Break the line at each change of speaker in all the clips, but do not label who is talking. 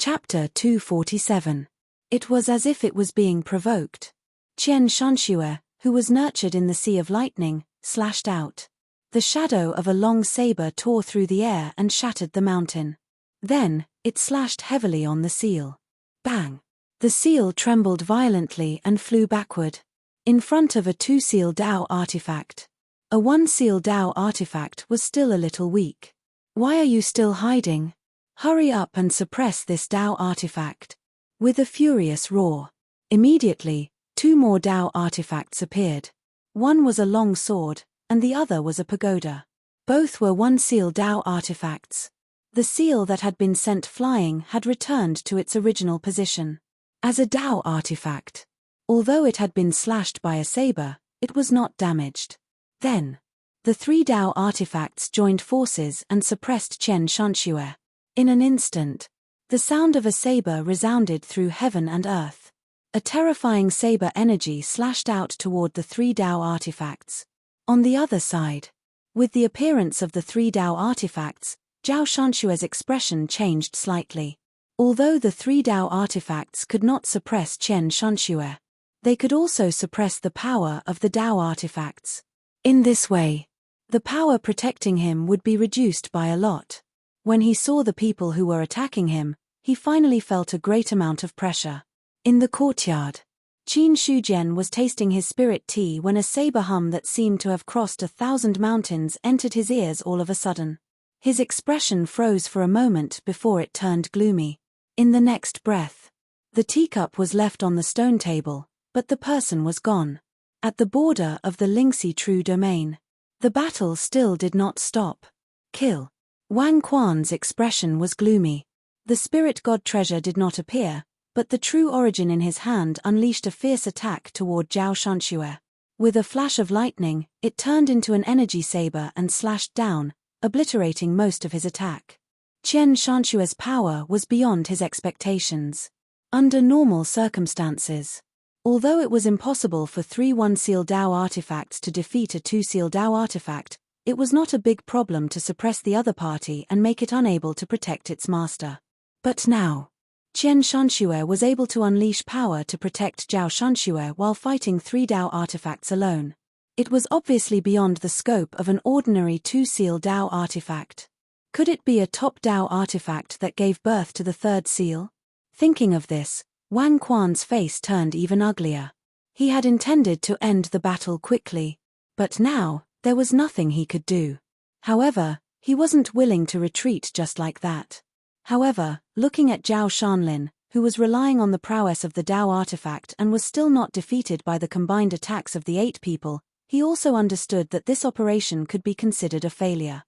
Chapter 247. It was as if it was being provoked. Qian Shanxue, who was nurtured in the Sea of Lightning, slashed out. The shadow of a long saber tore through the air and shattered the mountain. Then, it slashed heavily on the seal. Bang! The seal trembled violently and flew backward. In front of a 2-seal Dao artifact. A 1-seal Dao artifact was still a little weak. Why are you still hiding? Hurry up and suppress this Dao artifact. With a furious roar. Immediately, 2 more Dao artifacts appeared. One was a long sword, and the other was a pagoda. Both were 1-seal Dao artifacts. The seal that had been sent flying had returned to its original position. As a Dao artifact. Although it had been slashed by a saber, it was not damaged. Then, the 3 Dao artifacts joined forces and suppressed Qian Shanxue. In an instant, the sound of a saber resounded through heaven and earth. A terrifying saber energy slashed out toward the 3 Dao artifacts. On the other side, with the appearance of the 3 Dao artifacts, Zhao Shanxue's expression changed slightly. Although the 3 Dao artifacts could not suppress Qian Shanxue, they could also suppress the power of the Dao artifacts. In this way, the power protecting him would be reduced by a lot. When he saw the people who were attacking him, he finally felt a great amount of pressure. In the courtyard, Qin Shujian was tasting his spirit tea when a saber hum that seemed to have crossed 1,000 mountains entered his ears all of a sudden. His expression froze for a moment before it turned gloomy. In the next breath, the teacup was left on the stone table, but the person was gone. At the border of the Lingxi True Domain, the battle still did not stop. Kill. Wang Quan's expression was gloomy. The spirit god treasure did not appear, but the true origin in his hand unleashed a fierce attack toward Zhao Shanxue. With a flash of lightning, it turned into an energy saber and slashed down, obliterating most of his attack. Qian Shanxue's power was beyond his expectations. Under normal circumstances, although it was impossible for 3 1-seal Dao artifacts to defeat a 2-seal Dao artifact, it was not a big problem to suppress the other party and make it unable to protect its master. But now, Qian Shanxue was able to unleash power to protect Zhao Shanxue while fighting 3 Dao artifacts alone. It was obviously beyond the scope of an ordinary 2-seal Dao artifact. Could it be a top Dao artifact that gave birth to the 3rd seal? Thinking of this, Wang Quan's face turned even uglier. He had intended to end the battle quickly, but now, there was nothing he could do. However, he wasn't willing to retreat just like that. However, looking at Zhao Shanlin, who was relying on the prowess of the Dao artifact and was still not defeated by the combined attacks of the 8 people, he also understood that this operation could be considered a failure.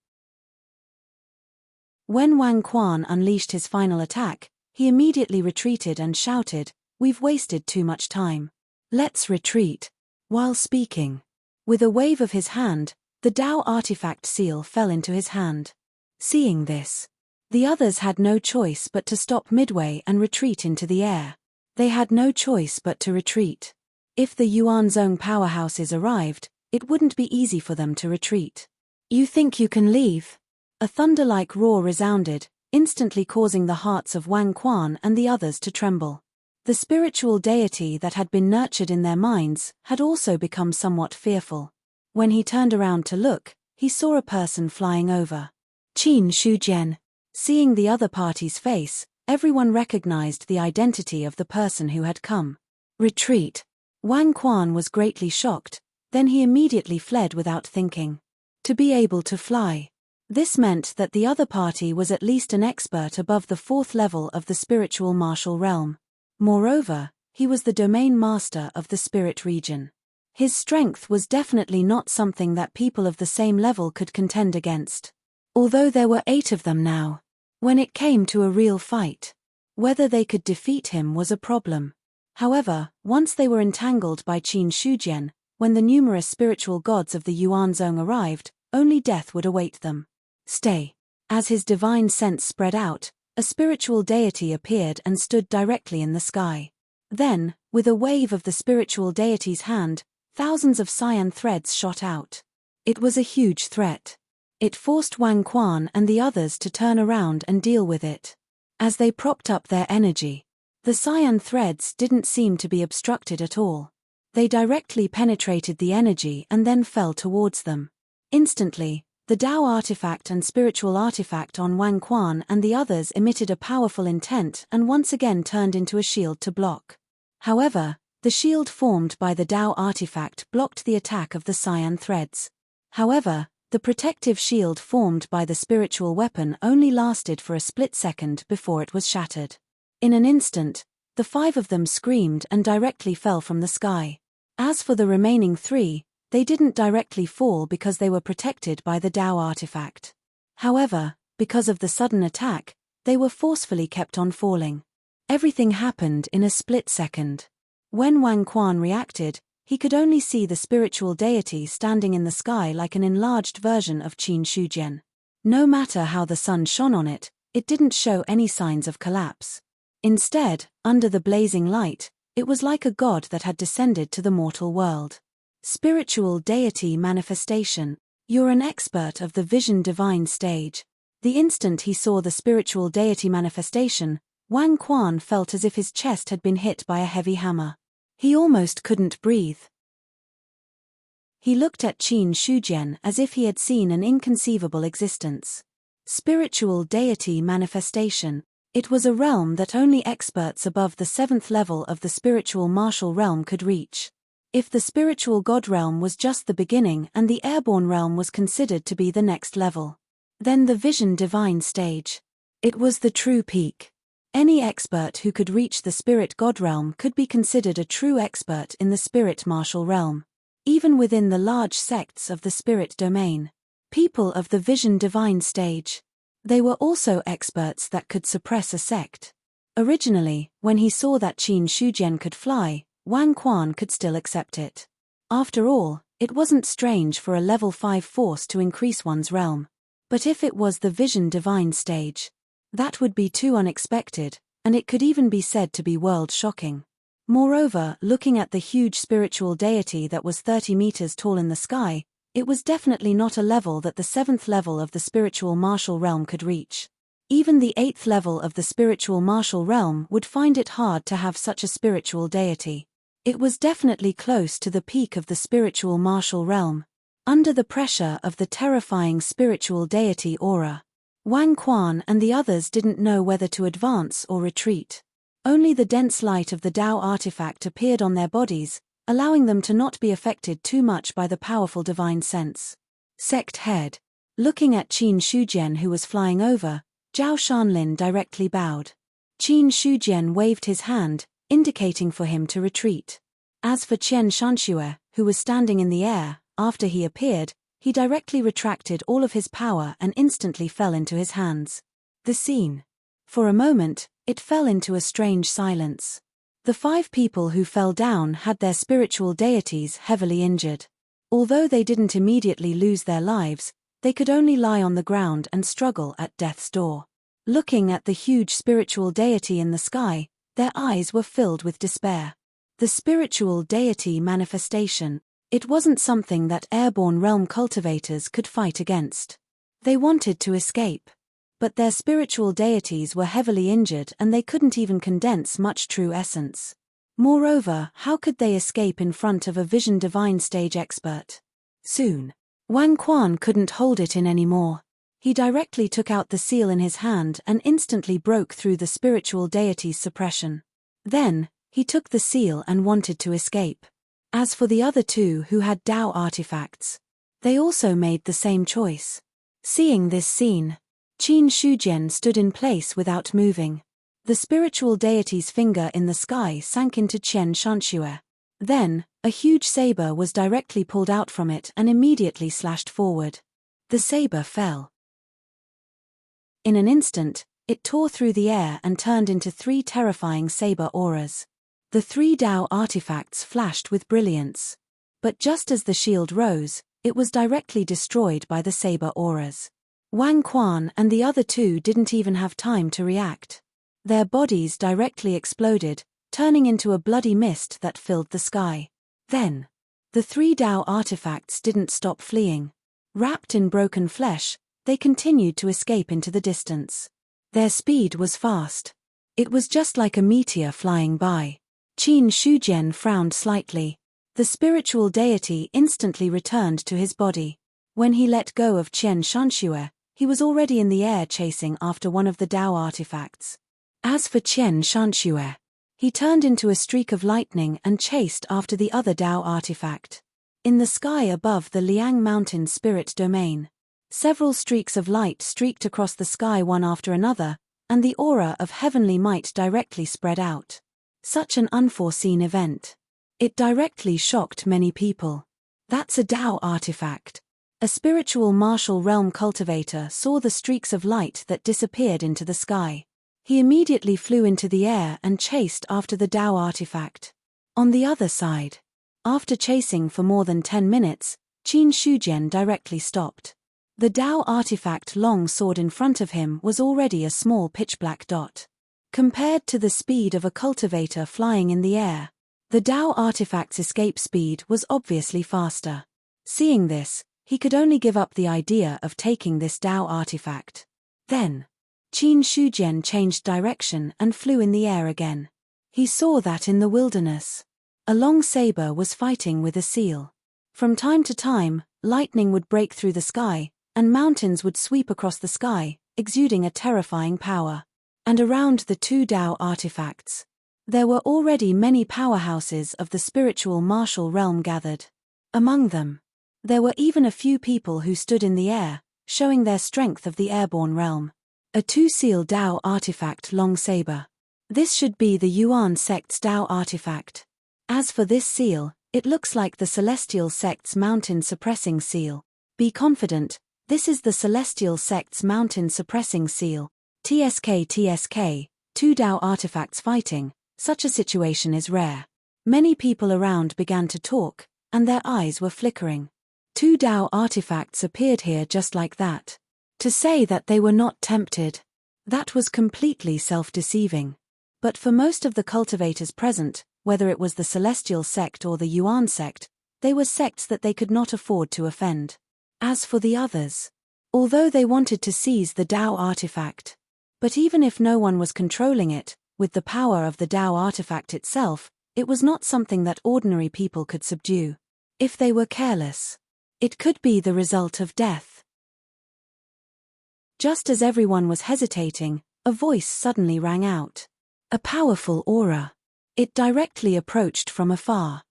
When Wang Quan unleashed his final attack, he immediately retreated and shouted, "We've wasted too much time. Let's retreat." While speaking, with a wave of his hand, the Dao artifact seal fell into his hand. Seeing this, the others had no choice but to stop midway and retreat into the air. They had no choice but to retreat. If the Yuanzhong powerhouses arrived, it wouldn't be easy for them to retreat. "You think you can leave?" A thunder-like roar resounded, instantly causing the hearts of Wang Quan and the others to tremble. The spiritual deity that had been nurtured in their minds had also become somewhat fearful. When he turned around to look, he saw a person flying over. Qin Shujian. Seeing the other party's face, everyone recognized the identity of the person who had come. Retreat. Wang Quan was greatly shocked, then he immediately fled without thinking. To be able to fly. This meant that the other party was at least an expert above the 4th level of the spiritual martial realm. Moreover, he was the domain master of the spirit region. His strength was definitely not something that people of the same level could contend against. Although there were 8 of them now. When it came to a real fight, whether they could defeat him was a problem. However, once they were entangled by Qin Shujian, when the numerous spiritual gods of the Yuanzhong arrived, only death would await them. Stay. As his divine sense spread out, a spiritual deity appeared and stood directly in the sky. Then, with a wave of the spiritual deity's hand, thousands of cyan threads shot out. It was a huge threat. It forced Wang Quan and the others to turn around and deal with it. As they propped up their energy, the cyan threads didn't seem to be obstructed at all. They directly penetrated the energy and then fell towards them. Instantly, the Tao artifact and spiritual artifact on Wang Quan and the others emitted a powerful intent and once again turned into a shield to block. However, the shield formed by the Tao artifact blocked the attack of the cyan threads. However, the protective shield formed by the spiritual weapon only lasted for a split second before it was shattered. In an instant, the 5 of them screamed and directly fell from the sky. As for the remaining 3, they didn't directly fall because they were protected by the Tao artifact. However, because of the sudden attack, they were forcefully kept on falling. Everything happened in a split second. When Wang Quan reacted, he could only see the spiritual deity standing in the sky like an enlarged version of Qin Shujian. No matter how the sun shone on it, it didn't show any signs of collapse. Instead, under the blazing light, it was like a god that had descended to the mortal world. Spiritual deity manifestation. You're an expert of the vision divine stage. The instant he saw the spiritual deity manifestation, Wang Quan felt as if his chest had been hit by a heavy hammer. He almost couldn't breathe. He looked at Qin Shujian as if he had seen an inconceivable existence. Spiritual deity manifestation. It was a realm that only experts above the 7th level of the spiritual martial realm could reach. If the spiritual god realm was just the beginning and the airborne realm was considered to be the next level, then the vision divine stage. It was the true peak. Any expert who could reach the spirit god realm could be considered a true expert in the spirit martial realm. Even within the large sects of the spirit domain, people of the vision divine stage, they were also experts that could suppress a sect. Originally, when he saw that Qin Shujian could fly, Wang Quan could still accept it. After all, it wasn't strange for a level 5 force to increase one's realm. But if it was the vision divine stage, that would be too unexpected, and it could even be said to be world-shocking. Moreover, looking at the huge spiritual deity that was 30 meters tall in the sky, it was definitely not a level that the 7th level of the spiritual martial realm could reach. Even the 8th level of the spiritual martial realm would find it hard to have such a spiritual deity. It was definitely close to the peak of the spiritual martial realm. Under the pressure of the terrifying spiritual deity aura, Wang Quan and the others didn't know whether to advance or retreat. Only the dense light of the Tao artifact appeared on their bodies, allowing them to not be affected too much by the powerful divine sense. Sect head. Looking at Qin Shujian who was flying over, Zhao Shanlin directly bowed. Qin Shujian waved his hand, indicating for him to retreat. As for Qian Shanxue, who was standing in the air, after he appeared, he directly retracted all of his power and instantly fell into his hands. The scene. For a moment, it fell into a strange silence. The 5 people who fell down had their spiritual deities heavily injured. Although they didn't immediately lose their lives, they could only lie on the ground and struggle at death's door. Looking at the huge spiritual deity in the sky, their eyes were filled with despair. The spiritual deity manifestation. It wasn't something that airborne realm cultivators could fight against. They wanted to escape. But their spiritual deities were heavily injured and they couldn't even condense much true essence. Moreover, how could they escape in front of a vision divine stage expert? Soon, Wang Quan couldn't hold it in anymore. He directly took out the seal in his hand and instantly broke through the spiritual deity's suppression. Then, he took the seal and wanted to escape. As for the other 2 who had Tao artifacts, they also made the same choice. Seeing this scene, Qin Shujian stood in place without moving. The spiritual deity's finger in the sky sank into Qian Shanxue. Then, a huge saber was directly pulled out from it and immediately slashed forward. The saber fell. In an instant, it tore through the air and turned into 3 terrifying saber auras. The 3 Tao artifacts flashed with brilliance. But just as the shield rose, it was directly destroyed by the saber auras. Wang Quan and the other 2 didn't even have time to react. Their bodies directly exploded, turning into a bloody mist that filled the sky. Then, the 3 Tao artifacts didn't stop fleeing. Wrapped in broken flesh, they continued to escape into the distance. Their speed was fast. It was just like a meteor flying by. Qin Shujian frowned slightly. The spiritual deity instantly returned to his body. When he let go of Qian Shanxue, he was already in the air chasing after one of the Dao artifacts. As for Qian Shanxue, he turned into a streak of lightning and chased after the other Dao artifact. In the sky above the Liang Mountain spirit domain, several streaks of light streaked across the sky one after another, and the aura of heavenly might directly spread out. Such an unforeseen event. It directly shocked many people. That's a Dao artifact. A spiritual martial realm cultivator saw the streaks of light that disappeared into the sky. He immediately flew into the air and chased after the Dao artifact. On the other side, after chasing for more than 10 minutes, Qin Shujian directly stopped. The Dao artifact long soared in front of him was already a small pitch-black dot. Compared to the speed of a cultivator flying in the air, the Dao artifact's escape speed was obviously faster. Seeing this, he could only give up the idea of taking this Dao artifact. Then, Qin Shujian changed direction and flew in the air again. He saw that in the wilderness, a long saber was fighting with a seal. From time to time, lightning would break through the sky, and mountains would sweep across the sky, exuding a terrifying power. And around the two Dao artifacts, there were already many powerhouses of the spiritual martial realm gathered. Among them, there were even a few people who stood in the air, showing their strength of the airborne realm. A two-seal Dao artifact long saber. This should be the Yuan sect's Dao artifact. As for this seal, it looks like the Celestial sect's mountain suppressing seal. Be confident, this is the Celestial sect's mountain suppressing seal. TSK, two Dao artifacts fighting. Such a situation is rare. Many people around began to talk, and their eyes were flickering. Two Dao artifacts appeared here just like that. To say that they were not tempted, that was completely self-deceiving. But for most of the cultivators present, whether it was the Celestial sect or the Yuan sect, they were sects that they could not afford to offend. As for the others, although they wanted to seize the Dao artifact, but even if no one was controlling it, with the power of the Dao artifact itself, it was not something that ordinary people could subdue. If they were careless, it could be the result of death. Just as everyone was hesitating, a voice suddenly rang out. A powerful aura. It directly approached from afar.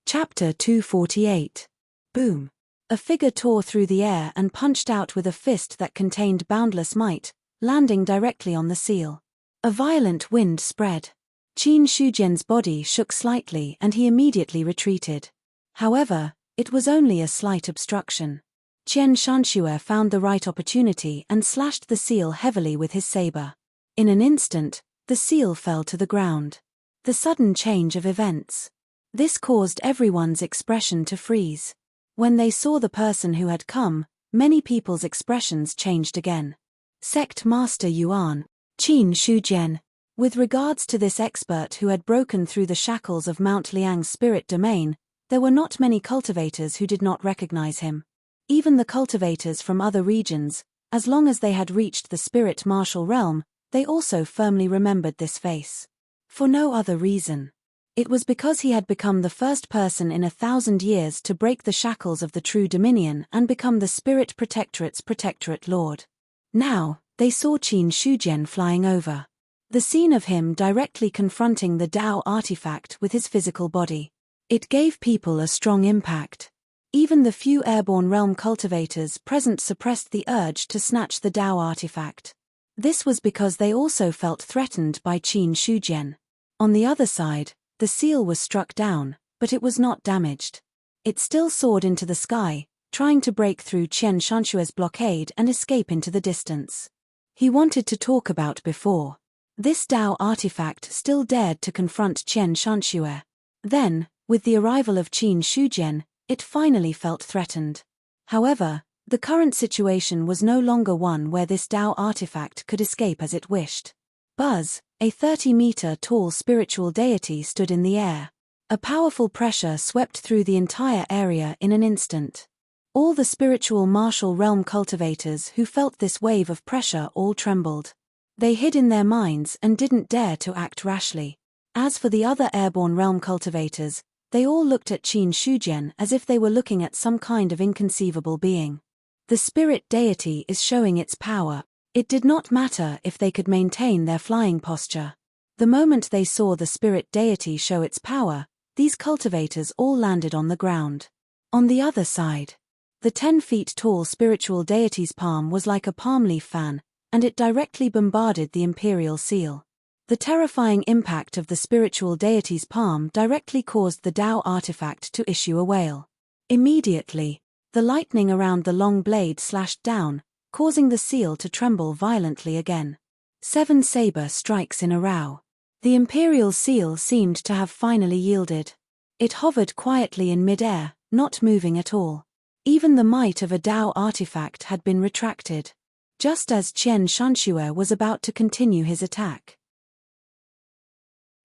Chapter 248. Boom. A figure tore through the air and punched out with a fist that contained boundless might, landing directly on the seal. A violent wind spread. Qin Shujian's body shook slightly and he immediately retreated. However, it was only a slight obstruction. Qian Shanxue found the right opportunity and slashed the seal heavily with his saber. In an instant, the seal fell to the ground. The sudden change of events. This caused everyone's expression to freeze. When they saw the person who had come, many people's expressions changed again. Sect Master Yuan, Qin Shujian. With regards to this expert who had broken through the shackles of Mount Liang's spirit domain, there were not many cultivators who did not recognize him. Even the cultivators from other regions, as long as they had reached the spirit martial realm, they also firmly remembered this face. For no other reason. It was because he had become the first person in 1,000 years to break the shackles of the true dominion and become the Spirit Protectorate's Protectorate Lord. Now, they saw Qin Shujian flying over. The scene of him directly confronting the Dao artifact with his physical body. It gave people a strong impact. Even the few airborne realm cultivators present suppressed the urge to snatch the Dao artifact. This was because they also felt threatened by Qin Shujian. On the other side, the seal was struck down, but it was not damaged. It still soared into the sky, trying to break through Qian Shanxue's blockade and escape into the distance. He wanted to talk about before. This Dao artifact still dared to confront Qian Shanxue. Then, with the arrival of Qin Shujian, it finally felt threatened. However, the current situation was no longer one where this Dao artifact could escape as it wished. Buzz, a 30-meter-tall spiritual deity, stood in the air. A powerful pressure swept through the entire area in an instant. All the spiritual martial realm cultivators who felt this wave of pressure all trembled. They hid in their minds and didn't dare to act rashly. As for the other airborne realm cultivators, they all looked at Qin Shujian as if they were looking at some kind of inconceivable being. The spirit deity is showing its power. It did not matter if they could maintain their flying posture. The moment they saw the spirit deity show its power, these cultivators all landed on the ground. On the other side, the 10 feet tall spiritual deity's palm was like a palm leaf fan, and it directly bombarded the imperial seal. The terrifying impact of the spiritual deity's palm directly caused the Tao artifact to issue a wail. Immediately, the lightning around the long blade slashed down, causing the seal to tremble violently again. 7 saber strikes in a row. The imperial seal seemed to have finally yielded. It hovered quietly in mid-air, not moving at all. Even the might of a Tao artifact had been retracted. Just as Qian Shanxue was about to continue his attack.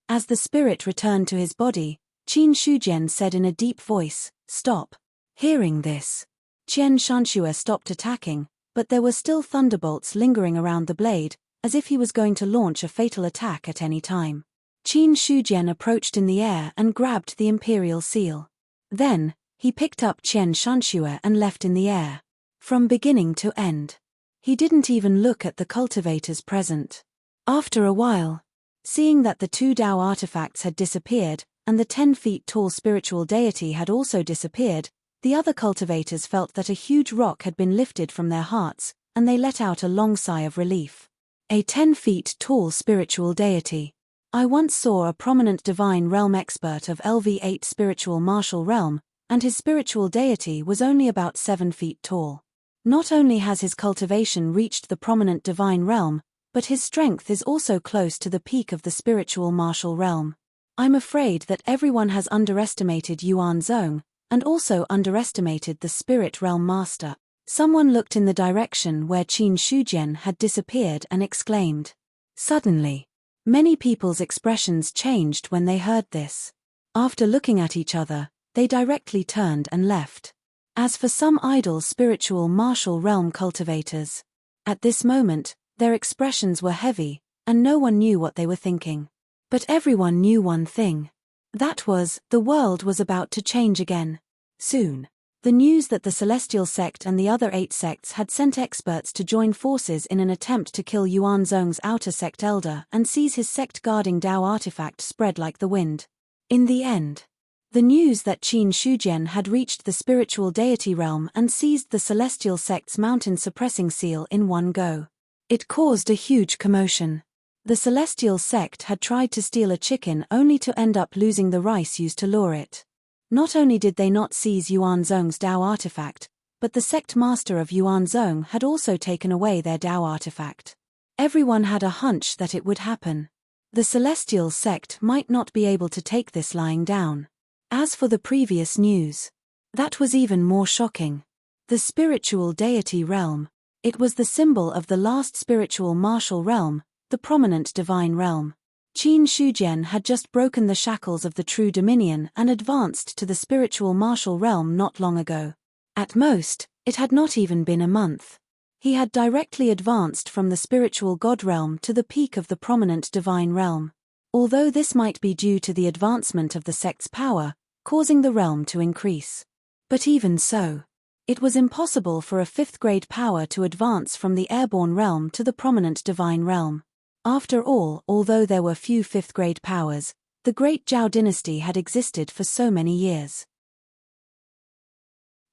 As the spirit returned to his body, Qin Shujian said in a deep voice, "Stop." Hearing this, Qian Shanxue stopped attacking, but there were still thunderbolts lingering around the blade, as if he was going to launch a fatal attack at any time. Qin Shujian approached in the air and grabbed the imperial seal. Then, he picked up Qian Shanxue and left in the air. From beginning to end. He didn't even look at the cultivators present. After a while, seeing that the 2 Tao artifacts had disappeared, and the 10 feet tall spiritual deity had also disappeared, the other cultivators felt that a huge rock had been lifted from their hearts, and they let out a long sigh of relief. A 10 feet tall spiritual deity. I once saw a prominent divine realm expert of LV8 spiritual martial realm, and his spiritual deity was only about 7 feet tall. Not only has his cultivation reached the prominent divine realm, but his strength is also close to the peak of the spiritual martial realm. I'm afraid that everyone has underestimated Yuan Zong, and also underestimated the spirit realm master. Someone looked in the direction where Qin Shujian had disappeared and exclaimed. Suddenly, many people's expressions changed when they heard this. After looking at each other, they directly turned and left. As for some idle spiritual martial realm cultivators, at this moment, their expressions were heavy, and no one knew what they were thinking. But everyone knew one thing. That was, the world was about to change again. Soon. The news that the Celestial Sect and the other 8 sects had sent experts to join forces in an attempt to kill Yuan Zong's outer sect elder and seize his sect-guarding Tao artifact spread like the wind. In the end, the news that Qin Shujian had reached the spiritual deity realm and seized the Celestial Sect's mountain-suppressing seal in one go. It caused a huge commotion. The Celestial Sect had tried to steal a chicken only to end up losing the rice used to lure it. Not only did they not seize Yuan Zong's Tao artifact, but the sect master of Yuan Zong had also taken away their Tao artifact. Everyone had a hunch that it would happen. The Celestial Sect might not be able to take this lying down. As for the previous news, that was even more shocking. The spiritual deity realm. It was the symbol of the last spiritual martial realm, the prominent divine realm. Qin Shujian had just broken the shackles of the true dominion and advanced to the spiritual martial realm not long ago. At most, it had not even been a month. He had directly advanced from the spiritual god realm to the peak of the prominent divine realm. Although this might be due to the advancement of the sect's power, causing the realm to increase. But even so, it was impossible for a 5th-grade power to advance from the airborne realm to the prominent divine realm. After all, although there were few 5th-grade powers, the great Zhao dynasty had existed for so many years.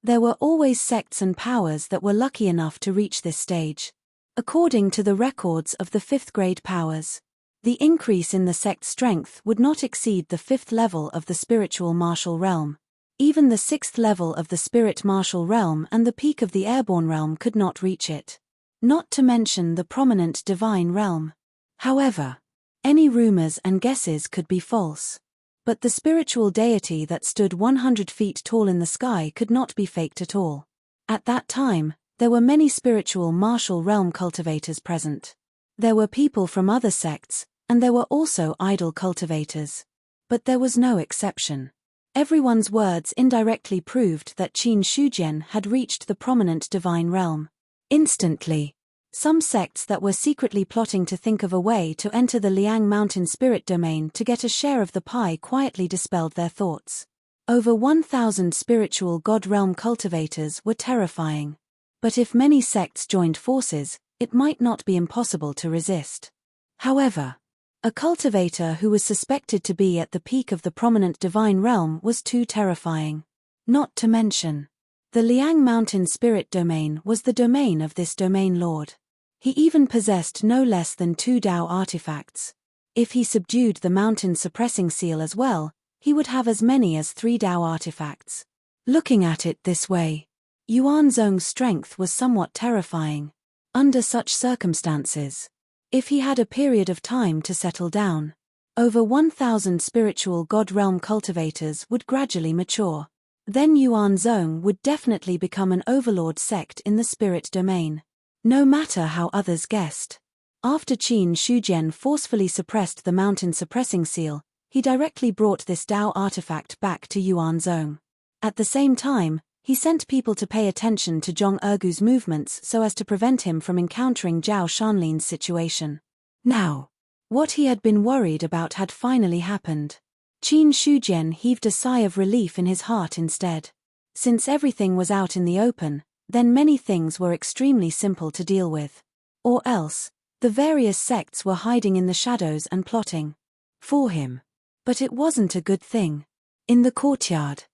There were always sects and powers that were lucky enough to reach this stage. According to the records of the 5th-grade powers, the increase in the sect's strength would not exceed the 5th level of the spiritual martial realm. Even the 6th level of the spirit martial realm and the peak of the airborne realm could not reach it. Not to mention the prominent divine realm. However, any rumors and guesses could be false. But the spiritual deity that stood 100 feet tall in the sky could not be faked at all. At that time, there were many spiritual martial realm cultivators present. There were people from other sects, and there were also idol cultivators. But there was no exception. Everyone's words indirectly proved that Qin Shujian had reached the prominent divine realm. Instantly, some sects that were secretly plotting to think of a way to enter the Liang Mountain spirit domain to get a share of the pie quietly dispelled their thoughts. Over 1,000 spiritual god realm cultivators were terrifying. But if many sects joined forces, it might not be impossible to resist. However, a cultivator who was suspected to be at the peak of the prominent divine realm was too terrifying. Not to mention, the Liang Mountain spirit domain was the domain of this domain lord. He even possessed no less than 2 Dao artifacts. If he subdued the mountain suppressing seal as well, he would have as many as 3 Dao artifacts. Looking at it this way, Yuan Zhong's strength was somewhat terrifying. Under such circumstances, if he had a period of time to settle down, over 1,000 spiritual god realm cultivators would gradually mature. Then Yuan Zhong would definitely become an overlord sect in the spirit domain. No matter how others guessed. After Qin Shujian forcefully suppressed the mountain suppressing seal, he directly brought this Dao artifact back to Yuan Zhong. At the same time, he sent people to pay attention to Zhong Ergu's movements so as to prevent him from encountering Zhao Shanlin's situation. Now, what he had been worried about had finally happened. Qin Shujian heaved a sigh of relief in his heart instead. Since everything was out in the open, then many things were extremely simple to deal with. Or else, the various sects were hiding in the shadows and plotting for him. But it wasn't a good thing. In the courtyard,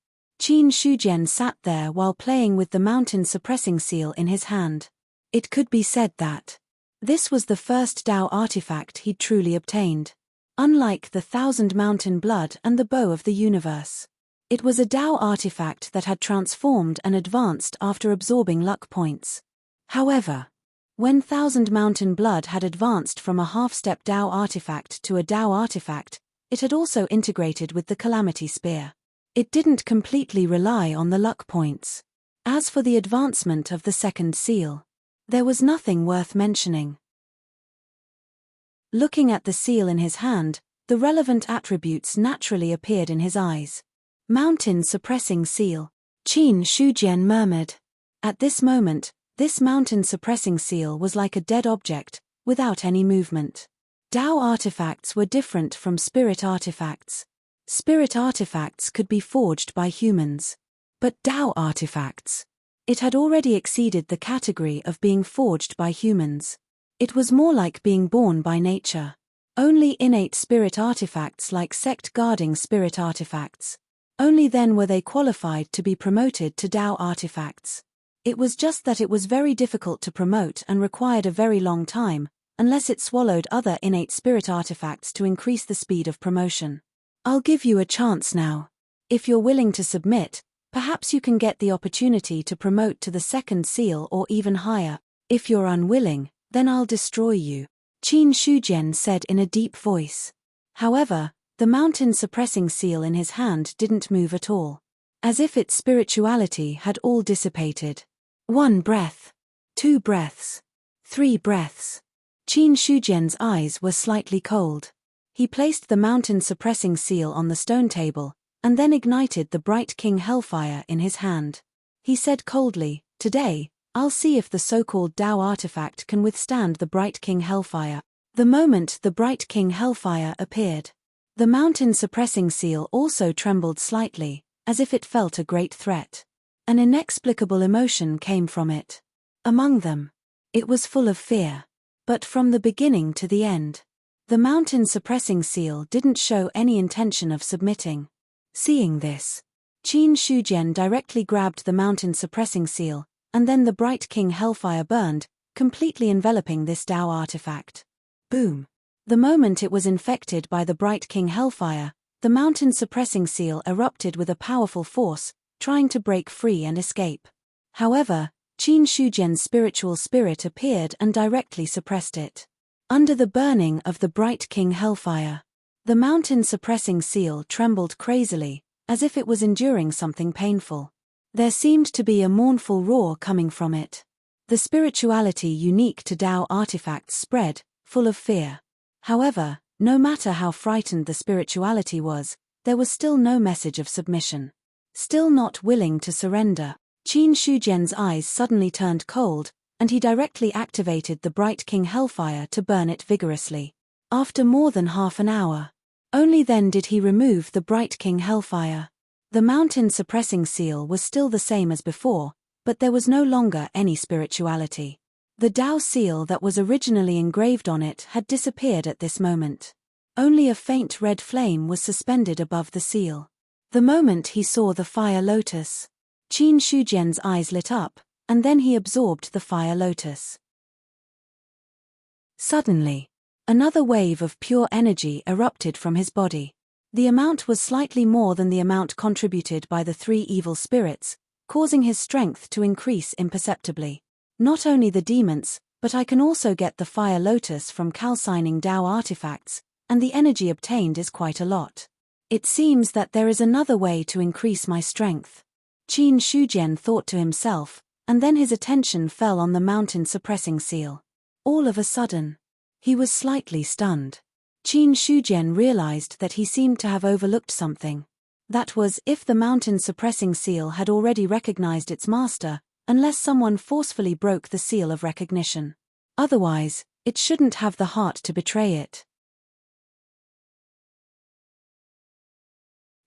Qin Shujian sat there while playing with the mountain suppressing seal in his hand. It could be said that this was the first Dao artifact he'd truly obtained. Unlike the 1,000 mountain blood and the bow of the universe, it was a Dao artifact that had transformed and advanced after absorbing luck points. However, when 1,000 mountain blood had advanced from a half-step Dao artifact to a Dao artifact, it had also integrated with the Calamity Spear. It didn't completely rely on the luck points. As for the advancement of the second seal, there was nothing worth mentioning. Looking at the seal in his hand, the relevant attributes naturally appeared in his eyes. Mountain suppressing seal, Qin Shujian murmured. At this moment, this mountain suppressing seal was like a dead object, without any movement. Dao artifacts were different from spirit artifacts. Spirit artifacts could be forged by humans. But Dao artifacts, it had already exceeded the category of being forged by humans. It was more like being born by nature. Only innate spirit artifacts like sect guarding spirit artifacts. Only then were they qualified to be promoted to Dao artifacts. It was just that it was very difficult to promote and required a very long time, unless it swallowed other innate spirit artifacts to increase the speed of promotion. I'll give you a chance now. If you're willing to submit, perhaps you can get the opportunity to promote to the second seal or even higher. If you're unwilling, then I'll destroy you, Qin Shujian said in a deep voice. However, the mountain suppressing seal in his hand didn't move at all. As if its spirituality had all dissipated. 1 breath. 2 breaths. 3 breaths. Qin Shujian's eyes were slightly cold. He placed the mountain suppressing seal on the stone table, and then ignited the bright king hellfire in his hand. He said coldly, "Today, I'll see if the so-called Dao artifact can withstand the bright king hellfire." The moment the bright king hellfire appeared, the mountain suppressing seal also trembled slightly, as if it felt a great threat. An inexplicable emotion came from it. Among them, it was full of fear. But from the beginning to the end, the mountain suppressing seal didn't show any intention of submitting. Seeing this, Qin Shujian directly grabbed the mountain suppressing seal, and then the bright king hellfire burned, completely enveloping this Dao artifact. Boom! The moment it was infected by the bright king hellfire, the mountain suppressing seal erupted with a powerful force, trying to break free and escape. However, Qin Shujian's spiritual spirit appeared and directly suppressed it. Under the burning of the bright king hellfire, the mountain suppressing seal trembled crazily, as if it was enduring something painful. There seemed to be a mournful roar coming from it. The spirituality unique to Dao artifacts spread, full of fear. However, no matter how frightened the spirituality was, there was still no message of submission. Still not willing to surrender, Qin Shujian's eyes suddenly turned cold, and he directly activated the Bright King Hellfire to burn it vigorously. After more than half an hour, only then did he remove the Bright King Hellfire. The mountain suppressing seal was still the same as before, but there was no longer any spirituality. The Tao seal that was originally engraved on it had disappeared at this moment. Only a faint red flame was suspended above the seal. The moment he saw the fire lotus, Qin Shujian's eyes lit up, and then he absorbed the fire lotus. Suddenly, another wave of pure energy erupted from his body. The amount was slightly more than the amount contributed by the 3 evil spirits, causing his strength to increase imperceptibly. Not only the demons, but I can also get the fire lotus from calcining Tao artifacts, and the energy obtained is quite a lot. It seems that there is another way to increase my strength. Qin Shujian thought to himself, and then his attention fell on the mountain suppressing seal. All of a sudden, he was slightly stunned. Qin Shujian realized that he seemed to have overlooked something. That was, if the mountain suppressing seal had already recognized its master, unless someone forcefully broke the seal of recognition. Otherwise, it shouldn't have the heart to betray it.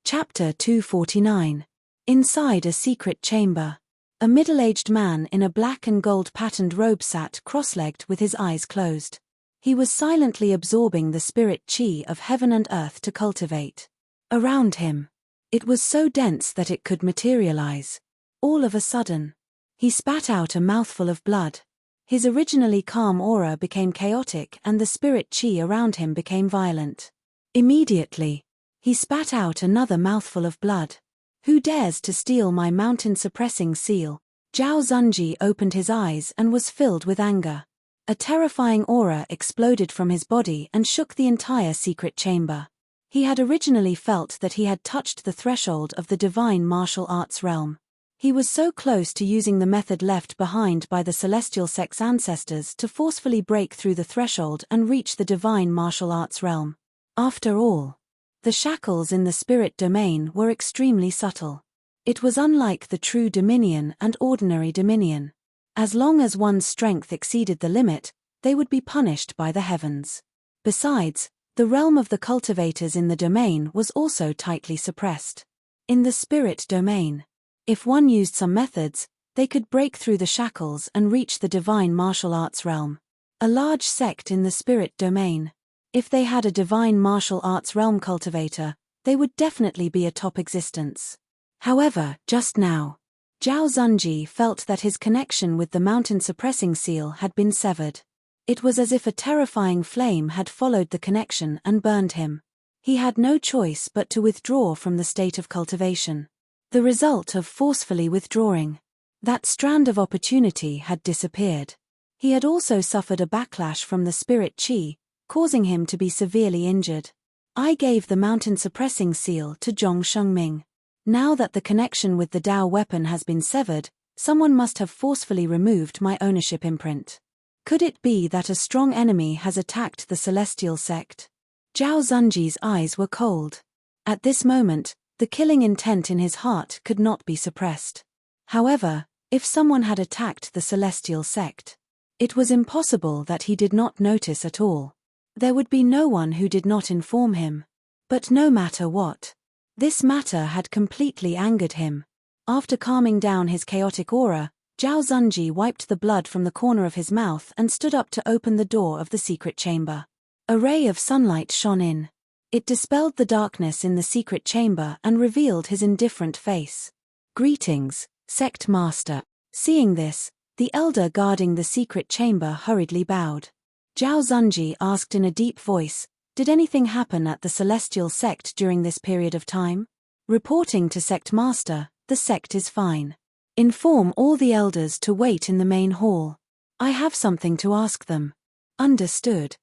Chapter 249. Inside a secret chamber. A middle-aged man in a black and gold patterned robe sat cross-legged with his eyes closed. He was silently absorbing the spirit chi of heaven and earth to cultivate. Around him, it was so dense that it could materialize. All of a sudden, he spat out a mouthful of blood. His originally calm aura became chaotic and the spirit chi around him became violent. Immediately, he spat out another mouthful of blood. Who dares to steal my mountain-suppressing seal? Zhao Zunji opened his eyes and was filled with anger. A terrifying aura exploded from his body and shook the entire secret chamber. He had originally felt that he had touched the threshold of the divine martial arts realm. He was so close to using the method left behind by the celestial sect's ancestors to forcefully break through the threshold and reach the divine martial arts realm. After all, the shackles in the spirit domain were extremely subtle. It was unlike the true dominion and ordinary dominion. As long as one's strength exceeded the limit, they would be punished by the heavens. Besides, the realm of the cultivators in the domain was also tightly suppressed. In the spirit domain, if one used some methods, they could break through the shackles and reach the divine martial arts realm. A large sect in the spirit domain. If they had a divine martial arts realm cultivator, they would definitely be a top existence. However, just now, Zhao Zunji felt that his connection with the mountain suppressing seal had been severed. It was as if a terrifying flame had followed the connection and burned him. He had no choice but to withdraw from the state of cultivation. The result of forcefully withdrawing. That strand of opportunity had disappeared. He had also suffered a backlash from the spirit chi, causing him to be severely injured. I gave the mountain-suppressing seal to Zhong Shengming. Now that the connection with the Tao weapon has been severed, someone must have forcefully removed my ownership imprint. Could it be that a strong enemy has attacked the celestial sect? Zhao Zunji's eyes were cold. At this moment, the killing intent in his heart could not be suppressed. However, if someone had attacked the celestial sect, it was impossible that he did not notice at all. There would be no one who did not inform him. But no matter what, this matter had completely angered him. After calming down his chaotic aura, Zhao Zunji wiped the blood from the corner of his mouth and stood up to open the door of the secret chamber. A ray of sunlight shone in. It dispelled the darkness in the secret chamber and revealed his indifferent face. "Greetings, Sect Master." Seeing this, the elder guarding the secret chamber hurriedly bowed. Zhao Zunji asked in a deep voice, "Did anything happen at the celestial sect during this period of time?" Reporting to Sect Master, "The sect is fine. Inform all the elders to wait in the main hall. I have something to ask them." Understood.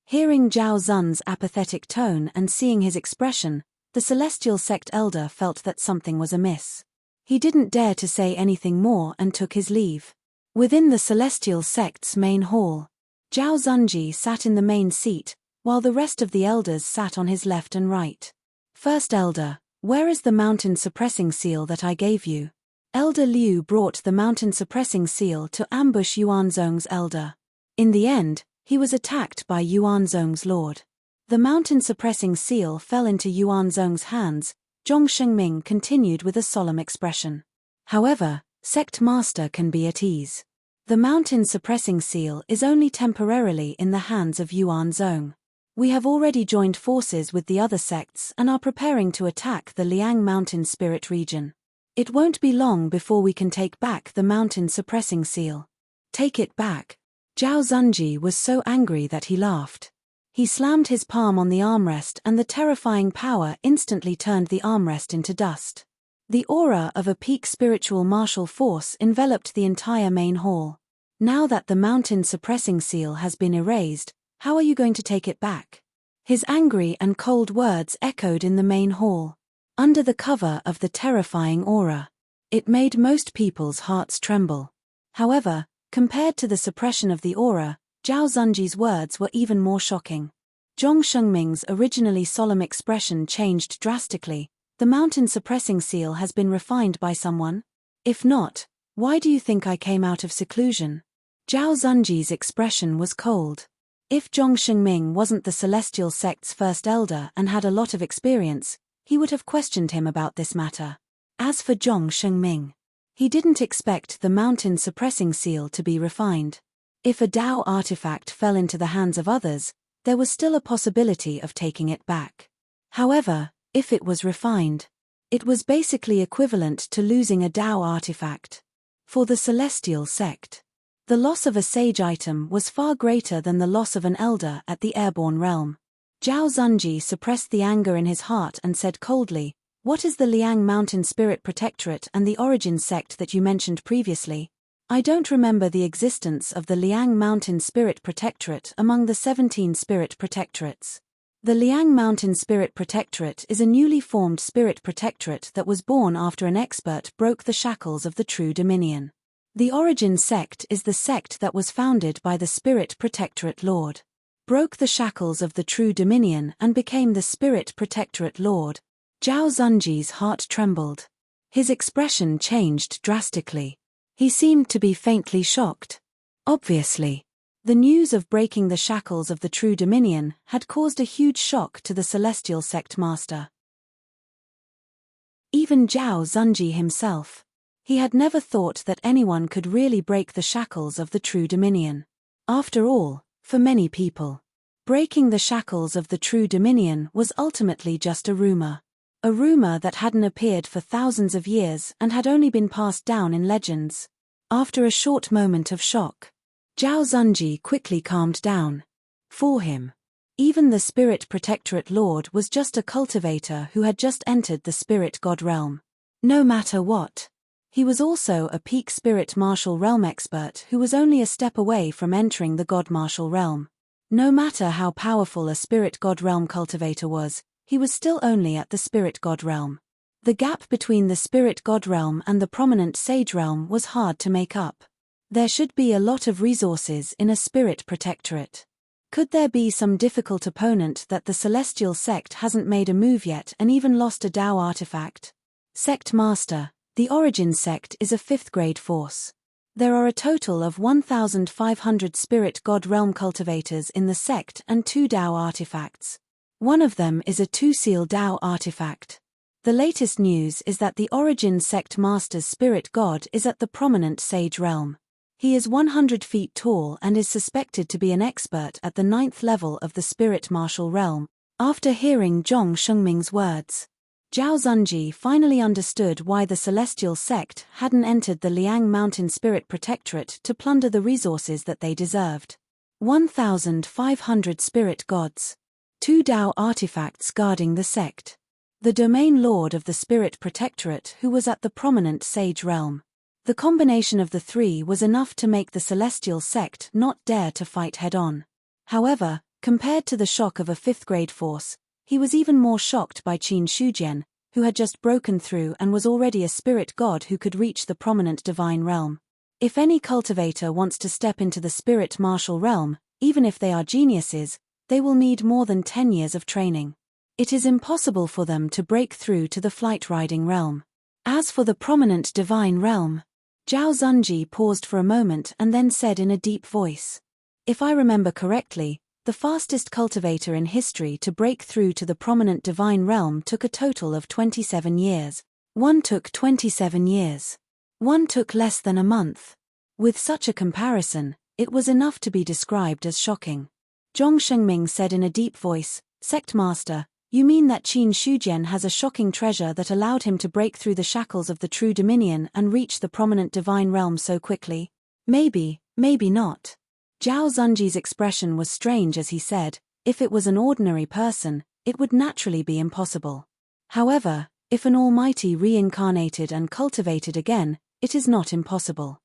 Hearing Zhao Zun's apathetic tone and seeing his expression, the celestial sect elder felt that something was amiss. He didn't dare to say anything more and took his leave. Within the celestial sect's main hall, Zhao Zunji sat in the main seat, while the rest of the elders sat on his left and right. First elder, where is the mountain suppressing seal that I gave you? Elder Liu brought the mountain suppressing seal to ambush Yuanzong's elder. In the end, he was attacked by Yuanzong's lord. The mountain suppressing seal fell into Yuanzong's hands. Zhong Shengming continued with a solemn expression. However, sect master can be at ease. The mountain suppressing seal is only temporarily in the hands of Yuanzong. We have already joined forces with the other sects and are preparing to attack the Liang Mountain Spirit region. It won't be long before we can take back the mountain suppressing seal. Take it back. Zhao Zunji was so angry that he laughed. He slammed his palm on the armrest and the terrifying power instantly turned the armrest into dust. The aura of a peak spiritual martial force enveloped the entire main hall. Now that the mountain suppressing seal has been erased, how are you going to take it back? His angry and cold words echoed in the main hall. Under the cover of the terrifying aura, it made most people's hearts tremble. However, compared to the suppression of the aura, Zhao Zunji's words were even more shocking. Zhong Shengming's originally solemn expression changed drastically. The mountain suppressing seal has been refined by someone? If not, why do you think I came out of seclusion? Zhao Zunji's expression was cold. If Zhong Shengming wasn't the celestial sect's first elder and had a lot of experience, he would have questioned him about this matter. As for Zhong Shengming, he didn't expect the mountain suppressing seal to be refined. If a Dao artifact fell into the hands of others, there was still a possibility of taking it back. However, if it was refined, it was basically equivalent to losing a Dao artifact. For the celestial sect, the loss of a sage item was far greater than the loss of an elder at the airborne realm. Zhao Zunji suppressed the anger in his heart and said coldly, "What is the Liang Mountain Spirit Protectorate and the origin sect that you mentioned previously? I don't remember the existence of the Liang Mountain Spirit Protectorate among the 17 Spirit Protectorates. The Liang Mountain Spirit Protectorate is a newly formed spirit protectorate that was born after an expert broke the shackles of the True Dominion. The origin sect is the sect that was founded by the Spirit Protectorate Lord. Broke the shackles of the True Dominion and became the Spirit Protectorate Lord." Zhao Zunji's heart trembled. His expression changed drastically. He seemed to be faintly shocked. Obviously, the news of breaking the shackles of the True Dominion had caused a huge shock to the celestial sect master. Even Zhao Zunji himself. He had never thought that anyone could really break the shackles of the True Dominion. After all, for many people, breaking the shackles of the True Dominion was ultimately just a rumor. A rumor that hadn't appeared for thousands of years and had only been passed down in legends. After a short moment of shock, Zhao Zunji quickly calmed down. For him, even the Spirit Protectorate Lord was just a cultivator who had just entered the Spirit God realm. No matter what, he was also a peak Spirit Martial Realm expert who was only a step away from entering the God Martial Realm. No matter how powerful a Spirit God realm cultivator was, he was still only at the Spirit God realm. The gap between the Spirit God realm and the prominent Sage realm was hard to make up. There should be a lot of resources in a Spirit Protectorate. Could there be some difficult opponent that the Celestial Sect hasn't made a move yet and even lost a Dao artifact? Sect Master, the Origin Sect is a 5th grade force. There are a total of 1,500 Spirit God realm cultivators in the sect and 2 Dao artifacts. One of them is a 2-seal Dao artifact. The latest news is that the Origin Sect Master's Spirit God is at the prominent Sage realm. He is 100 feet tall and is suspected to be an expert at the 9th level of the Spirit Martial realm. After hearing Zhong Shengming's words, Zhao Zunji finally understood why the Celestial Sect hadn't entered the Liang Mountain Spirit Protectorate to plunder the resources that they deserved. 1,500 Spirit Gods. 2 Dao artifacts guarding the sect. The domain lord of the Spirit Protectorate who was at the prominent Sage realm. The combination of the 3 was enough to make the Celestial Sect not dare to fight head-on. However, compared to the shock of a 5th grade force, he was even more shocked by Qin Shujian, who had just broken through and was already a spirit god who could reach the prominent divine realm. If any cultivator wants to step into the Spirit Martial realm, even if they are geniuses, they will need more than 10 years of training. It is impossible for them to break through to the flight-riding realm. As for the prominent divine realm, Zhao Zunji paused for a moment and then said in a deep voice, "If I remember correctly, the fastest cultivator in history to break through to the prominent divine realm took a total of 27 years. One took 27 years. One took less than a month." With such a comparison, it was enough to be described as shocking. Zhong Shengming said in a deep voice, "Sect Master, you mean that Qin Shujian has a shocking treasure that allowed him to break through the shackles of the true dominion and reach the prominent divine realm so quickly? Maybe, maybe not." Zhao Zunji's expression was strange as he said, "If it was an ordinary person, it would naturally be impossible. However, if an almighty reincarnated and cultivated again, it is not impossible."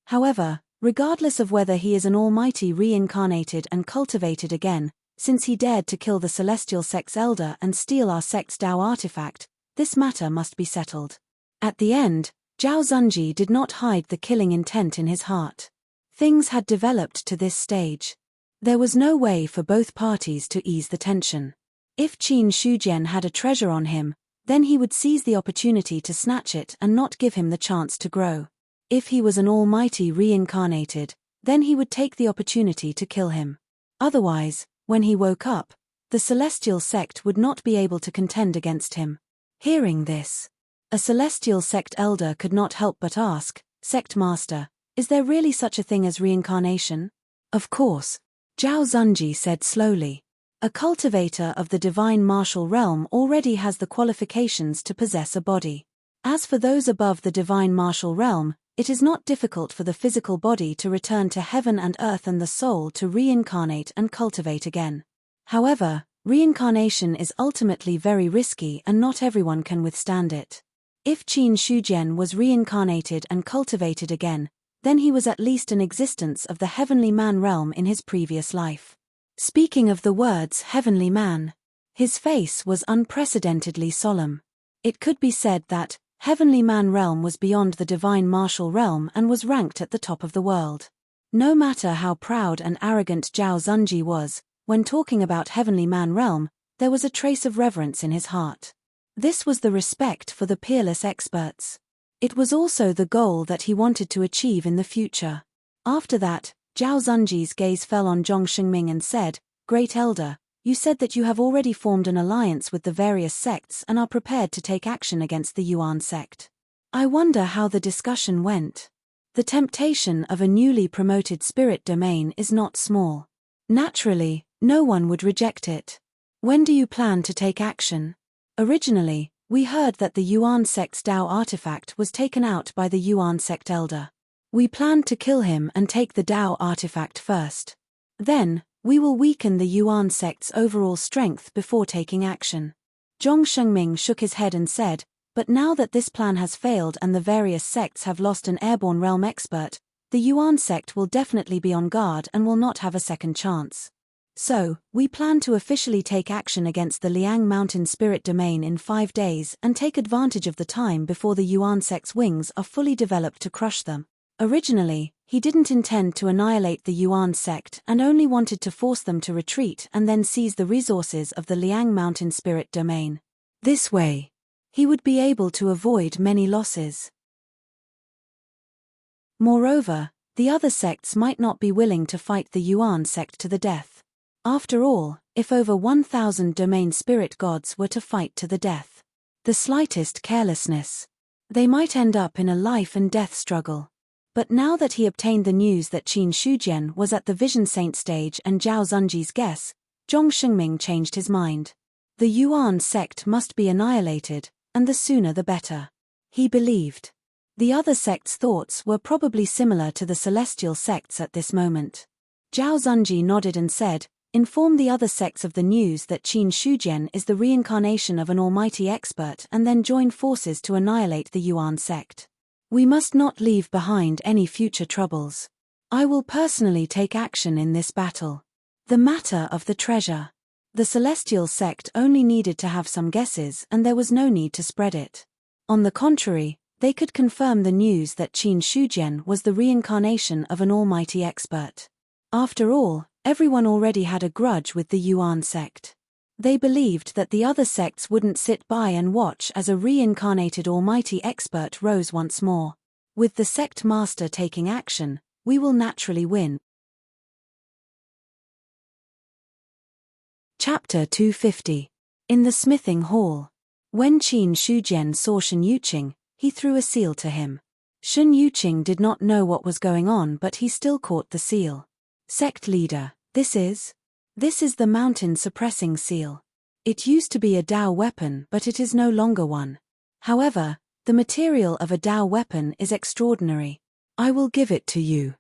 However, regardless of whether he is an almighty reincarnated and cultivated again, since he dared to kill the celestial sect's elder and steal our sect's Dao artifact, this matter must be settled. At the end, Zhao Zunji did not hide the killing intent in his heart. Things had developed to this stage. There was no way for both parties to ease the tension. If Qin Shujian had a treasure on him, then he would seize the opportunity to snatch it and not give him the chance to grow. If he was an almighty reincarnated, then he would take the opportunity to kill him. Otherwise, when he woke up, the celestial sect would not be able to contend against him. Hearing this, a celestial sect elder could not help but ask, "Sect Master, is there really such a thing as reincarnation?" "Of course," Zhao Zunji said slowly. "A cultivator of the divine martial realm already has the qualifications to possess a body. As for those above the divine martial realm, it is not difficult for the physical body to return to heaven and earth and the soul to reincarnate and cultivate again. However, reincarnation is ultimately very risky and not everyone can withstand it. If Qin Shujian was reincarnated and cultivated again, then he was at least an existence of the heavenly man realm in his previous life." Speaking of the words heavenly man, his face was unprecedentedly solemn. It could be said that heavenly man realm was beyond the divine martial realm and was ranked at the top of the world. No matter how proud and arrogant Zhao Zunji was, when talking about heavenly man realm, there was a trace of reverence in his heart. This was the respect for the peerless experts. It was also the goal that he wanted to achieve in the future. After that, Zhao Zunji's gaze fell on Zhong Shengming and said, "Great Elder, you said that you have already formed an alliance with the various sects and are prepared to take action against the Yuan sect. I wonder how the discussion went. The temptation of a newly promoted spirit domain is not small. Naturally, no one would reject it. When do you plan to take action? Originally, we heard that the Yuan sect's Dao artifact was taken out by the Yuan sect elder. We planned to kill him and take the Dao artifact first. Then, we will weaken the Yuan sect's overall strength before taking action." Zhong Shengming shook his head and said, "But now that this plan has failed and the various sects have lost an airborne realm expert, the Yuan sect will definitely be on guard and will not have a second chance. So, we plan to officially take action against the Liang Mountain Spirit Domain in 5 days and take advantage of the time before the Yuan sect's wings are fully developed to crush them." Originally, he didn't intend to annihilate the Yuan sect and only wanted to force them to retreat and then seize the resources of the Liang Mountain Spirit Domain. This way, he would be able to avoid many losses. Moreover, the other sects might not be willing to fight the Yuan sect to the death. After all, if over 1,000 domain spirit gods were to fight to the death, the slightest carelessness, they might end up in a life and death struggle. But now that he obtained the news that Qin Shujian was at the Vision Saint stage and Zhao Zunji's guess, Zhong Shengming changed his mind. The Yuan sect must be annihilated, and the sooner the better. He believed. The other sects' thoughts were probably similar to the celestial sects at this moment. Zhao Zunji nodded and said, "Inform the other sects of the news that Qin Shujian is the reincarnation of an almighty expert and then join forces to annihilate the Yuan sect. We must not leave behind any future troubles. I will personally take action in this battle." The matter of the treasure. The celestial sect only needed to have some guesses and there was no need to spread it. On the contrary, they could confirm the news that Qin Shujian was the reincarnation of an almighty expert. After all, Everyone already had a grudge with the Yuan sect. They believed that the other sects wouldn't sit by and watch as a reincarnated almighty expert rose once more. With the sect master taking action, we will naturally win. Chapter 250. In the smithing hall. When Qin Shujian saw Shen Yuqing, he threw a seal to him. Shen Yuqing did not know what was going on, but he still caught the seal. Sect leader, this is the mountain suppressing seal. It used to be a Dao weapon, but it is no longer one. However, the material of a Dao weapon is extraordinary. I will give it to you.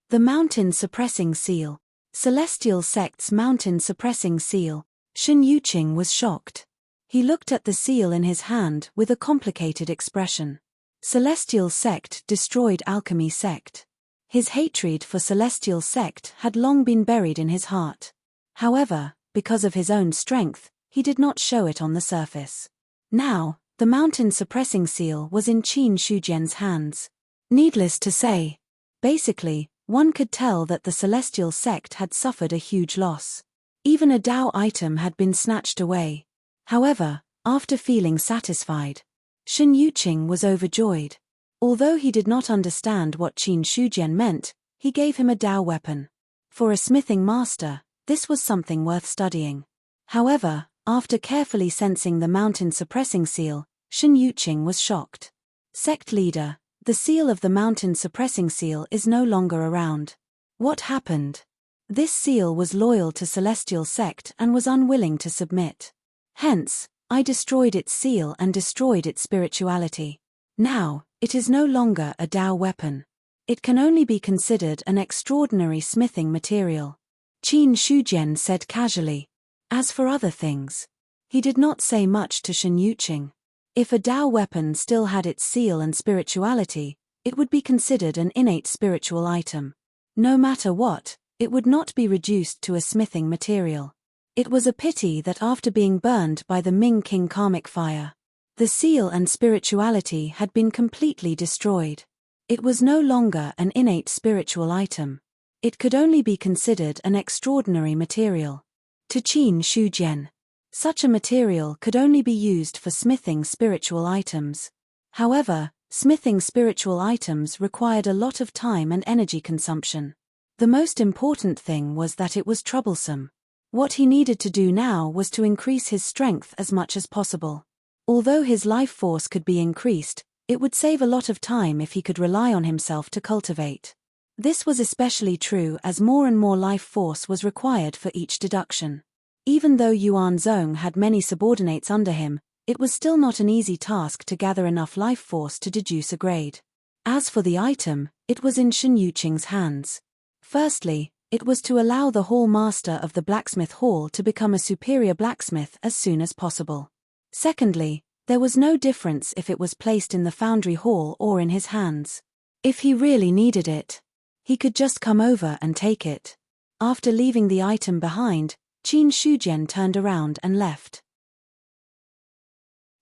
The mountain suppressing seal. Celestial sect's mountain suppressing seal. Shen Yuqing was shocked. He looked at the seal in his hand with a complicated expression. Celestial sect destroyed alchemy sect. His hatred for Celestial sect had long been buried in his heart. However, because of his own strength, he did not show it on the surface. Now, the mountain suppressing seal was in Qin Shujian's hands. Needless to say, basically, one could tell that the Celestial sect had suffered a huge loss. Even a Dao item had been snatched away. However, after feeling satisfied, Shen Yuqing was overjoyed. Although he did not understand what Qin Shujian meant, he gave him a Dao weapon. For a smithing master, this was something worth studying. However, after carefully sensing the mountain suppressing seal, Shen Yuqing was shocked. Sect leader, the seal of the mountain suppressing seal is no longer around. What happened? This seal was loyal to Celestial sect and was unwilling to submit. Hence, I destroyed its seal and destroyed its spirituality. Now, it is no longer a Dao weapon. It can only be considered an extraordinary smithing material. Qin Shujian said casually. As for other things, he did not say much to Shen Yuqing. If a Dao weapon still had its seal and spirituality, it would be considered an innate spiritual item. No matter what, it would not be reduced to a smithing material. It was a pity that after being burned by the Ming King karmic fire, the seal and spirituality had been completely destroyed. It was no longer an innate spiritual item. It could only be considered an extraordinary material. To Qin Shujian, such a material could only be used for smithing spiritual items. However, smithing spiritual items required a lot of time and energy consumption. The most important thing was that it was troublesome. What he needed to do now was to increase his strength as much as possible. Although his life force could be increased, it would save a lot of time if he could rely on himself to cultivate. This was especially true as more and more life force was required for each deduction. Even though Yuan Zong had many subordinates under him, it was still not an easy task to gather enough life force to deduce a grade. As for the item, it was in Shen Yuqing's hands. Firstly, it was to allow the hall master of the blacksmith hall to become a superior blacksmith as soon as possible. Secondly, there was no difference if it was placed in the foundry hall or in his hands. If he really needed it, he could just come over and take it. After leaving the item behind, Qin Shujian turned around and left.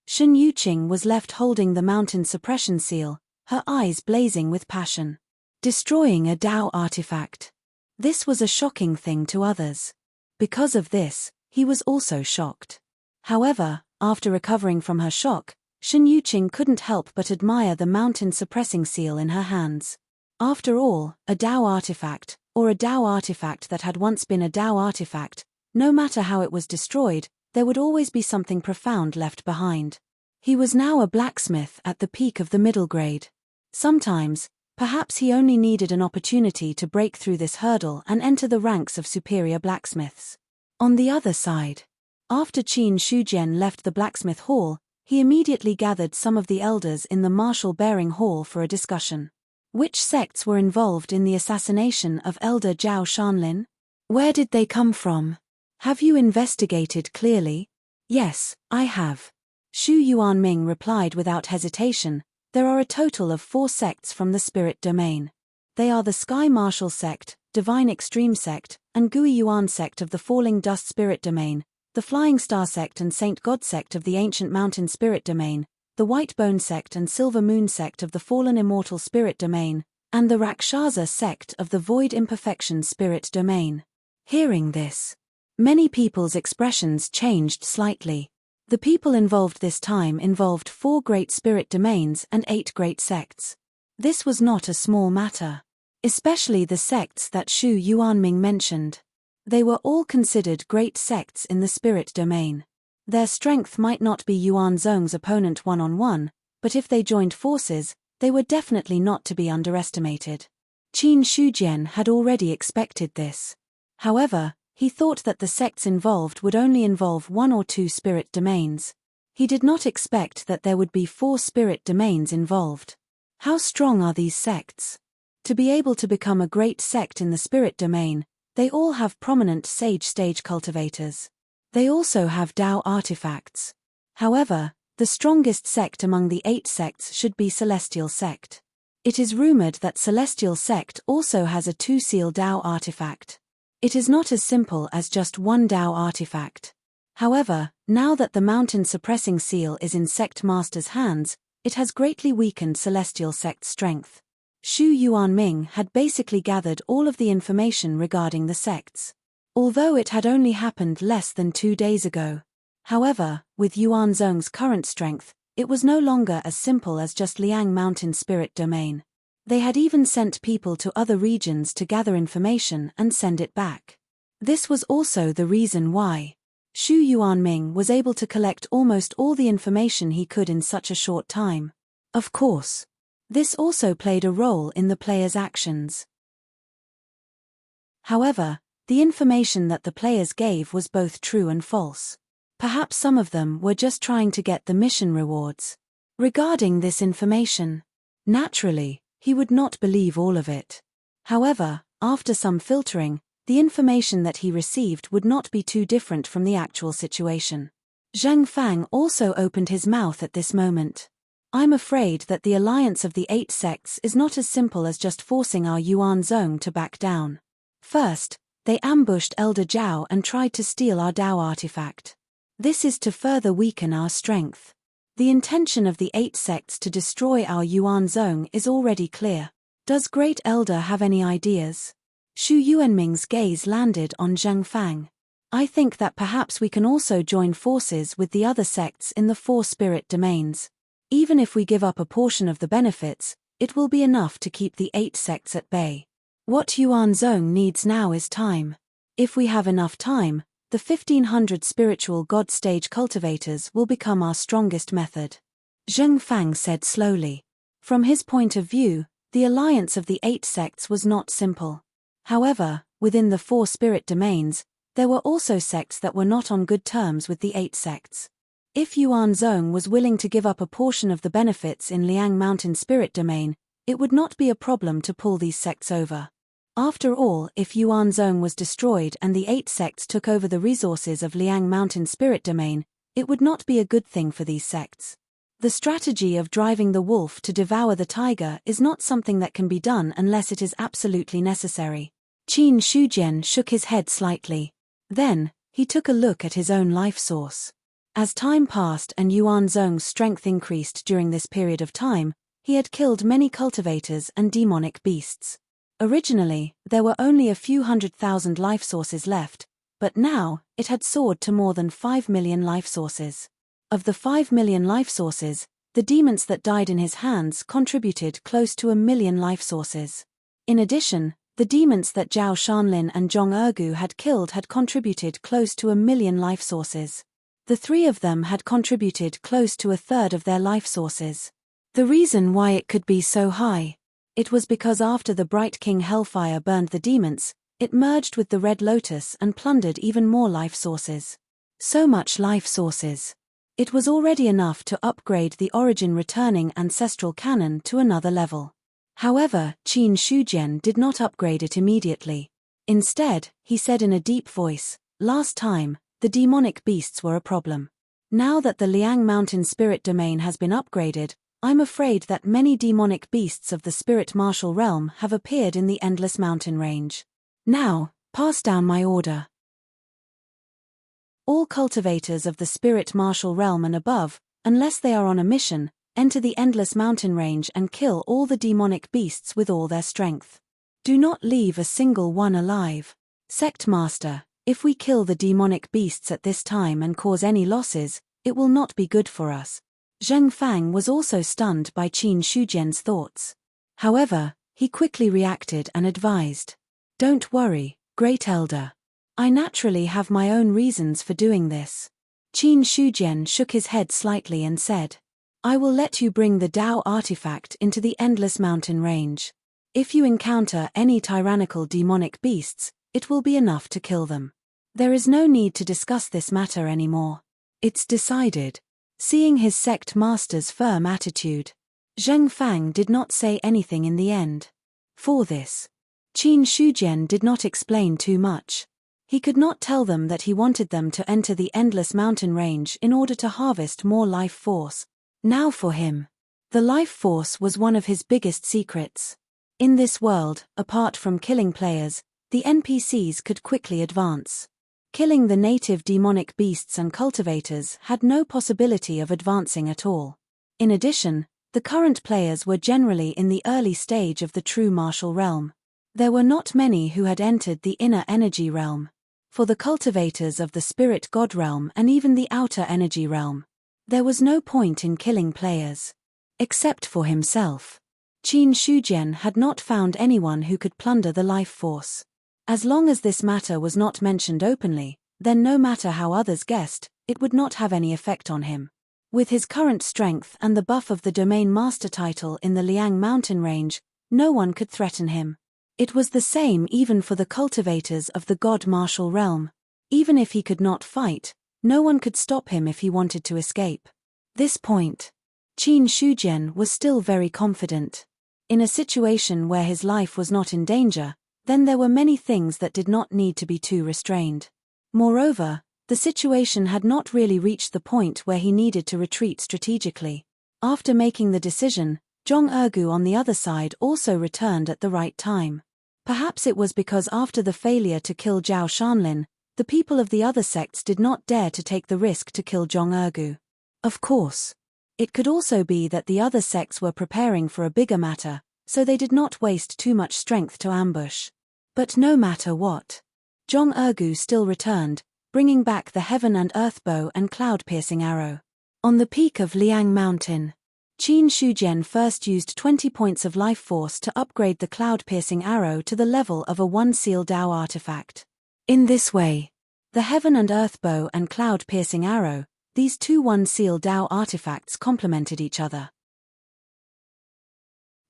Shen Yuqing was left holding the mountain suppression seal, her eyes blazing with passion. Destroying a Dao artifact. This was a shocking thing to others. Because of this, he was also shocked. However, after recovering from her shock, Shen Yuqing couldn't help but admire the mountain suppressing seal in her hands. After all, a Dao artifact, or a Dao artifact that had once been a Dao artifact, no matter how it was destroyed, there would always be something profound left behind. He was now a blacksmith at the peak of the middle grade. Sometimes, perhaps he only needed an opportunity to break through this hurdle and enter the ranks of superior blacksmiths. On the other side, after Qin Shujian left the blacksmith hall, he immediately gathered some of the elders in the martial bearing hall for a discussion. Which sects were involved in the assassination of Elder Zhao Shanlin? Where did they come from? Have you investigated clearly? Yes, I have. Xu Yuanming replied without hesitation. There are a total of 4 sects from the spirit domain. They are the Sky Martial sect, Divine Extreme sect, and Gui Yuan sect of the Falling Dust spirit domain, the Flying Star sect and Saint God sect of the Ancient Mountain spirit domain, the White Bone sect and Silver Moon sect of the Fallen Immortal spirit domain, and the Rakshasa sect of the Void Imperfection spirit domain. Hearing this, many people's expressions changed slightly. The people involved this time involved 4 great spirit domains and 8 great sects. This was not a small matter. Especially the sects that Xu Yuanming mentioned. They were all considered great sects in the spirit domain. Their strength might not be Yuan Zhong's opponent one-on-one, but if they joined forces, they were definitely not to be underestimated. Qin Shujian had already expected this. However, he thought that the sects involved would only involve 1 or 2 spirit domains. He did not expect that there would be 4 spirit domains involved. How strong are these sects? To be able to become a great sect in the spirit domain, they all have prominent sage stage cultivators. They also have Dao artifacts. However, the strongest sect among the 8 sects should be Celestial Sect. It is rumored that Celestial Sect also has a 2-seal Dao artifact. It is not as simple as just 1 Dao artifact. However, now that the mountain suppressing seal is in Sect Master's hands, it has greatly weakened Celestial Sect's strength. Xu Yuanming had basically gathered all of the information regarding the sects. Although it had only happened less than 2 days ago. However, with Yuan Zhong's current strength, it was no longer as simple as just Liang Mountain Spirit Domain. They had even sent people to other regions to gather information and send it back. This was also the reason why Xu Yuanming was able to collect almost all the information he could in such a short time. Of course, this also played a role in the players' actions. However, the information that the players gave was both true and false. Perhaps some of them were just trying to get the mission rewards. Regarding this information, naturally, he would not believe all of it. However, after some filtering, the information that he received would not be too different from the actual situation. Zheng Fang also opened his mouth at this moment. I'm afraid that the alliance of the 8 sects is not as simple as just forcing our Yuan Zhong to back down. First, they ambushed Elder Zhao and tried to steal our Dao artifact. This is to further weaken our strength. The intention of the 8 sects to destroy our Yuan Zhong is already clear. Does Great Elder have any ideas? Xu Yuanming's gaze landed on Zheng Fang. I think that perhaps we can also join forces with the other sects in the 4 spirit domains. Even if we give up a portion of the benefits, it will be enough to keep the 8 sects at bay. What Yuan Zhong needs now is time. If we have enough time, the 1500 spiritual god stage cultivators will become our strongest method. Zheng Fang said slowly. From his point of view, the alliance of the 8 sects was not simple. However, within the 4 spirit domains, there were also sects that were not on good terms with the 8 sects. If Yuan Zhong was willing to give up a portion of the benefits in Liang Mountain Spirit Domain, it would not be a problem to pull these sects over. After all, if Yuan Zhong was destroyed and the 8 sects took over the resources of Liang Mountain Spirit Domain, it would not be a good thing for these sects. The strategy of driving the wolf to devour the tiger is not something that can be done unless it is absolutely necessary. Qin Shujian shook his head slightly. Then, he took a look at his own life source. As time passed and Yuan Zhong's strength increased during this period of time, he had killed many cultivators and demonic beasts. Originally, there were only a few 100,000 life sources left, but now, it had soared to more than 5 million life sources. Of the 5 million life sources, the demons that died in his hands contributed close to 1 million life sources. In addition, the demons that Zhao Shanlin and Zhong Ergu had killed had contributed close to 1 million life sources. The 3 of them had contributed close to 1/3 of their life sources. The reason why it could be so high, it was because after the Bright King Hellfire burned the demons, it merged with the Red Lotus and plundered even more life sources. So much life sources. It was already enough to upgrade the Origin Returning Ancestral Cannon to another level. However, Qin Shujian did not upgrade it immediately. Instead, he said in a deep voice, "Last time, the demonic beasts were a problem. Now that the Liang Mountain Spirit Domain has been upgraded, I'm afraid that many demonic beasts of the Spirit Martial Realm have appeared in the Endless Mountain Range. Now, pass down my order. All cultivators of the Spirit Martial Realm and above, unless they are on a mission, enter the Endless Mountain Range and kill all the demonic beasts with all their strength. Do not leave a single one alive. Sect Master, if we kill the demonic beasts at this time and cause any losses, it will not be good for us. Zheng Fang was also stunned by Qin Shujian's thoughts. However, he quickly reacted and advised. Don't worry, Great Elder. I naturally have my own reasons for doing this. Qin Shujian shook his head slightly and said, I will let you bring the Dao artifact into the Endless Mountain Range. If you encounter any tyrannical demonic beasts, it will be enough to kill them. There is no need to discuss this matter anymore. It's decided. Seeing his sect master's firm attitude, Zheng Fang did not say anything in the end. For this, Qin Shujian did not explain too much. He could not tell them that he wanted them to enter the Endless Mountain Range in order to harvest more life force. Now for him, the life force was one of his biggest secrets. In this world, apart from killing players, the NPCs could quickly advance. Killing the native demonic beasts and cultivators had no possibility of advancing at all. In addition, the current players were generally in the early stage of the true martial realm. There were not many who had entered the inner energy realm. For the cultivators of the spirit god realm and even the outer energy realm, there was no point in killing players. Except for himself. Qin Shujian had not found anyone who could plunder the life force. As long as this matter was not mentioned openly, then no matter how others guessed, it would not have any effect on him. With his current strength and the buff of the Domain Master title in the Liang Mountain Range, no one could threaten him. It was the same even for the cultivators of the God Martial Realm. Even if he could not fight, no one could stop him if he wanted to escape. This point, Qin Shujian was still very confident. In a situation where his life was not in danger, then there were many things that did not need to be too restrained. Moreover, the situation had not really reached the point where he needed to retreat strategically. After making the decision, Zhong Ergu on the other side also returned at the right time. Perhaps it was because after the failure to kill Zhao Shanlin, the people of the other sects did not dare to take the risk to kill Zhong Ergu. Of course. It could also be that the other sects were preparing for a bigger matter, so they did not waste too much strength to ambush. But no matter what, Zhong Ergu still returned, bringing back the heaven and earth bow and cloud-piercing arrow. On the peak of Liang Mountain, Qin Shujian first used 20 points of life force to upgrade the cloud-piercing arrow to the level of a one-seal Dao artifact. In this way, the heaven and earth bow and cloud-piercing arrow, these two one-seal Dao artifacts complemented each other.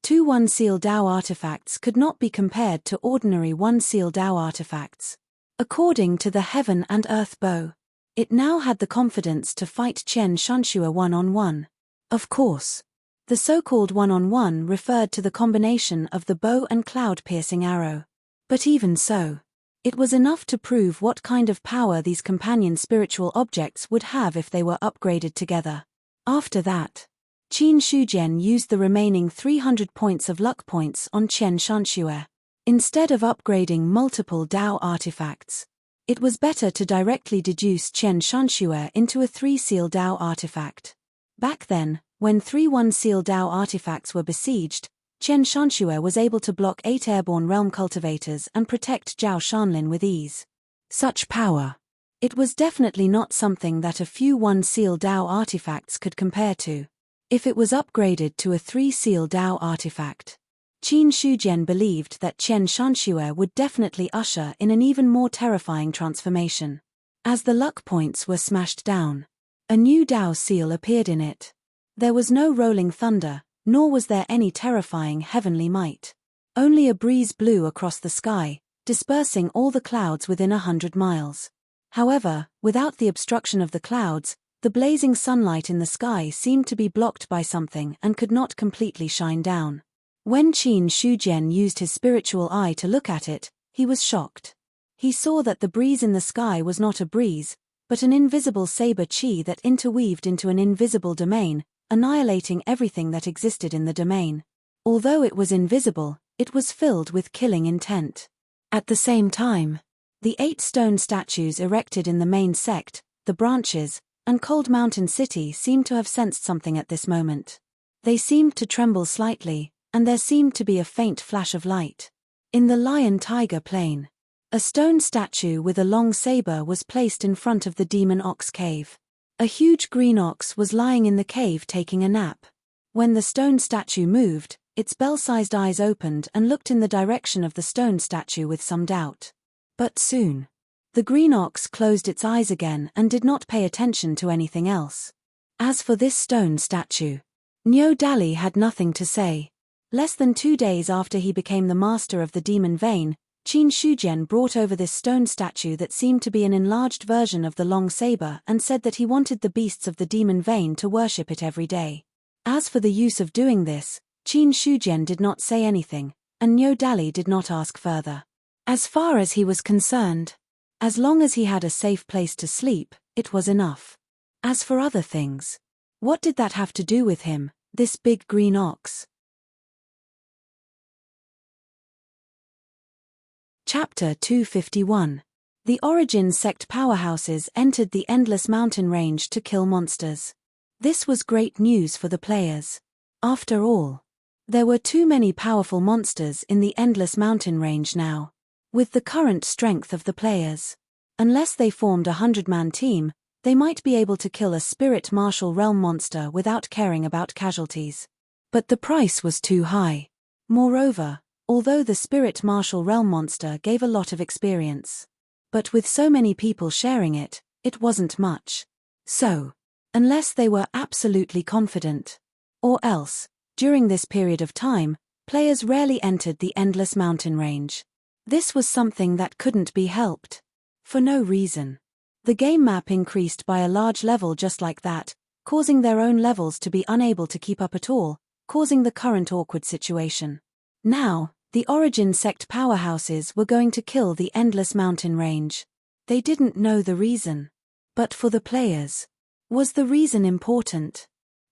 Two one-seal Dao artifacts could not be compared to ordinary one-seal Dao artifacts. According to the Heaven and Earth Bow, it now had the confidence to fight Qian Shanxue one-on-one. Of course, the so-called one-on-one referred to the combination of the bow and cloud-piercing arrow. But even so, it was enough to prove what kind of power these companion spiritual objects would have if they were upgraded together. After that, Qin Shujian used the remaining 300 points of luck points on Qian Shanxue. Instead of upgrading multiple Dao artifacts, it was better to directly deduce Qian Shanxue into a 3-seal Dao artifact. Back then, when 3 1-seal Dao artifacts were besieged, Qian Shanxue was able to block 8 airborne realm cultivators and protect Zhao Shanlin with ease. Such power. It was definitely not something that a few 1-seal Dao artifacts could compare to. If it was upgraded to a 3-seal Dao artifact, Qin Shujian believed that Qian Shanxue would definitely usher in an even more terrifying transformation. As the luck points were smashed down, a new Dao seal appeared in it. There was no rolling thunder, nor was there any terrifying heavenly might. Only a breeze blew across the sky, dispersing all the clouds within 100 miles. However, without the obstruction of the clouds, the blazing sunlight in the sky seemed to be blocked by something and could not completely shine down. When Qin Shujian used his spiritual eye to look at it, he was shocked. He saw that the breeze in the sky was not a breeze, but an invisible saber qi that interweaved into an invisible domain, annihilating everything that existed in the domain. Although it was invisible, it was filled with killing intent. At the same time, the 8 stone statues erected in the main sect, the branches, and Cold Mountain City seemed to have sensed something at this moment. They seemed to tremble slightly, and there seemed to be a faint flash of light. In the Lion-Tiger Plain, A stone statue with a long saber was placed in front of the demon ox cave. A huge green ox was lying in the cave taking a nap. When the stone statue moved, its bell-sized eyes opened and looked in the direction of the stone statue with some doubt. But soon, the green ox closed its eyes again and did not pay attention to anything else. As for this stone statue, Nyo Dali had nothing to say. Less than 2 days after he became the master of the demon vein, Qin Shujian brought over this stone statue that seemed to be an enlarged version of the long saber and said that he wanted the beasts of the demon vein to worship it every day. As for the use of doing this, Qin Shujian did not say anything, and Nyo Dali did not ask further. As far as he was concerned, as long as he had a safe place to sleep, it was enough. As for other things, what did that have to do with him, this big green ox? Chapter 251. The Origin sect powerhouses entered the Endless Mountain Range to kill monsters. This was great news for the players. After all, there were too many powerful monsters in the Endless Mountain Range now. With the current strength of the players, unless they formed a 100-man team, they might be able to kill a spirit martial realm monster without caring about casualties. But the price was too high. Moreover, although the spirit martial realm monster gave a lot of experience, but with so many people sharing it, it wasn't much. So, unless they were absolutely confident, or else, during this period of time, players rarely entered the Endless Mountain Range. This was something that couldn't be helped. For no reason. The game map increased by a large level just like that, causing their own levels to be unable to keep up at all, causing the current awkward situation. Now, the Origin sect powerhouses were going to kill the Endless Mountain Range. They didn't know the reason. But for the players, was the reason important?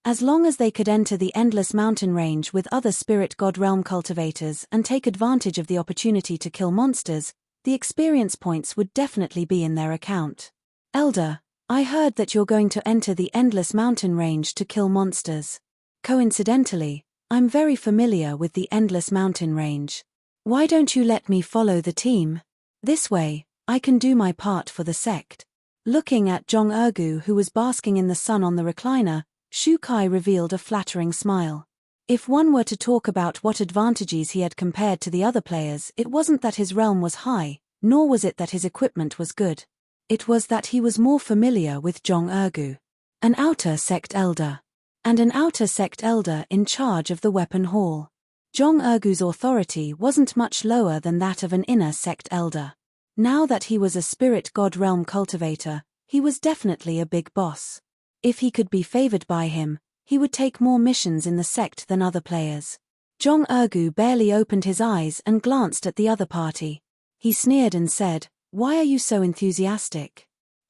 As long as they could enter the Endless Mountain Range with other Spirit God Realm cultivators and take advantage of the opportunity to kill monsters, the experience points would definitely be in their account. Elder, I heard that you're going to enter the Endless Mountain Range to kill monsters. Coincidentally, I'm very familiar with the Endless Mountain Range. Why don't you let me follow the team? This way, I can do my part for the sect. Looking at Zhong Ergu, who was basking in the sun on the recliner, Shu Kai revealed a flattering smile. If one were to talk about what advantages he had compared to the other players, it wasn't that his realm was high, nor was it that his equipment was good. It was that he was more familiar with Zhong Ergu, an outer sect elder, and an outer sect elder in charge of the weapon hall. Zhong Ergu's authority wasn't much lower than that of an inner sect elder. Now that he was a spirit god realm cultivator, he was definitely a big boss. If he could be favored by him, he would take more missions in the sect than other players. Zhong Ergu barely opened his eyes and glanced at the other party. He sneered and said, "Why are you so enthusiastic?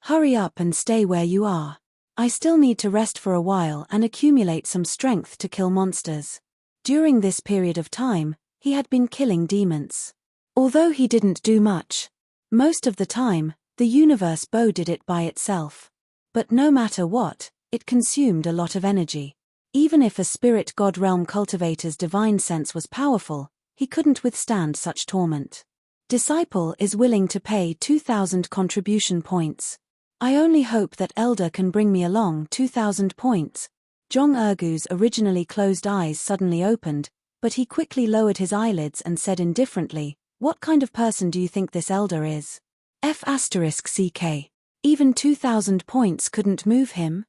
Hurry up and stay where you are. I still need to rest for a while and accumulate some strength to kill monsters." During this period of time, he had been killing demons. Although he didn't do much, most of the time, the universe bow did it by itself. But no matter what, it consumed a lot of energy. Even if a spirit god realm cultivator's divine sense was powerful, he couldn't withstand such torment. Disciple is willing to pay 2,000 contribution points. I only hope that Elder can bring me along 2,000 points. Zhong Ergu's originally closed eyes suddenly opened, but he quickly lowered his eyelids and said indifferently, "What kind of person do you think this Elder is? F***CK. Even 2,000 points couldn't move him?"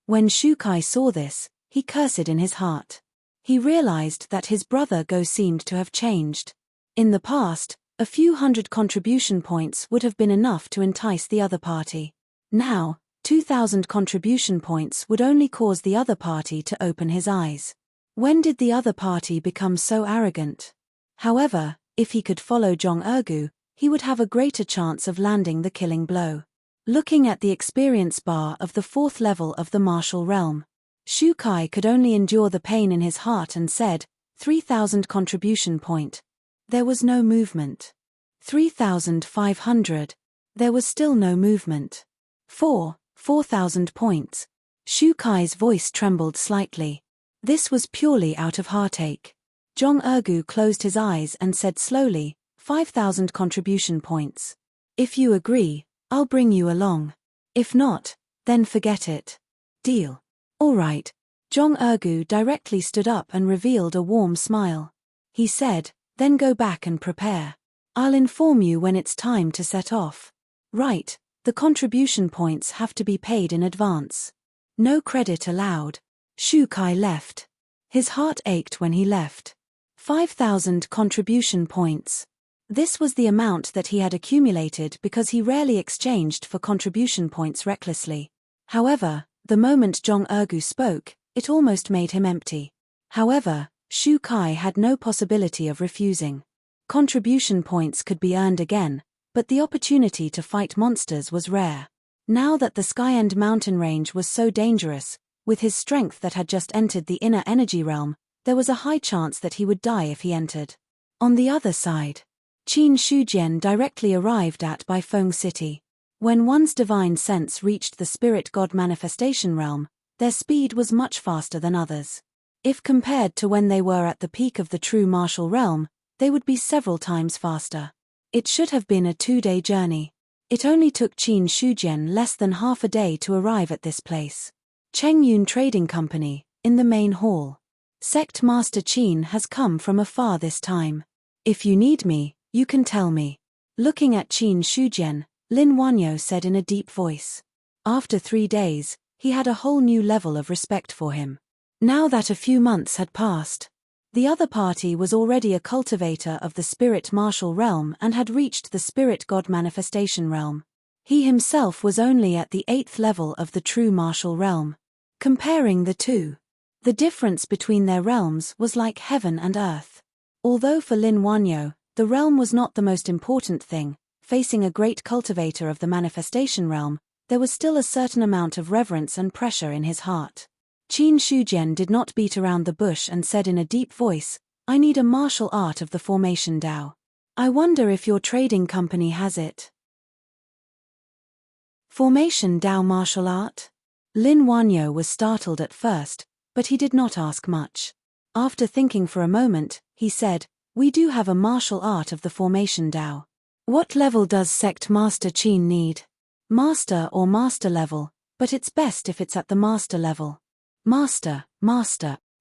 When Shu Kai saw this, he cursed in his heart. He realized that his brother Go seemed to have changed. In the past, a few hundred contribution points would have been enough to entice the other party. Now, 2,000 contribution points would only cause the other party to open his eyes. When did the other party become so arrogant? However, if he could follow Zhong Ergu, he would have a greater chance of landing the killing blow. Looking at the experience bar of the 4th level of the martial realm, Shu Kai could only endure the pain in his heart and said, 3,000 contribution point. There was no movement. 3,500. There was still no movement. 4,000 points. Shu Kai's voice trembled slightly. This was purely out of heartache. Zhong Ergu closed his eyes and said slowly, 5,000 contribution points. If you agree, I'll bring you along. If not, then forget it. Deal. All right. Jong Ergu directly stood up and revealed a warm smile. He said, then go back and prepare. I'll inform you when it's time to set off. Right, the contribution points have to be paid in advance. No credit allowed. Shu Kai left. His heart ached when he left. 5,000 contribution points. This was the amount that he had accumulated because he rarely exchanged for contribution points recklessly. However, the moment Jong Ergu spoke, it almost made him empty. However, Shu Kai had no possibility of refusing. Contribution points could be earned again, but the opportunity to fight monsters was rare. Now that the Skyend mountain range was so dangerous, with his strength that had just entered the inner energy realm, there was a high chance that he would die if he entered. On the other side, Qin Shujian directly arrived at Baifeng City. When one's divine sense reached the spirit god manifestation realm, their speed was much faster than others. If compared to when they were at the peak of the true martial realm, they would be several times faster. It should have been a 2-day journey. It only took Qin Shujian less than half a day to arrive at this place. Chengyun Trading Company, in the main hall. Sect Master Qin has come from afar this time. If you need me, you can tell me. Looking at Qin Shujian, Lin Wanyo said in a deep voice. After 3 days, he had a whole new level of respect for him. Now that a few months had passed, the other party was already a cultivator of the spirit martial realm and had reached the spirit god manifestation realm. He himself was only at the 8th level of the true martial realm. Comparing the two, the difference between their realms was like heaven and earth. Although for Lin Wanyo, the realm was not the most important thing, facing a great cultivator of the manifestation realm, there was still a certain amount of reverence and pressure in his heart. Qin Shujian did not beat around the bush and said in a deep voice, I need a martial art of the formation Dao. I wonder if your trading company has it. Formation Dao martial art? Lin Wanyo was startled at first, but he did not ask much. After thinking for a moment, he said, we do have a martial art of the formation Dao. What level does Sect Master Qin need? Master or master level, but it's best if it's at the master level. Master.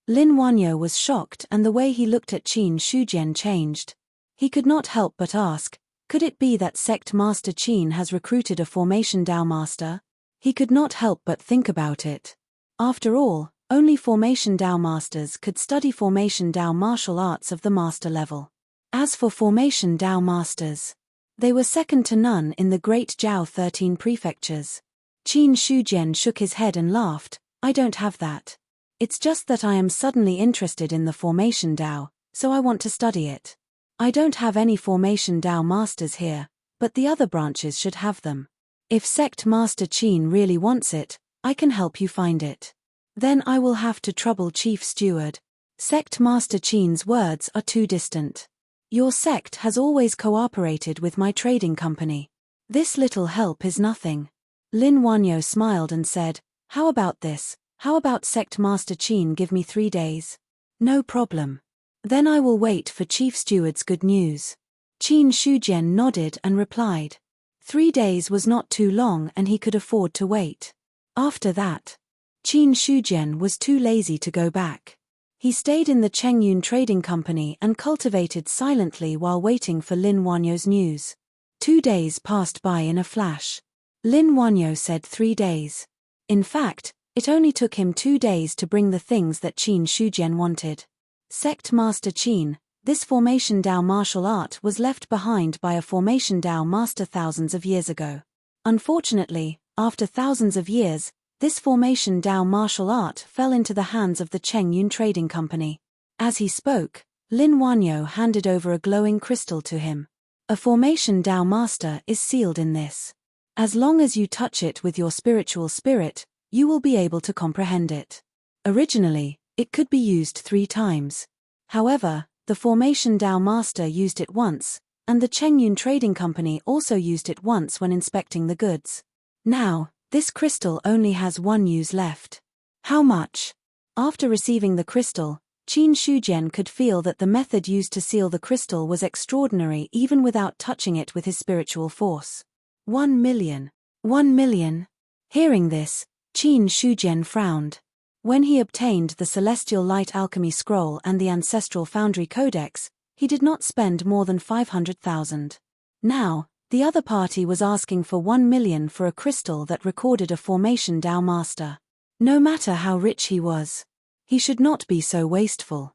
Lin Wanyo was shocked and the way he looked at Qin Shujian changed. He could not help but ask, could it be that Sect Master Qin has recruited a Formation Dao Master? He could not help but think about it. After all, only Formation Dao Masters could study Formation Dao martial arts of the master level. As for Formation Dao Masters, they were second to none in the Great Jiao 13 prefectures. Qin Shujian shook his head and laughed, I don't have that. It's just that I am suddenly interested in the Formation Dao, so I want to study it. I don't have any Formation Dao Masters here, but the other branches should have them. If Sect Master Qin really wants it, I can help you find it. Then I will have to trouble Chief Steward. Sect Master Qin's words are too distant. Your sect has always cooperated with my trading company. This little help is nothing. Lin Wanyo smiled and said, how about this? How about Sect Master Qin give me 3 days? No problem. Then I will wait for Chief Steward's good news. Qin Shujian nodded and replied. 3 days was not too long and he could afford to wait. After that, Qin Shujian was too lazy to go back. He stayed in the Chengyun Trading Company and cultivated silently while waiting for Lin Wanyo's news. 2 days passed by in a flash. Lin Wanyo said 3 days. In fact, it only took him 2 days to bring the things that Qin Shujian wanted. Sect Master Qin, this Formation Dao martial art was left behind by a Formation Dao master thousands of years ago. Unfortunately, after thousands of years, this Formation Dao martial art fell into the hands of the Chengyun Trading Company. As he spoke, Lin Wanyo handed over a glowing crystal to him. A Formation Dao master is sealed in this. As long as you touch it with your spiritual spirit, you will be able to comprehend it. Originally, it could be used 3 times. However, the Formation Dao master used it once, and the Chengyun Trading Company also used it once when inspecting the goods. Now, this crystal only has 1 use left. How much? After receiving the crystal, Qin Shujian could feel that the method used to seal the crystal was extraordinary even without touching it with his spiritual force. 1 million. 1 million. Hearing this, Qin Shujian frowned. When he obtained the Celestial Light Alchemy Scroll and the Ancestral Foundry Codex, he did not spend more than 500,000. Now, the other party was asking for 1 million for a crystal that recorded a Formation Dao Master. No matter how rich he was, he should not be so wasteful.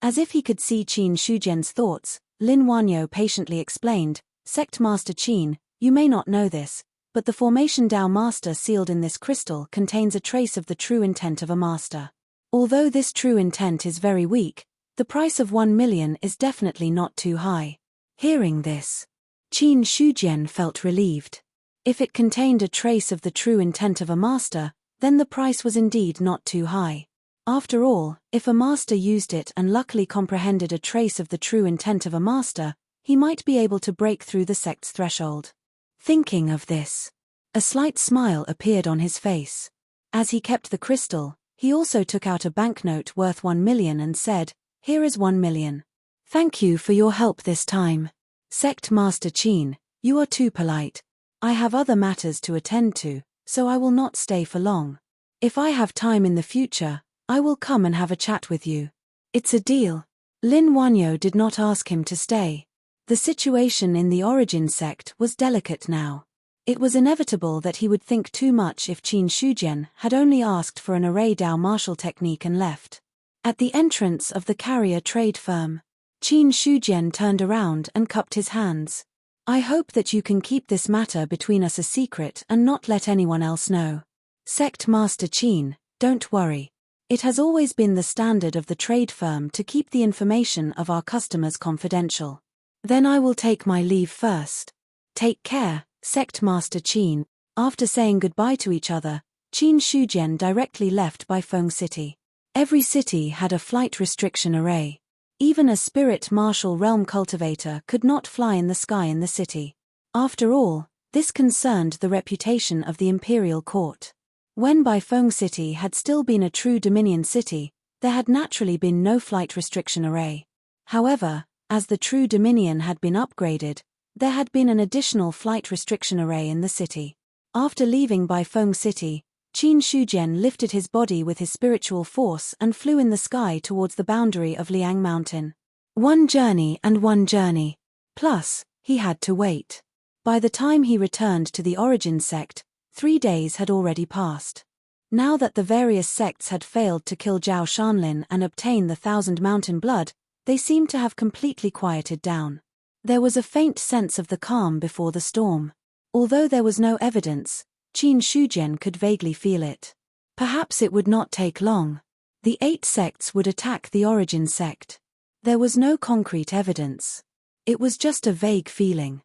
As if he could see Qin Shujian's thoughts, Lin Wanyo patiently explained, Sect Master Qin, you may not know this, but the Formation Dao Master sealed in this crystal contains a trace of the true intent of a master. Although this true intent is very weak, the price of 1 million is definitely not too high. Hearing this, Qin Shujian felt relieved. If it contained a trace of the true intent of a master, then the price was indeed not too high. After all, if a master used it and luckily comprehended a trace of the true intent of a master, he might be able to break through the sect's threshold. Thinking of this, a slight smile appeared on his face. As he kept the crystal, he also took out a banknote worth 1 million and said, Here is 1 million. Thank you for your help this time. Sect Master Qin, you are too polite. I have other matters to attend to, so I will not stay for long. If I have time in the future, I will come and have a chat with you. It's a deal. Lin Wanyo did not ask him to stay. The situation in the Origin sect was delicate now. It was inevitable that he would think too much if Qin Shujian had only asked for an array Dao martial technique and left. At the entrance of the carrier trade firm, Qin Shujian turned around and cupped his hands. I hope that you can keep this matter between us a secret and not let anyone else know. Sect Master Qin, don't worry. It has always been the standard of the trade firm to keep the information of our customers confidential. Then I will take my leave first. Take care, Sect Master Qin. After saying goodbye to each other, Qin Shujian directly left Baifeng City. Every city had a flight restriction array. Even a spirit martial realm cultivator could not fly in the sky in the city. After all, this concerned the reputation of the imperial court. When Baifeng City had still been a true Dominion city, there had naturally been no flight restriction array. However, as the true Dominion had been upgraded, there had been an additional flight restriction array in the city. After leaving Baifeng City, Qin Shujian lifted his body with his spiritual force and flew in the sky towards the boundary of Liang Mountain. One journey and one journey. Plus, he had to wait. By the time he returned to the Origin sect, 3 days had already passed. Now that the various sects had failed to kill Zhao Shanlin and obtain the 1,000 mountain blood, they seemed to have completely quieted down. There was a faint sense of the calm before the storm. Although there was no evidence, Qin Shujian could vaguely feel it. Perhaps it would not take long. The 8 sects would attack the Origin sect. There was no concrete evidence. It was just a vague feeling.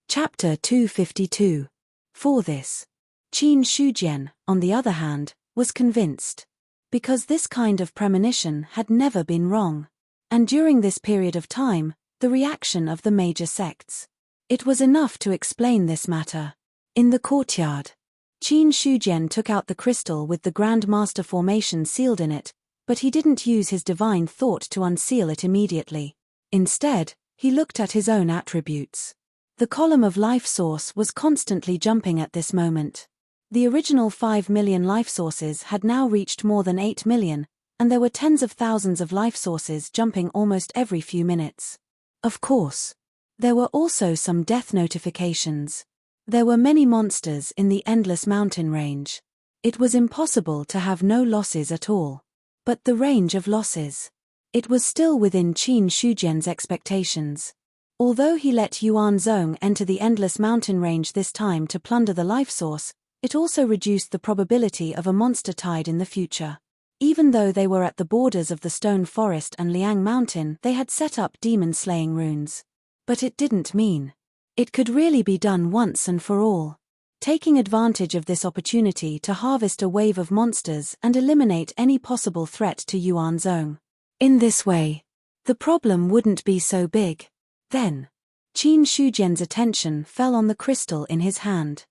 Chapter 252. For this, Qin Shujian, on the other hand, was convinced. Because this kind of premonition had never been wrong. And during this period of time, the reaction of the major sects. It was enough to explain this matter. In the courtyard, Qin Shujian took out the crystal with the Grand Master formation sealed in it, but he didn't use his divine thought to unseal it immediately. Instead, he looked at his own attributes. The column of life source was constantly jumping at this moment. The original 5 million life sources had now reached more than 8 million, and there were tens of thousands of life sources jumping almost every few minutes. Of course, there were also some death notifications. There were many monsters in the endless mountain range. It was impossible to have no losses at all. But the range of losses. It was still within Qin Shujian's expectations. Although he let Yuan Zong enter the endless mountain range this time to plunder the life source, it also reduced the probability of a monster tide in the future. Even though they were at the borders of the Stone Forest and Liang Mountain, they had set up demon-slaying runes. But it didn't mean it could really be done once and for all. Taking advantage of this opportunity to harvest a wave of monsters and eliminate any possible threat to Yuan Zong. In this way, the problem wouldn't be so big. Then, Qin Shujian's attention fell on the crystal in his hand.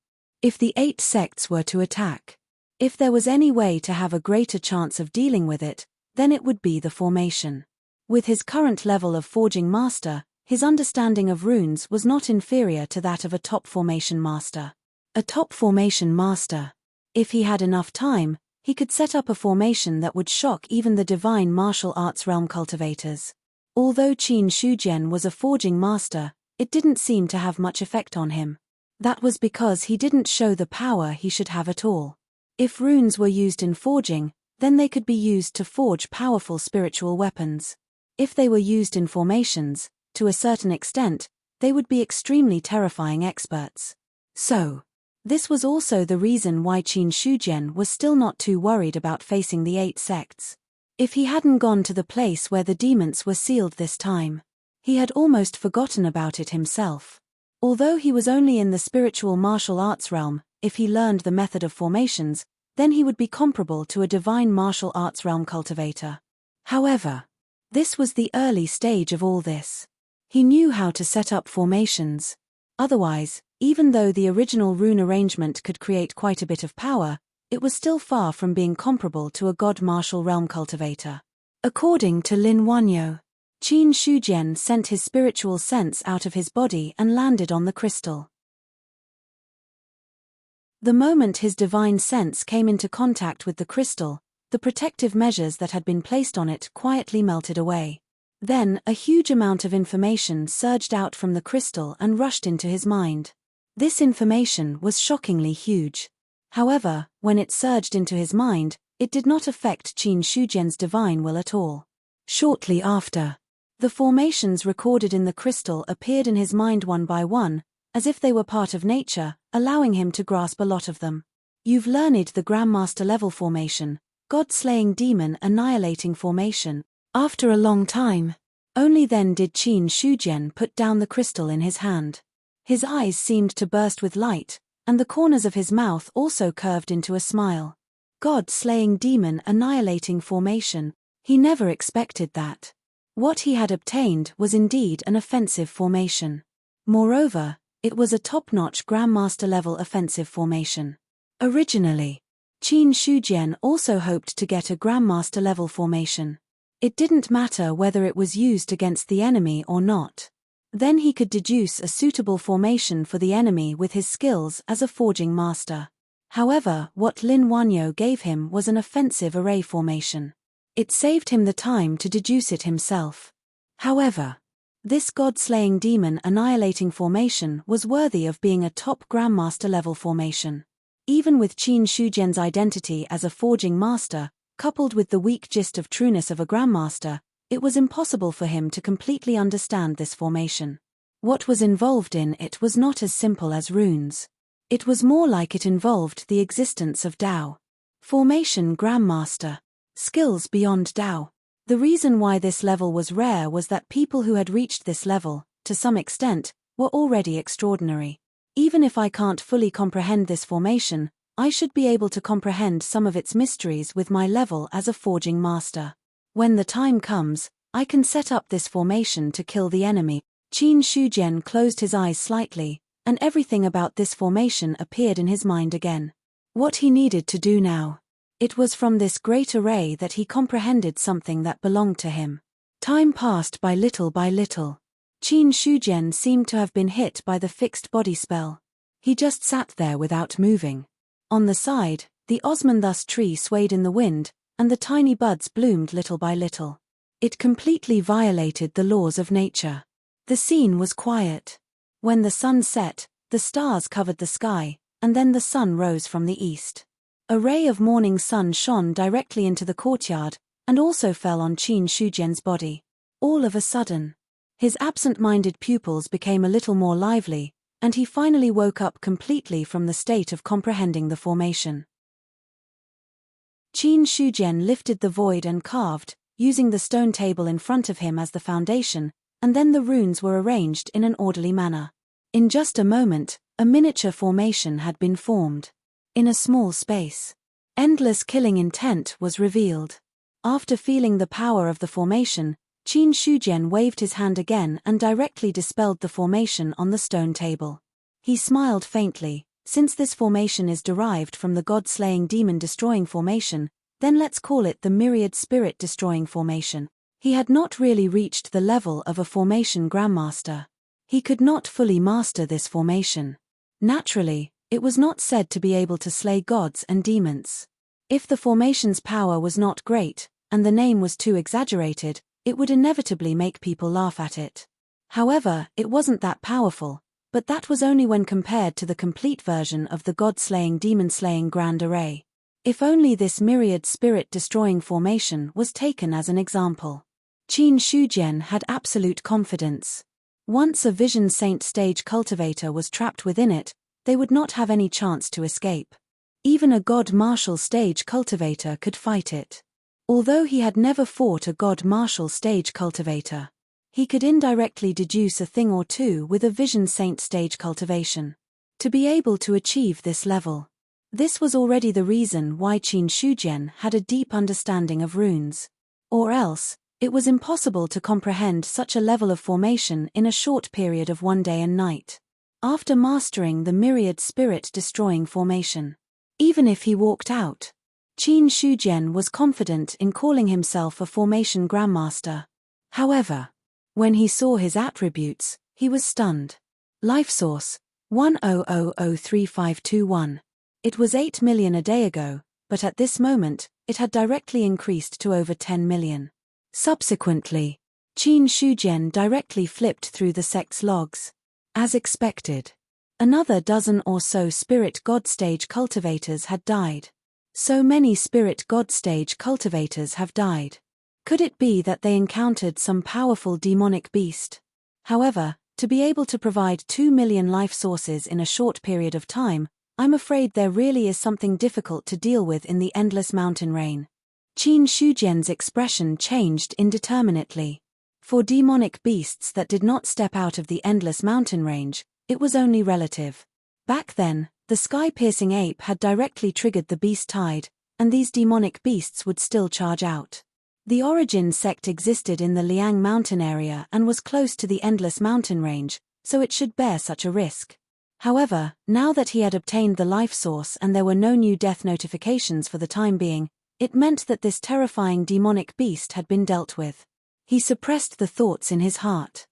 If the 8 sects were to attack, if there was any way to have a greater chance of dealing with it, then it would be the formation. With his current level of forging master, his understanding of runes was not inferior to that of a top formation master. A top formation master. If he had enough time, he could set up a formation that would shock even the divine martial arts realm cultivators. Although Qin Shujian was a forging master, it didn't seem to have much effect on him. That was because he didn't show the power he should have at all. If runes were used in forging, then they could be used to forge powerful spiritual weapons. If they were used in formations, to a certain extent, they would be extremely terrifying experts. So, this was also the reason why Qin Shujian was still not too worried about facing the 8 sects. If he hadn't gone to the place where the demons were sealed this time, he had almost forgotten about it himself. Although he was only in the spiritual martial arts realm, if he learned the method of formations, then he would be comparable to a divine martial arts realm cultivator. However, this was the early stage of all this. He knew how to set up formations. Otherwise, even though the original rune arrangement could create quite a bit of power, it was still far from being comparable to a god martial realm cultivator. According to Lin Wanyo, Qin Shujian sent his spiritual sense out of his body and landed on the crystal. The moment his divine sense came into contact with the crystal, the protective measures that had been placed on it quietly melted away. Then, a huge amount of information surged out from the crystal and rushed into his mind. This information was shockingly huge. However, when it surged into his mind, it did not affect Qin Shujian's divine will at all. Shortly after, the formations recorded in the crystal appeared in his mind one by one, as if they were part of nature, allowing him to grasp a lot of them. You've learned the Grandmaster level formation, God-slaying demon annihilating formation. After a long time, only then did Qin Shujian put down the crystal in his hand. His eyes seemed to burst with light, and the corners of his mouth also curved into a smile. God-slaying demon annihilating formation. He never expected that. What he had obtained was indeed an offensive formation. Moreover, it was a top-notch Grandmaster-level offensive formation. Originally, Qin Shujian also hoped to get a Grandmaster-level formation. It didn't matter whether it was used against the enemy or not. Then he could deduce a suitable formation for the enemy with his skills as a forging master. However, what Lin Wanyo gave him was an offensive array formation. It saved him the time to deduce it himself. However, this god-slaying demon annihilating formation was worthy of being a top Grandmaster level formation. Even with Qin Shujian's identity as a forging master, coupled with the weak gist of trueness of a Grandmaster, it was impossible for him to completely understand this formation. What was involved in it was not as simple as runes. It was more like it involved the existence of Tao. Formation Grandmaster. Skills beyond Tao. The reason why this level was rare was that people who had reached this level, to some extent, were already extraordinary. Even if I can't fully comprehend this formation, I should be able to comprehend some of its mysteries with my level as a forging master. When the time comes, I can set up this formation to kill the enemy. Qin Shujian closed his eyes slightly, and everything about this formation appeared in his mind again. What he needed to do now. It was from this great array that he comprehended something that belonged to him. Time passed by little by little. Qin Shujian seemed to have been hit by the fixed body spell. He just sat there without moving. On the side, the osmanthus tree swayed in the wind, and the tiny buds bloomed little by little. It completely violated the laws of nature. The scene was quiet. When the sun set, the stars covered the sky, and then the sun rose from the east. A ray of morning sun shone directly into the courtyard, and also fell on Qin Shujian's body. All of a sudden, his absent-minded pupils became a little more lively, and he finally woke up completely from the state of comprehending the formation. Qin Shujian lifted the void and carved, using the stone table in front of him as the foundation, and then the runes were arranged in an orderly manner. In just a moment, a miniature formation had been formed. In a small space, endless killing intent was revealed. After feeling the power of the formation, Qin Shujian waved his hand again and directly dispelled the formation on the stone table. He smiled faintly, Since this formation is derived from the god-slaying demon-destroying formation, then let's call it the myriad spirit-destroying formation. He had not really reached the level of a formation grandmaster. He could not fully master this formation. Naturally, it was not said to be able to slay gods and demons. If the formation's power was not great, and the name was too exaggerated, it would inevitably make people laugh at it. However, it wasn't that powerful, but that was only when compared to the complete version of the god-slaying demon-slaying grand array. If only this myriad spirit-destroying formation was taken as an example. Qin Shujian had absolute confidence. Once a Vision Saint stage cultivator was trapped within it, they would not have any chance to escape. Even a God Martial stage cultivator could fight it. Although he had never fought a God Martial stage cultivator, he could indirectly deduce a thing or two with a Vision Saint stage cultivation. To be able to achieve this level. This was already the reason why Qin Shujian had a deep understanding of runes. Or else, it was impossible to comprehend such a level of formation in a short period of one day and night. After mastering the myriad spirit-destroying formation, even if he walked out, Qin Shujian was confident in calling himself a formation grandmaster. However, when he saw his attributes, he was stunned. Life source, 100003521. It was 8 million a day ago, but at this moment, it had directly increased to over 10 million. Subsequently, Qin Shujian directly flipped through the sect's logs. As expected, another dozen or so spirit god stage cultivators had died. So many spirit god stage cultivators have died. Could it be that they encountered some powerful demonic beast? However, to be able to provide 2 million life sources in a short period of time, I'm afraid there really is something difficult to deal with in the endless mountain rain. Qin Shujian's expression changed indeterminately. For demonic beasts that did not step out of the endless mountain range, it was only relative. Back then, the sky-piercing ape had directly triggered the beast tide, and these demonic beasts would still charge out. The origin sect existed in the Liang mountain area and was close to the endless mountain range, so it should bear such a risk. However, now that he had obtained the life source and there were no new death notifications for the time being, it meant that this terrifying demonic beast had been dealt with. He suppressed the thoughts in his heart.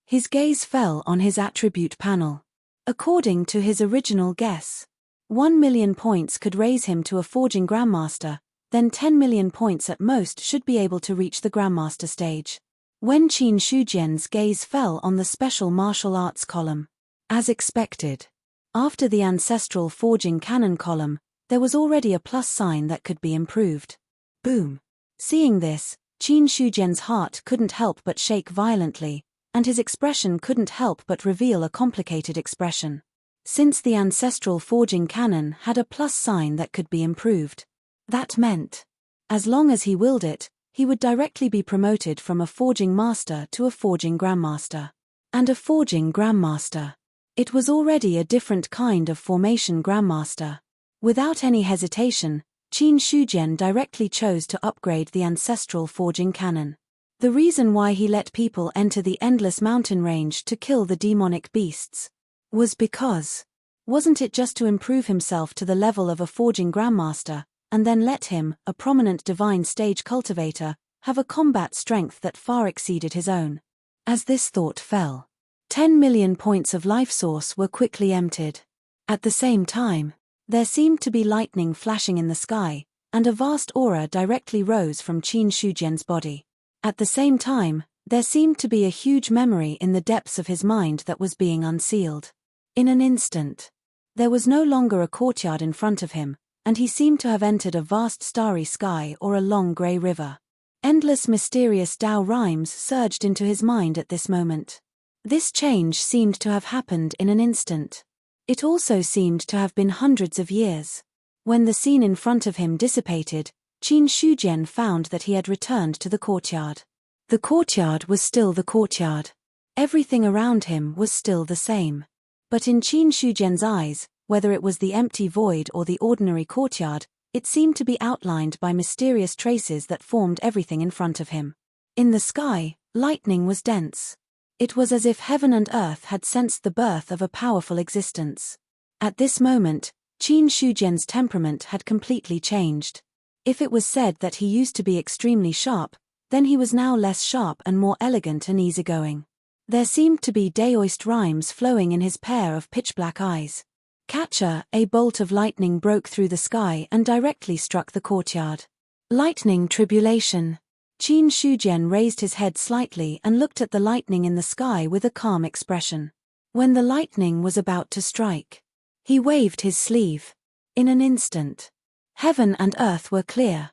His gaze fell on his attribute panel. According to his original guess, 1 million points could raise him to a forging grandmaster, then 10 million points at most should be able to reach the grandmaster stage. When Qin Shujian's gaze fell on the special martial arts column, as expected, after the ancestral forging cannon column, there was already a plus sign that could be improved. Boom! Seeing this, Qin Shujian's heart couldn't help but shake violently, and his expression couldn't help but reveal a complicated expression. Since the ancestral forging cannon had a plus sign that could be improved, that meant, as long as he willed it, he would directly be promoted from a forging master to a forging grandmaster. And a forging grandmaster. It was already a different kind of formation grandmaster. Without any hesitation, Qin Shujian directly chose to upgrade the ancestral forging cannon. The reason why he let people enter the endless mountain range to kill the demonic beasts was because, wasn't it just to improve himself to the level of a forging grandmaster, and then let him, a prominent divine stage cultivator, have a combat strength that far exceeded his own? As this thought fell, 10 million points of life source were quickly emptied. At the same time, there seemed to be lightning flashing in the sky, and a vast aura directly rose from Qin Shujian's body. At the same time, there seemed to be a huge memory in the depths of his mind that was being unsealed. In an instant, there was no longer a courtyard in front of him, and he seemed to have entered a vast starry sky or a long grey river. Endless mysterious Tao rhymes surged into his mind at this moment. This change seemed to have happened in an instant. It also seemed to have been hundreds of years. When the scene in front of him dissipated, Qin Shujian found that he had returned to the courtyard. The courtyard was still the courtyard. Everything around him was still the same. But in Qin Shujian's eyes, whether it was the empty void or the ordinary courtyard, it seemed to be outlined by mysterious traces that formed everything in front of him. In the sky, lightning was dense. It was as if heaven and earth had sensed the birth of a powerful existence. At this moment, Qin Shujian's temperament had completely changed. If it was said that he used to be extremely sharp, then he was now less sharp and more elegant and easygoing. There seemed to be Daoist rhymes flowing in his pair of pitch-black eyes. Catcher, a bolt of lightning broke through the sky and directly struck the courtyard. Lightning tribulation. Qin Shujian raised his head slightly and looked at the lightning in the sky with a calm expression. When the lightning was about to strike, he waved his sleeve. In an instant, heaven and earth were clear.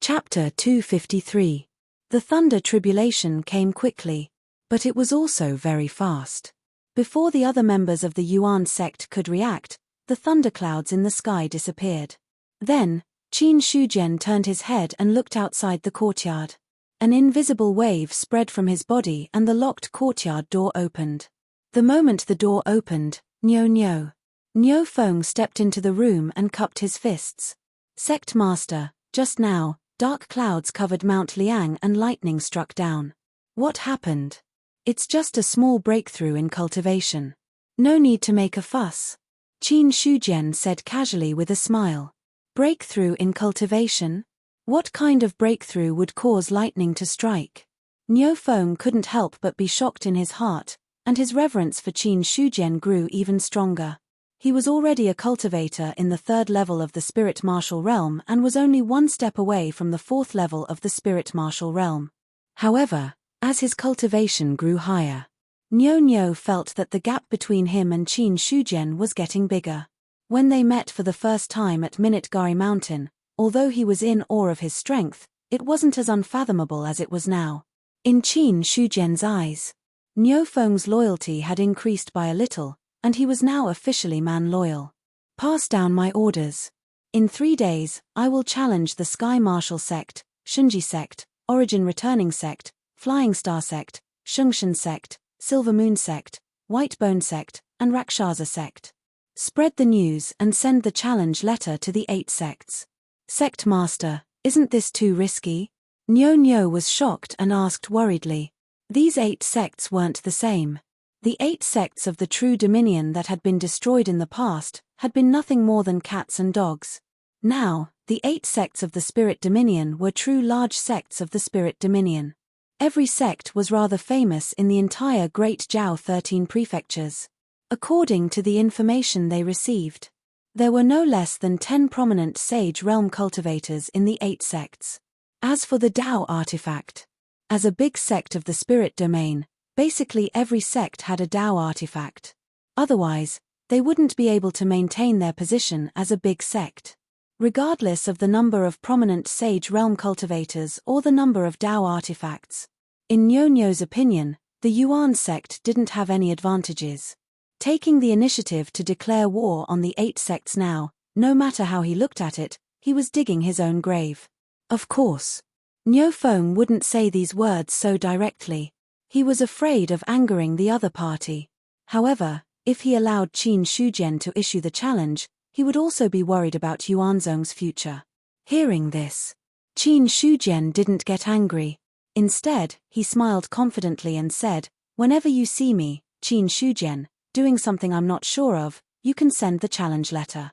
Chapter 253. The thunder tribulation came quickly, but it was also very fast. Before the other members of the Yuan sect could react, the thunderclouds in the sky disappeared. Then, Qin Shujian turned his head and looked outside the courtyard. An invisible wave spread from his body and the locked courtyard door opened. The moment the door opened, Niu Feng stepped into the room and cupped his fists. Sect Master, just now, dark clouds covered Mount Liang and lightning struck down. What happened? It's just a small breakthrough in cultivation. No need to make a fuss. Qin Shujian said casually with a smile. Breakthrough in cultivation? What kind of breakthrough would cause lightning to strike? Niu Feng couldn't help but be shocked in his heart, and his reverence for Qin Shujian grew even stronger. He was already a cultivator in the 3rd level of the Spirit Martial Realm and was only one step away from the 4th level of the Spirit Martial Realm. However, as his cultivation grew higher, Niu felt that the gap between him and Qin Shujian was getting bigger. When they met for the first time at Minute-Gari Mountain, although he was in awe of his strength, it wasn't as unfathomable as it was now. In Qin Shujian's eyes, Niu Feng's loyalty had increased by a little, and he was now officially man-loyal. Pass down my orders. In 3 days, I will challenge the Sky Martial Sect, Shunji Sect, Origin Returning Sect, Flying Star Sect, Shungshan Sect, Silver Moon Sect, White Bone Sect, and Rakshasa Sect. Spread the news and send the challenge letter to the 8 sects. Sect Master, isn't this too risky? Niu was shocked and asked worriedly. These 8 sects weren't the same. The 8 sects of the true dominion that had been destroyed in the past had been nothing more than cats and dogs. Now, the 8 sects of the Spirit Dominion were true large sects of the Spirit Dominion. Every sect was rather famous in the entire Great Zhao 13 prefectures. According to the information they received, there were no less than 10 prominent Sage Realm cultivators in the 8 sects. As for the Dao artifact, as a big sect of the Spirit Domain, basically every sect had a Dao artifact. Otherwise, they wouldn't be able to maintain their position as a big sect. Regardless of the number of prominent Sage Realm cultivators or the number of Dao artifacts. In Niu's opinion, the Yuan sect didn't have any advantages. Taking the initiative to declare war on the 8 sects now, no matter how he looked at it, he was digging his own grave. Of course, Niu Feng wouldn't say these words so directly. He was afraid of angering the other party. However, if he allowed Qin Shujian to issue the challenge, he would also be worried about Yuanzong's future. Hearing this, Qin Shujian didn't get angry. Instead, he smiled confidently and said, "Whenever you see me, Qin Shujian, doing something I'm not sure of, you can send the challenge letter.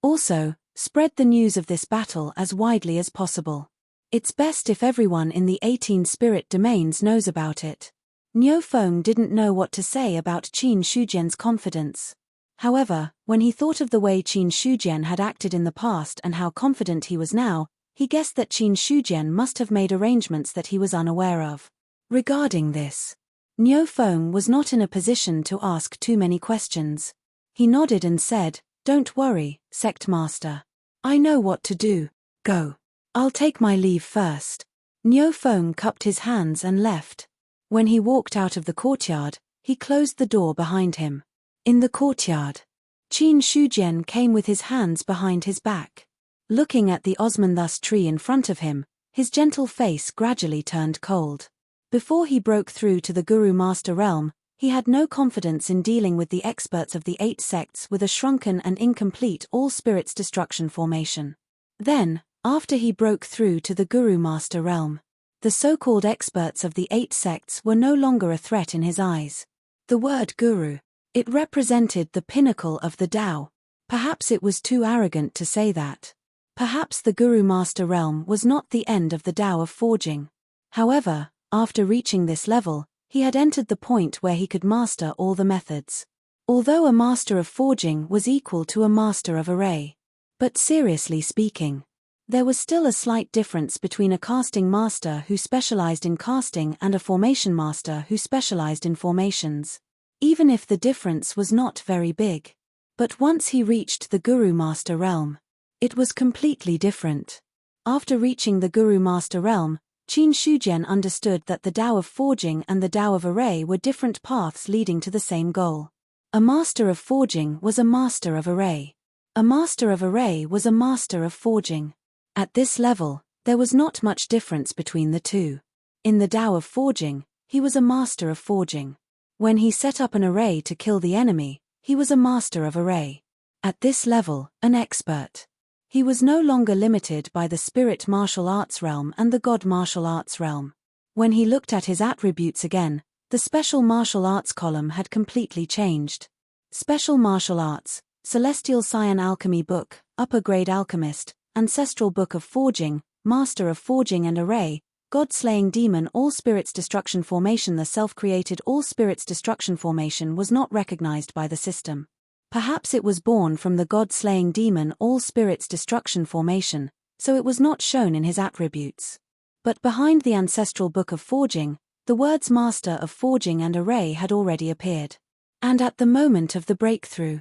Also, spread the news of this battle as widely as possible. It's best if everyone in the 18 spirit domains knows about it." Niu Feng didn't know what to say about Qin Shujian's confidence. However, when he thought of the way Qin Shujian had acted in the past and how confident he was now, he guessed that Qin Shujian must have made arrangements that he was unaware of. Regarding this, Niu Feng was not in a position to ask too many questions. He nodded and said, "Don't worry, Sect Master. I know what to do. Go. I'll take my leave first." Niu Feng cupped his hands and left. When he walked out of the courtyard, he closed the door behind him. In the courtyard, Qin Shujian came with his hands behind his back. Looking at the Osmanthus tree in front of him, his gentle face gradually turned cold. Before he broke through to the Guru Master realm, he had no confidence in dealing with the experts of the 8 sects with a shrunken and incomplete all-spirits destruction formation. Then, after he broke through to the Guru Master realm, the so-called experts of the 8 sects were no longer a threat in his eyes. The word Guru, it represented the pinnacle of the Tao. Perhaps it was too arrogant to say that. Perhaps the Guru Master realm was not the end of the Tao of forging. However, after reaching this level, he had entered the point where he could master all the methods. Although a master of forging was equal to a master of array. But seriously speaking, there was still a slight difference between a casting master who specialized in casting and a formation master who specialized in formations. Even if the difference was not very big. But once he reached the Guru Master realm, it was completely different. After reaching the Guru Master realm, Qin Shujian understood that the Tao of forging and the Tao of array were different paths leading to the same goal. A master of forging was a master of array. A master of array was a master of forging. At this level, there was not much difference between the two. In the Tao of forging, he was a master of forging. When he set up an array to kill the enemy, he was a master of array. At this level, an expert. He was no longer limited by the spirit martial arts realm and the god martial arts realm. When he looked at his attributes again, the special martial arts column had completely changed. Special martial arts, Celestial Cyan Alchemy Book, Upper Grade Alchemist, Ancestral Book of Forging, Master of Forging and Array, God-Slaying Demon All Spirits Destruction Formation. The self-created All Spirits Destruction Formation was not recognized by the system. Perhaps it was born from the God-Slaying Demon All Spirits Destruction Formation, so it was not shown in his attributes. But behind the Ancestral Book of Forging, the words Master of Forging and Array had already appeared. And at the moment of the breakthrough,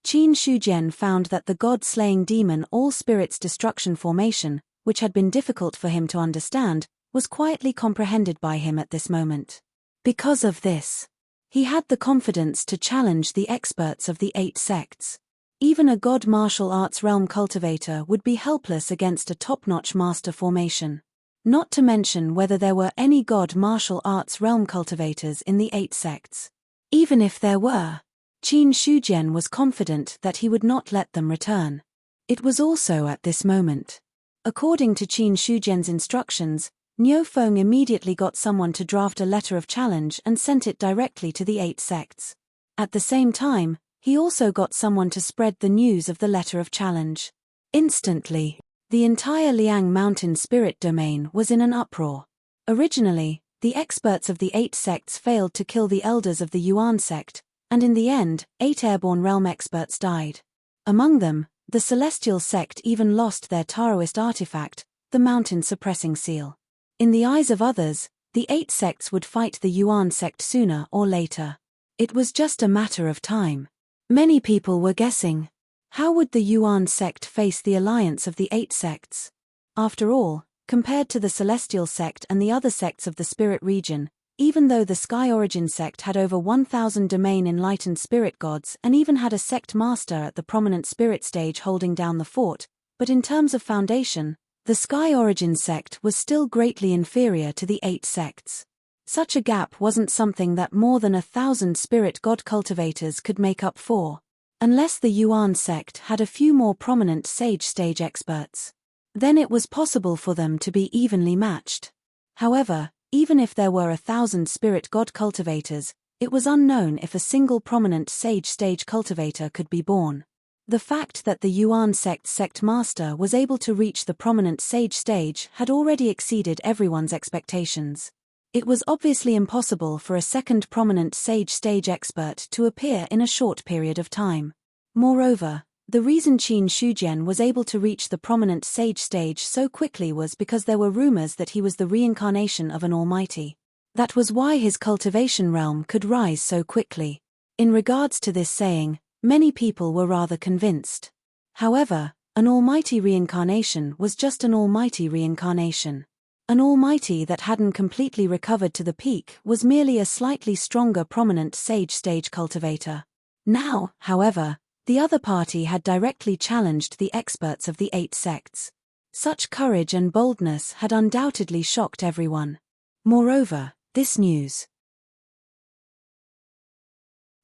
Qin Shujian found that the God-Slaying Demon All Spirits Destruction Formation, which had been difficult for him to understand, was quietly comprehended by him at this moment. Because of this, he had the confidence to challenge the experts of the 8 sects. Even a god martial arts realm cultivator would be helpless against a top-notch master formation. Not to mention whether there were any god martial arts realm cultivators in the 8 sects. Even if there were, Qin Shujian was confident that he would not let them return. It was also at this moment. According to Qin Shujian's instructions, Niu Feng immediately got someone to draft a letter of challenge and sent it directly to the 8 sects. At the same time, he also got someone to spread the news of the letter of challenge. Instantly, the entire Liang Mountain spirit domain was in an uproar. Originally, the experts of the 8 sects failed to kill the elders of the Yuan sect, and in the end, 8 airborne realm experts died. Among them, the Celestial sect even lost their Taoist artifact, the Mountain Suppressing Seal. In the eyes of others, the 8 sects would fight the Yuan sect sooner or later. It was just a matter of time. Many people were guessing, how would the Yuan sect face the alliance of the 8 sects? After all, compared to the Celestial sect and the other sects of the spirit region, even though the Sky Origin sect had over 1,000 domain enlightened spirit gods and even had a sect master at the prominent spirit stage holding down the fort, but in terms of foundation, the Sky Origin sect was still greatly inferior to the 8 sects. Such a gap wasn't something that more than 1,000 spirit god cultivators could make up for, unless the Yuan sect had a few more prominent sage stage experts. Then it was possible for them to be evenly matched. However, even if there were 1,000 spirit god cultivators, it was unknown if a single prominent sage stage cultivator could be born. The fact that the Yuan sect's sect master was able to reach the prominent sage stage had already exceeded everyone's expectations. It was obviously impossible for a second prominent sage stage expert to appear in a short period of time. Moreover, the reason Qin Shujian was able to reach the prominent sage stage so quickly was because there were rumors that he was the reincarnation of an almighty. That was why his cultivation realm could rise so quickly. In regards to this saying, many people were rather convinced. However, an almighty reincarnation was just an almighty reincarnation. An almighty that hadn't completely recovered to the peak was merely a slightly stronger prominent sage stage cultivator. Now, however, the other party had directly challenged the experts of the 8 sects. Such courage and boldness had undoubtedly shocked everyone. Moreover, this news.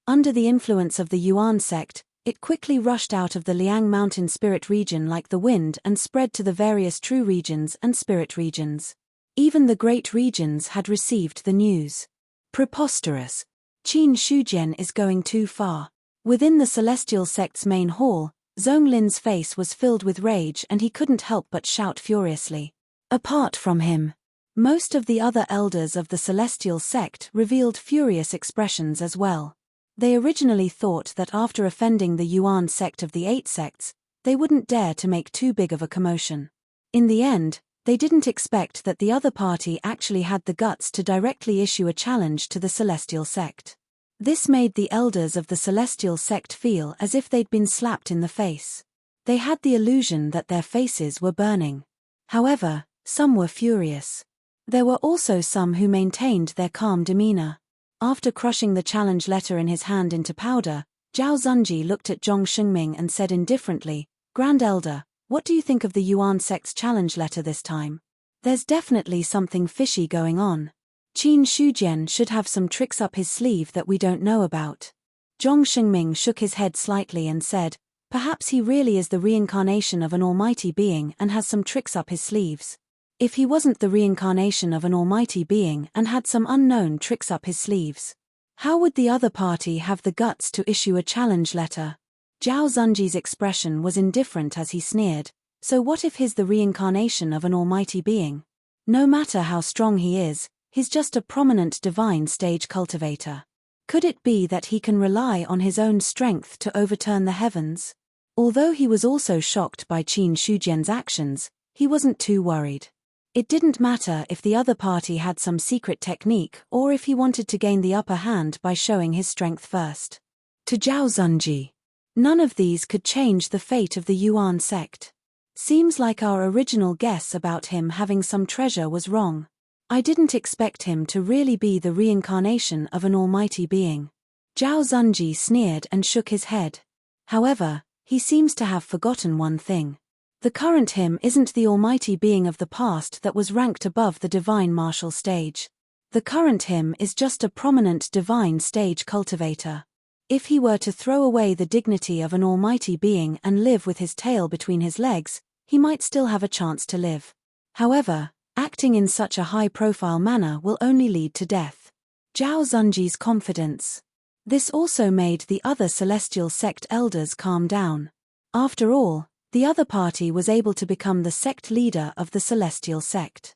Under the influence of the Yuan sect, It quickly rushed out of the Liang Mountain spirit region like the wind and spread to the various true regions and spirit regions. Even the great regions had received the news. Preposterous. Qin Shujian is going too far. Within the celestial sect's main hall, Zhonglin's face was filled with rage and he couldn't help but shout furiously. Apart from him, most of the other elders of the celestial sect revealed furious expressions as well. They originally thought that after offending the Yuan sect of the 8 sects, they wouldn't dare to make too big of a commotion. In the end, they didn't expect that the other party actually had the guts to directly issue a challenge to the celestial sect. This made the elders of the celestial sect feel as if they'd been slapped in the face. They had the illusion that their faces were burning. However, some were furious. There were also some who maintained their calm demeanor. After crushing the challenge letter in his hand into powder, Zhao Zunji looked at Zhong Shengming and said indifferently, "Grand Elder, what do you think of the Yuan sect's challenge letter this time? There's definitely something fishy going on. Qin Shujian should have some tricks up his sleeve that we don't know about." Zhong Shengming shook his head slightly and said, "Perhaps he really is the reincarnation of an almighty being and has some tricks up his sleeves. If he wasn't the reincarnation of an almighty being and had some unknown tricks up his sleeves, how would the other party have the guts to issue a challenge letter?" Zhao Zunji's expression was indifferent as he sneered, "So what if he's the reincarnation of an almighty being? No matter how strong he is, he's just a prominent divine stage cultivator. Could it be that he can rely on his own strength to overturn the heavens?" Although he was also shocked by Qin Shujian's actions, he wasn't too worried. It didn't matter if the other party had some secret technique or if he wanted to gain the upper hand by showing his strength first. To Zhao Zunji, none of these could change the fate of the Yuan sect. Seems like our original guess about him having some treasure was wrong. I didn't expect him to really be the reincarnation of an almighty being. Zhao Zunji sneered and shook his head. However, he seems to have forgotten one thing. The current him isn't the almighty being of the past that was ranked above the divine martial stage. The current him is just a prominent divine stage cultivator. If he were to throw away the dignity of an almighty being and live with his tail between his legs, he might still have a chance to live. However, acting in such a high-profile manner will only lead to death. Zhao Zunji's confidence. This also made the other celestial sect elders calm down. After all, the other party was able to become the sect leader of the celestial sect.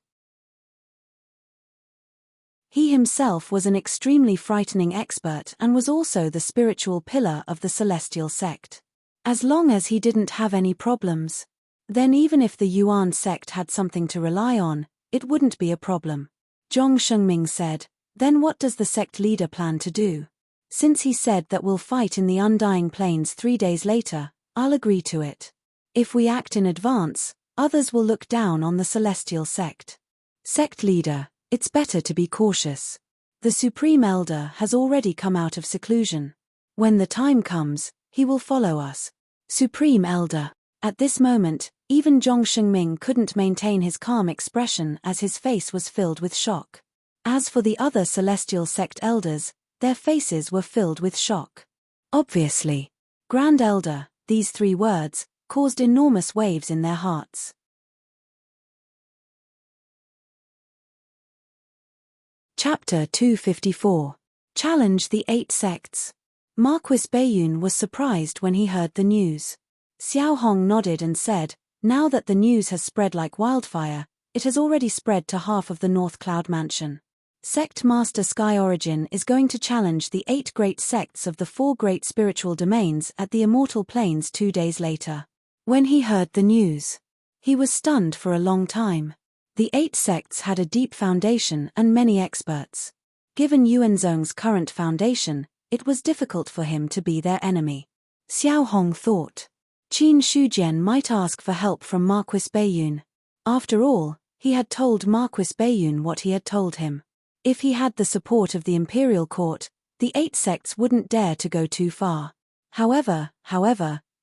He himself was an extremely frightening expert and was also the spiritual pillar of the celestial sect. As long as he didn't have any problems, then even if the Yuan sect had something to rely on, it wouldn't be a problem. Zhong Shengming said, "Then what does the sect leader plan to do? Since he said that we'll fight in the Undying Plains 3 days later, I'll agree to it. If we act in advance, others will look down on the celestial sect. Sect leader, it's better to be cautious. The Supreme Elder has already come out of seclusion. When the time comes, he will follow us." Supreme Elder. At this moment, even Zhong Shengming couldn't maintain his calm expression as his face was filled with shock. As for the other celestial sect elders, their faces were filled with shock. Obviously, Grand Elder, these 3 words, caused enormous waves in their hearts. Chapter 254. Challenge the 8 sects. Marquis Baiyun was surprised when he heard the news. Xiao Hong nodded and said, "Now that the news has spread like wildfire, it has already spread to half of the North Cloud Mansion. Sect Master Sky Origin is going to challenge the 8 great sects of the 4 great spiritual domains at the Immortal Plains 2 days later." When he heard the news, he was stunned for a long time. The 8 sects had a deep foundation and many experts. Given Yuanzong's current foundation, it was difficult for him to be their enemy. Xiao Hong thought. Qin Shujian might ask for help from Marquis Baiyun. After all, he had told Marquis Baiyun what he had told him. If he had the support of the imperial court, the 8 sects wouldn't dare to go too far. However,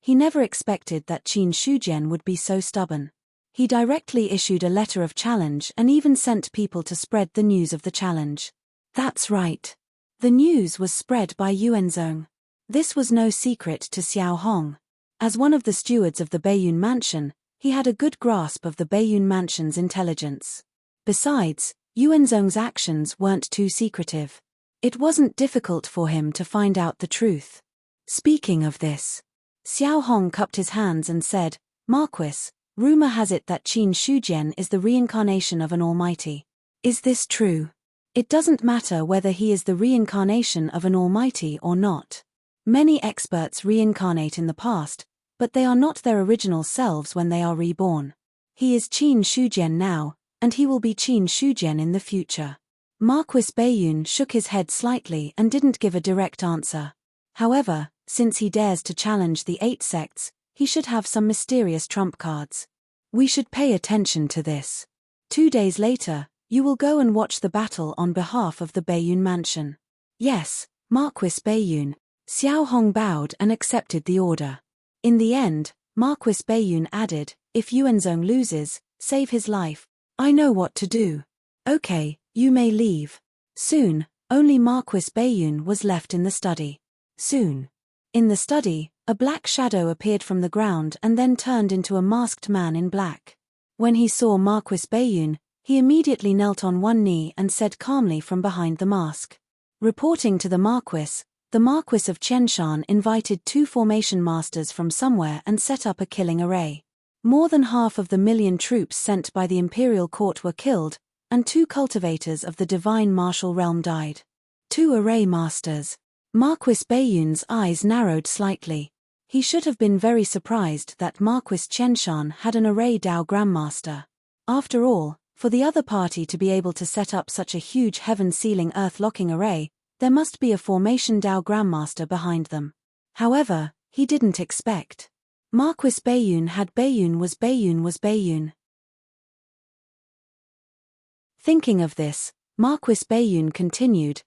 he never expected that Qin Shujian would be so stubborn. He directly issued a letter of challenge and even sent people to spread the news of the challenge. That's right. The news was spread by Yuanzong. This was no secret to Xiao Hong. As one of the stewards of the Baiyun Mansion, he had a good grasp of the Baiyun Mansion's intelligence. Besides, Yuanzong's actions weren't too secretive. It wasn't difficult for him to find out the truth. Speaking of this, Xiao Hong cupped his hands and said, "Marquis, rumor has it that Qin Shujian is the reincarnation of an almighty. Is this true? It doesn't matter whether he is the reincarnation of an almighty or not. Many experts reincarnate in the past, but they are not their original selves when they are reborn. He is Qin Shujian now, and he will be Qin Shujian in the future." Marquis Baiyun shook his head slightly and didn't give a direct answer. However, since he dares to challenge the 8 sects, he should have some mysterious trump cards. We should pay attention to this. 2 days later, you will go and watch the battle on behalf of the Baiyun Mansion. Yes, Marquis Baiyun. Xiao Hong bowed and accepted the order. In the end, Marquis Baiyun added, "If Yuanzong loses, save his life. I know what to do." "Okay, you may leave." Soon, only Marquis Baiyun was left in the study. Soon. In the study, a black shadow appeared from the ground and then turned into a masked man in black. When he saw Marquis Baiyun, he immediately knelt on one knee and said calmly from behind the mask. Reporting to the Marquis of Qianshan invited 2 formation masters from somewhere and set up a killing array. More than half of the million troops sent by the imperial court were killed, and 2 cultivators of the divine martial realm died. 2 array masters. Marquis Baiyun's eyes narrowed slightly. He should have been very surprised that Marquis Qianshan had an array Dao Grandmaster. After all, for the other party to be able to set up such a huge heaven-sealing earth-locking array, there must be a formation Dao Grandmaster behind them. However, he didn't expect. Marquis Baiyun had Baiyun was Baiyun. Thinking of this, Marquis Baiyun continued.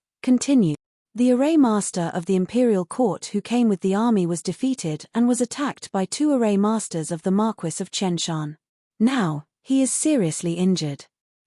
The array master of the imperial court who came with the army was defeated and was attacked by 2 array masters of the Marquis of Qianshan. Now, he is seriously injured.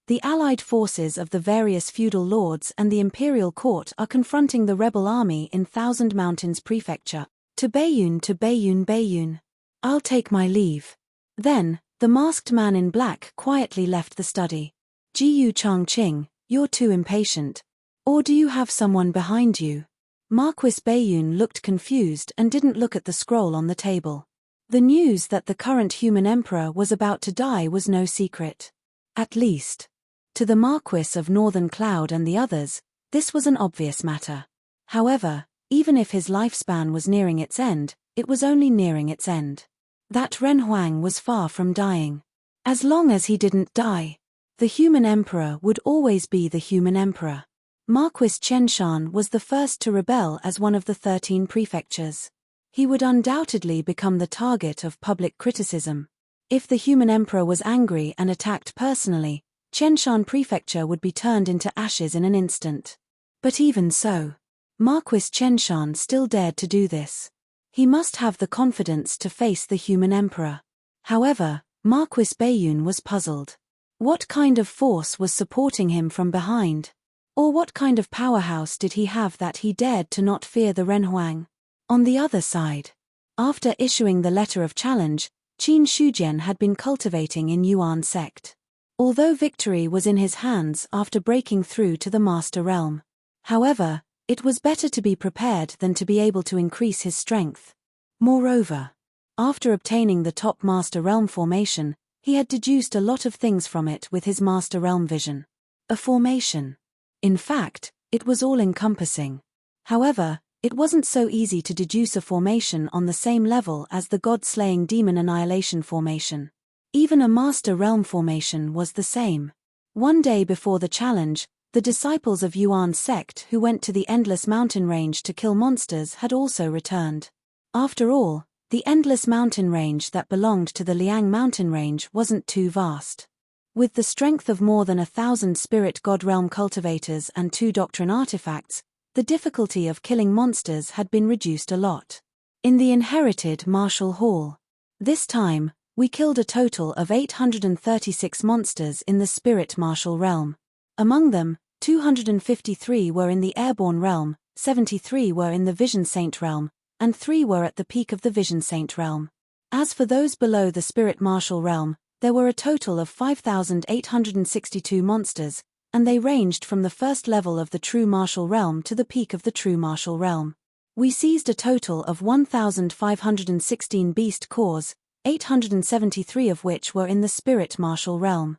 The allied forces of the various feudal lords and the imperial court are confronting the rebel army in Thousand Mountains Prefecture. To Baiyun. I'll take my leave. Then, the masked man in black quietly left the study. Jiyu Chongqing, you're too impatient. Or do you have someone behind you? Marquis Baiyun looked confused and didn't look at the scroll on the table. The news that the current human emperor was about to die was no secret. At least, to the Marquis of Northern Cloud and the others, this was an obvious matter. However, even if his lifespan was nearing its end, it was only nearing its end. That Ren Huang was far from dying. As long as he didn't die, the human emperor would always be the human emperor. Marquis Qianshan was the first to rebel as one of the 13 prefectures. He would undoubtedly become the target of public criticism. If the human emperor was angry and attacked personally, Qianshan Prefecture would be turned into ashes in an instant. But even so, Marquis Qianshan still dared to do this. He must have the confidence to face the human emperor. However, Marquis Baiyun was puzzled. What kind of force was supporting him from behind? Or what kind of powerhouse did he have that he dared to not fear the Ren Huang? On the other side, after issuing the letter of challenge, Qin Shujian had been cultivating in Yuan sect. Although victory was in his hands after breaking through to the Master Realm. However, it was better to be prepared than to be able to increase his strength. Moreover, after obtaining the top Master Realm formation, he had deduced a lot of things from it with his Master Realm vision. A formation. In fact, it was all-encompassing. However, it wasn't so easy to deduce a formation on the same level as the God-slaying demon annihilation formation. Even a Master Realm formation was the same. One day before the challenge, the disciples of Yuan sect who went to the Endless Mountain Range to kill monsters had also returned. After all, the Endless Mountain Range that belonged to the Liang Mountain Range wasn't too vast. With the strength of more than 1,000 Spirit God Realm cultivators and 2 Doctrine artifacts, the difficulty of killing monsters had been reduced a lot. In the inherited Martial Hall. This time, we killed a total of 836 monsters in the Spirit Martial Realm. Among them, 253 were in the Airborne Realm, 73 were in the Vision Saint Realm, and 3 were at the peak of the Vision Saint realm. As for those below the Spirit Martial realm, there were a total of 5,862 monsters, and they ranged from the first level of the True Martial realm to the peak of the True Martial realm. We seized a total of 1,516 beast cores, 873 of which were in the Spirit Martial realm.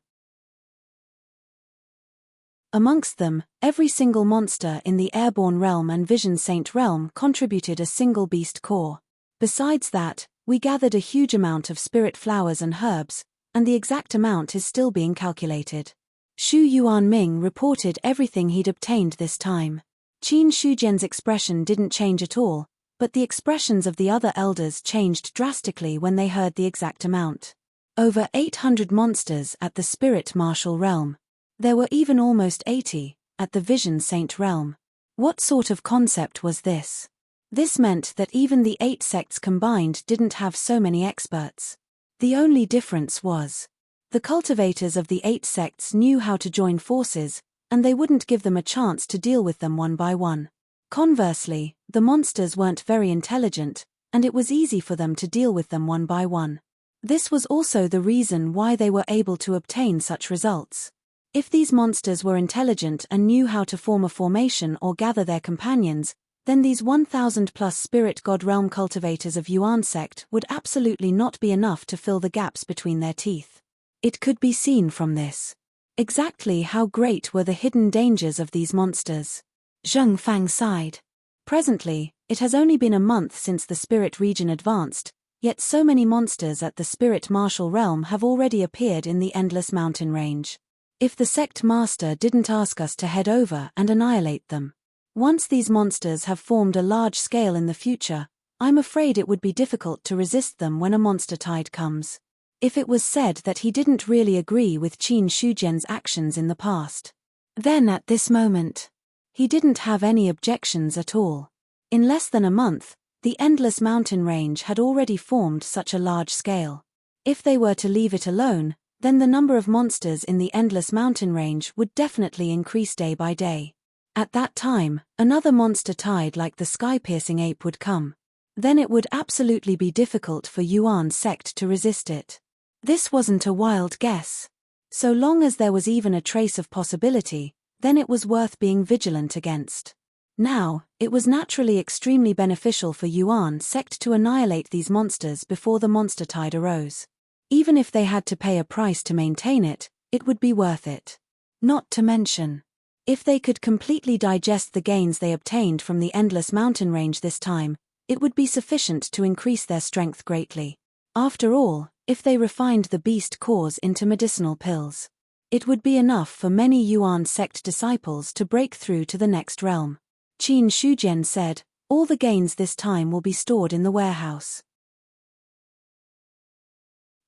Amongst them, every single monster in the Airborne realm and Vision Saint realm contributed a single beast core. Besides that, we gathered a huge amount of spirit flowers and herbs, and the exact amount is still being calculated. Xu Yuanming reported everything he'd obtained this time. Qin Shujian's expression didn't change at all, but the expressions of the other elders changed drastically when they heard the exact amount. Over 800 monsters at the Spirit Martial realm. There were even almost 80 at the Vision Saint realm. What sort of concept was this? This meant that even the 8 sects combined didn't have so many experts. The only difference was the cultivators of the 8 sects knew how to join forces, and they wouldn't give them a chance to deal with them one by one. Conversely, the monsters weren't very intelligent, and it was easy for them to deal with them one by one. This was also the reason why they were able to obtain such results. If these monsters were intelligent and knew how to form a formation or gather their companions, then these 1,000+ Spirit God Realm cultivators of Yuan sect would absolutely not be enough to fill the gaps between their teeth. It could be seen from this. Exactly how great were the hidden dangers of these monsters? Zheng Fang sighed. Presently, it has only been a month since the Spirit region advanced, yet so many monsters at the Spirit Martial realm have already appeared in the Endless Mountain range. If the sect master didn't ask us to head over and annihilate them. Once these monsters have formed a large scale in the future, I'm afraid it would be difficult to resist them when a monster tide comes. If it was said that he didn't really agree with Qin Shujian's actions in the past, then at this moment, he didn't have any objections at all. In less than a month, the Endless Mountain range had already formed such a large scale. If they were to leave it alone, then the number of monsters in the Endless Mountain range would definitely increase day by day. At that time, another monster tide like the sky-piercing ape would come. Then it would absolutely be difficult for Yuan sect to resist it. This wasn't a wild guess. So long as there was even a trace of possibility, then it was worth being vigilant against. Now, it was naturally extremely beneficial for Yuan sect to annihilate these monsters before the monster tide arose. Even if they had to pay a price to maintain it, it would be worth it. Not to mention, if they could completely digest the gains they obtained from the Endless Mountain range this time, it would be sufficient to increase their strength greatly. After all, if they refined the beast cores into medicinal pills, it would be enough for many Yuan sect disciples to break through to the next realm. Qin Shujian said, all the gains this time will be stored in the warehouse.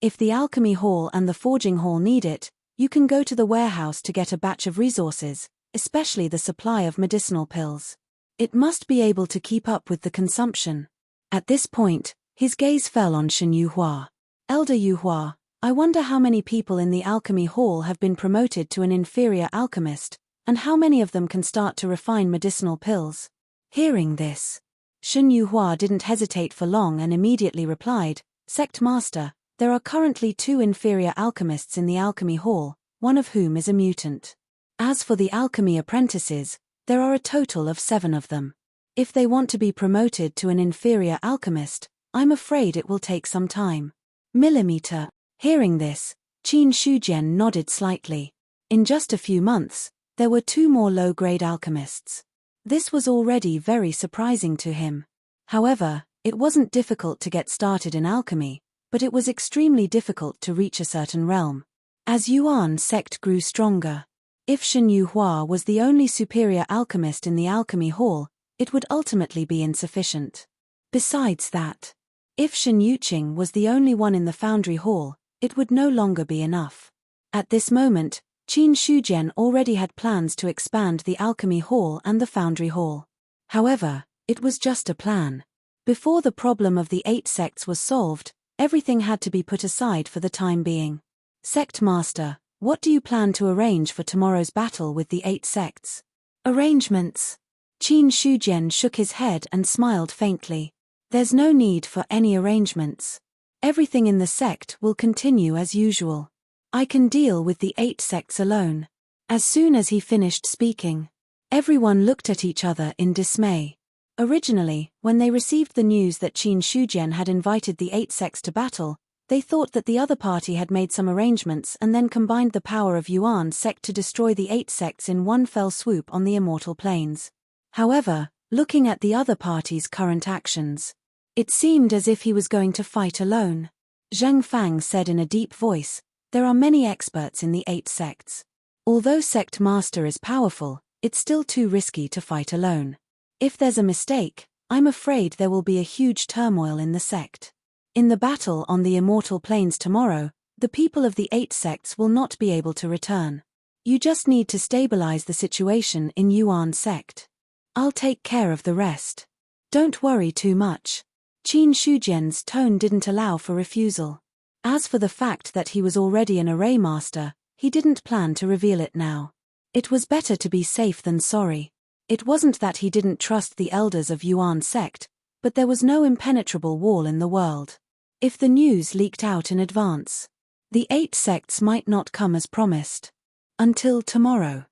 If the alchemy hall and the forging hall need it, you can go to the warehouse to get a batch of resources, especially the supply of medicinal pills. It must be able to keep up with the consumption. At this point, his gaze fell on Shen Yuhua. Elder Yuhua, I wonder how many people in the alchemy hall have been promoted to an inferior alchemist, and how many of them can start to refine medicinal pills. Hearing this, Shen Yuhua didn't hesitate for long and immediately replied, Sect Master, there are currently 2 inferior alchemists in the alchemy hall, one of whom is a mutant. As for the alchemy apprentices, there are a total of 7 of them. If they want to be promoted to an inferior alchemist, I'm afraid it will take some time. Millimeter. Hearing this, Qin Shujian nodded slightly. In just a few months, there were 2 more low-grade alchemists. This was already very surprising to him. However, it wasn't difficult to get started in alchemy, but it was extremely difficult to reach a certain realm. As Yuan sect grew stronger, if Shen Yuhua was the only superior alchemist in the alchemy hall, it would ultimately be insufficient. Besides that, if Shen Yuqing was the only one in the foundry hall, it would no longer be enough. At this moment, Qin Shujian already had plans to expand the alchemy hall and the foundry hall. However, it was just a plan. Before the problem of the 8 sects was solved, everything had to be put aside for the time being. Sect Master, what do you plan to arrange for tomorrow's battle with the 8 sects? Arrangements. Qin Shujian shook his head and smiled faintly. There's no need for any arrangements. Everything in the sect will continue as usual. I can deal with the 8 sects alone. As soon as he finished speaking, everyone looked at each other in dismay. Originally, when they received the news that Qin Shujian had invited the 8 sects to battle, they thought that the other party had made some arrangements and then combined the power of Yuan's sect to destroy the 8 sects in one fell swoop on the immortal planes. However, looking at the other party's current actions, it seemed as if he was going to fight alone. Zheng Fang said in a deep voice, "There are many experts in the 8 sects. Although Sect Master is powerful, it's still too risky to fight alone. If there's a mistake, I'm afraid there will be a huge turmoil in the sect. In the battle on the immortal planes tomorrow, the people of the 8 sects will not be able to return. You just need to stabilize the situation in Yuan's sect. I'll take care of the rest. Don't worry too much." Qin Shujian's tone didn't allow for refusal. As for the fact that he was already an array master, he didn't plan to reveal it now. It was better to be safe than sorry. It wasn't that he didn't trust the elders of Yuan's sect, but there was no impenetrable wall in the world. If the news leaked out in advance, the 8 sects might not come as promised. Until tomorrow.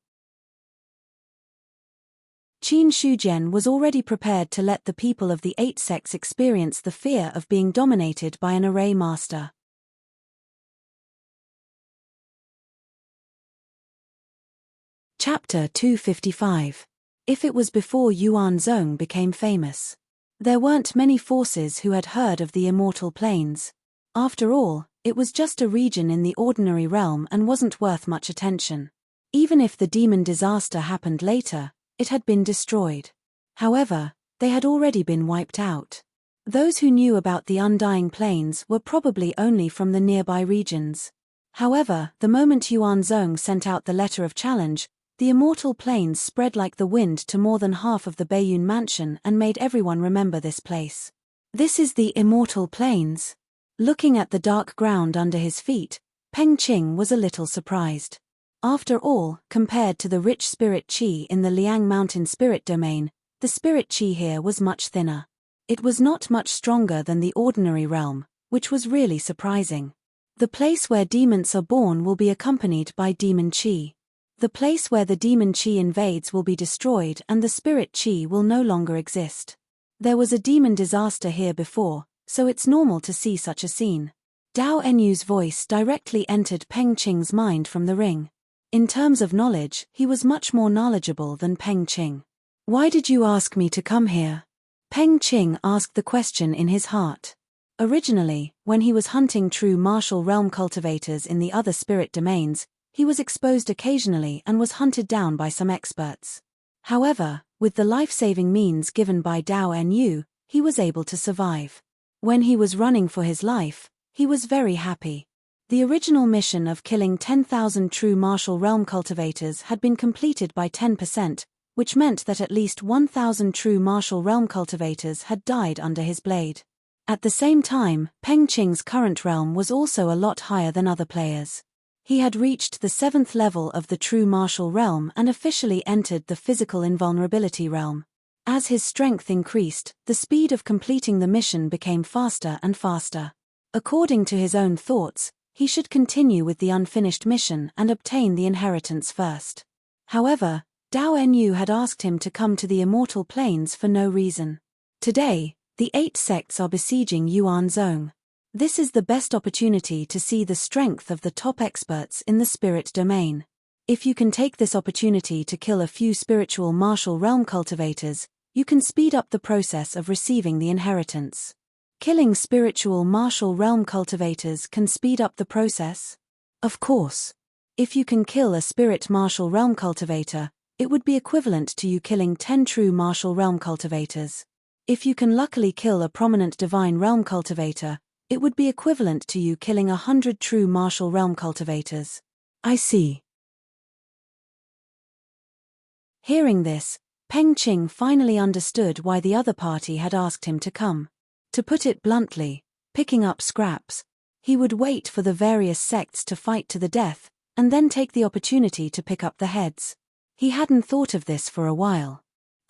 Qin Shujian was already prepared to let the people of the 8 sects experience the fear of being dominated by an array master. Chapter 255. If it was before Yuan Zhong became famous. There weren't many forces who had heard of the immortal planes. After all, it was just a region in the ordinary realm and wasn't worth much attention. Even if the demon disaster happened later, it had been destroyed. However, they had already been wiped out. Those who knew about the undying planes were probably only from the nearby regions. However, the moment Yuan Zhong sent out the letter of challenge, the immortal planes spread like the wind to more than half of the Baiyun mansion and made everyone remember this place. This is the immortal planes. Looking at the dark ground under his feet, Peng Qing was a little surprised. After all, compared to the rich spirit qi in the Liang Mountain spirit domain, the spirit qi here was much thinner. It was not much stronger than the ordinary realm, which was really surprising. The place where demons are born will be accompanied by demon qi. The place where the demon qi invades will be destroyed and the spirit qi will no longer exist. There was a demon disaster here before, so it's normal to see such a scene. Dao Enyu's voice directly entered Peng Qing's mind from the ring. In terms of knowledge, he was much more knowledgeable than Peng Qing. "Why did you ask me to come here?" Peng Qing asked the question in his heart. Originally, when he was hunting true martial realm cultivators in the other spirit domains, he was exposed occasionally and was hunted down by some experts. However, with the life-saving means given by Dao Enyu, he was able to survive. When he was running for his life, he was very happy. The original mission of killing 10,000 true martial realm cultivators had been completed by 10%, which meant that at least 1,000 true martial realm cultivators had died under his blade. At the same time, Peng Qing's current realm was also a lot higher than other players. He had reached the 7th level of the true martial realm and officially entered the physical invulnerability realm. As his strength increased, the speed of completing the mission became faster and faster. According to his own thoughts, he should continue with the unfinished mission and obtain the inheritance first. However, Dao Enyu had asked him to come to the immortal planes for no reason. Today, the 8 sects are besieging Yuan Zhong. This is the best opportunity to see the strength of the top experts in the spirit domain. If you can take this opportunity to kill a few spiritual martial realm cultivators, you can speed up the process of receiving the inheritance. Killing spiritual martial realm cultivators can speed up the process? Of course. If you can kill a spirit martial realm cultivator, it would be equivalent to you killing 10 true martial realm cultivators. If you can luckily kill a prominent divine realm cultivator, it would be equivalent to you killing 100 true martial realm cultivators. I see. Hearing this, Peng Qing finally understood why the other party had asked him to come. To put it bluntly, picking up scraps, he would wait for the various sects to fight to the death, and then take the opportunity to pick up the heads. He hadn't thought of this for a while.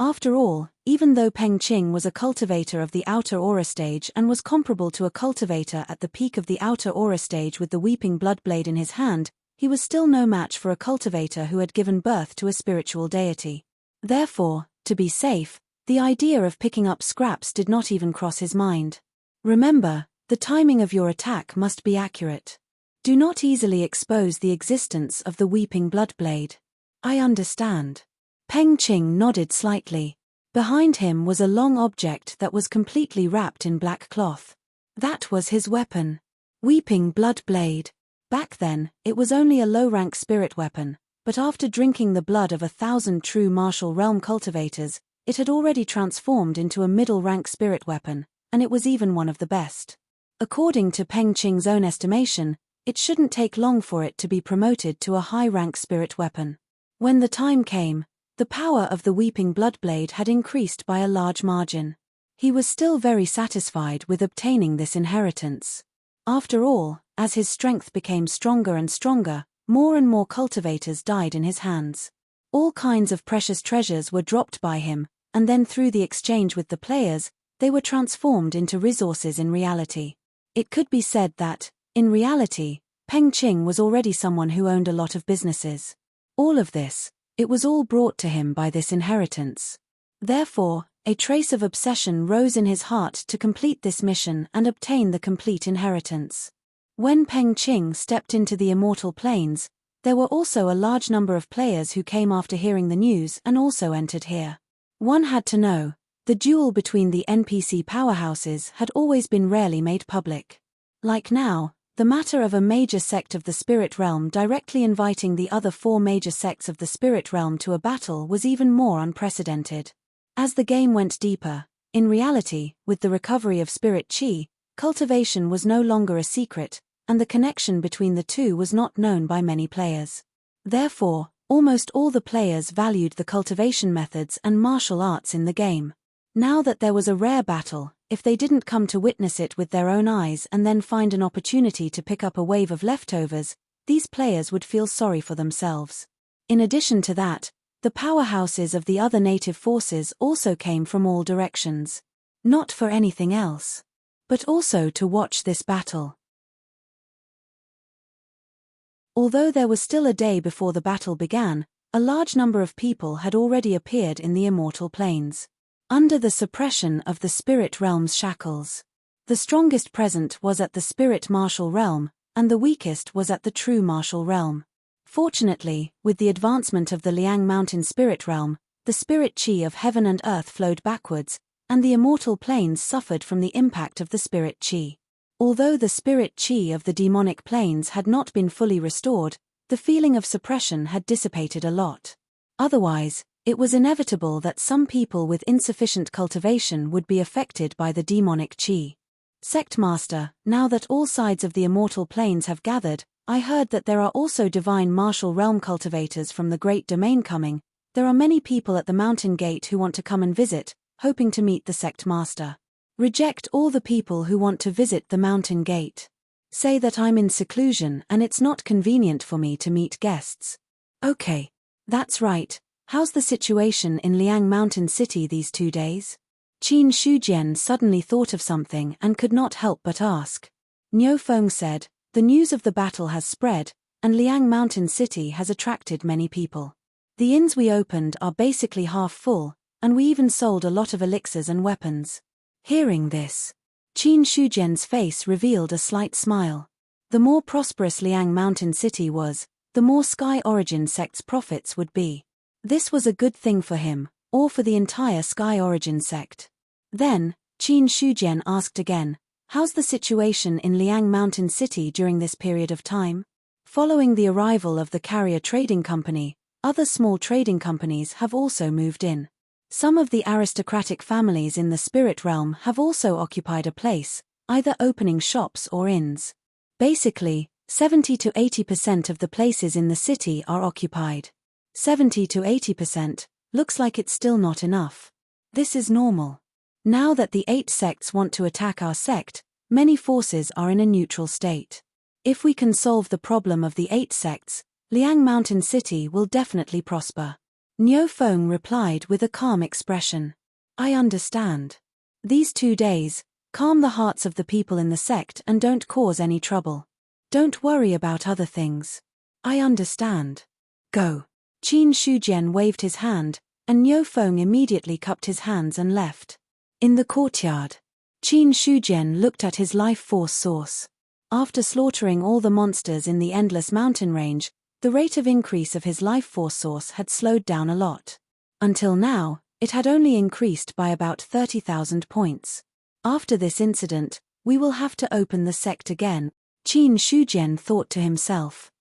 After all, even though Peng Qing was a cultivator of the outer aura stage and was comparable to a cultivator at the peak of the outer aura stage with the weeping bloodblade in his hand, he was still no match for a cultivator who had given birth to a spiritual deity. Therefore, to be safe, the idea of picking up scraps did not even cross his mind. Remember, the timing of your attack must be accurate. Do not easily expose the existence of the weeping bloodblade. I understand. Peng Qing nodded slightly. Behind him was a long object that was completely wrapped in black cloth. That was his weapon. Weeping bloodblade. Back then, it was only a low-rank spirit weapon, but after drinking the blood of 1,000 true martial realm cultivators, it had already transformed into a middle-rank spirit weapon, and it was even one of the best. According to Peng Qing's own estimation, it shouldn't take long for it to be promoted to a high-rank spirit weapon. When the time came, the power of the weeping bloodblade had increased by a large margin. He was still very satisfied with obtaining this inheritance. After all, as his strength became stronger and stronger, more and more cultivators died in his hands. All kinds of precious treasures were dropped by him, and then through the exchange with the players, they were transformed into resources in reality. It could be said that, in reality, Peng Qing was already someone who owned a lot of businesses. All of this, it was all brought to him by this inheritance. Therefore, a trace of obsession rose in his heart to complete this mission and obtain the complete inheritance. When Peng Qing stepped into the immortal planes, there were also a large number of players who came after hearing the news and also entered here. One had to know, the duel between the NPC powerhouses had always been rarely made public. Like now, the matter of a major sect of the spirit realm directly inviting the other 4 major sects of the spirit realm to a battle was even more unprecedented. As the game went deeper, in reality, with the recovery of spirit chi, cultivation was no longer a secret, and the connection between the two was not known by many players. Therefore, almost all the players valued the cultivation methods and martial arts in the game. Now that there was a rare battle, if they didn't come to witness it with their own eyes and then find an opportunity to pick up a wave of leftovers, these players would feel sorry for themselves. In addition to that, the powerhouses of the other native forces also came from all directions. Not for anything else, but also to watch this battle. Although there was still a day before the battle began, a large number of people had already appeared in the immortal planes. Under the suppression of the spirit realm's shackles. The strongest present was at the spirit martial realm, and the weakest was at the true martial realm. Fortunately, with the advancement of the Liang Mountain spirit realm, the spirit chi of heaven and earth flowed backwards, and the immortal planes suffered from the impact of the spirit chi. Although the spirit chi of the demonic planes had not been fully restored, the feeling of suppression had dissipated a lot. Otherwise, it was inevitable that some people with insufficient cultivation would be affected by the demonic chi. Sect Master, now that all sides of the immortal planes have gathered, I heard that there are also divine martial realm cultivators from the Great Domain coming. There are many people at the mountain gate who want to come and visit, hoping to meet the Sect Master. Reject all the people who want to visit the mountain gate. Say that I'm in seclusion and it's not convenient for me to meet guests. Okay. That's right. How's the situation in Liang Mountain City these 2 days? Qin Shujian suddenly thought of something and could not help but ask. Niu Feng said, the news of the battle has spread, and Liang Mountain City has attracted many people. The inns we opened are basically half full, and we even sold a lot of elixirs and weapons. Hearing this, Qin Shujian's face revealed a slight smile. The more prosperous Liang Mountain City was, the more Sky Origin sect's profits would be. This was a good thing for him, or for the entire Sky Origin sect. Then, Qin Shujian asked again, how's the situation in Liang Mountain City during this period of time? Following the arrival of the Carrier Trading Company, other small trading companies have also moved in. Some of the aristocratic families in the spirit realm have also occupied a place, either opening shops or inns. Basically, 70 to 80% of the places in the city are occupied. 70 to 80%, looks like it's still not enough. This is normal. Now that the 8 sects want to attack our sect, many forces are in a neutral state. If we can solve the problem of the 8 sects, Liang Mountain City will definitely prosper. Niu Feng replied with a calm expression. I understand. These 2 days, calm the hearts of the people in the sect and don't cause any trouble. Don't worry about other things. I understand. Go. Qin Shujian waved his hand, and Niu Feng immediately cupped his hands and left. In the courtyard, Qin Shujian looked at his life force source. After slaughtering all the monsters in the endless mountain range, the rate of increase of his life force source had slowed down a lot. Until now, it had only increased by about 30,000 points. After this incident, we will have to open the sect again, Qin Shujian thought to himself.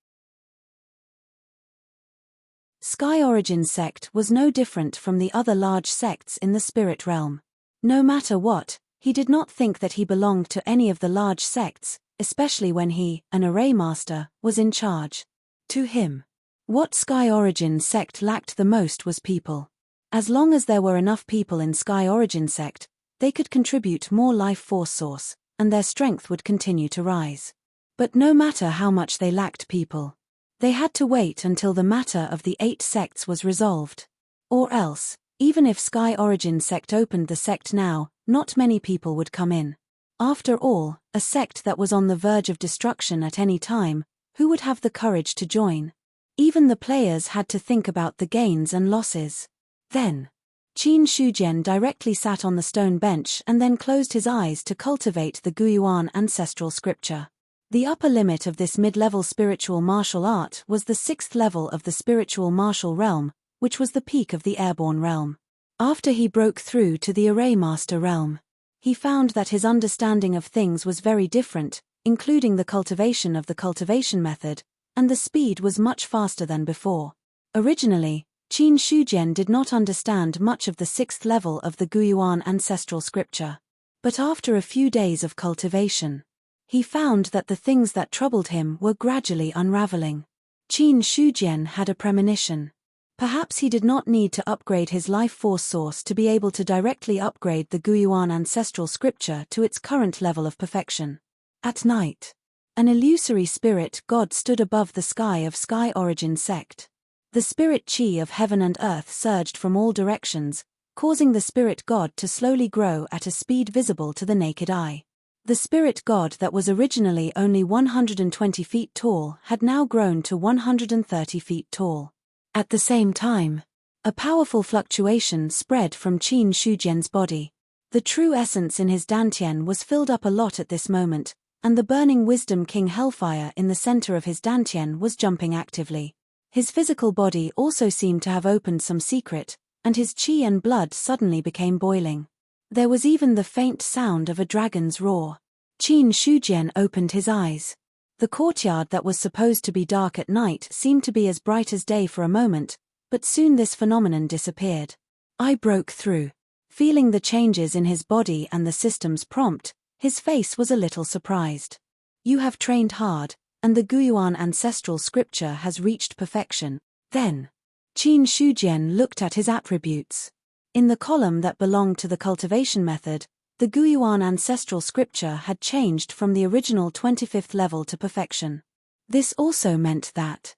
Sky Origin sect was no different from the other large sects in the spirit realm. No matter what, he did not think that he belonged to any of the large sects, especially when he, an array master, was in charge. To him, what Sky Origin sect lacked the most was people. As long as there were enough people in Sky Origin sect, they could contribute more life force source, and their strength would continue to rise. But no matter how much they lacked people, they had to wait until the matter of the 8 sects was resolved. Or else, even if Sky Origin sect opened the sect now, not many people would come in. After all, a sect that was on the verge of destruction at any time, who would have the courage to join? Even the players had to think about the gains and losses. Then, Qin Shujian directly sat on the stone bench and then closed his eyes to cultivate the Guyuan ancestral scripture. The upper limit of this mid-level spiritual martial art was the 6th level of the spiritual martial realm, which was the peak of the airborne realm. After he broke through to the array master realm, he found that his understanding of things was very different, including the cultivation of the cultivation method, and the speed was much faster than before. Originally, Qin Shujian did not understand much of the 6th level of the Guyuan ancestral scripture. But after a few days of cultivation, he found that the things that troubled him were gradually unraveling. Qin Shujian had a premonition. Perhaps he did not need to upgrade his life force source to be able to directly upgrade the Guyuan ancestral scripture to its current level of perfection. At night, an illusory spirit god stood above the sky of Sky Origin sect. The spirit chi of heaven and earth surged from all directions, causing the spirit god to slowly grow at a speed visible to the naked eye. The spirit god that was originally only 120 feet tall had now grown to 130 feet tall. At the same time, a powerful fluctuation spread from Qin Shujian's body. The true essence in his dantian was filled up a lot at this moment, and the burning wisdom king Hellfire in the center of his dantian was jumping actively. His physical body also seemed to have opened some secret, and his chi and blood suddenly became boiling. There was even the faint sound of a dragon's roar. Qin Shujian opened his eyes. The courtyard that was supposed to be dark at night seemed to be as bright as day for a moment, but soon this phenomenon disappeared. I broke through. Feeling the changes in his body and the system's prompt, his face was a little surprised. You have trained hard, and the Guyuan ancestral scripture has reached perfection. Then, Qin Shujian looked at his attributes. In the column that belonged to the cultivation method, the Guyuan ancestral scripture had changed from the original 25th level to perfection. This also meant that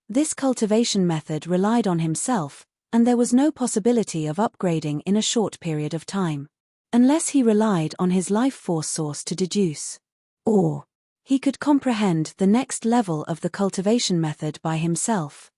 this cultivation method relied on himself, and there was no possibility of upgrading in a short period of time. Unless he relied on his life force source to deduce. Or he could comprehend the next level of the cultivation method by himself.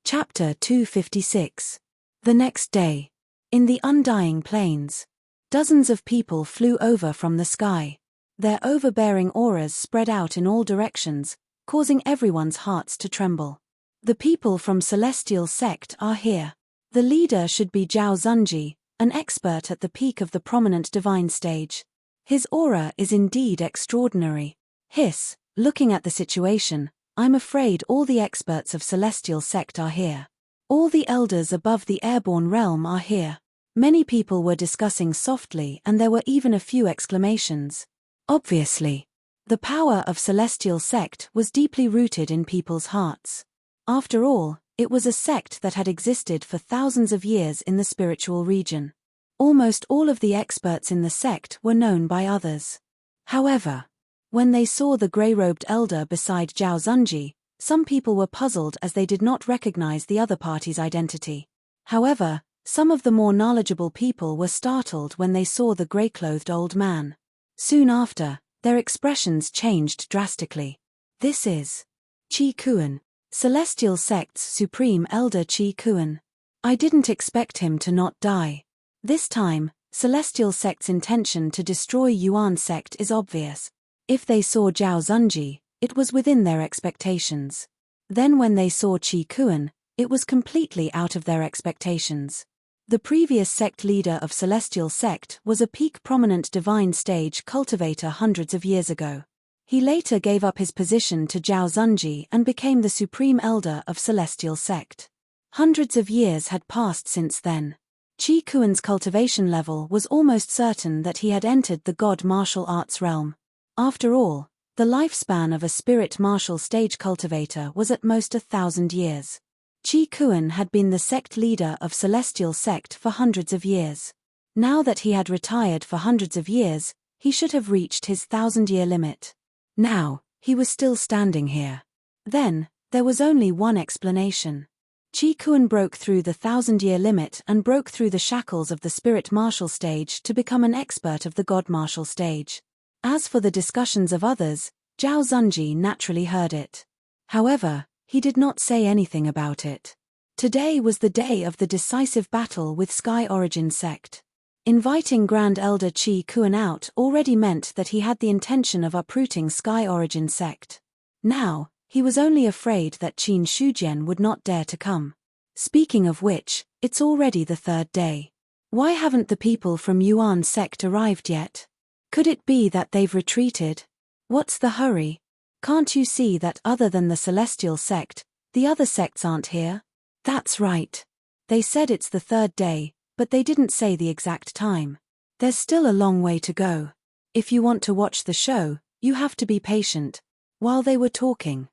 Chapter 256. The next day. In the undying plains, dozens of people flew over from the sky. Their overbearing auras spread out in all directions, causing everyone's hearts to tremble. The people from Celestial Sect are here. The leader should be Zhao Zunji, an expert at the peak of the prominent divine stage. His aura is indeed extraordinary. Hiss, looking at the situation, I'm afraid all the experts of Celestial Sect are here. All the elders above the airborne realm are here. Many people were discussing softly and there were even a few exclamations. Obviously, the power of Celestial Sect was deeply rooted in people's hearts. After all, it was a sect that had existed for thousands of years in the spiritual region. Almost all of the experts in the sect were known by others. However, When they saw the grey-robed elder beside Zhao Zunji, some people were puzzled as they did not recognize the other party's identity. However, some of the more knowledgeable people were startled when they saw the grey-clothed old man. Soon after, their expressions changed drastically. This is Qi Kuan, Celestial Sect's Supreme Elder Qi Kuan. I didn't expect him to not die. This time, Celestial Sect's intention to destroy Yuan Sect is obvious. If they saw Zhao Zunji, it was within their expectations. Then when they saw Qi Kuan, it was completely out of their expectations. The previous sect leader of Celestial Sect was a peak prominent divine stage cultivator hundreds of years ago. He later gave up his position to Zhao Zunji and became the supreme elder of Celestial Sect. Hundreds of years had passed since then. Qi Kuan's cultivation level was almost certain that he had entered the god martial arts realm. After all, the lifespan of a spirit martial stage cultivator was at most 1,000 years. Qi Kuan had been the sect leader of Celestial Sect for hundreds of years. Now that he had retired for hundreds of years, he should have reached his 1,000-year limit. Now, he was still standing here. Then, there was only one explanation. Qi Kuan broke through the 1,000-year limit and broke through the shackles of the spirit martial stage to become an expert of the god martial stage. As for the discussions of others, Zhao Zunji naturally heard it. However, he did not say anything about it. Today was the day of the decisive battle with Sky Origin Sect. Inviting Grand Elder Qi Kuan out already meant that he had the intention of uprooting Sky Origin Sect. Now, he was only afraid that Qin Shujian would not dare to come. Speaking of which, it's already the third day. Why haven't the people from Yuan Sect arrived yet? Could it be that they've retreated? What's the hurry? Can't you see that other than the Celestial Sect, the other sects aren't here? That's right. They said it's the third day, but they didn't say the exact time. There's still a long way to go. If you want to watch the show, you have to be patient. While they were talking,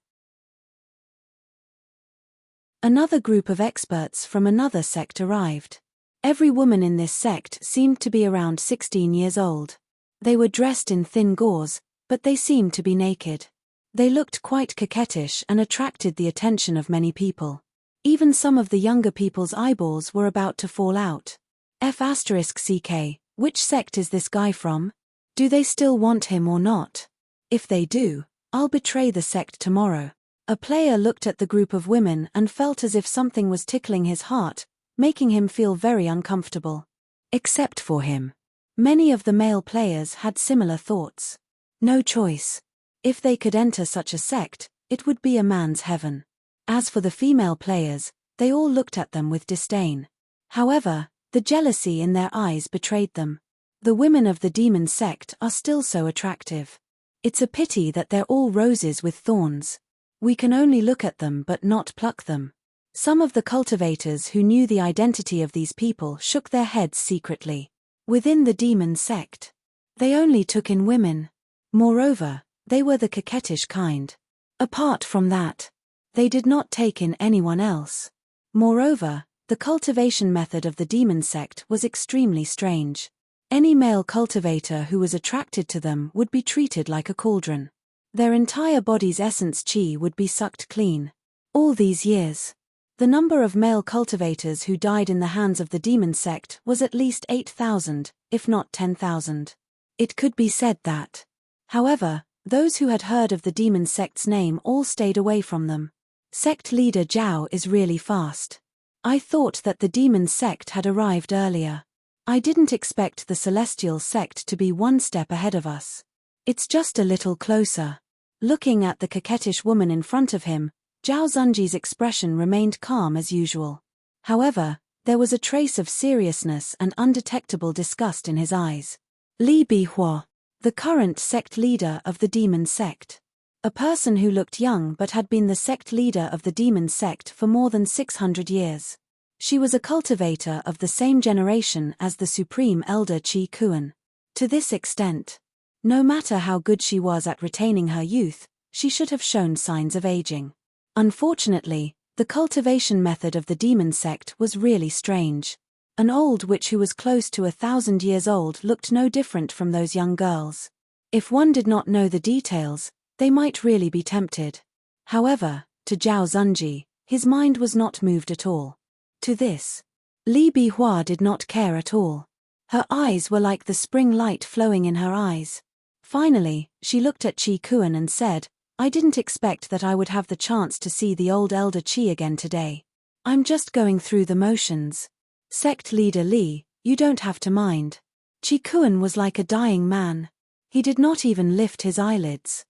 another group of experts from another sect arrived. Every woman in this sect seemed to be around 16 years old. They were dressed in thin gauze, but they seemed to be naked. They looked quite coquettish and attracted the attention of many people. Even some of the younger people's eyeballs were about to fall out. F***CK, which sect is this guy from? Do they still want him or not? If they do, I'll betray the sect tomorrow. A player looked at the group of women and felt as if something was tickling his heart, making him feel very uncomfortable. Except for him. Many of the male players had similar thoughts. No choice. If they could enter such a sect, it would be a man's heaven. As for the female players, they all looked at them with disdain. However, the jealousy in their eyes betrayed them. The women of the demon sect are still so attractive. It's a pity that they're all roses with thorns. We can only look at them but not pluck them. Some of the cultivators who knew the identity of these people shook their heads secretly. Within the demon sect, they only took in women. Moreover, they were the coquettish kind. Apart from that, they did not take in anyone else. Moreover, the cultivation method of the demon sect was extremely strange. Any male cultivator who was attracted to them would be treated like a cauldron. Their entire body's essence chi would be sucked clean. All these years, the number of male cultivators who died in the hands of the demon sect was at least 8,000, if not 10,000. It could be said that. However, those who had heard of the demon sect's name all stayed away from them. Sect leader Zhao is really fast. I thought that the demon sect had arrived earlier. I didn't expect the celestial sect to be one step ahead of us. It's just a little closer. Looking at the coquettish woman in front of him, Zhao Zunji's expression remained calm as usual. However, there was a trace of seriousness and undetectable disgust in his eyes. Li Bihua, the current sect leader of the demon sect. A person who looked young but had been the sect leader of the demon sect for more than 600 years. She was a cultivator of the same generation as the supreme elder Qi Kuan. To this extent, no matter how good she was at retaining her youth, she should have shown signs of aging. Unfortunately, the cultivation method of the demon sect was really strange. An old witch who was close to 1,000 years old looked no different from those young girls. If one did not know the details, they might really be tempted. However, to Zhao Zunji, his mind was not moved at all. To this, Li Bihua did not care at all. Her eyes were like the spring light flowing in her eyes. Finally, she looked at Qi Kuan and said, I didn't expect that I would have the chance to see the old elder Qi again today. I'm just going through the motions. Sect leader Li, you don't have to mind. Qi Kuan was like a dying man. He did not even lift his eyelids.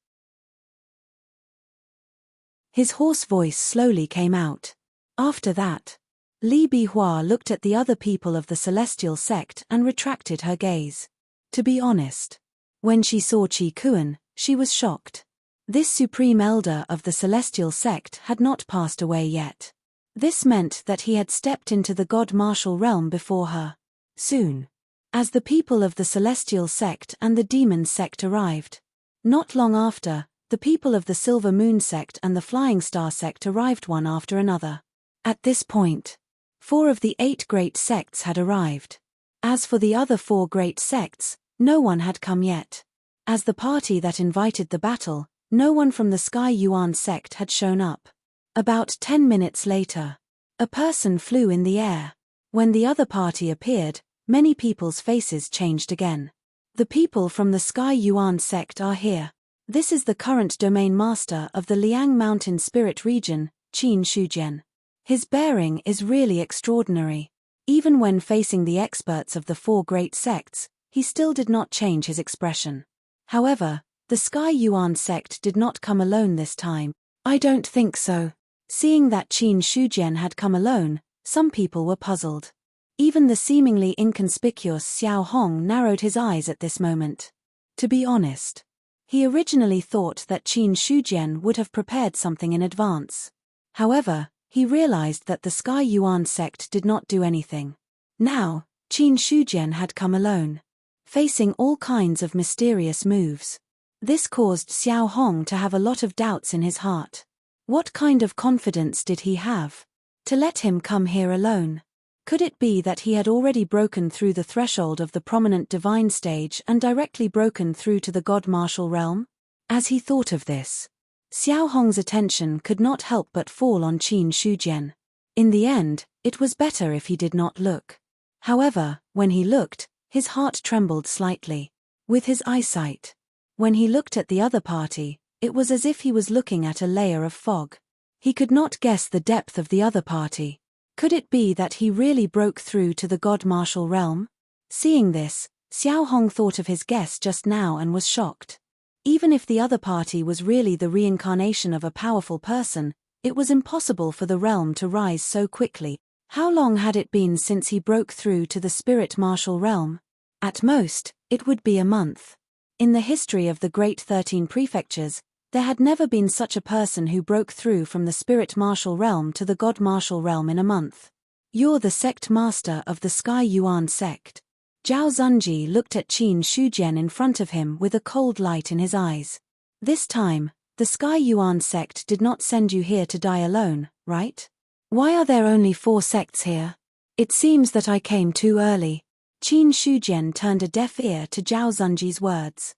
His hoarse voice slowly came out. After that, Li Bihua looked at the other people of the celestial sect and retracted her gaze. To be honest, when she saw Qi Kuan, she was shocked. This supreme elder of the celestial sect had not passed away yet. This meant that he had stepped into the god martial realm before her. Soon, as the people of the celestial sect and the demon sect arrived. Not long after, the people of the silver moon sect and the flying star sect arrived one after another. At this point, 4 of the 8 great sects had arrived. As for the other 4 great sects, no one had come yet. As the party that invited the battle, no one from the Sky Yuan sect had shown up. About 10 minutes later, a person flew in the air. When the other party appeared, many people's faces changed again. The people from the Sky Yuan sect are here. This is the current domain master of the Liang Mountain Spirit region, Qin Shujian. His bearing is really extraordinary. Even when facing the experts of the 4 great sects, he still did not change his expression. However, the Sky Yuan sect did not come alone this time. I don't think so. Seeing that Qin Shujian had come alone, some people were puzzled. Even the seemingly inconspicuous Xiao Hong narrowed his eyes at this moment. To be honest, he originally thought that Qin Shujian would have prepared something in advance. However, he realized that the Sky Yuan sect did not do anything. Now, Qin Shujian had come alone, facing all kinds of mysterious moves. This caused Xiao Hong to have a lot of doubts in his heart. What kind of confidence did he have to let him come here alone? Could it be that he had already broken through the threshold of the prominent divine stage and directly broken through to the god martial realm? As he thought of this, Xiao Hong's attention could not help but fall on Qin Shujian. In the end, it was better if he did not look. However, when he looked, his heart trembled slightly. With his eyesight, when he looked at the other party, it was as if he was looking at a layer of fog. He could not guess the depth of the other party. Could it be that he really broke through to the god martial realm? Seeing this, Xiao Hong thought of his guess just now and was shocked. Even if the other party was really the reincarnation of a powerful person, it was impossible for the realm to rise so quickly. How long had it been since he broke through to the spirit martial realm? At most, it would be a month. In the history of the Great 13 Prefectures, there had never been such a person who broke through from the spirit martial realm to the god martial realm in a month. You're the sect master of the Sky Yuan sect. Zhao Zunji looked at Qin Shujian in front of him with a cold light in his eyes. This time, the Sky Yuan sect did not send you here to die alone, right? Why are there only 4 sects here? It seems that I came too early. Qin Shujian turned a deaf ear to Zhao Zunji's words.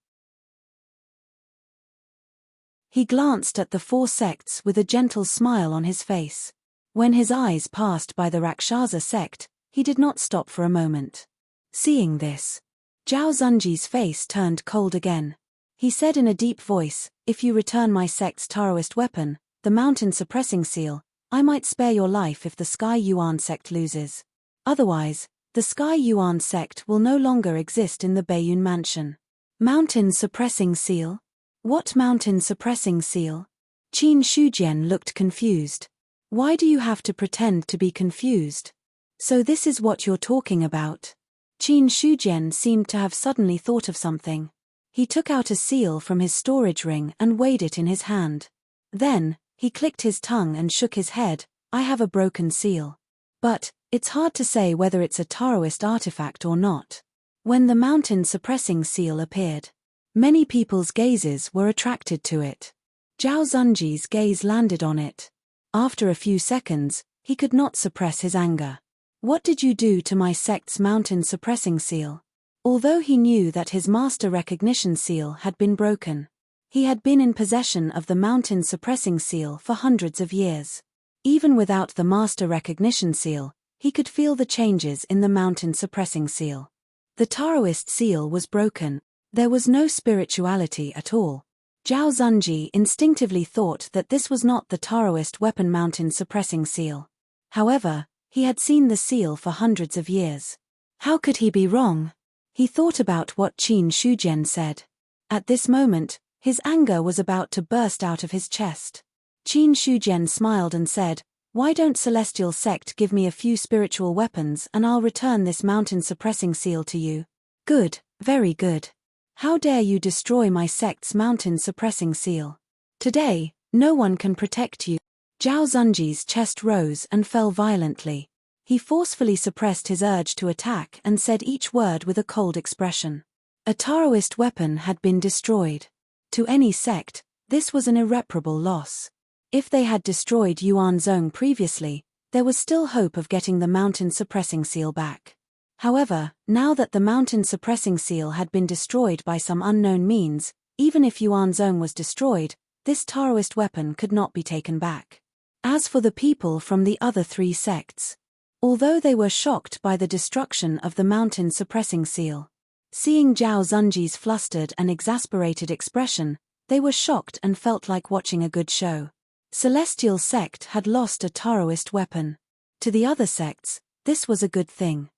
He glanced at the 4 sects with a gentle smile on his face. When his eyes passed by the Rakshasa sect, he did not stop for a moment. Seeing this, Zhao Zunji's face turned cold again. He said in a deep voice, if you return my sect's Taoist weapon, the mountain suppressing seal, I might spare your life if the Sky Yuan sect loses. Otherwise, the Sky Yuan sect will no longer exist in the Baiyun mansion. Mountain suppressing seal? What mountain suppressing seal? Qin Shujian looked confused. Why do you have to pretend to be confused? So this is what you're talking about? Qin Shujian seemed to have suddenly thought of something. He took out a seal from his storage ring and weighed it in his hand. Then, he clicked his tongue and shook his head. I have a broken seal. But, it's hard to say whether it's a Taoist artifact or not. When the mountain suppressing seal appeared, many people's gazes were attracted to it. Zhao Zunji's gaze landed on it. After a few seconds, he could not suppress his anger. What did you do to my sect's mountain suppressing seal? Although he knew that his master recognition seal had been broken, he had been in possession of the mountain suppressing seal for hundreds of years. Even without the master recognition seal, he could feel the changes in the mountain suppressing seal. The Taoist seal was broken. There was no spirituality at all. Zhao Zunji instinctively thought that this was not the Taoist weapon mountain suppressing seal. However, he had seen the seal for hundreds of years. How could he be wrong? He thought about what Qin Shujian said. At this moment, his anger was about to burst out of his chest. Qin Shujian smiled and said, "Why don't Celestial Sect give me a few spiritual weapons and I'll return this mountain suppressing seal to you?" "Good, very good. How dare you destroy my sect's mountain suppressing seal? Today, no one can protect you." Zhao Zunji's chest rose and fell violently. He forcefully suppressed his urge to attack and said each word with a cold expression. A Taoist weapon had been destroyed. To any sect, this was an irreparable loss. If they had destroyed Yuan Zhong previously, there was still hope of getting the mountain suppressing seal back. However, now that the mountain suppressing seal had been destroyed by some unknown means, even if Yuan Zhong was destroyed, this Taoist weapon could not be taken back. As for the people from the other three sects, although they were shocked by the destruction of the mountain suppressing seal, seeing Zhao Zunji's flustered and exasperated expression, they were shocked and felt like watching a good show. Celestial Sect had lost a Taoist weapon. To the other sects, this was a good thing.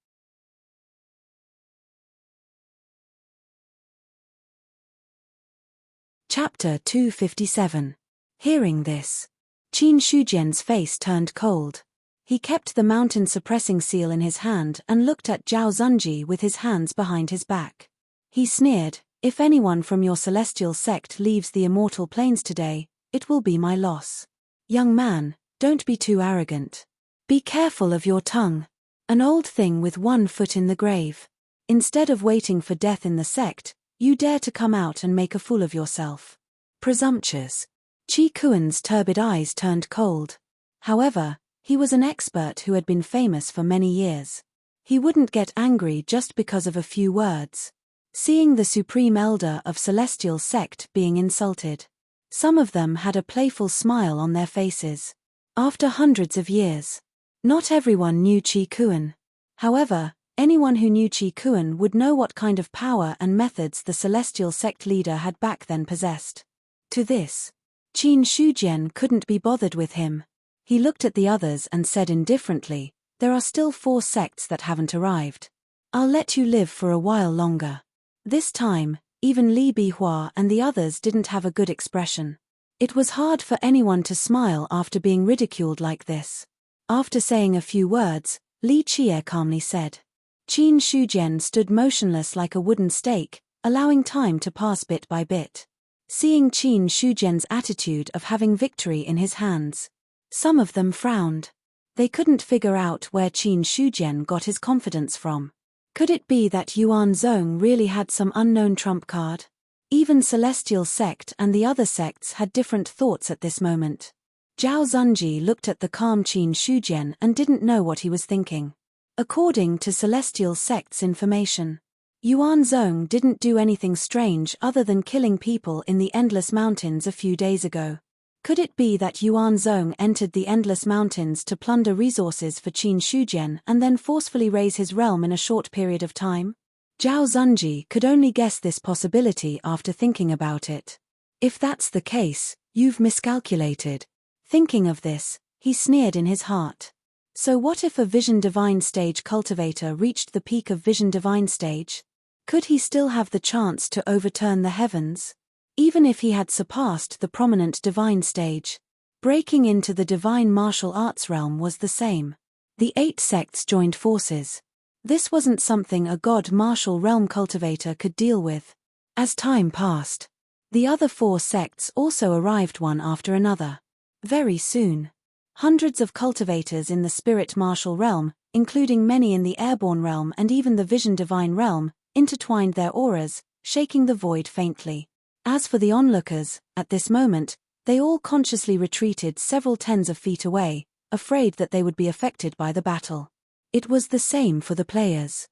Chapter 257. Hearing this, Qin Shujian's face turned cold. He kept the mountain suppressing seal in his hand and looked at Zhao Zunji with his hands behind his back. He sneered, "If anyone from your Celestial Sect leaves the immortal planes today, it will be my loss. Young man, don't be too arrogant. Be careful of your tongue. An old thing with one foot in the grave. Instead of waiting for death in the sect, you dare to come out and make a fool of yourself. Presumptuous." Qi Kuan's turbid eyes turned cold. However, he was an expert who had been famous for many years. He wouldn't get angry just because of a few words. Seeing the Supreme Elder of Celestial Sect being insulted, some of them had a playful smile on their faces. After hundreds of years, not everyone knew Qi Kuan. However, anyone who knew Qi Kuan would know what kind of power and methods the Celestial Sect leader had back then possessed. To this, Qin Shujian couldn't be bothered with him. He looked at the others and said indifferently, "There are still 4 sects that haven't arrived. I'll let you live for a while longer." This time, even Li Bihua and the others didn't have a good expression. It was hard for anyone to smile after being ridiculed like this. After saying a few words, Li Qie calmly said. Qin Shujian stood motionless like a wooden stake, allowing time to pass bit by bit. Seeing Qin Shujian's attitude of having victory in his hands, some of them frowned. They couldn't figure out where Qin Shujian got his confidence from. Could it be that Yuan Zhong really had some unknown trump card? Even Celestial Sect and the other sects had different thoughts at this moment. Zhao Zunji looked at the calm Qin Shujian and didn't know what he was thinking. According to Celestial Sect's information, Yuan Zhong didn't do anything strange other than killing people in the Endless Mountains a few days ago. Could it be that Yuan Zhong entered the Endless Mountains to plunder resources for Qin Shujian and then forcefully raise his realm in a short period of time? Zhao Zunji could only guess this possibility after thinking about it. If that's the case, you've miscalculated. Thinking of this, he sneered in his heart. So what if a Vision Divine Stage cultivator reached the peak of Vision Divine Stage? Could he still have the chance to overturn the heavens? Even if he had surpassed the prominent Divine Stage, breaking into the Divine Martial Arts realm was the same. The 8 sects joined forces. This wasn't something a God Martial Realm cultivator could deal with. As time passed, the other 4 sects also arrived one after another. Very soon, hundreds of cultivators in the Spirit Martial Realm, including many in the Airborne Realm and even the Vision Divine Realm, intertwined their auras, shaking the void faintly. As for the onlookers, at this moment, they all consciously retreated several tens of feet away, afraid that they would be affected by the battle. It was the same for the players.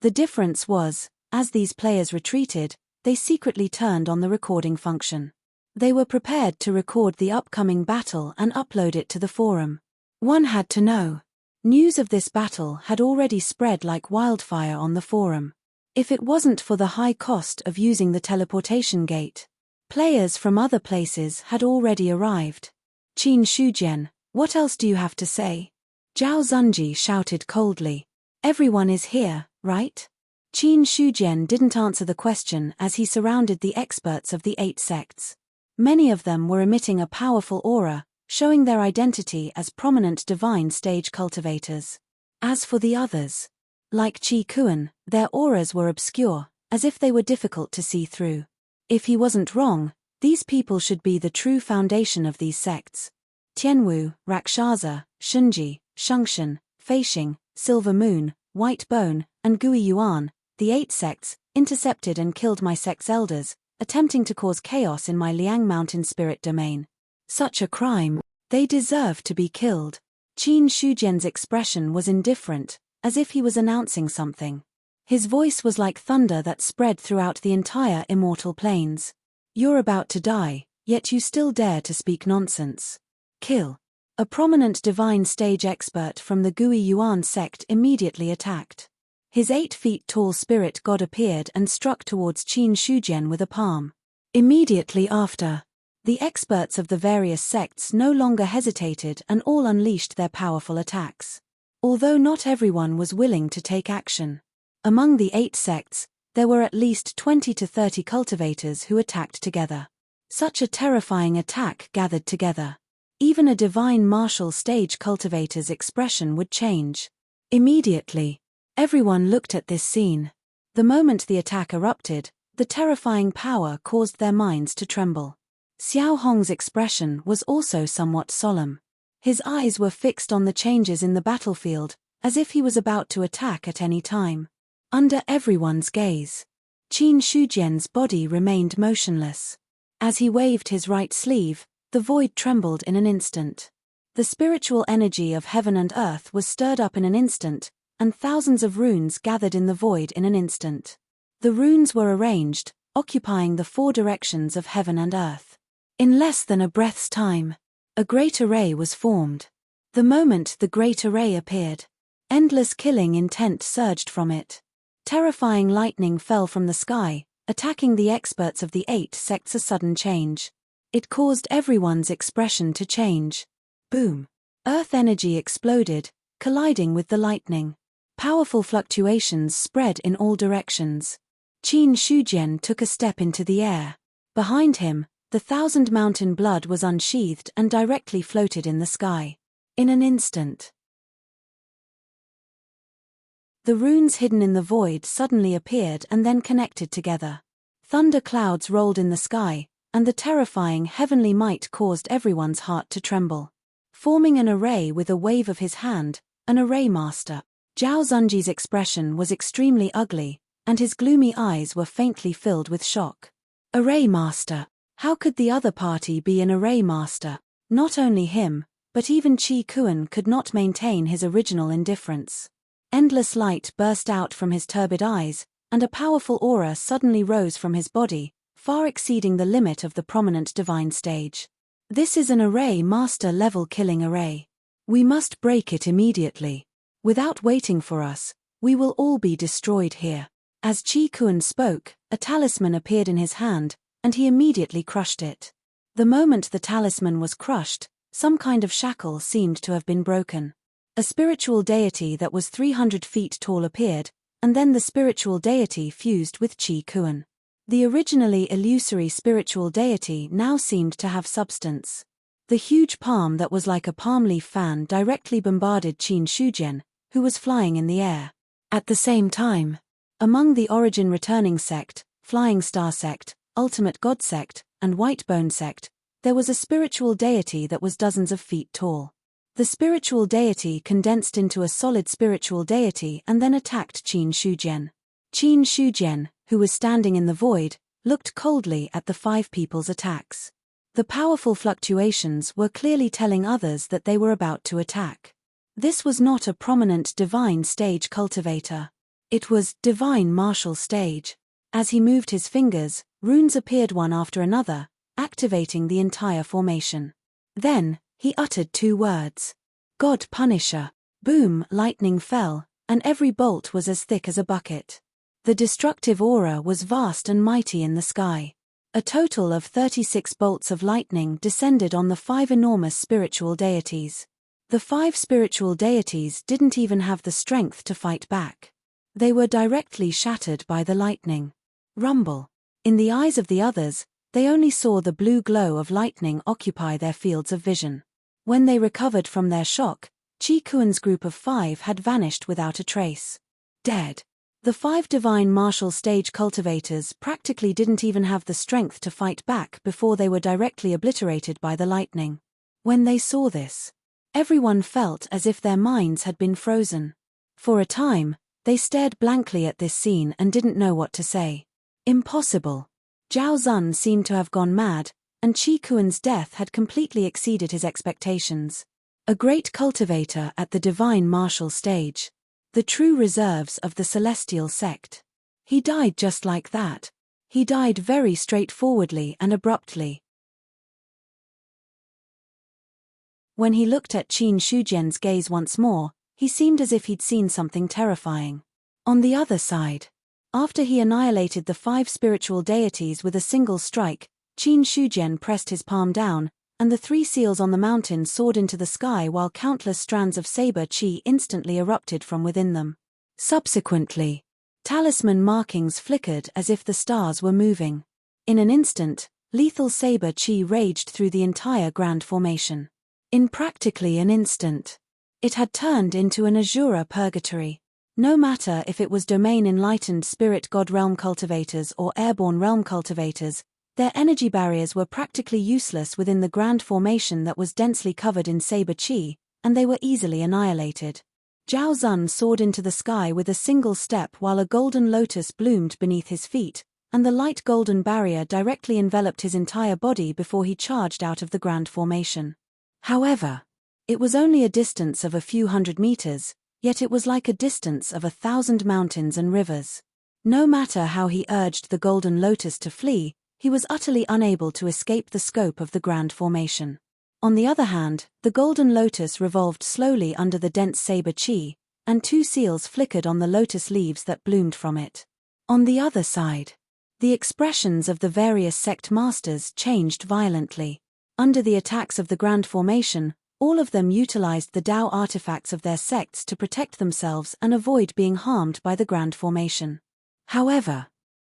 The difference was, as these players retreated, they secretly turned on the recording function. They were prepared to record the upcoming battle and upload it to the forum. One had to know. News of this battle had already spread like wildfire on the forum. If it wasn't for the high cost of using the teleportation gate, players from other places had already arrived. Qin Shujian, what else do you have to say? Zhao Zunji shouted coldly. Everyone is here, right? Qin Shujian didn't answer the question as he surrounded the experts of the 8 sects. Many of them were emitting a powerful aura, showing their identity as prominent divine stage cultivators. As for the others, like Qi Kuan, their auras were obscure, as if they were difficult to see through. If he wasn't wrong, these people should be the true foundation of these sects. Tianwu, Rakshasa, Shunji, Shungshan, Feixing, Silver Moon, White Bone, and Gui Yuan, the 8 sects, intercepted and killed my sect's elders, attempting to cause chaos in my Liang Mountain spirit domain. Such a crime, they deserve to be killed. Qin Shujian's expression was indifferent, as if he was announcing something. His voice was like thunder that spread throughout the entire immortal plains. You're about to die, yet you still dare to speak nonsense. Kill. A prominent divine stage expert from the Gui Yuan sect immediately attacked. His 8 feet tall spirit god appeared and struck towards Qin Shujian with a palm. Immediately after, the experts of the various sects no longer hesitated and all unleashed their powerful attacks. Although not everyone was willing to take action. Among the 8 sects, there were at least 20 to 30 cultivators who attacked together. Such a terrifying attack gathered together. Even a divine martial stage cultivator's expression would change. Immediately, everyone looked at this scene. The moment the attack erupted, the terrifying power caused their minds to tremble. Xiao Hong's expression was also somewhat solemn. His eyes were fixed on the changes in the battlefield, as if he was about to attack at any time. Under everyone's gaze, Qin Shujian's body remained motionless. As he waved his right sleeve, the void trembled in an instant. The spiritual energy of heaven and earth was stirred up in an instant, and thousands of runes gathered in the void in an instant. The runes were arranged, occupying the 4 directions of heaven and earth. In less than a breath's time, a great array was formed. The moment the great array appeared, endless killing intent surged from it. Terrifying lightning fell from the sky, attacking the experts of the 8 sects. A sudden change. It caused everyone's expression to change. Boom. Earth energy exploded, colliding with the lightning. Powerful fluctuations spread in all directions. Qin Shujian took a step into the air. Behind him, the 1,000 mountain blood was unsheathed and directly floated in the sky. In an instant, the runes hidden in the void suddenly appeared and then connected together. Thunder clouds rolled in the sky, and the terrifying heavenly might caused everyone's heart to tremble. Forming an array with a wave of his hand, an array master. Zhao Zunji's expression was extremely ugly, and his gloomy eyes were faintly filled with shock. Array master. How could the other party be an array master? Not only him, but even Qi Kuan could not maintain his original indifference. Endless light burst out from his turbid eyes, and a powerful aura suddenly rose from his body, far exceeding the limit of the prominent divine stage. This is an array master level killing array. We must break it immediately. Without waiting for us, we will all be destroyed here. As Qi Kuan spoke, a talisman appeared in his hand, and he immediately crushed it. The moment the talisman was crushed, some kind of shackle seemed to have been broken. A spiritual deity that was 300 feet tall appeared, and then the spiritual deity fused with Qi Kuan. The originally illusory spiritual deity now seemed to have substance. The huge palm that was like a palm leaf fan directly bombarded Qin Shujian, who was flying in the air. At the same time, among the Origin Returning Sect, Flying Star Sect, Ultimate God Sect, and White Bone Sect, there was a spiritual deity that was dozens of feet tall. The spiritual deity condensed into a solid spiritual deity and then attacked Qin Shujian. Qin Shujian, who was standing in the void, looked coldly at the 5 people's attacks. The powerful fluctuations were clearly telling others that they were about to attack. This was not a prominent divine stage cultivator. It was divine martial stage. As he moved his fingers, runes appeared one after another, activating the entire formation. Then, he uttered 2 words. God Punisher. Boom, lightning fell, and every bolt was as thick as a bucket. The destructive aura was vast and mighty in the sky. A total of 36 bolts of lightning descended on the 5 enormous spiritual deities. The 5 spiritual deities didn't even have the strength to fight back. They were directly shattered by the lightning. Rumble. In the eyes of the others, they only saw the blue glow of lightning occupy their fields of vision. When they recovered from their shock, Chi Kuan's group of 5 had vanished without a trace. Dead. The 5 divine martial stage cultivators practically didn't even have the strength to fight back before they were directly obliterated by the lightning. When they saw this, everyone felt as if their minds had been frozen. For a time, they stared blankly at this scene and didn't know what to say. Impossible. Zhao Zun seemed to have gone mad, and Chi Kuan's death had completely exceeded his expectations. A great cultivator at the divine martial stage. The true reserves of the celestial sect. He died just like that. He died very straightforwardly and abruptly. When he looked at Qin Shujian's gaze once more, he seemed as if he'd seen something terrifying. On the other side, after he annihilated the 5 spiritual deities with a single strike, Qin Shujian pressed his palm down, and the 3 seals on the mountain soared into the sky while countless strands of saber chi instantly erupted from within them. Subsequently, talisman markings flickered as if the stars were moving. In an instant, lethal saber chi raged through the entire grand formation. In practically an instant, it had turned into an Azura purgatory. No matter if it was domain enlightened spirit god realm cultivators or airborne realm cultivators, their energy barriers were practically useless within the grand formation that was densely covered in saber chi, and they were easily annihilated. Zhao Zun soared into the sky with a single step while a golden lotus bloomed beneath his feet, and the light golden barrier directly enveloped his entire body before he charged out of the grand formation. However, it was only a distance of a few hundred meters, yet it was like a distance of 1,000 mountains and rivers. No matter how he urged the golden lotus to flee, he was utterly unable to escape the scope of the grand formation. On the other hand, the golden lotus revolved slowly under the dense saber chi, and 2 seals flickered on the lotus leaves that bloomed from it. On the other side, the expressions of the various sect masters changed violently. Under the attacks of the grand formation, all of them utilized the Dao artifacts of their sects to protect themselves and avoid being harmed by the grand formation. However,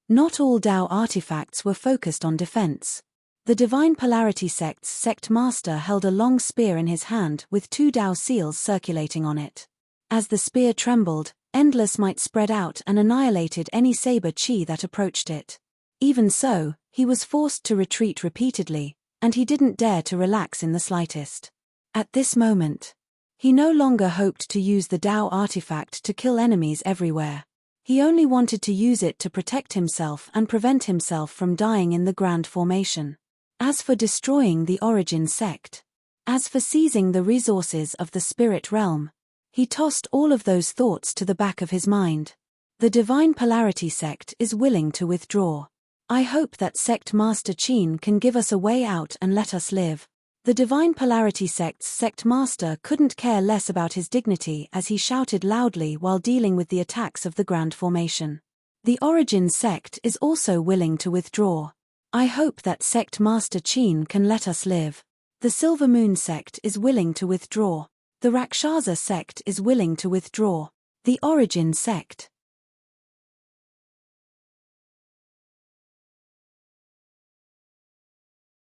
not all Dao artifacts were focused on defense. The Divine Polarity Sect's sect master held a long spear in his hand with 2 Dao seals circulating on it. As the spear trembled, endless might spread out and annihilated any saber chi that approached it. Even so, he was forced to retreat repeatedly, and he didn't dare to relax in the slightest. At this moment, he no longer hoped to use the Dao artifact to kill enemies everywhere. He only wanted to use it to protect himself and prevent himself from dying in the grand formation. As for destroying the origin sect, as for seizing the resources of the spirit realm, he tossed all of those thoughts to the back of his mind. The Divine Polarity Sect is willing to withdraw. I hope that Sect Master Qin can give us a way out and let us live. The Divine Polarity Sect's sect master couldn't care less about his dignity as he shouted loudly while dealing with the attacks of the grand formation. The origin sect is also willing to withdraw. I hope that Sect Master Qin can let us live. The Silver Moon sect is willing to withdraw. The Rakshasa sect is willing to withdraw. The origin sect.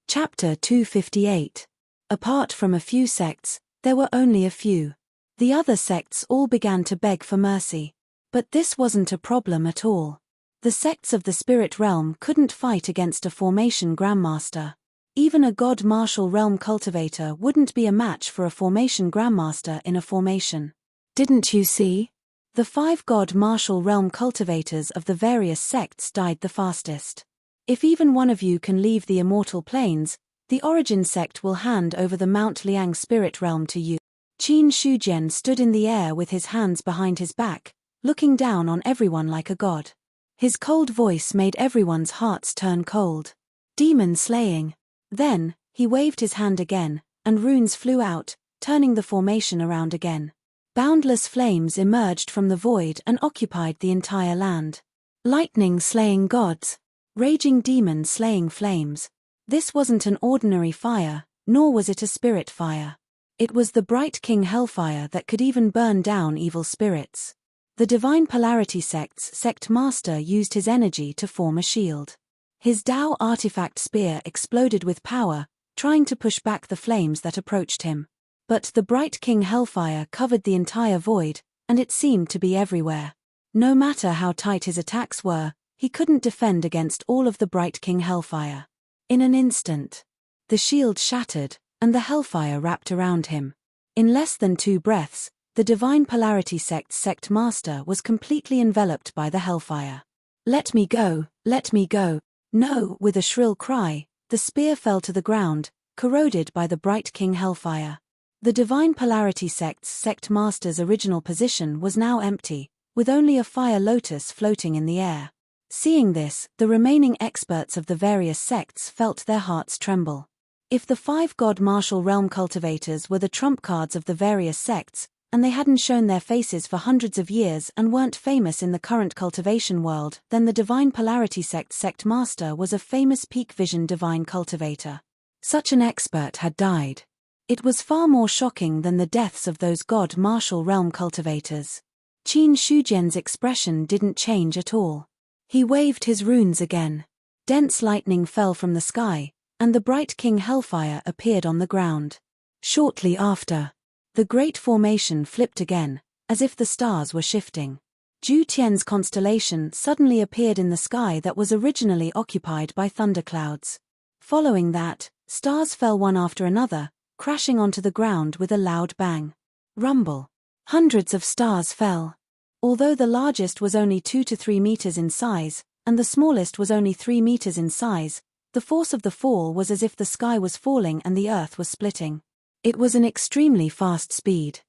Chapter 258. Apart from a few sects, there were only a few. The other sects all began to beg for mercy. But this wasn't a problem at all. The sects of the spirit realm couldn't fight against a formation grandmaster. Even a god martial realm cultivator wouldn't be a match for a formation grandmaster in a formation. Didn't you see? The 5 god martial realm cultivators of the various sects died the fastest. If even one of you can leave the immortal planes, the origin sect will hand over the Mount Liang spirit realm to you. Qin Shujian stood in the air with his hands behind his back, looking down on everyone like a god. His cold voice made everyone's hearts turn cold. Demon slaying. Then, he waved his hand again, and runes flew out, turning the formation around again. Boundless flames emerged from the void and occupied the entire land. Lightning slaying gods. Raging demon slaying flames. This wasn't an ordinary fire, nor was it a spirit fire. It was the bright king hellfire that could even burn down evil spirits. The Divine Polarity Sect's sect master used his energy to form a shield. His Tao artifact spear exploded with power, trying to push back the flames that approached him. But the bright king hellfire covered the entire void, and it seemed to be everywhere. No matter how tight his attacks were, he couldn't defend against all of the bright king hellfire. In an instant, the shield shattered, and the hellfire wrapped around him. In less than 2 breaths, the Divine Polarity Sect's sect master was completely enveloped by the hellfire. "Let me go, let me go." No, with a shrill cry, the spear fell to the ground, corroded by the bright king hellfire. The Divine Polarity Sect's sect master's original position was now empty, with only a fire lotus floating in the air. Seeing this, the remaining experts of the various sects felt their hearts tremble. If the 5 god martial realm cultivators were the trump cards of the various sects, and they hadn't shown their faces for hundreds of years and weren't famous in the current cultivation world, then the Divine Polarity Sect's sect master was a famous peak vision divine cultivator. Such an expert had died. It was far more shocking than the deaths of those god martial realm cultivators. Qin Shujian's expression didn't change at all. He waved his runes again. Dense lightning fell from the sky, and the bright king hellfire appeared on the ground. Shortly after, the great formation flipped again, as if the stars were shifting. Ju Tian's constellation suddenly appeared in the sky that was originally occupied by thunderclouds. Following that, stars fell one after another, crashing onto the ground with a loud bang. Rumble. Hundreds of stars fell. Although the largest was only 2 to 3 meters in size, and the smallest was only 3 meters in size, the force of the fall was as if the sky was falling and the earth was splitting. It was an extremely fast speed.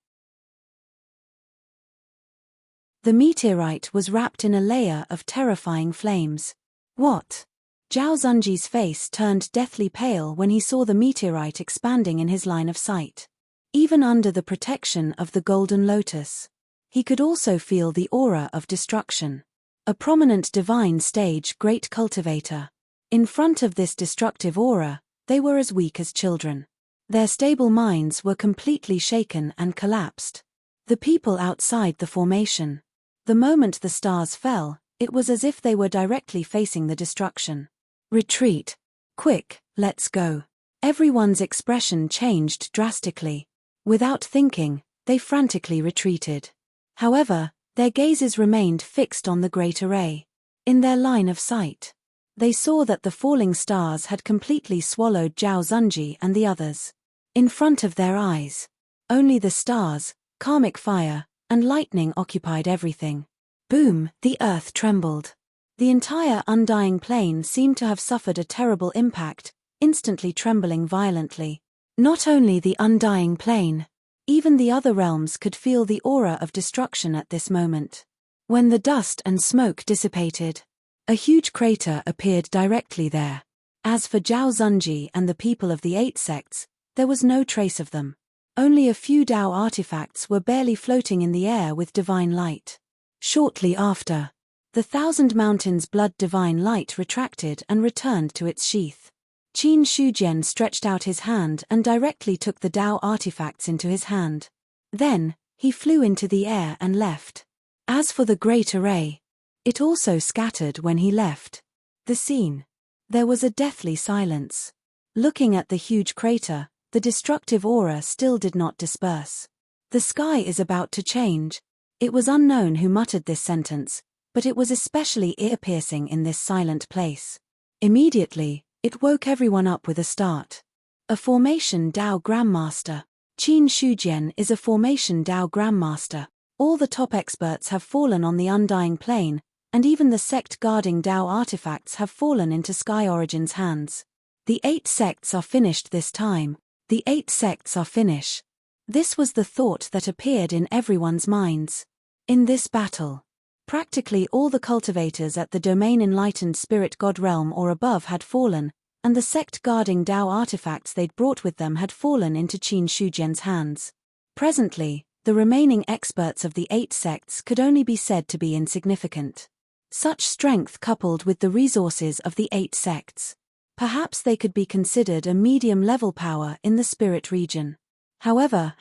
The meteorite was wrapped in a layer of terrifying flames. What? Zhao Zunji's face turned deathly pale when he saw the meteorite expanding in his line of sight. Even under the protection of the golden lotus, he could also feel the aura of destruction. A prominent divine stage great cultivator. In front of this destructive aura, they were as weak as children. Their stable minds were completely shaken and collapsed. The people outside the formation. The moment the stars fell, it was as if they were directly facing the destruction. Retreat. Quick, let's go. Everyone's expression changed drastically. Without thinking, they frantically retreated. However, their gazes remained fixed on the great array. In their line of sight, they saw that the falling stars had completely swallowed Zhao Zunji and the others. In front of their eyes, only the stars, karmic fire, and lightning occupied everything. Boom, the earth trembled. The entire undying plane seemed to have suffered a terrible impact, instantly trembling violently. Not only the undying plane, even the other realms could feel the aura of destruction at this moment. When the dust and smoke dissipated, a huge crater appeared directly there. As for Zhao Zunji and the people of the 8 sects, there was no trace of them. Only a few Tao artifacts were barely floating in the air with divine light. Shortly after, the 1,000 Mountains' blood divine light retracted and returned to its sheath. Qin Shujian stretched out his hand and directly took the Tao artifacts into his hand. Then, he flew into the air and left. As for the great array, it also scattered when he left the scene. There was a deathly silence. Looking at the huge crater, the destructive aura still did not disperse. The sky is about to change. It was unknown who muttered this sentence, but it was especially ear-piercing in this silent place. Immediately, it woke everyone up with a start. A Formation Tao Grandmaster. Qin Shujian is a Formation Tao Grandmaster. All the top experts have fallen on the undying plane, and even the sect guarding Tao artifacts have fallen into Sky Origin's hands. The 8 sects are finished this time. The 8 sects are finished. This was the thought that appeared in everyone's minds. In this battle, practically all the cultivators at the domain enlightened spirit god realm or above had fallen, and the sect guarding Dao artifacts they'd brought with them had fallen into Qin Shujian's hands. Presently, the remaining experts of the 8 sects could only be said to be insignificant. Such strength coupled with the resources of the 8 sects. Perhaps they could be considered a medium-level power in the spirit region. However,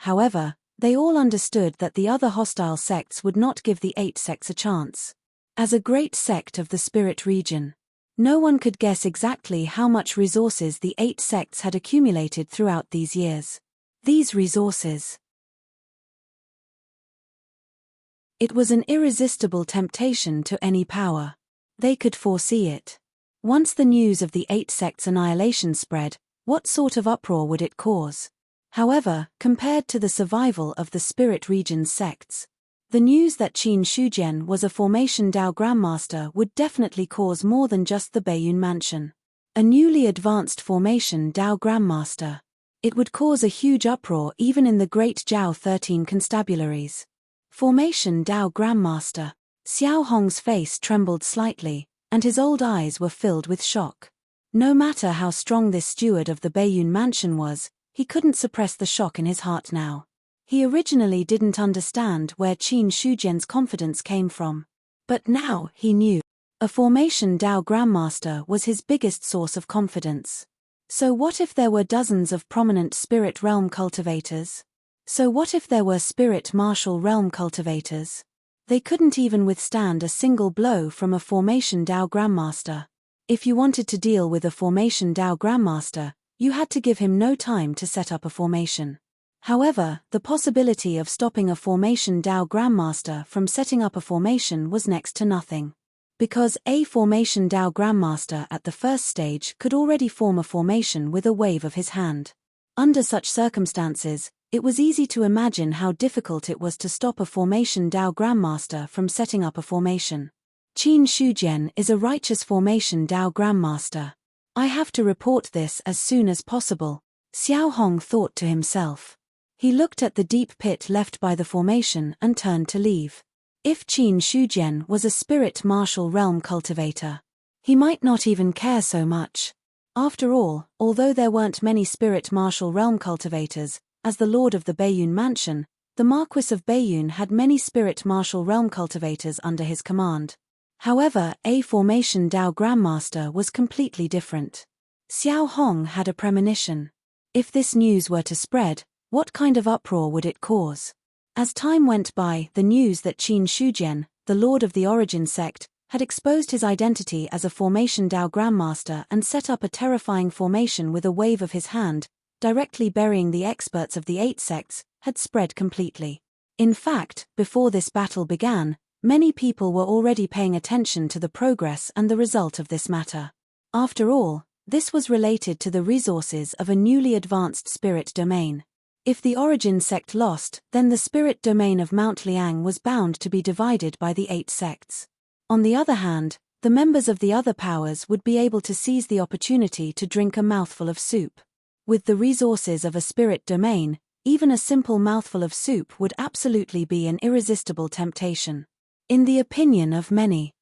they all understood that the other hostile sects would not give the 8 sects a chance. As a great sect of the spirit region, no one could guess exactly how much resources the 8 sects had accumulated throughout these years. These resources. It was an irresistible temptation to any power. They could foresee it. Once the news of the 8 sects' annihilation spread, what sort of uproar would it cause? However, compared to the survival of the spirit region's sects, the news that Qin Shujian was a Formation Dao Grandmaster would definitely cause more than just the Baiyun Mansion. A newly advanced Formation Dao Grandmaster. It would cause a huge uproar even in the great Zhao 13 constabularies. Formation Dao Grandmaster. Xiao Hong's face trembled slightly, and his old eyes were filled with shock. No matter how strong this steward of the Baiyun Mansion was, he couldn't suppress the shock in his heart now. He originally didn't understand where Qin Shujian's confidence came from. But now he knew. A Formation Dao Grandmaster was his biggest source of confidence. So what if there were dozens of prominent spirit realm cultivators? So what if there were spirit martial realm cultivators? They couldn't even withstand a single blow from a Formation Dao Grandmaster. If you wanted to deal with a Formation Dao Grandmaster, you had to give him no time to set up a formation. However, the possibility of stopping a Formation Dao Grandmaster from setting up a formation was next to nothing. Because a Formation Dao Grandmaster at the first stage could already form a formation with a wave of his hand. Under such circumstances, it was easy to imagine how difficult it was to stop a Formation Dao Grandmaster from setting up a formation. Qin Shujian is a righteous Formation Dao Grandmaster. I have to report this as soon as possible, Xiao Hong thought to himself. He looked at the deep pit left by the formation and turned to leave. If Qin Shujian was a spirit martial realm cultivator, he might not even care so much. After all, although there weren't many spirit martial realm cultivators, as the lord of the Baiyun Mansion, the Marquis of Baiyun had many spirit martial realm cultivators under his command. However, a Formation Dao Grandmaster was completely different. Xiao Hong had a premonition. If this news were to spread, what kind of uproar would it cause? As time went by, the news that Qin Shujian, the lord of the Origin sect, had exposed his identity as a Formation Dao Grandmaster and set up a terrifying formation with a wave of his hand, directly burying the experts of the 8 sects, had spread completely. In fact, before this battle began, many people were already paying attention to the progress and the result of this matter. After all, this was related to the resources of a newly advanced spirit domain. If the Origin sect lost, then the spirit domain of Mount Liang was bound to be divided by the 8 sects. On the other hand, the members of the other powers would be able to seize the opportunity to drink a mouthful of soup. With the resources of a spirit domain, even a simple mouthful of soup would absolutely be an irresistible temptation. In the opinion of many,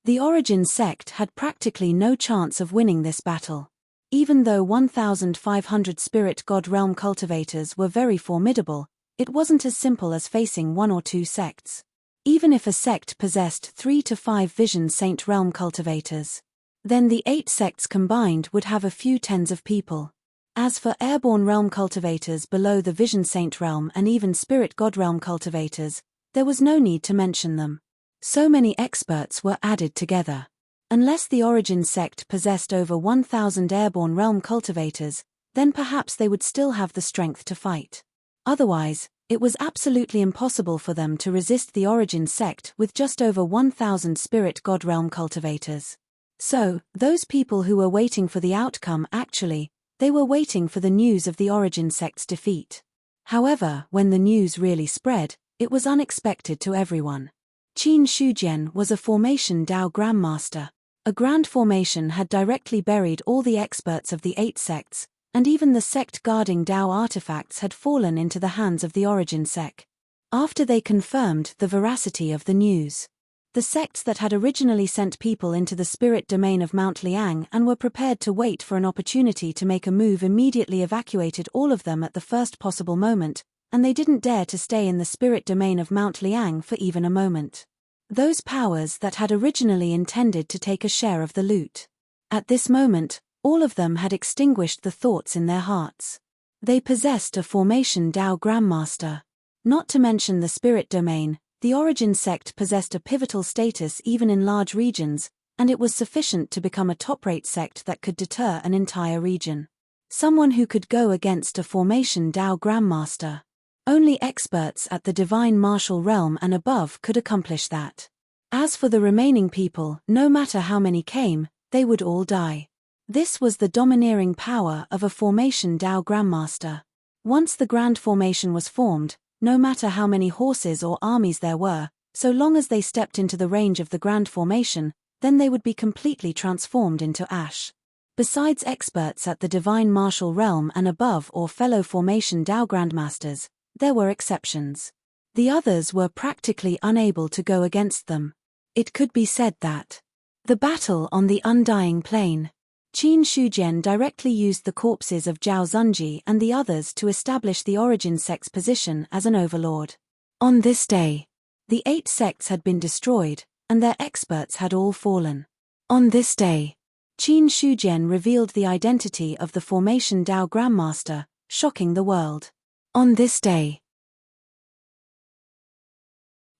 the Origin sect had practically no chance of winning this battle. Even though 1,500 spirit god realm cultivators were very formidable, it wasn't as simple as facing 1 or 2 sects. Even if a sect possessed 3 to 5 Vision Saint realm cultivators, then the 8 sects combined would have a few tens of people. As for airborne realm cultivators below the Vision Saint realm and even spirit god realm cultivators, there was no need to mention them. So many experts were added together. Unless the Origin sect possessed over 1,000 airborne realm cultivators, then perhaps they would still have the strength to fight. Otherwise, it was absolutely impossible for them to resist the Origin sect with just over 1,000 spirit god realm cultivators. So, those people who were waiting for the outcome actually, they were waiting for the news of the Origin sect's defeat. However, when the news really spread, it was unexpected to everyone. Qin Shujian was a Formation Dao Grandmaster. A grand formation had directly buried all the experts of the 8 sects, and even the sect guarding Dao artifacts had fallen into the hands of the origin sect. After they confirmed the veracity of the news, the sects that had originally sent people into the spirit domain of Mount Liang and were prepared to wait for an opportunity to make a move immediately evacuated all of them at the first possible moment, and they didn't dare to stay in the spirit domain of Mount Liang for even a moment. Those powers that had originally intended to take a share of the loot. At this moment, all of them had extinguished the thoughts in their hearts. They possessed a formation Dao Grandmaster. Not to mention the spirit domain, the origin sect possessed a pivotal status even in large regions, and it was sufficient to become a top-rate sect that could deter an entire region. Someone who could go against a formation Dao Grandmaster. Only experts at the divine martial realm and above could accomplish that. As for the remaining people, no matter how many came, they would all die. This was the domineering power of a formation Dao Grandmaster. Once the Grand Formation was formed, no matter how many horses or armies there were, so long as they stepped into the range of the Grand Formation, then they would be completely transformed into ash. Besides experts at the divine martial realm and above or fellow formation Dao Grandmasters, there were exceptions. The others were practically unable to go against them. It could be said that the battle on the Undying Plain. Qin Shujian directly used the corpses of Zhao Zunji and the others to establish the origin sect's position as an overlord. On this day, the 8 sects had been destroyed, and their experts had all fallen. On this day, Qin Shujian revealed the identity of the formation Dao Grandmaster, shocking the world. On this day,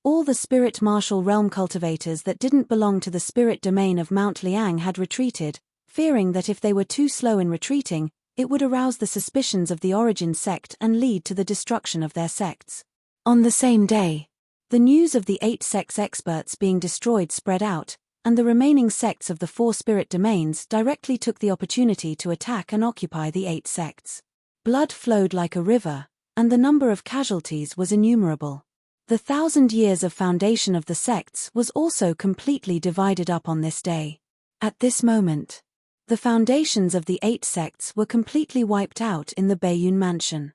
all the spirit martial realm cultivators that didn't belong to the spirit domain of Mount Liang had retreated, fearing that if they were too slow in retreating, it would arouse the suspicions of the origin sect and lead to the destruction of their sects. On the same day, the news of the 8 sects experts being destroyed spread out, and the remaining sects of the 4 spirit domains directly took the opportunity to attack and occupy the 8 sects. Blood flowed like a river, and the number of casualties was innumerable. The 1,000 years of foundation of the sects was also completely divided up on this day. At this moment, the foundations of the 8 sects were completely wiped out in the Baiyun Mansion.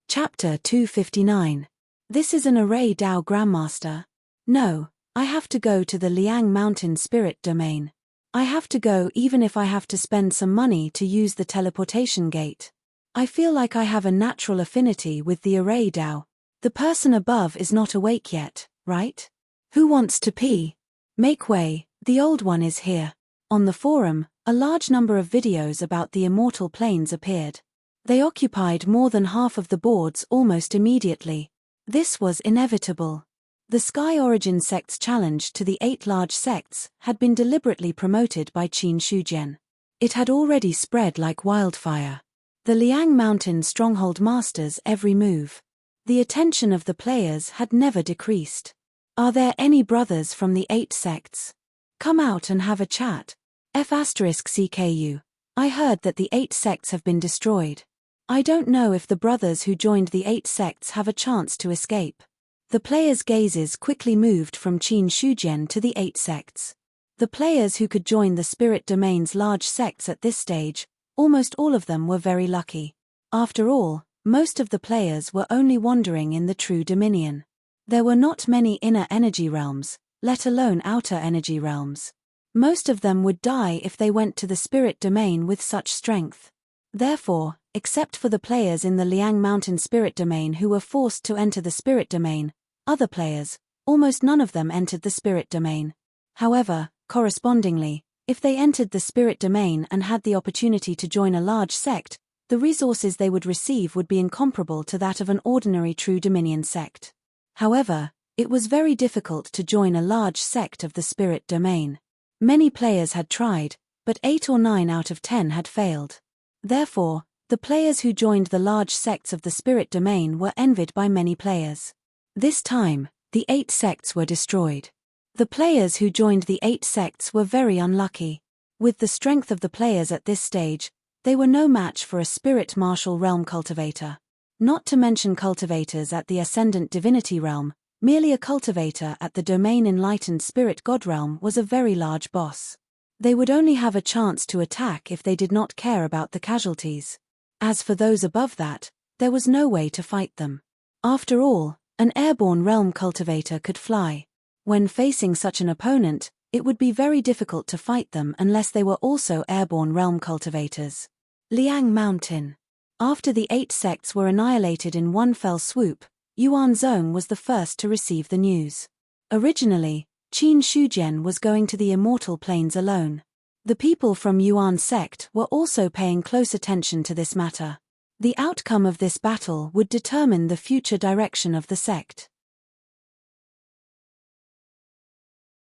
Chapter 259. This is an array Dao Grandmaster. No, I have to go to the Liang Mountain Spirit Domain. I have to go even if I have to spend some money to use the teleportation gate. I feel like I have a natural affinity with the array Dao. The person above is not awake yet, right? Who wants to pee? Make way, the old one is here. On the forum, a large number of videos about the immortal planes appeared. They occupied more than half of the boards almost immediately. This was inevitable. The Sky Origin Sect's challenge to the 8 large sects had been deliberately promoted by Qin Shujian. It had already spread like wildfire. The Liang Mountain stronghold masters every move. The attention of the players had never decreased. Are there any brothers from the 8 sects? Come out and have a chat. F*CKU. I heard that the 8 sects have been destroyed. I don't know if the brothers who joined the 8 sects have a chance to escape. The players' gazes quickly moved from Qin Shujian to the 8 sects. The players who could join the spirit domain's large sects at this stage, almost all of them were very lucky. After all, most of the players were only wandering in the true dominion. There were not many inner energy realms, let alone outer energy realms. Most of them would die if they went to the spirit domain with such strength. Therefore, except for the players in the Liang Mountain spirit domain who were forced to enter the spirit domain, other players, almost none of them entered the spirit domain. However, correspondingly, if they entered the spirit domain and had the opportunity to join a large sect, the resources they would receive would be incomparable to that of an ordinary true dominion sect. However, it was very difficult to join a large sect of the spirit domain. Many players had tried, but 8 or 9 out of 10 had failed. Therefore, the players who joined the large sects of the spirit domain were envied by many players. This time, the 8 sects were destroyed. The players who joined the 8 sects were very unlucky. With the strength of the players at this stage, they were no match for a spirit martial realm cultivator. Not to mention cultivators at the ascendant divinity realm, Merely a cultivator at the domain enlightened spirit god realm was a very large boss. They would only have a chance to attack if they did not care about the casualties. As for those above that, there was no way to fight them. After all, an airborne realm cultivator could fly. When facing such an opponent, it would be very difficult to fight them unless they were also airborne realm cultivators. Liang Mountain. After the 8 sects were annihilated in one fell swoop, Yuan Zhong was the first to receive the news. Originally, Qin Shujian was going to the Immortal Plains alone. The people from Yuan sect were also paying close attention to this matter. The outcome of this battle would determine the future direction of the sect.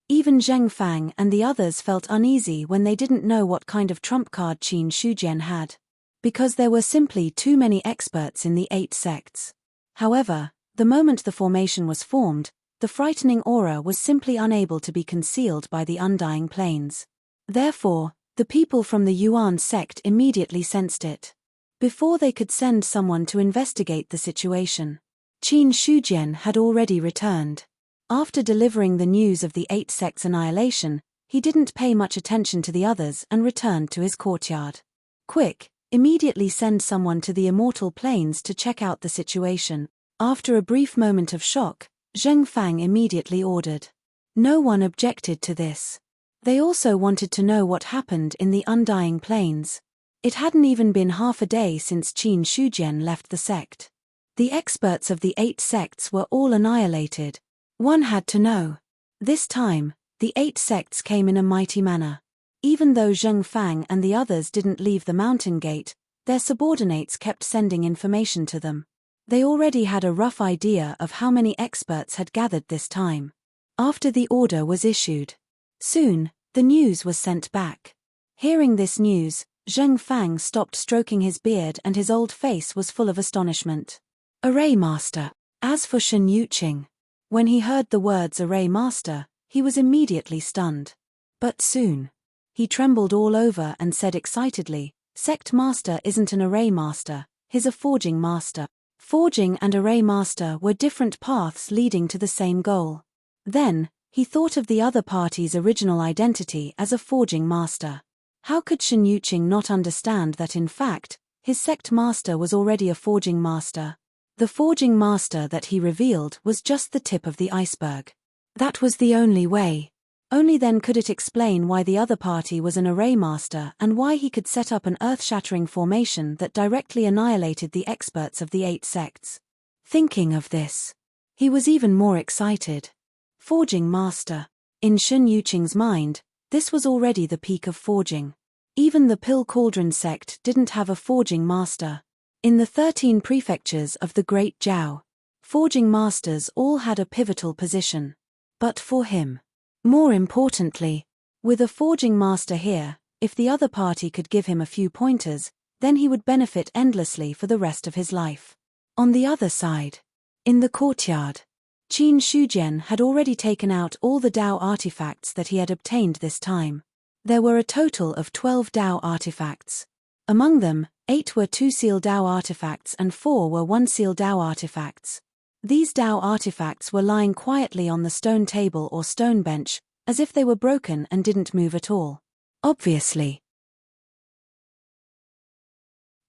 Even Zheng Fang and the others felt uneasy when they didn't know what kind of trump card Qin Shujian had. Because there were simply too many experts in the 8 sects. However, the moment the formation was formed, the frightening aura was simply unable to be concealed by the undying plains. Therefore, the people from the Yuan sect immediately sensed it. Before they could send someone to investigate the situation, Qin Shujian had already returned. After delivering the news of the 8 sects' annihilation, he didn't pay much attention to the others and returned to his courtyard. Quick, immediately send someone to the Immortal Plains to check out the situation. After a brief moment of shock, Zheng Fang immediately ordered. No one objected to this. They also wanted to know what happened in the Undying Plains. It hadn't even been half a day since Qin Shujian left the sect. The experts of the 8 sects were all annihilated. One had to know. This time, the 8 sects came in a mighty manner. Even though Zheng Fang and the others didn't leave the mountain gate, their subordinates kept sending information to them. They already had a rough idea of how many experts had gathered this time. After the order was issued, soon, the news was sent back. Hearing this news, Zheng Fang stopped stroking his beard and his old face was full of astonishment. Array Master. As for Shen Yuqing, when he heard the words Array Master, he was immediately stunned. But soon, he trembled all over and said excitedly, Sect Master isn't an Array Master, he's a Forging Master. Forging and Array Master were different paths leading to the same goal. Then, he thought of the other party's original identity as a Forging Master. How could Shen Yuqing not understand that in fact, his sect master was already a Forging Master? The Forging Master that he revealed was just the tip of the iceberg. That was the only way. Only then could it explain why the other party was an Array Master and why he could set up an earth-shattering formation that directly annihilated the experts of the 8 sects. Thinking of this, he was even more excited. Forging Master. In Shen Yuqing's mind, this was already the peak of forging. Even the Pill Cauldron sect didn't have a Forging Master. In the 13 prefectures of the Great Zhao, Forging Masters all had a pivotal position. But for him, more importantly, with a Forging Master here, if the other party could give him a few pointers, then he would benefit endlessly for the rest of his life. On the other side, in the courtyard, Qin Shujian had already taken out all the Dao artifacts that he had obtained this time. There were a total of 12 Dao artifacts. Among them, 8 were 2-seal Dao artifacts and 4 were 1-seal Dao artifacts. These Dao artifacts were lying quietly on the stone table or stone bench, as if they were broken and didn't move at all. Obviously,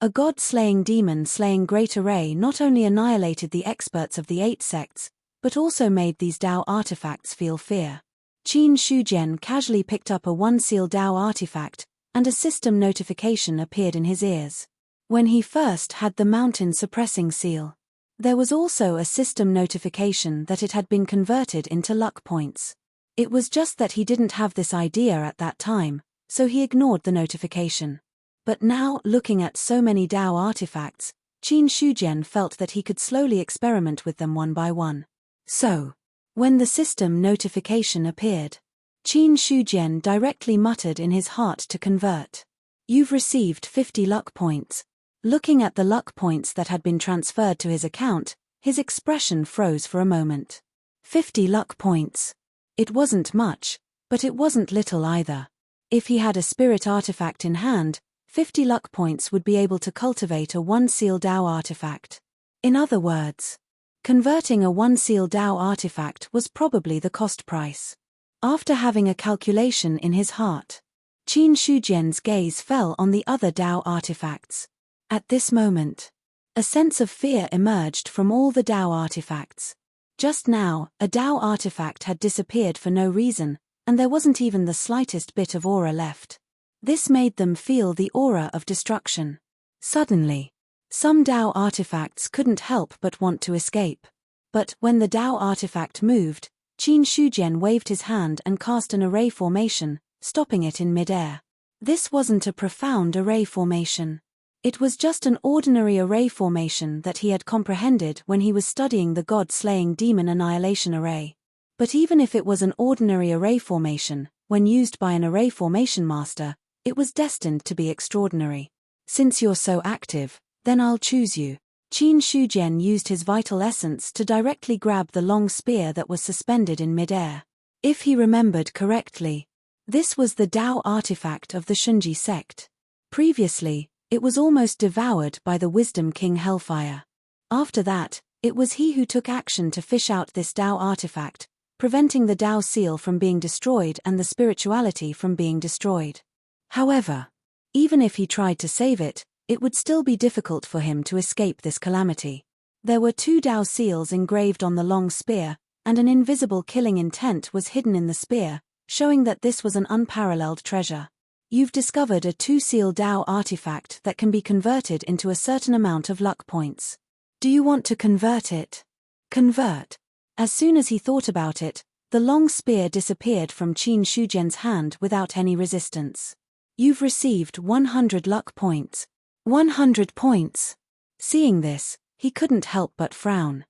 a god-slaying demon-slaying great array not only annihilated the experts of the 8 sects, but also made these Dao artifacts feel fear. Qin Shujian casually picked up a 1-seal Dao artifact, and a system notification appeared in his ears. When he first had the mountain suppressing seal, there was also a system notification that it had been converted into luck points. It was just that he didn't have this idea at that time, so he ignored the notification. But now, looking at so many Dao artifacts, Qin Shujian felt that he could slowly experiment with them one by one. So, when the system notification appeared, Qin Shujian directly muttered in his heart to convert. You've received 50 luck points. Looking at the luck points that had been transferred to his account, his expression froze for a moment. 50 luck points. It wasn't much, but it wasn't little either. If he had a spirit artifact in hand, 50 luck points would be able to cultivate a 1-seal Dao artifact. In other words, Converting a one-seal Dao artifact was probably the cost price. After having a calculation in his heart, Qin Shujian's gaze fell on the other Dao artifacts. At this moment, a sense of fear emerged from all the Dao artifacts. Just now, a Dao artifact had disappeared for no reason, and there wasn't even the slightest bit of aura left. This made them feel the aura of destruction. Suddenly, some Dao artifacts couldn't help but want to escape. But when the Dao artifact moved, Qin Shujian waved his hand and cast an array formation, stopping it in midair. This wasn't a profound array formation. It was just an ordinary array formation that he had comprehended when he was studying the god-slaying demon annihilation array. But even if it was an ordinary array formation, when used by an array formation master, it was destined to be extraordinary. Since you're so active, then I'll choose you. Qin Shujian used his vital essence to directly grab the long spear that was suspended in midair. If he remembered correctly, this was the Dao artifact of the Shunji sect. Previously, it was almost devoured by the Wisdom King Hellfire. After that, it was he who took action to fish out this Dao artifact, preventing the Dao seal from being destroyed and the spirituality from being destroyed. However, even if he tried to save it, it would still be difficult for him to escape this calamity. There were 2 Dao seals engraved on the long spear, and an invisible killing intent was hidden in the spear, showing that this was an unparalleled treasure. You've discovered a 2-seal Dao artifact that can be converted into a certain amount of luck points. Do you want to convert it? Convert. As soon as he thought about it, the long spear disappeared from Qin Shujian's hand without any resistance. You've received 100 luck points. 100 points. Seeing this, he couldn't help but frown.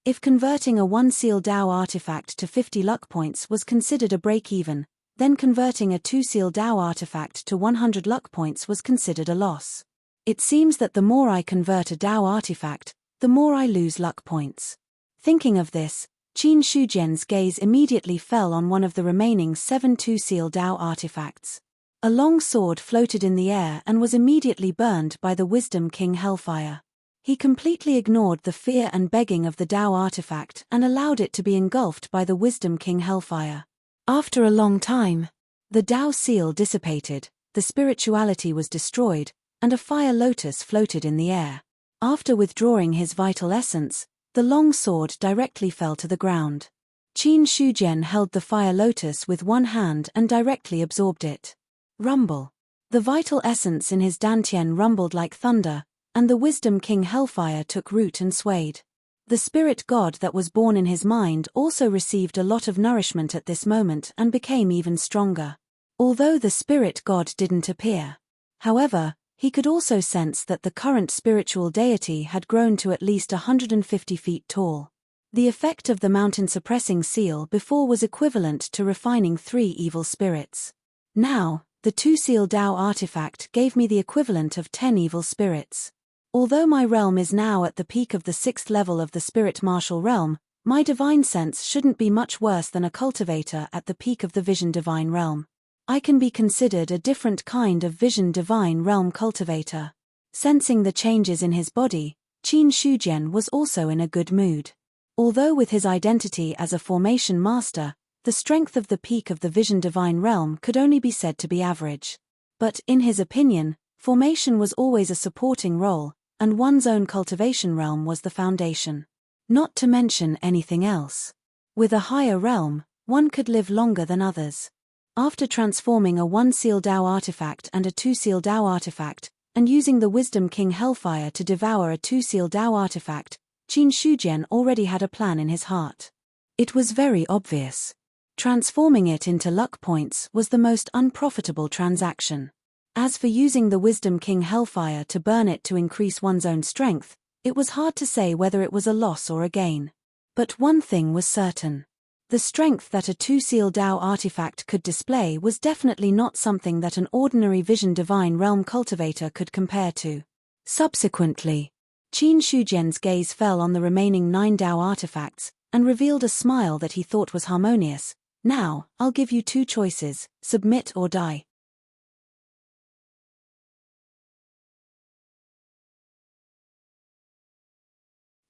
If converting a 1-seal Dao artifact to 50 luck points was considered a break-even, then converting a 2-seal Dao artifact to 100 luck points was considered a loss. It seems that the more I convert a Dao artifact, the more I lose luck points. Thinking of this, Qin Shujian's gaze immediately fell on one of the remaining 7 2-seal Dao artifacts. A long sword floated in the air and was immediately burned by the Wisdom King Hellfire. He completely ignored the fear and begging of the Dao artifact and allowed it to be engulfed by the Wisdom King Hellfire. After a long time, the Dao seal dissipated, the spirituality was destroyed, and a fire lotus floated in the air. After withdrawing his vital essence, the long sword directly fell to the ground. Qin Shujian held the fire lotus with one hand and directly absorbed it. Rumble. The vital essence in his dantian rumbled like thunder, and the Wisdom King Hellfire took root and swayed. The spirit god that was born in his mind also received a lot of nourishment at this moment and became even stronger. Although the spirit god didn't appear, however, he could also sense that the current spiritual deity had grown to at least 150 feet tall. The effect of the mountain-suppressing seal before was equivalent to refining 3 evil spirits. Now, the 2-seal Dao artifact gave me the equivalent of 10 evil spirits. Although my realm is now at the peak of the 6th level of the spirit martial realm, my divine sense shouldn't be much worse than a cultivator at the peak of the vision divine realm. I can be considered a different kind of vision divine realm cultivator. Sensing the changes in his body, Qin Shujian was also in a good mood. Although with his identity as a formation master, the strength of the peak of the vision divine realm could only be said to be average. But in his opinion, formation was always a supporting role, and one's own cultivation realm was the foundation. Not to mention anything else. With a higher realm, one could live longer than others. After transforming a 1-seal Dao artifact and a 2-seal Dao artifact, and using the Wisdom King Hellfire to devour a 2-seal Dao artifact, Qin Shujian already had a plan in his heart. It was very obvious. Transforming it into luck points was the most unprofitable transaction. As for using the Wisdom King Hellfire to burn it to increase one's own strength, it was hard to say whether it was a loss or a gain. But one thing was certain. The strength that a 2-seal Dao artifact could display was definitely not something that an ordinary vision divine realm cultivator could compare to. Subsequently, Qin Shujian's gaze fell on the remaining 9 Dao artifacts, and revealed a smile that he thought was harmonious. Now, I'll give you 2 choices, submit or die.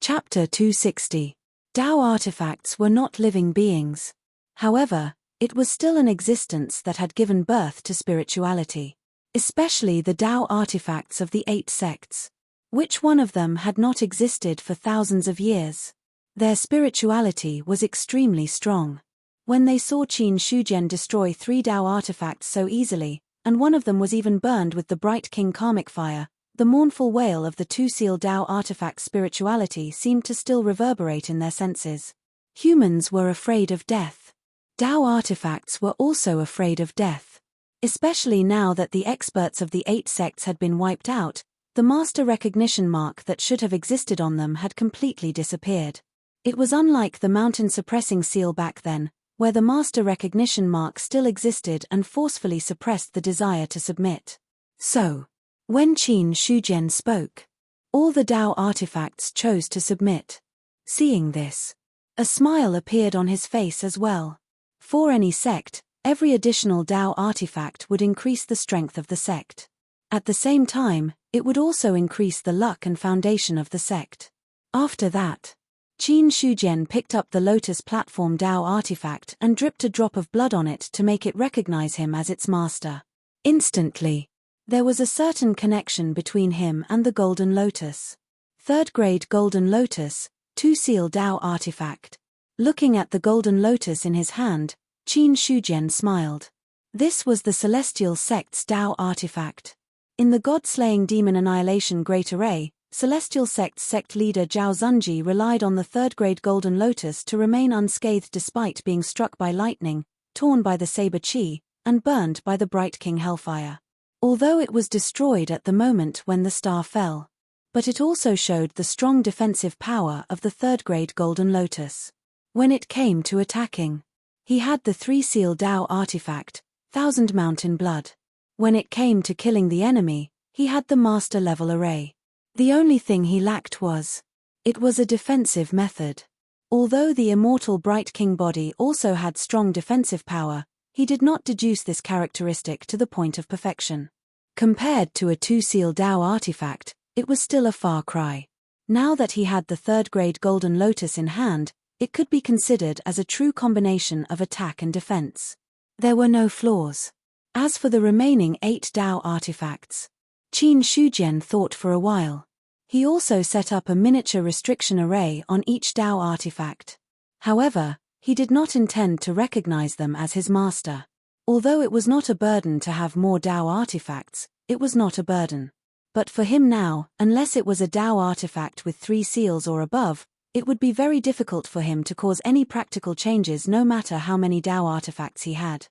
Chapter 260. Tao artifacts were not living beings. However, it was still an existence that had given birth to spirituality. Especially the Tao artifacts of the 8 sects. Which one of them had not existed for thousands of years? Their spirituality was extremely strong. When they saw Qin Shujian destroy 3 Tao artifacts so easily, and one of them was even burned with the bright king karmic fire, the mournful wail of the 2 seal Tao artifacts' spirituality seemed to still reverberate in their senses. Humans were afraid of death. Tao artifacts were also afraid of death. Especially now that the experts of the 8 sects had been wiped out, the master recognition mark that should have existed on them had completely disappeared. It was unlike the mountain suppressing seal back then, where the master recognition mark still existed and forcefully suppressed the desire to submit. So, when Qin Shujian spoke, all the Tao artifacts chose to submit. Seeing this, a smile appeared on his face as well. For any sect, every additional Tao artifact would increase the strength of the sect. At the same time, it would also increase the luck and foundation of the sect. After that, Qin Shujian picked up the Lotus Platform Tao artifact and dripped a drop of blood on it to make it recognize him as its master. Instantly, there was a certain connection between him and the Golden Lotus. 3rd grade Golden Lotus, 2 seal Tao artifact. Looking at the Golden Lotus in his hand, Qin Shujian smiled. This was the Celestial Sect's Tao artifact. In the God-slaying demon annihilation Great Array, Celestial Sect's sect leader Zhao Zunji relied on the 3rd grade Golden Lotus to remain unscathed despite being struck by lightning, torn by the saber chi, and burned by the Bright King Hellfire. Although it was destroyed at the moment when the star fell. But it also showed the strong defensive power of the 3rd grade Golden Lotus. When it came to attacking, he had the 3 seal Tao artifact, Thousand Mountain Blood. When it came to killing the enemy, he had the master level array. The only thing he lacked was, it was a defensive method. Although the immortal Bright King body also had strong defensive power, he did not deduce this characteristic to the point of perfection. Compared to a 2 seal Tao artifact, it was still a far cry. Now that he had the 3rd grade Golden Lotus in hand, it could be considered as a true combination of attack and defense. There were no flaws. As for the remaining 8 Tao artifacts, Qin Shujian thought for a while. He also set up a miniature restriction array on each Tao artifact. However, he did not intend to recognize them as his master. Although it was not a burden to have more Tao artifacts, it was not a burden. But for him now, unless it was a Tao artifact with 3 seals or above, it would be very difficult for him to cause any practical changes no matter how many Tao artifacts he had.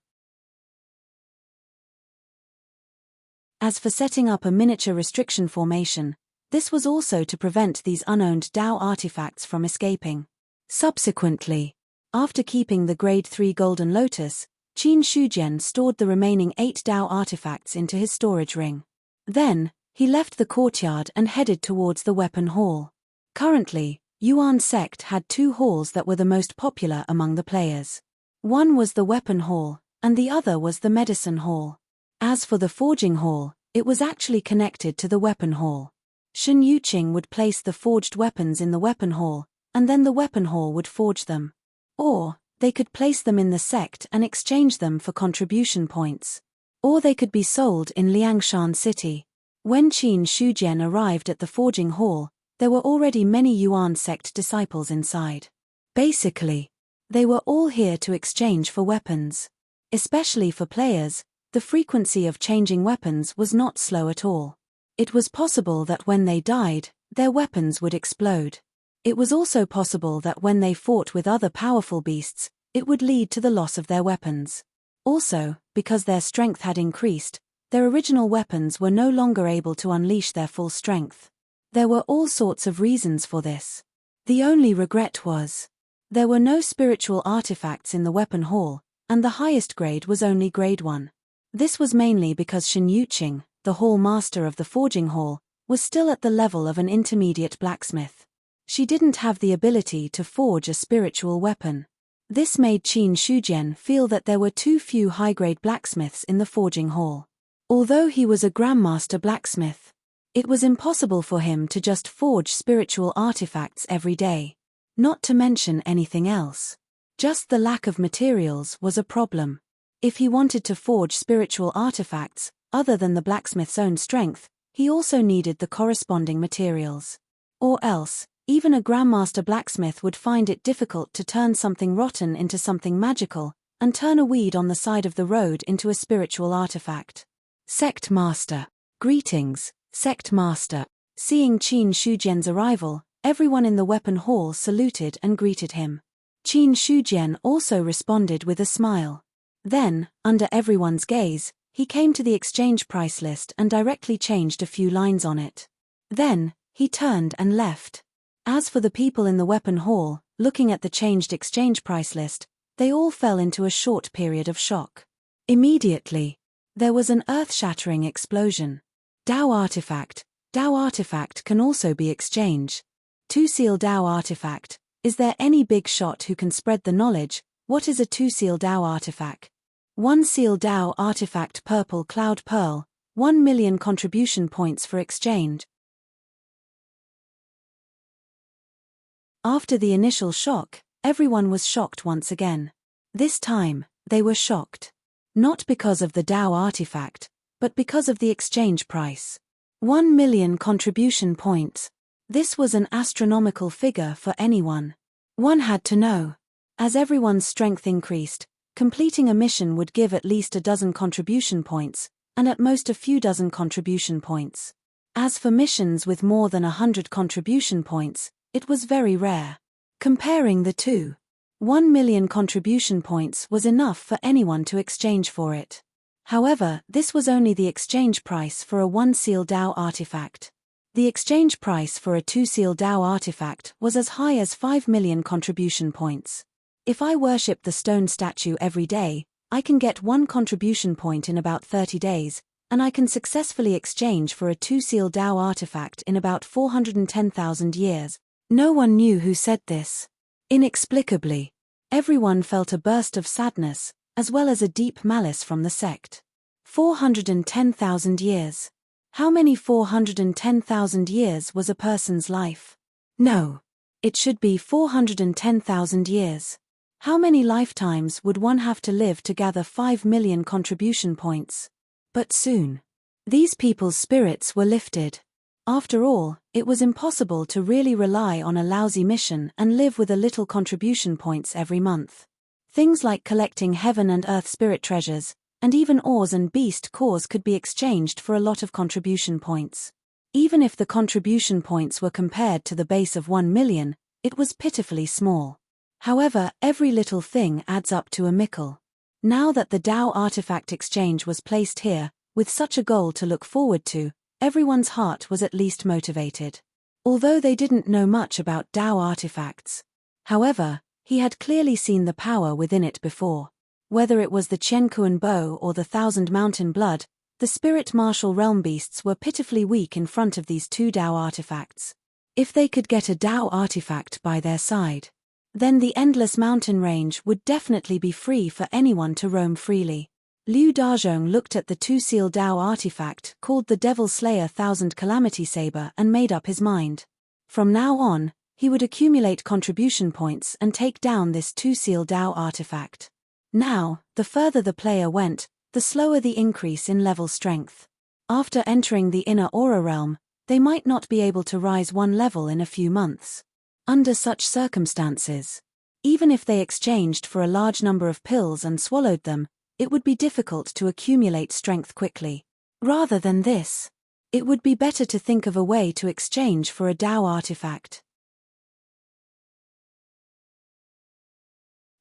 As for setting up a miniature restriction formation, this was also to prevent these unowned Tao artifacts from escaping. Subsequently, after keeping the Grade 3 Golden Lotus, Qin Shujian stored the remaining 8 Tao artifacts into his storage ring. Then, he left the courtyard and headed towards the weapon hall. Currently, Yuan sect had 2 halls that were the most popular among the players. One was the weapon hall, and the other was the medicine hall. As for the forging hall, it was actually connected to the weapon hall. Shen Yuqing would place the forged weapons in the weapon hall, and then the weapon hall would forge them. Or, they could place them in the sect and exchange them for contribution points. Or they could be sold in Liangshan City. When Qin Shujian arrived at the forging hall, there were already many Yuan sect disciples inside. Basically, they were all here to exchange for weapons. Especially for players, the frequency of changing weapons was not slow at all. It was possible that when they died, their weapons would explode. It was also possible that when they fought with other powerful beasts, it would lead to the loss of their weapons. Also, because their strength had increased, their original weapons were no longer able to unleash their full strength. There were all sorts of reasons for this. The only regret was, there were no spiritual artifacts in the weapon hall, and the highest grade was only grade 1. This was mainly because Shen Yuqing, the hall master of the forging hall, was still at the level of an intermediate blacksmith. She didn't have the ability to forge a spiritual weapon. This made Qin Shujian feel that there were too few high-grade blacksmiths in the forging hall. Although he was a grandmaster blacksmith, It was impossible for him to just forge spiritual artifacts every day. Not to mention anything else. Just the lack of materials was a problem. If he wanted to forge spiritual artifacts, other than the blacksmith's own strength, he also needed the corresponding materials. Or else, even a grandmaster blacksmith would find it difficult to turn something rotten into something magical, and turn a weed on the side of the road into a spiritual artifact. Sect Master. Greetings, Sect Master. Seeing Qin Shujian's arrival, everyone in the weapon hall saluted and greeted him. Qin Shujian also responded with a smile. Then, under everyone's gaze, he came to the exchange price list and directly changed a few lines on it. Then, he turned and left. As for the people in the weapon hall, looking at the changed exchange price list, they all fell into a short period of shock. Immediately, there was an earth-shattering explosion. Dao artifact can also be exchanged. 2-seal Dao artifact. Is there any big shot who can spread the knowledge? What is a 2-seal Dao artifact? 1-seal Dao artifact purple cloud pearl, 1 million contribution points for exchange. After the initial shock, everyone was shocked once again. This time, they were shocked. Not because of the Dao artifact, but because of the exchange price. 1 million contribution points. This was an astronomical figure for anyone. One had to know. As everyone's strength increased, completing a mission would give at least a dozen contribution points, and at most a few dozen contribution points. As for missions with more than 100 contribution points, it was very rare. Comparing the two, 1 million contribution points was enough for anyone to exchange for it. However, this was only the exchange price for a 1-seal Dao artifact. The exchange price for a 2-seal Dao artifact was as high as 5 million contribution points. If I worship the stone statue every day, I can get 1 contribution point in about 30 days, and I can successfully exchange for a 2-seal Dao artifact in about 410,000 years. No one knew who said this. Inexplicably, everyone felt a burst of sadness, as well as a deep malice from the sect. 410,000 years. How many 410,000 years was a person's life? No. It should be 410,000 years. How many lifetimes would one have to live to gather 5 million contribution points? But soon, these people's spirits were lifted. After all, it was impossible to really rely on a lousy mission and live with a little contribution points every month. Things like collecting heaven and earth spirit treasures, and even ores and beast cores could be exchanged for a lot of contribution points. Even if the contribution points were compared to the base of 1 million, it was pitifully small. However, every little thing adds up to a mickle. Now that the Dao artifact exchange was placed here, with such a goal to look forward to, everyone's heart was at least motivated. Although they didn't know much about Dao artifacts. However, he had clearly seen the power within it before. Whether it was the Qiankuan bow or the Thousand Mountain Blood, the spirit martial realm beasts were pitifully weak in front of these 2 Dao artifacts. If they could get a Dao artifact by their side, then the endless mountain range would definitely be free for anyone to roam freely. Liu Dazhong looked at the 2-seal Dao artifact called the Devil Slayer Thousand Calamity Saber and made up his mind. From now on, he would accumulate contribution points and take down this 2-seal Dao artifact. Now, the further the player went, the slower the increase in level strength. After entering the inner aura realm, they might not be able to rise 1 level in a few months. Under such circumstances, even if they exchanged for a large number of pills and swallowed them, it would be difficult to accumulate strength quickly. Rather than this, it would be better to think of a way to exchange for a Dao artifact.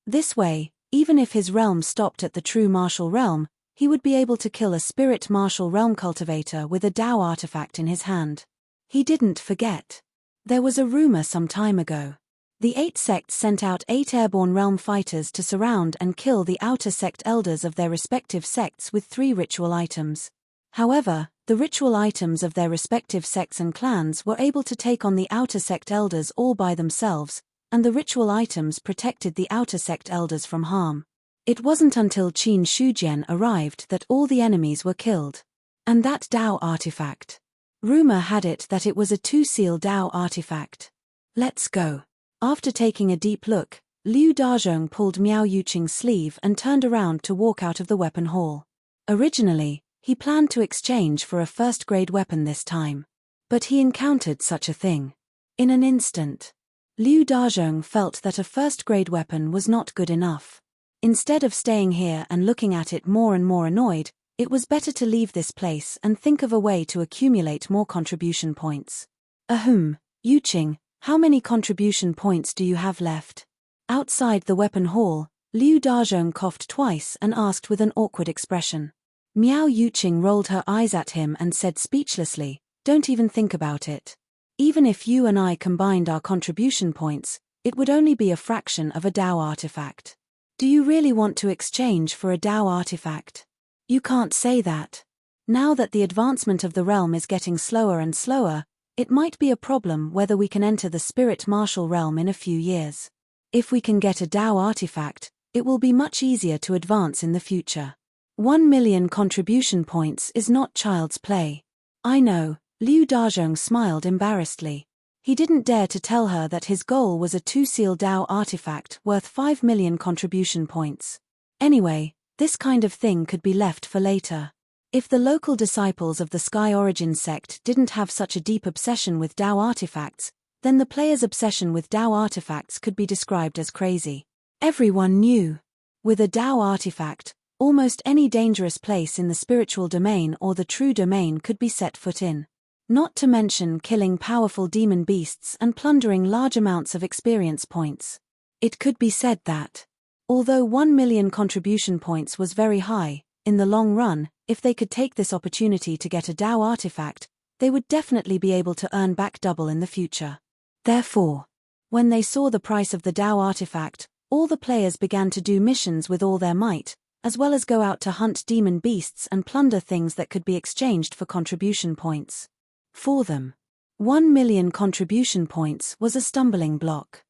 This way, even if his realm stopped at the true martial realm, he would be able to kill a spirit martial realm cultivator with a Dao artifact in his hand. He didn't forget. There was a rumor some time ago. The 8 sects sent out 8 airborne realm fighters to surround and kill the outer sect elders of their respective sects with 3 ritual items. However, the ritual items of their respective sects and clans were able to take on the outer sect elders all by themselves, and the ritual items protected the outer sect elders from harm. It wasn't until Qin Shujian arrived that all the enemies were killed. And that Dao artifact. Rumor had it that it was a two-seal Dao artifact. Let's go. After taking a deep look, Liu Dazhong pulled Miao Yuqing's sleeve and turned around to walk out of the weapon hall. Originally, he planned to exchange for a first-grade weapon this time. But he encountered such a thing. In an instant, Liu Dazhong felt that a first-grade weapon was not good enough. Instead of staying here and looking at it more and more annoyed, it was better to leave this place and think of a way to accumulate more contribution points. Yuqing, how many contribution points do you have left? Outside the weapon hall, Liu Dazhong coughed twice and asked with an awkward expression. Miao Yuqing rolled her eyes at him and said speechlessly, "Don't even think about it. Even if you and I combined our contribution points, it would only be a fraction of a Dao artifact. Do you really want to exchange for a Dao artifact? You can't say that. Now that the advancement of the realm is getting slower and slower, it might be a problem whether we can enter the spirit martial realm in a few years. If we can get a Dao artifact, it will be much easier to advance in the future. 1 million contribution points is not child's play." "I know," Liu Dazhong smiled embarrassedly. He didn't dare to tell her that his goal was a two-seal Dao artifact worth 5 million contribution points. Anyway, this kind of thing could be left for later. If the local disciples of the Sky Origin sect didn't have such a deep obsession with Dao artifacts, then the player's obsession with Dao artifacts could be described as crazy. Everyone knew. With a Dao artifact, almost any dangerous place in the spiritual domain or the true domain could be set foot in. Not to mention killing powerful demon beasts and plundering large amounts of experience points. It could be said that, although 1 million contribution points was very high, in the long run, if they could take this opportunity to get a Dao artifact, they would definitely be able to earn back double in the future. Therefore, when they saw the price of the Dao artifact, all the players began to do missions with all their might, as well as go out to hunt demon beasts and plunder things that could be exchanged for contribution points. For them, 1 million contribution points was a stumbling block.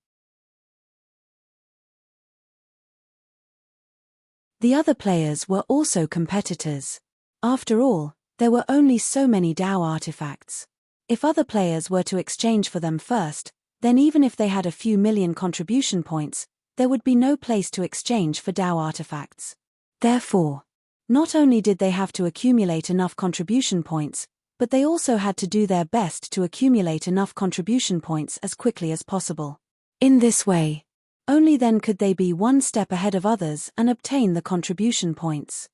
The other players were also competitors. After all, there were only so many Dao artifacts. If other players were to exchange for them first, then even if they had a few million contribution points, there would be no place to exchange for Dao artifacts. Therefore, not only did they have to accumulate enough contribution points, but they also had to do their best to accumulate enough contribution points as quickly as possible. In this way, only then could they be one step ahead of others and obtain the contribution points.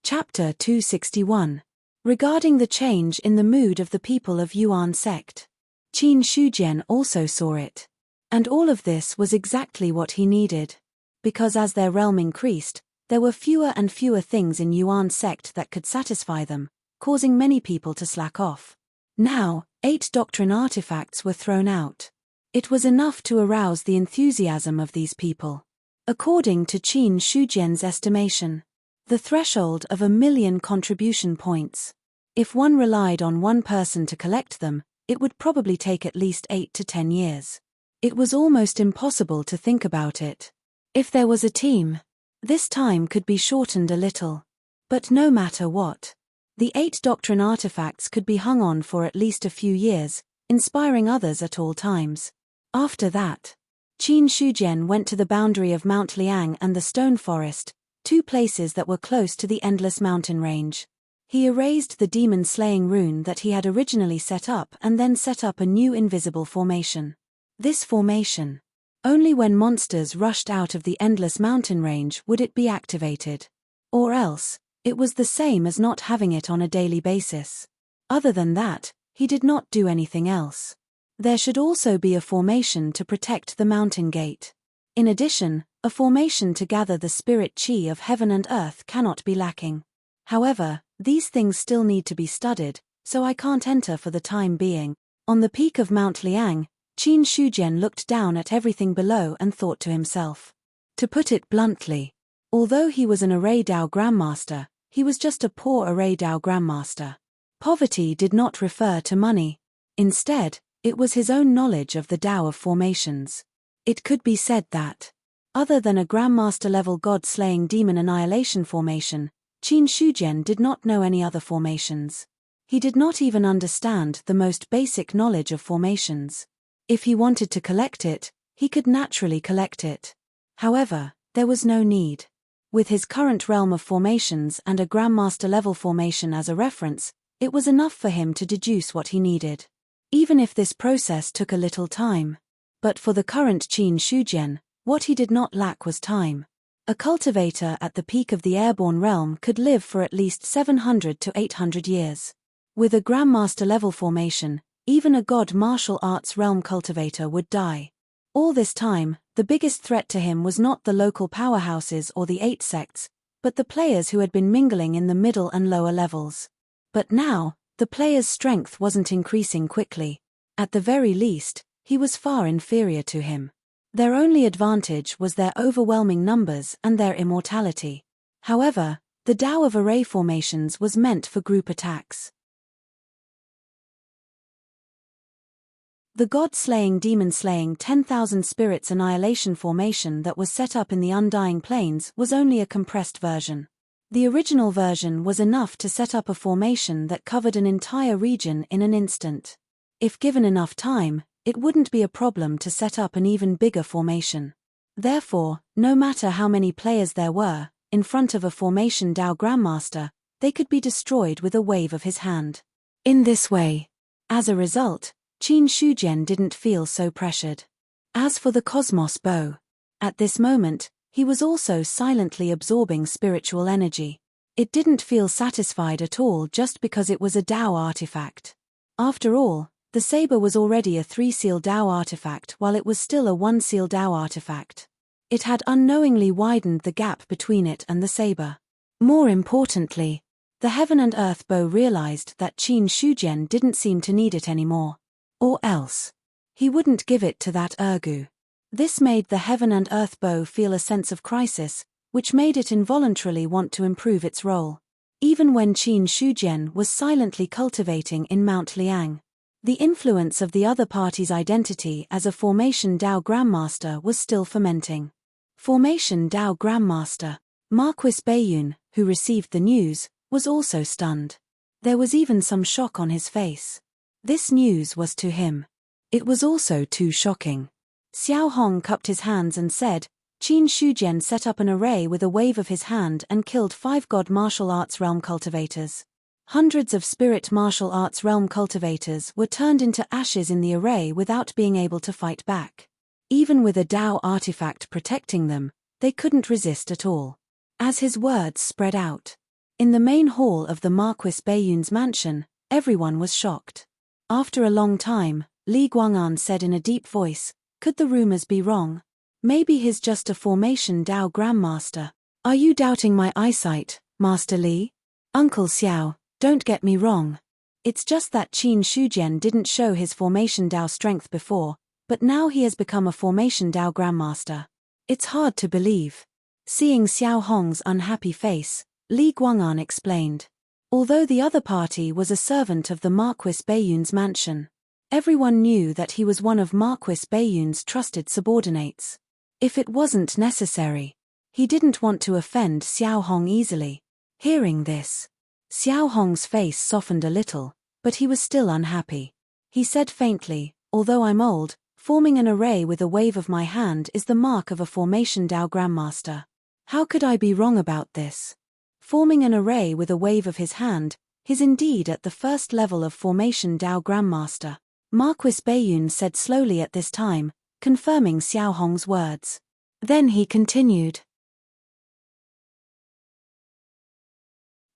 Chapter 261. Regarding the change in the mood of the people of Yuan sect. Qin Shujian also saw it. And all of this was exactly what he needed. Because as their realm increased, there were fewer and fewer things in Yuan sect that could satisfy them, causing many people to slack off. Now, 8 doctrine artifacts were thrown out. It was enough to arouse the enthusiasm of these people. According to Qin Shujian's estimation, the threshold of 1 million contribution points. If one relied on one person to collect them, it would probably take at least 8 to 10 years. It was almost impossible to think about it. If there was a team, this time could be shortened a little. But no matter what, the 8 doctrine artifacts could be hung on for at least a few years, inspiring others at all times. After that, Qin Shujian went to the boundary of Mount Liang and the Stone Forest, 2 places that were close to the Endless Mountain Range. He erased the demon-slaying rune that he had originally set up and then set up a new invisible formation. This formation, only when monsters rushed out of the Endless Mountain Range would it be activated. Or else, it was the same as not having it on a daily basis. Other than that, he did not do anything else. There should also be a formation to protect the mountain gate. In addition, a formation to gather the spirit chi of heaven and earth cannot be lacking. However, these things still need to be studied, so I can't enter for the time being. On the peak of Mount Liang, Qin Shujian looked down at everything below and thought to himself. To put it bluntly, although he was an Array Dao Grandmaster, he was just a poor Array Dao Grandmaster. Poverty did not refer to money. Instead, it was his own knowledge of the Dao of formations. It could be said that, Other than a Grandmaster-level god-slaying demon annihilation formation, Qin Shujian did not know any other formations. He did not even understand the most basic knowledge of formations. If he wanted to collect it, he could naturally collect it. However, there was no need. With his current realm of formations and a Grandmaster-level formation as a reference, it was enough for him to deduce what he needed. Even if this process took a little time. But for the current Qin Shujian, what he did not lack was time. A cultivator at the peak of the airborne realm could live for at least 700 to 800 years. With a Grandmaster-level formation, even a god martial arts realm cultivator would die. All this time, the biggest threat to him was not the local powerhouses or the 8 sects, but the players who had been mingling in the middle and lower levels. But now, the player's strength wasn't increasing quickly. At the very least, he was far inferior to him. Their only advantage was their overwhelming numbers and their immortality. However, the Tao of array formations was meant for group attacks. The god-slaying demon-slaying 10,000 spirits annihilation formation that was set up in the Undying Plains was only a compressed version. The original version was enough to set up a formation that covered an entire region in an instant. If given enough time, it wouldn't be a problem to set up an even bigger formation. Therefore, no matter how many players there were, in front of a formation Tao Grandmaster, they could be destroyed with a wave of his hand. In this way. As a result, Qin Shujian didn't feel so pressured. As for the Cosmos Bow, at this moment, he was also silently absorbing spiritual energy. It didn't feel satisfied at all just because it was a Tao artifact. After all, the saber was already a 3-seal Tao artifact while it was still a 1-seal Tao artifact. It had unknowingly widened the gap between it and the saber. More importantly, the Heaven and Earth Bow realized that Qin Shujian didn't seem to need it anymore. Or else, he wouldn't give it to that Ergu. This made the Heaven and Earth Bow feel a sense of crisis, which made it involuntarily want to improve its role. Even when Qin Shujian was silently cultivating in Mount Liang. The influence of the other party's identity as a Formation Tao Grandmaster was still fermenting. Formation Tao Grandmaster, Marquis Baiyun, who received the news, was also stunned. There was even some shock on his face. This news was to him. It was also too shocking. Xiao Hong cupped his hands and said, Qin Shujian set up an array with a wave of his hand and killed 5 god martial arts realm cultivators. Hundreds of spirit martial arts realm cultivators were turned into ashes in the array without being able to fight back. Even with a Tao artifact protecting them, they couldn't resist at all. As his words spread out. In the main hall of the Marquis Baiyun's mansion, everyone was shocked. After a long time, Li Guang'an said in a deep voice, could the rumors be wrong? Maybe he's just a Formation Tao Grandmaster. Are you doubting my eyesight, Master Li? Uncle Xiao, don't get me wrong. It's just that Qin Shujian didn't show his Formation Tao strength before, but now he has become a Formation Tao Grandmaster. It's hard to believe. Seeing Xiao Hong's unhappy face, Li Guang'an explained. Although the other party was a servant of the Marquis Baiyun's mansion, everyone knew that he was one of Marquis Baiyun's trusted subordinates. If it wasn't necessary, he didn't want to offend Xiao Hong easily. Hearing this, Xiao Hong's face softened a little, but he was still unhappy. He said faintly, although I'm old, forming an array with a wave of my hand is the mark of a Formation Tao Grandmaster. How could I be wrong about this? Forming an array with a wave of his hand, he's indeed at the first level of Formation Tao Grandmaster. Marquis Baiyun said slowly at this time, confirming Xiao Hong's words. Then he continued.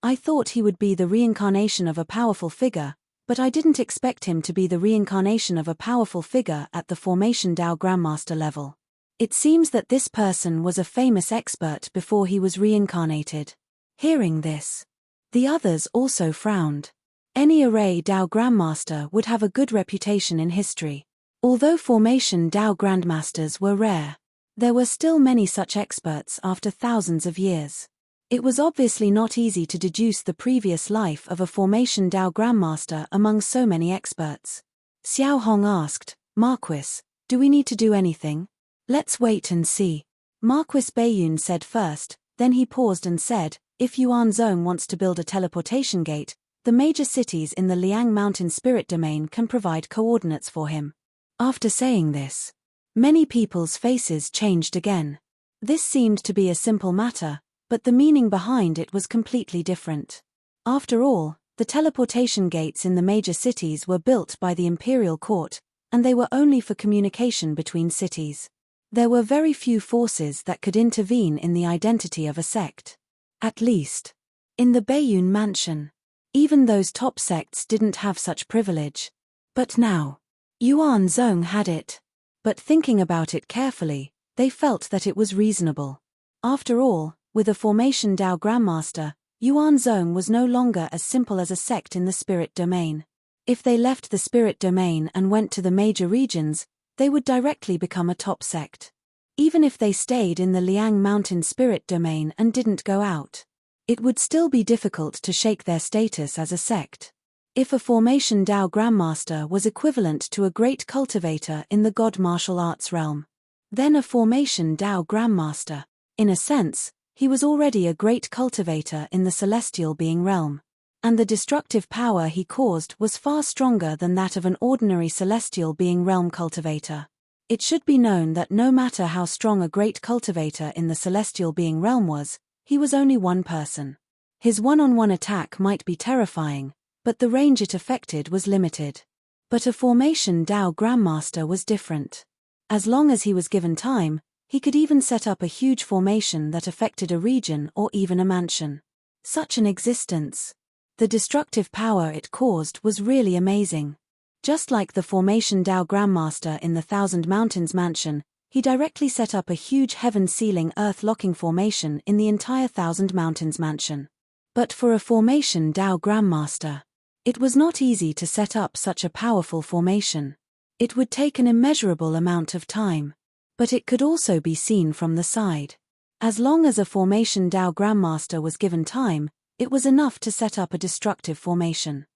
I thought he would be the reincarnation of a powerful figure, but I didn't expect him to be the reincarnation of a powerful figure at the Formation Tao Grandmaster level. It seems that this person was a famous expert before he was reincarnated. Hearing this, the others also frowned. Any array Tao Grandmaster would have a good reputation in history. Although Formation Tao Grandmasters were rare, there were still many such experts after thousands of years. It was obviously not easy to deduce the previous life of a Formation Tao Grandmaster among so many experts. Xiao Hong asked, Marquis, do we need to do anything? Let's wait and see. Marquis Bayun said first, then he paused and said, if Yuan Zhong wants to build a teleportation gate, the major cities in the Liang Mountain Spirit Domain can provide coordinates for him. After saying this, many people's faces changed again. This seemed to be a simple matter, but the meaning behind it was completely different. After all, the teleportation gates in the major cities were built by the imperial court, and they were only for communication between cities. There were very few forces that could intervene in the identity of a sect. At least, in the Bayun mansion. Even those top sects didn't have such privilege. But now, Yuan Zhong had it. But thinking about it carefully, they felt that it was reasonable. After all, with a Formation Dao Grandmaster, Yuan Zhong was no longer as simple as a sect in the spirit domain. If they left the spirit domain and went to the major regions, they would directly become a top sect. Even if they stayed in the Liang Mountain spirit domain and didn't go out, it would still be difficult to shake their status as a sect. If a Formation Dao Grandmaster was equivalent to a great cultivator in the God martial arts realm, then a Formation Dao Grandmaster, in a sense, he was already a great cultivator in the celestial being realm. And the destructive power he caused was far stronger than that of an ordinary celestial being realm cultivator. It should be known that no matter how strong a great cultivator in the celestial being realm was, he was only one person. His one-on-one attack might be terrifying, but the range it affected was limited. But a Formation Dao Grandmaster was different. As long as he was given time, he could even set up a huge formation that affected a region or even a mansion. Such an existence. The destructive power it caused was really amazing. Just like the Formation Dao Grandmaster in the Thousand Mountains mansion, he directly set up a huge heaven-sealing earth-locking formation in the entire Thousand Mountains mansion. But for a Formation Dao Grandmaster, it was not easy to set up such a powerful formation. It would take an immeasurable amount of time. But it could also be seen from the side. As long as a Formation Dao Grandmaster was given time, it was enough to set up a destructive formation.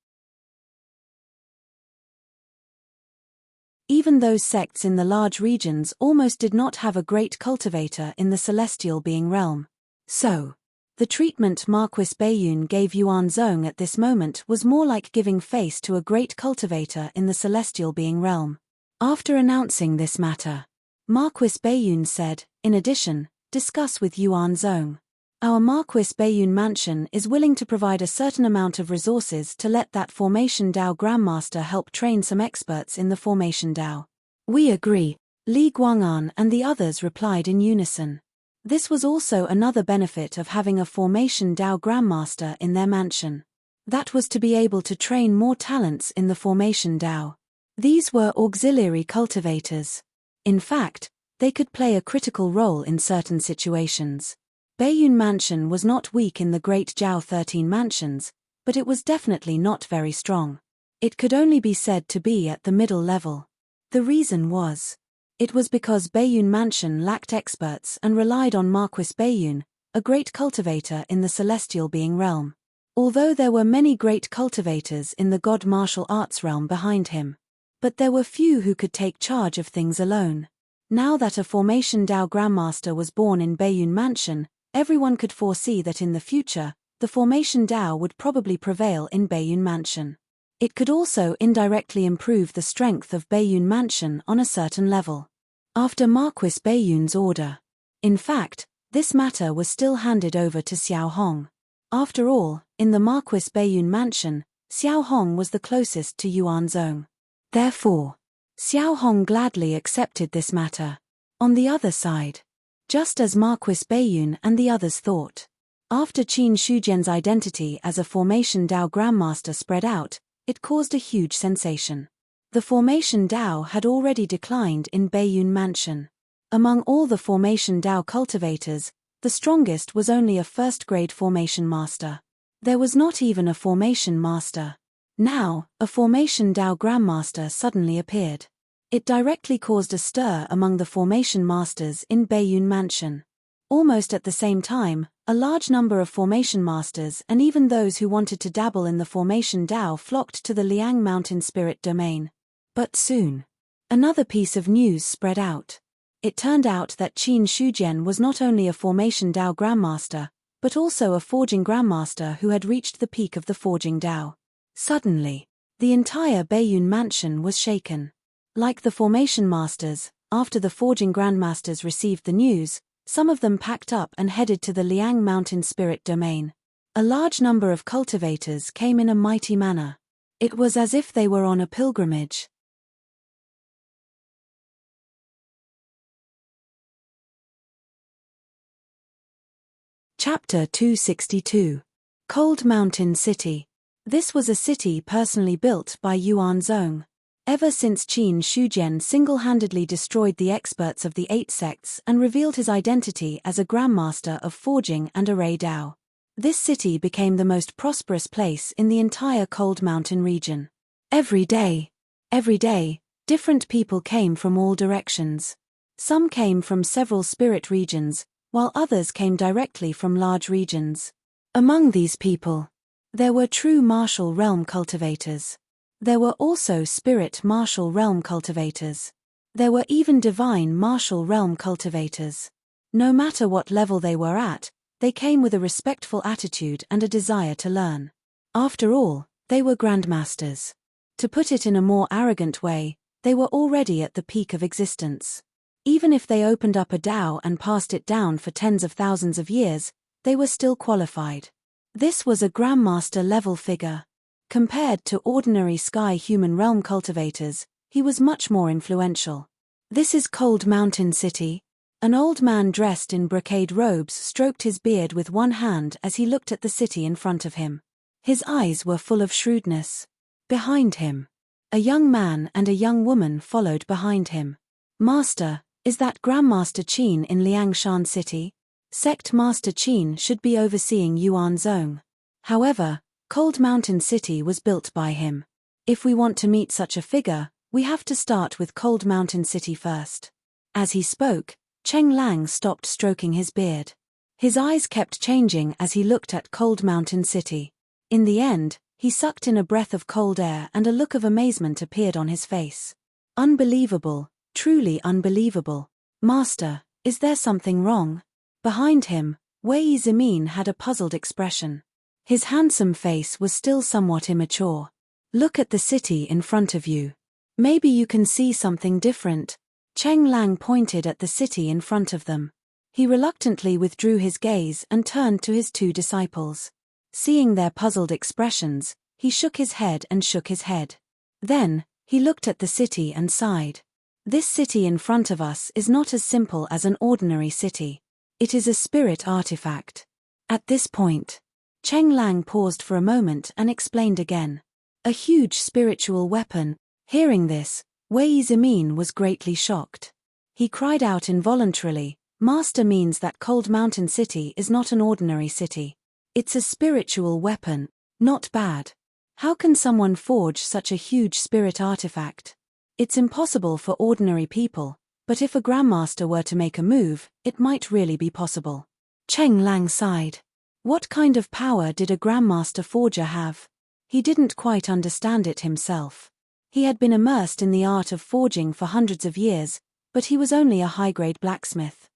Even those sects in the large regions almost did not have a great cultivator in the celestial being realm. So, the treatment Marquis Bayun gave Yuan Zhong at this moment was more like giving face to a great cultivator in the celestial being realm. After announcing this matter, Marquis Bayun said, in addition, discuss with Yuan Zhong. Our Marquis Bayun mansion is willing to provide a certain amount of resources to let that Formation Dao Grandmaster help train some experts in the Formation Dao. We agree, Li Guang'an and the others replied in unison. This was also another benefit of having a Formation Dao Grandmaster in their mansion. That was to be able to train more talents in the Formation Dao. These were auxiliary cultivators. In fact, they could play a critical role in certain situations. Bayun Mansion was not weak in the Great Jiao 13 mansions, but it was definitely not very strong. It could only be said to be at the middle level. The reason was, it was because Bayun Mansion lacked experts and relied on Marquis Bayun, a great cultivator in the celestial being realm. Although there were many great cultivators in the God martial arts realm behind him, but there were few who could take charge of things alone. Now that a Formation Dao Grandmaster was born in Bayun Mansion, everyone could foresee that in the future, the Formation Dao would probably prevail in Bayun Mansion. It could also indirectly improve the strength of Bayun Mansion on a certain level. After Marquis Bayun's order. In fact, this matter was still handed over to Xiao Hong. After all, in the Marquis Bayun Mansion, Xiao Hong was the closest to Yuan Zhong. Therefore, Xiao Hong gladly accepted this matter. On the other side, just as Marquis Bayun and the others thought, after Qin Shujian's identity as a Formation Dao Grandmaster spread out, it caused a huge sensation. The Formation Dao had already declined in Bayun Mansion. Among all the Formation Dao cultivators, the strongest was only a first-grade Formation Master. There was not even a Formation Master. Now, a Formation Dao Grandmaster suddenly appeared. It directly caused a stir among the Formation Masters in Bayun Mansion. Almost at the same time, a large number of Formation Masters and even those who wanted to dabble in the Formation Dao flocked to the Liang Mountain Spirit Domain. But soon, another piece of news spread out. It turned out that Qin Shujian was not only a Formation Dao Grandmaster, but also a Forging Grandmaster who had reached the peak of the Forging Dao. Suddenly, the entire Baiyun mansion was shaken. Like the Formation Masters, after the Forging Grandmasters received the news, some of them packed up and headed to the Liang Mountain Spirit Domain. A large number of cultivators came in a mighty manner. It was as if they were on a pilgrimage. Chapter 262. Cold Mountain City. This was a city personally built by Yuan Zong. Ever since Qin Shujian single-handedly destroyed the experts of the 8 sects and revealed his identity as a Grandmaster of Forging and Array Dao, this city became the most prosperous place in the entire Cold Mountain region. Every day, different people came from all directions. Some came from several spirit regions, while others came directly from large regions. Among these people, there were true martial realm cultivators. There were also spirit martial realm cultivators. There were even divine martial realm cultivators. No matter what level they were at, they came with a respectful attitude and a desire to learn. After all, they were grandmasters. To put it in a more arrogant way, they were already at the peak of existence. Even if they opened up a Dao and passed it down for tens of thousands of years, they were still qualified. This was a Grandmaster level figure. Compared to ordinary sky human realm cultivators, he was much more influential. This is Cold Mountain City. An old man dressed in brocade robes stroked his beard with one hand as he looked at the city in front of him. His eyes were full of shrewdness. Behind him, a young man and a young woman followed behind him. Master, is that Grandmaster Qin in Liangshan City? Sect Master Qin should be overseeing Yuan Zong. However, Cold Mountain City was built by him. If we want to meet such a figure, we have to start with Cold Mountain City first. As he spoke, Cheng Lang stopped stroking his beard. His eyes kept changing as he looked at Cold Mountain City. In the end, he sucked in a breath of cold air and a look of amazement appeared on his face. Unbelievable, truly unbelievable. Master, is there something wrong? Behind him, Wei Zimin had a puzzled expression. His handsome face was still somewhat immature. Look at the city in front of you. Maybe you can see something different. Cheng Lang pointed at the city in front of them. He reluctantly withdrew his gaze and turned to his 2 disciples. Seeing their puzzled expressions, he shook his head and shook his head. Then, he looked at the city and sighed. This city in front of us is not as simple as an ordinary city. It is a spirit artifact. At this point, Cheng Lang paused for a moment and explained again. A huge spiritual weapon. Hearing this, Wei Zimin was greatly shocked. He cried out involuntarily, Master means that Cold Mountain City is not an ordinary city. It's a spiritual weapon, not bad. How can someone forge such a huge spirit artifact? It's impossible for ordinary people, but if a Grandmaster were to make a move, it might really be possible. Cheng Lang sighed. What kind of power did a Grandmaster forger have? He didn't quite understand it himself. He had been immersed in the art of forging for hundreds of years, but he was only a high-grade blacksmith.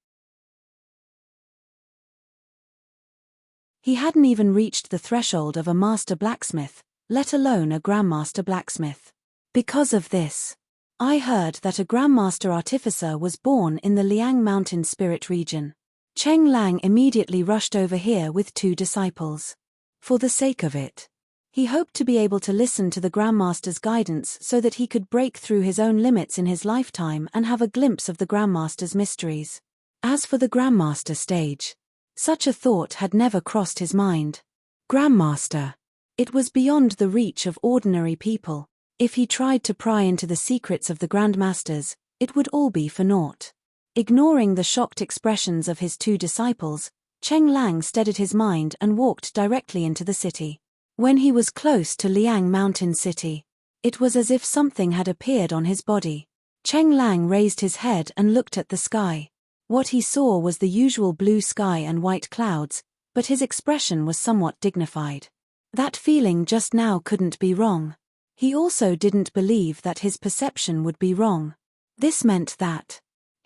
He hadn't even reached the threshold of a master blacksmith, let alone a Grandmaster blacksmith. Because of this, I heard that a Grandmaster artificer was born in the Liang Mountain Spirit region. Cheng Lang immediately rushed over here with 2 disciples. For the sake of it, he hoped to be able to listen to the Grandmaster's guidance so that he could break through his own limits in his lifetime and have a glimpse of the Grandmaster's mysteries. As for the Grandmaster stage, such a thought had never crossed his mind. Grandmaster. It was beyond the reach of ordinary people. If he tried to pry into the secrets of the Grandmasters, it would all be for naught. Ignoring the shocked expressions of his 2 disciples, Cheng Lang steadied his mind and walked directly into the city. When he was close to Liang Mountain City, it was as if something had appeared on his body. Cheng Lang raised his head and looked at the sky. What he saw was the usual blue sky and white clouds, but his expression was somewhat dignified. That feeling just now couldn't be wrong. He also didn't believe that his perception would be wrong. This meant that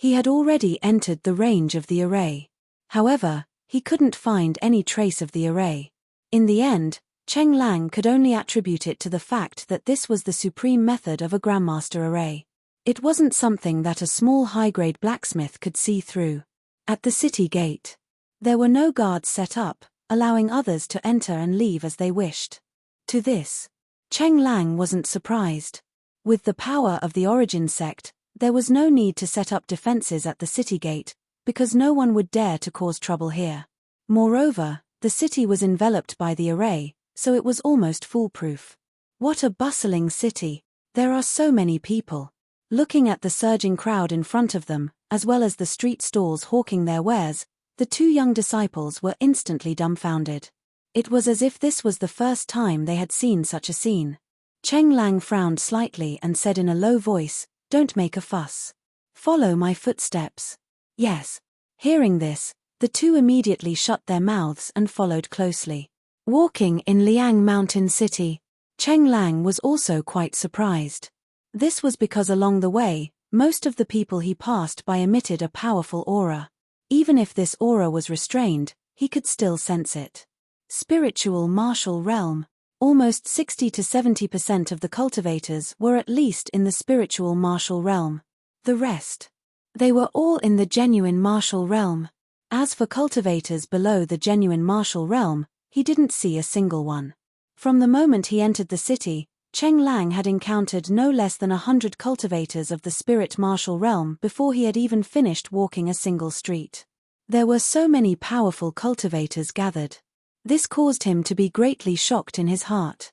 He had already entered the range of the array. However, he couldn't find any trace of the array. In the end, Cheng Lang could only attribute it to the fact that this was the supreme method of a Grandmaster array. It wasn't something that a small high-grade blacksmith could see through. At the city gate, there were no guards set up, allowing others to enter and leave as they wished. To this, Cheng Lang wasn't surprised. With the power of the Origin sect, there was no need to set up defenses at the city gate, because no one would dare to cause trouble here. Moreover, the city was enveloped by the array, so it was almost foolproof. What a bustling city! There are so many people. Looking at the surging crowd in front of them, as well as the street stalls hawking their wares, the two young disciples were instantly dumbfounded. It was as if this was the first time they had seen such a scene. Cheng Lang frowned slightly and said in a low voice, "Don't make a fuss. Follow my footsteps." Yes. Hearing this, the two immediately shut their mouths and followed closely. Walking in Liang Mountain City, Cheng Lang was also quite surprised. This was because along the way, most of the people he passed by emitted a powerful aura. Even if this aura was restrained, he could still sense it. Spiritual martial realm. Almost 60 to 70% of the cultivators were at least in the spiritual martial realm. The rest, they were all in the genuine martial realm. As for cultivators below the genuine martial realm, he didn't see a single one. From the moment he entered the city, Cheng Lang had encountered no less than 100 cultivators of the spirit martial realm before he had even finished walking a single street. There were so many powerful cultivators gathered. This caused him to be greatly shocked in his heart.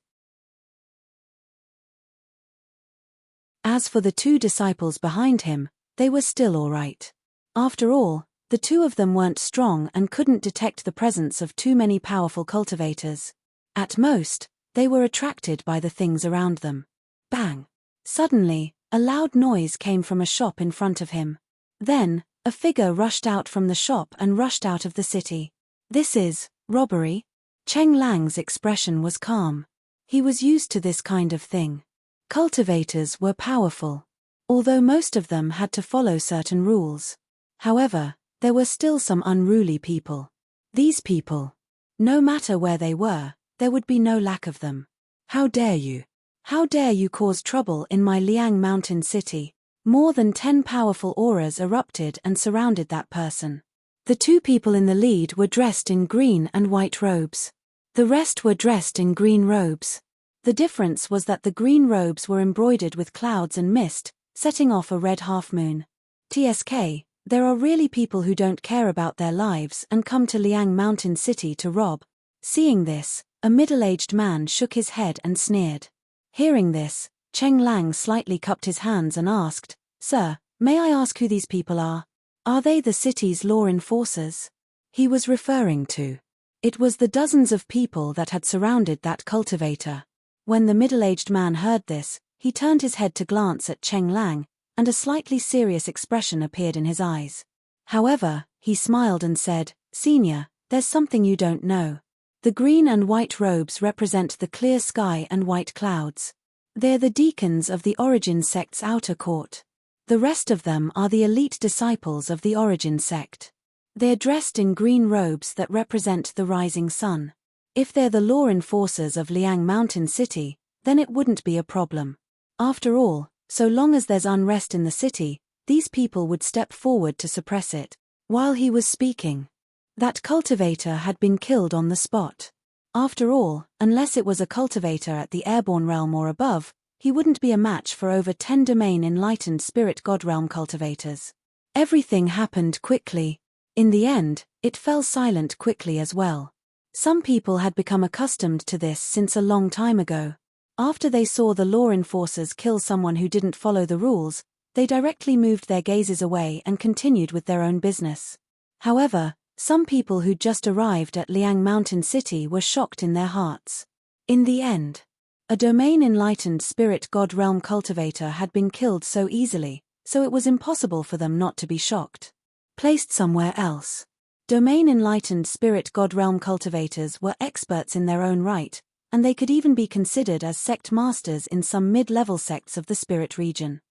As for the two disciples behind him, they were still all right. After all, the two of them weren't strong and couldn't detect the presence of too many powerful cultivators. At most, they were attracted by the things around them. Bang! Suddenly, a loud noise came from a shop in front of him. Then, a figure rushed out from the shop and rushed out of the city. "This is robbery?" Cheng Lang's expression was calm. He was used to this kind of thing. Cultivators were powerful, although most of them had to follow certain rules. However, there were still some unruly people. These people, no matter where they were, there would be no lack of them. "How dare you? How dare you cause trouble in my Liang Mountain City?" More than 10 powerful auras erupted and surrounded that person. The two people in the lead were dressed in green and white robes. The rest were dressed in green robes. The difference was that the green robes were embroidered with clouds and mist, setting off a red half-moon. TSK, there are really people who don't care about their lives and come to Liang Mountain City to rob. Seeing this, a middle-aged man shook his head and sneered. Hearing this, Cheng Lang slightly cupped his hands and asked, "Sir, may I ask who these people are? Are they the city's law enforcers?" He was referring to. It was the dozens of people that had surrounded that cultivator. When the middle-aged man heard this, he turned his head to glance at Cheng Lang, and a slightly serious expression appeared in his eyes. However, he smiled and said, "Senior, there's something you don't know. The green and white robes represent the clear sky and white clouds. They're the deacons of the Origin sect's outer court. The rest of them are the elite disciples of the Origin sect. They're dressed in green robes that represent the rising sun. If they're the law enforcers of Liang Mountain City, then it wouldn't be a problem. After all, so long as there's unrest in the city, these people would step forward to suppress it." While he was speaking, that cultivator had been killed on the spot. After all, unless it was a cultivator at the airborne realm or above, he wouldn't be a match for over 10 domain enlightened spirit god realm cultivators. Everything happened quickly. In the end, it fell silent quickly as well. Some people had become accustomed to this since a long time ago. After they saw the law enforcers kill someone who didn't follow the rules, they directly moved their gazes away and continued with their own business. However, some people who'd just arrived at Liang Mountain City were shocked in their hearts. In the end, a domain-enlightened spirit god realm cultivator had been killed so easily, so it was impossible for them not to be shocked. Placed somewhere else, domain-enlightened spirit god realm cultivators were experts in their own right, and they could even be considered as sect masters in some mid-level sects of the spirit region.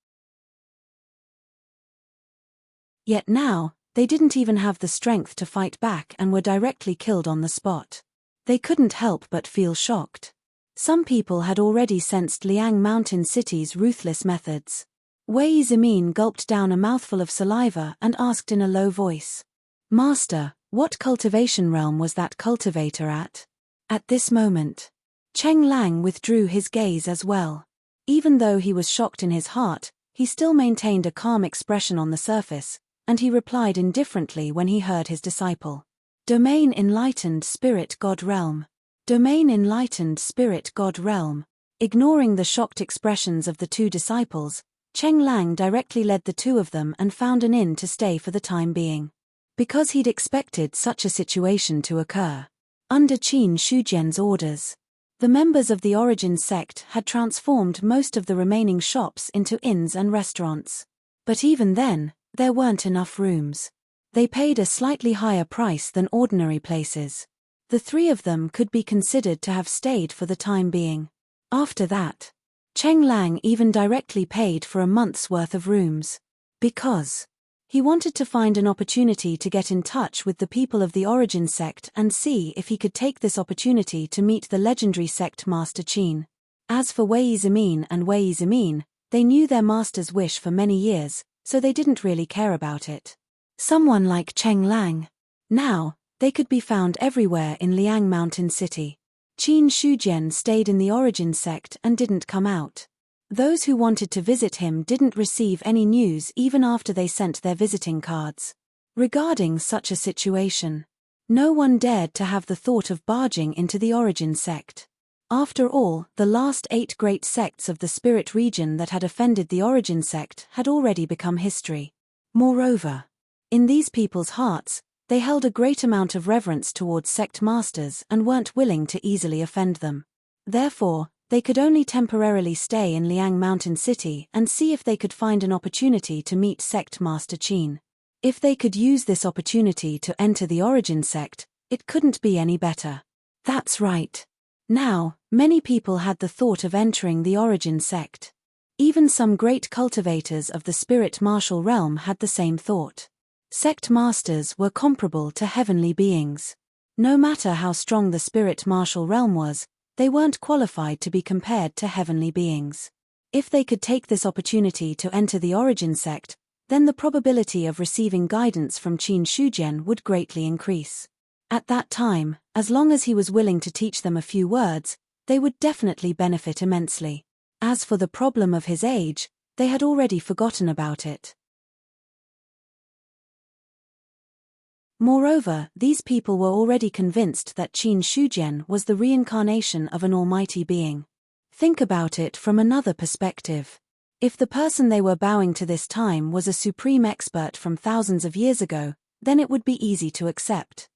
Yet now, they didn't even have the strength to fight back and were directly killed on the spot. They couldn't help but feel shocked. Some people had already sensed Liang Mountain City's ruthless methods. Wei Zimin gulped down a mouthful of saliva and asked in a low voice, "Master, what cultivation realm was that cultivator at?" At this moment, Cheng Lang withdrew his gaze as well. Even though he was shocked in his heart, he still maintained a calm expression on the surface, and he replied indifferently when he heard his disciple. Domain Enlightened Spirit God Realm. Domain Enlightened Spirit God Realm. Ignoring the shocked expressions of the two disciples, Cheng Lang directly led the two of them and found an inn to stay for the time being. Because he'd expected such a situation to occur. Under Qin Shujian's orders, the members of the Origin sect had transformed most of the remaining shops into inns and restaurants. But even then, there weren't enough rooms. They paid a slightly higher price than ordinary places. The three of them could be considered to have stayed for the time being. After that, Cheng Lang even directly paid for a month's worth of rooms. Because he wanted to find an opportunity to get in touch with the people of the Origin sect and see if he could take this opportunity to meet the legendary sect Master Qin. As for Wei Zimin and Wei Zimin, they knew their master's wish for many years, so they didn't really care about it. Someone like Cheng Lang. Now, they could be found everywhere in Liang Mountain City. Qin Shujian stayed in the Origin sect and didn't come out. Those who wanted to visit him didn't receive any news even after they sent their visiting cards. Regarding such a situation, no one dared to have the thought of barging into the Origin sect. After all, the last 8 great sects of the spirit region that had offended the Origin sect had already become history. Moreover, in these people's hearts, they held a great amount of reverence towards sect masters and weren't willing to easily offend them. Therefore, they could only temporarily stay in Liang Mountain City and see if they could find an opportunity to meet sect Master Qin. If they could use this opportunity to enter the Origin sect, it couldn't be any better. That's right. Now, many people had the thought of entering the Origin sect. Even some great cultivators of the spirit martial realm had the same thought. Sect masters were comparable to heavenly beings. No matter how strong the spirit martial realm was, they weren't qualified to be compared to heavenly beings. If they could take this opportunity to enter the Origin sect, then the probability of receiving guidance from Qin Shujian would greatly increase. At that time, as long as he was willing to teach them a few words, they would definitely benefit immensely. As for the problem of his age, they had already forgotten about it. Moreover, these people were already convinced that Qin Shujian was the reincarnation of an almighty being. Think about it from another perspective. If the person they were bowing to this time was a supreme expert from thousands of years ago, then it would be easy to accept.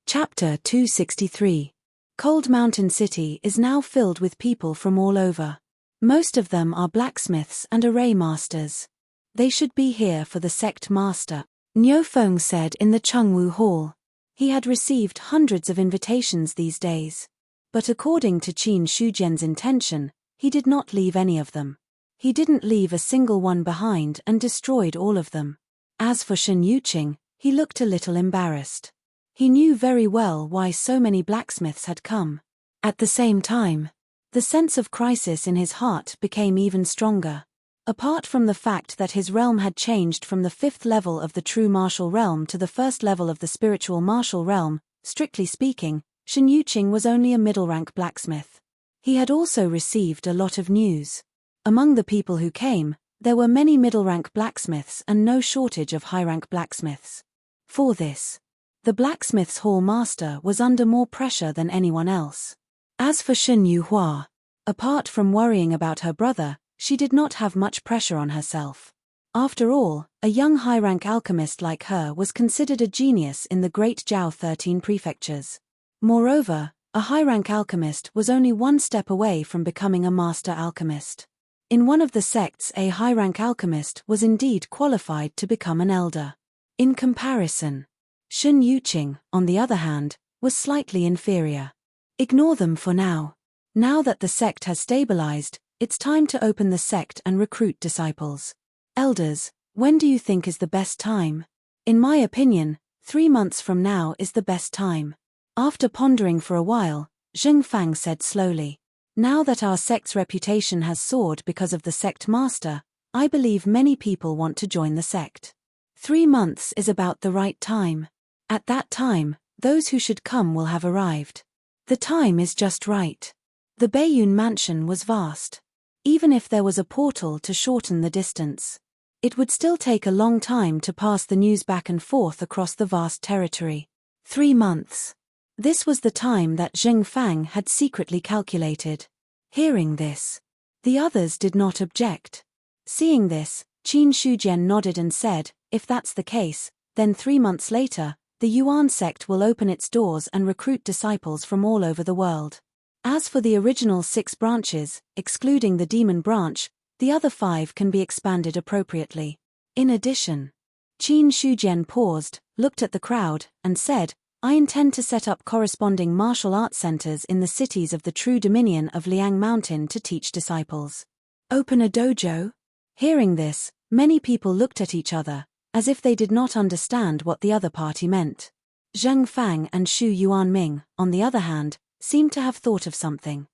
Chapter 263. Cold Mountain City is now filled with people from all over. Most of them are blacksmiths and array masters. They should be here for the sect master, Niu Feng said in the Chengwu Hall. He had received hundreds of invitations these days. But according to Qin Shujian's intention, he did not leave any of them. He didn't leave a single one behind and destroyed all of them. As for Shen Yuqing, he looked a little embarrassed. He knew very well why so many blacksmiths had come. At the same time, the sense of crisis in his heart became even stronger. Apart from the fact that his realm had changed from the 5th level of the true martial realm to the 1st level of the spiritual martial realm, strictly speaking, Shen Yuqing was only a middle-rank blacksmith. He had also received a lot of news. Among the people who came, there were many middle-rank blacksmiths and no shortage of high-rank blacksmiths. For this, the blacksmith's hall master was under more pressure than anyone else. As for Shen Yuhua, apart from worrying about her brother, she did not have much pressure on herself. After all, a young high-rank alchemist like her was considered a genius in the great Zhao 13 prefectures. Moreover, a high-rank alchemist was only one step away from becoming a master alchemist. In one of the sects, a high-rank alchemist was indeed qualified to become an elder. In comparison, Shen Yuqing, on the other hand, was slightly inferior. Ignore them for now. Now that the sect has stabilized, it's time to open the sect and recruit disciples. Elders, when do you think is the best time? In my opinion, 3 months from now is the best time. After pondering for a while, Zheng Fang said slowly. Now that our sect's reputation has soared because of the sect master, I believe many people want to join the sect. 3 months is about the right time. At that time, those who should come will have arrived. The time is just right. The Baiyun mansion was vast. Even if there was a portal to shorten the distance, it would still take a long time to pass the news back and forth across the vast territory. 3 months. This was the time that Zheng Fang had secretly calculated. Hearing this, the others did not object. Seeing this, Qin Shujian nodded and said, if that's the case, then 3 months later, the Yuan sect will open its doors and recruit disciples from all over the world. As for the original 6 branches, excluding the demon branch, the other 5 can be expanded appropriately. In addition, Qin Shujian paused, looked at the crowd, and said, I intend to set up corresponding martial arts centers in the cities of the true dominion of Liang Mountain to teach disciples. Open a dojo? Hearing this, many people looked at each other, as if they did not understand what the other party meant. Zheng Fang and Xu Yuanming, on the other hand, seemed to have thought of something.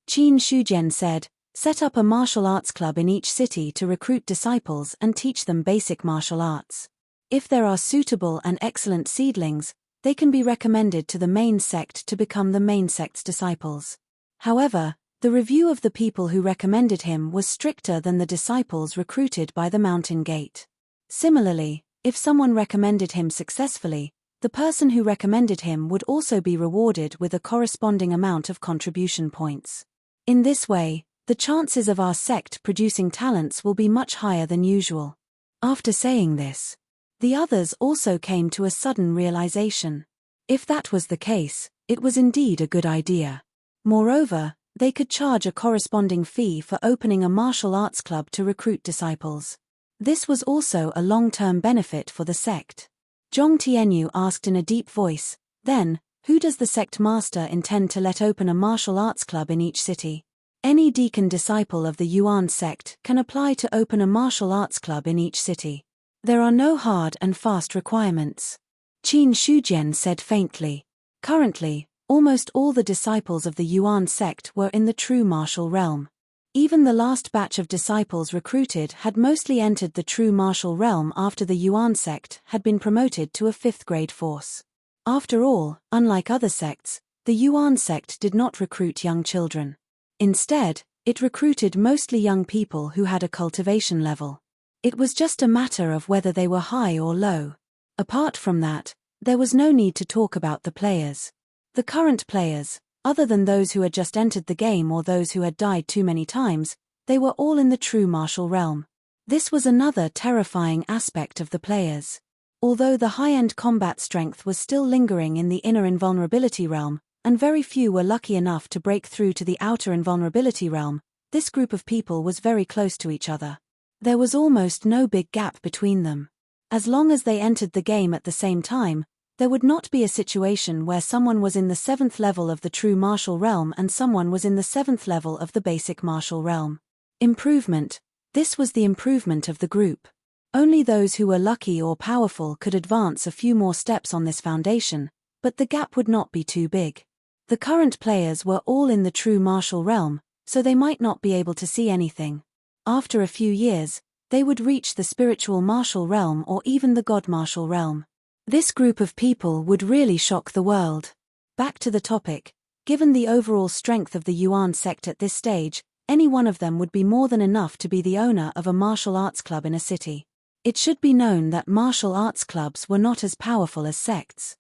Qin Shujian said, set up a martial arts club in each city to recruit disciples and teach them basic martial arts. If there are suitable and excellent seedlings, they can be recommended to the main sect to become the main sect's disciples. However, the review of the people who recommended him was stricter than the disciples recruited by the mountain gate. Similarly, if someone recommended him successfully, the person who recommended him would also be rewarded with a corresponding amount of contribution points. In this way, the chances of our sect producing talents will be much higher than usual. After saying this, the others also came to a sudden realization. If that was the case, it was indeed a good idea. Moreover, they could charge a corresponding fee for opening a martial arts club to recruit disciples. This was also a long-term benefit for the sect. Zhong Tianyu asked in a deep voice, then, who does the sect master intend to let open a martial arts club in each city? Any deacon disciple of the Yuan sect can apply to open a martial arts club in each city. There are no hard and fast requirements. Qin Shujian said faintly. Currently, almost all the disciples of the Yuan sect were in the true martial realm. Even the last batch of disciples recruited had mostly entered the true martial realm after the Yuan sect had been promoted to a 5th grade force. After all, unlike other sects, the Yuan sect did not recruit young children. Instead, it recruited mostly young people who had a cultivation level. It was just a matter of whether they were high or low. Apart from that, there was no need to talk about the players. The current players, other than those who had just entered the game or those who had died too many times, they were all in the true martial realm. This was another terrifying aspect of the players. Although the high-end combat strength was still lingering in the inner invulnerability realm, and very few were lucky enough to break through to the outer invulnerability realm, this group of people was very close to each other. There was almost no big gap between them. As long as they entered the game at the same time, there would not be a situation where someone was in the 7th level of the true martial realm and someone was in the 7th level of the basic martial realm. Improvement. This was the improvement of the group. Only those who were lucky or powerful could advance a few more steps on this foundation, but the gap would not be too big. The current players were all in the true martial realm, so they might not be able to see anything. After a few years, they would reach the spiritual martial realm or even the god martial realm. This group of people would really shock the world. Back to the topic, given the overall strength of the Yuan sect at this stage, any one of them would be more than enough to be the owner of a martial arts club in a city. It should be known that martial arts clubs were not as powerful as sects.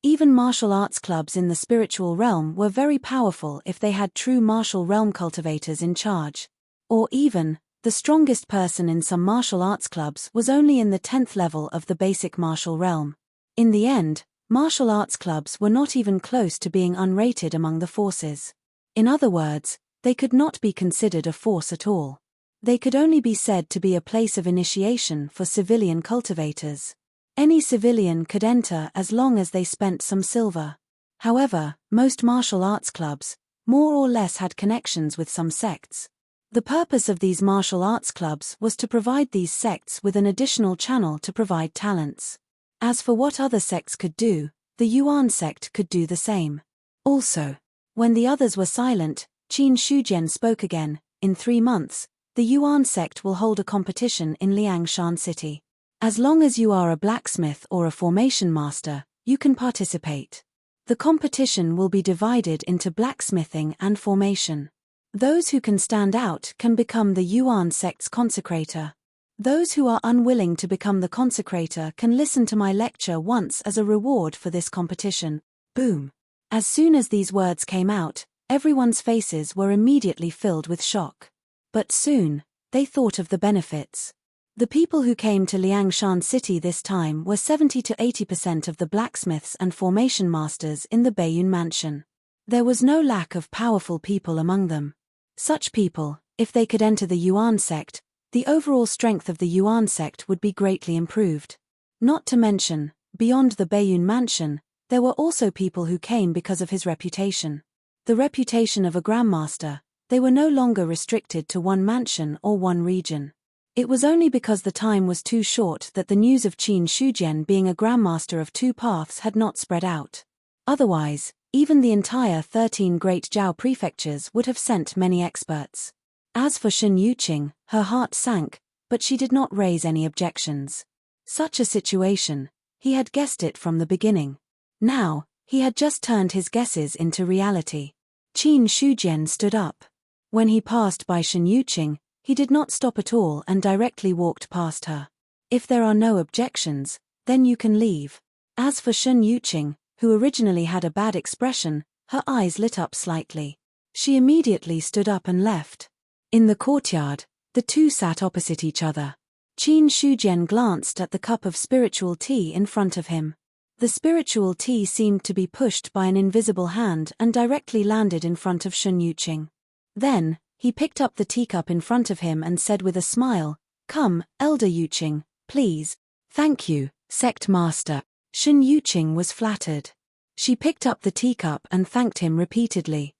Even martial arts clubs in the spiritual realm were very powerful if they had true martial realm cultivators in charge. Or even, the strongest person in some martial arts clubs was only in the 10th level of the basic martial realm. In the end, martial arts clubs were not even close to being unrated among the forces. In other words, they could not be considered a force at all. They could only be said to be a place of initiation for civilian cultivators. Any civilian could enter as long as they spent some silver. However, most martial arts clubs, more or less, had connections with some sects. The purpose of these martial arts clubs was to provide these sects with an additional channel to provide talents. As for what other sects could do, the Yuan sect could do the same. Also, when the others were silent, Qin Shujian spoke again. In 3 months, the Yuan sect will hold a competition in Liangshan City. As long as you are a blacksmith or a formation master, you can participate. The competition will be divided into blacksmithing and formation. Those who can stand out can become the Yuan sect's consecrator. Those who are unwilling to become the consecrator can listen to my lecture once as a reward for this competition. Boom. As soon as these words came out, everyone's faces were immediately filled with shock. But soon, they thought of the benefits. The people who came to Liangshan City this time were 70 to 80% of the blacksmiths and formation masters in the Baiyun Mansion. There was no lack of powerful people among them. Such people, if they could enter the Yuan sect, the overall strength of the Yuan sect would be greatly improved. Not to mention, beyond the Baiyun Mansion, there were also people who came because of his reputation. The reputation of a grandmaster. They were no longer restricted to one mansion or one region. It was only because the time was too short that the news of Qin Shujian being a grandmaster of 2 paths had not spread out. Otherwise, even the entire 13 great Zhao prefectures would have sent many experts. As for Shen Yuqing, her heart sank, but she did not raise any objections. Such a situation, he had guessed it from the beginning. Now, he had just turned his guesses into reality. Qin Shujian stood up. When he passed by Shen Yuqing, he did not stop at all and directly walked past her. If there are no objections, then you can leave. As for Shen Yuqing, who originally had a bad expression, her eyes lit up slightly. She immediately stood up and left. In the courtyard, the two sat opposite each other. Qin Shujian glanced at the cup of spiritual tea in front of him. The spiritual tea seemed to be pushed by an invisible hand and directly landed in front of Shen Yuqing. Then, he picked up the teacup in front of him and said with a smile, "Come, Elder Yuqing, please." "Thank you, Sect Master." Shen Yuqing was flattered. She picked up the teacup and thanked him repeatedly.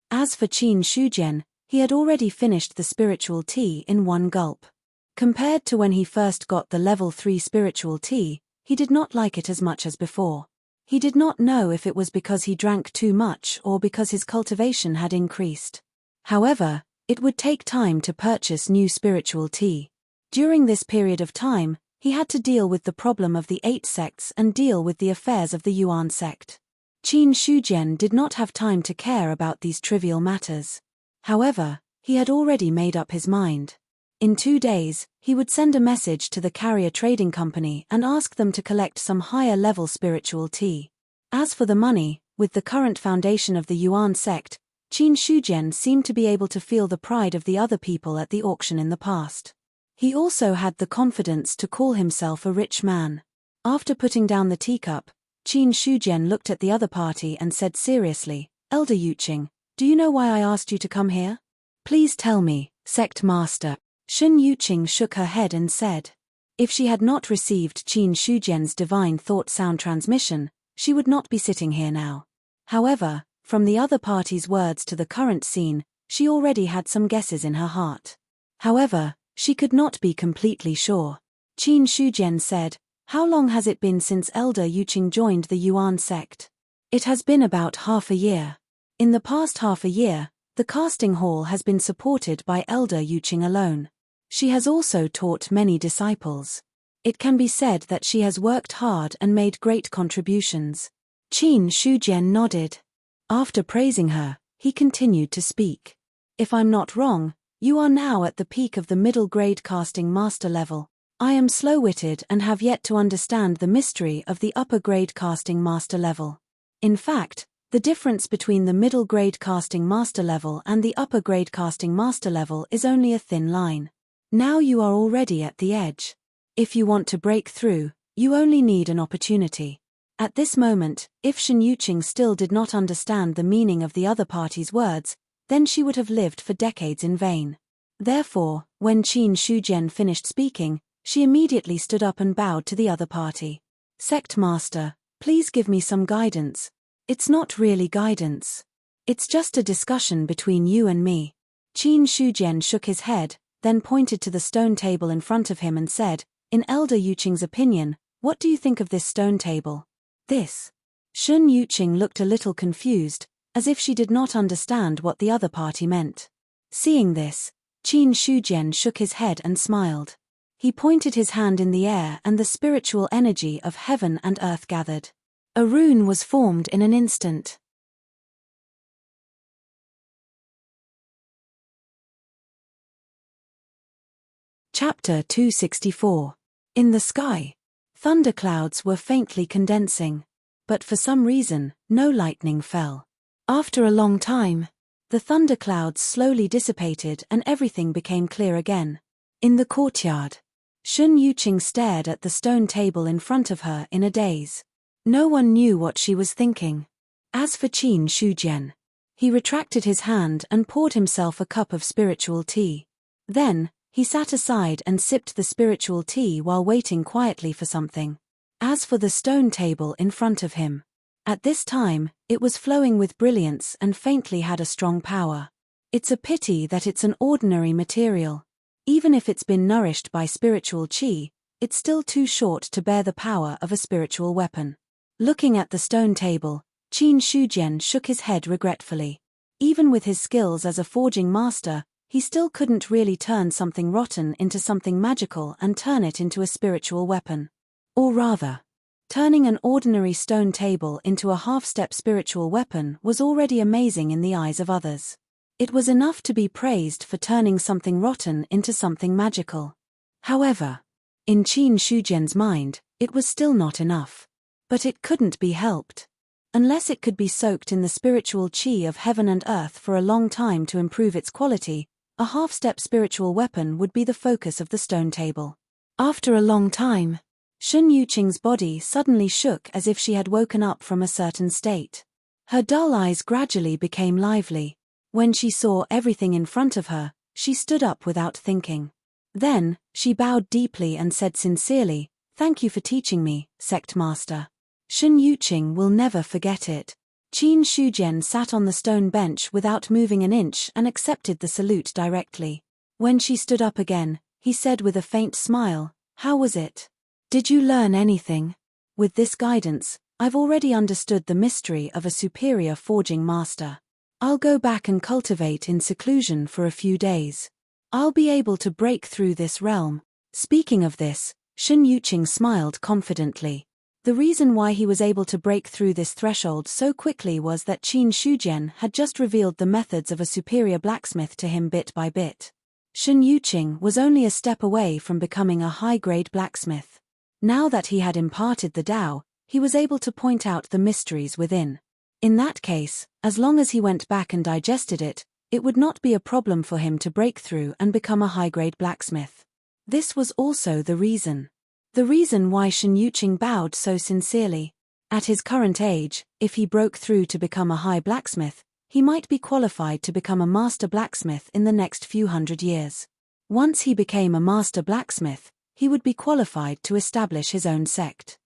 As for Qin Shujian, he had already finished the spiritual tea in one gulp. Compared to when he first got the level 3 spiritual tea, he did not like it as much as before. He did not know if it was because he drank too much or because his cultivation had increased. However, it would take time to purchase new spiritual tea. During this period of time, he had to deal with the problem of the 8 sects and deal with the affairs of the Yuan sect. Qin Shujian did not have time to care about these trivial matters. However, he had already made up his mind. In 2 days, he would send a message to the carrier trading company and ask them to collect some higher-level spiritual tea. As for the money, with the current foundation of the Yuan sect, Qin Shujian seemed to be able to feel the pride of the other people at the auction in the past. He also had the confidence to call himself a rich man. After putting down the teacup, Qin Shujian looked at the other party and said seriously, "Elder Yuqing, do you know why I asked you to come here?" "Please tell me, Sect Master." Shen Yuqing shook her head and said. If she had not received Qin Shujian's divine thought sound transmission, she would not be sitting here now. However, from the other party's words to the current scene, she already had some guesses in her heart. However, she could not be completely sure. Qin Shujian said, "How long has it been since Elder Yuqing joined the Yuan sect?" "It has been about half a year. In the past half a year, the casting hall has been supported by Elder Yuqing alone. She has also taught many disciples. It can be said that she has worked hard and made great contributions." Qin Shujian nodded. After praising her, he continued to speak. "If I'm not wrong, you are now at the peak of the middle-grade casting master level. I am slow-witted and have yet to understand the mystery of the upper-grade casting master level. In fact, the difference between the middle-grade casting master level and the upper-grade casting master level is only a thin line. Now you are already at the edge. If you want to break through, you only need an opportunity." At this moment, if Shen Yuqing still did not understand the meaning of the other party's words, then she would have lived for decades in vain. Therefore, when Qin Shujian finished speaking, she immediately stood up and bowed to the other party. Sect Master, please give me some guidance. It's not really guidance. It's just a discussion between you and me. Qin Shujian shook his head, then pointed to the stone table in front of him and said, in Elder Yuqing's opinion, what do you think of this stone table? This. Shun Yuqing looked a little confused, as if she did not understand what the other party meant. Seeing this, Qin Shujian shook his head and smiled. He pointed his hand in the air and the spiritual energy of heaven and earth gathered. A rune was formed in an instant. Chapter 264. In the sky. Thunderclouds were faintly condensing. But for some reason, no lightning fell. After a long time, the thunderclouds slowly dissipated and everything became clear again. In the courtyard, Shun Yuqing stared at the stone table in front of her in a daze. No one knew what she was thinking. As for Qin Shujian, he retracted his hand and poured himself a cup of spiritual tea. Then, he sat aside and sipped the spiritual tea while waiting quietly for something. As for the stone table in front of him, at this time, it was flowing with brilliance and faintly had a strong power. It's a pity that it's an ordinary material. Even if it's been nourished by spiritual qi, it's still too short to bear the power of a spiritual weapon. Looking at the stone table, Qin Shujian shook his head regretfully. Even with his skills as a forging master, he still couldn't really turn something rotten into something magical and turn it into a spiritual weapon. Or rather, turning an ordinary stone table into a half-step spiritual weapon was already amazing in the eyes of others. It was enough to be praised for turning something rotten into something magical. However, in Qin Shujian's mind, it was still not enough. But it couldn't be helped. Unless it could be soaked in the spiritual qi of heaven and earth for a long time to improve its quality, a half-step spiritual weapon would be the focus of the stone table. After a long time, Shun Yuqing's body suddenly shook as if she had woken up from a certain state. Her dull eyes gradually became lively. When she saw everything in front of her, she stood up without thinking. Then, she bowed deeply and said sincerely, "Thank you for teaching me, Sect Master. Shun Yuqing will never forget it." Qin Shujian sat on the stone bench without moving an inch and accepted the salute directly. When she stood up again, he said with a faint smile, "How was it? Did you learn anything? With this guidance, I've already understood the mystery of a superior forging master. I'll go back and cultivate in seclusion for a few days. I'll be able to break through this realm." Speaking of this, Shun Yuqing smiled confidently. The reason why he was able to break through this threshold so quickly was that Qin Shujian had just revealed the methods of a superior blacksmith to him bit by bit. Shun Yuqing was only a step away from becoming a high-grade blacksmith. Now that he had imparted the Tao, he was able to point out the mysteries within. In that case, as long as he went back and digested it, it would not be a problem for him to break through and become a high-grade blacksmith. This was also the reason why Shun Yuqing bowed so sincerely. At his current age, if he broke through to become a high blacksmith, he might be qualified to become a master blacksmith in the next few hundred years. Once he became a master blacksmith, he would be qualified to establish his own sect.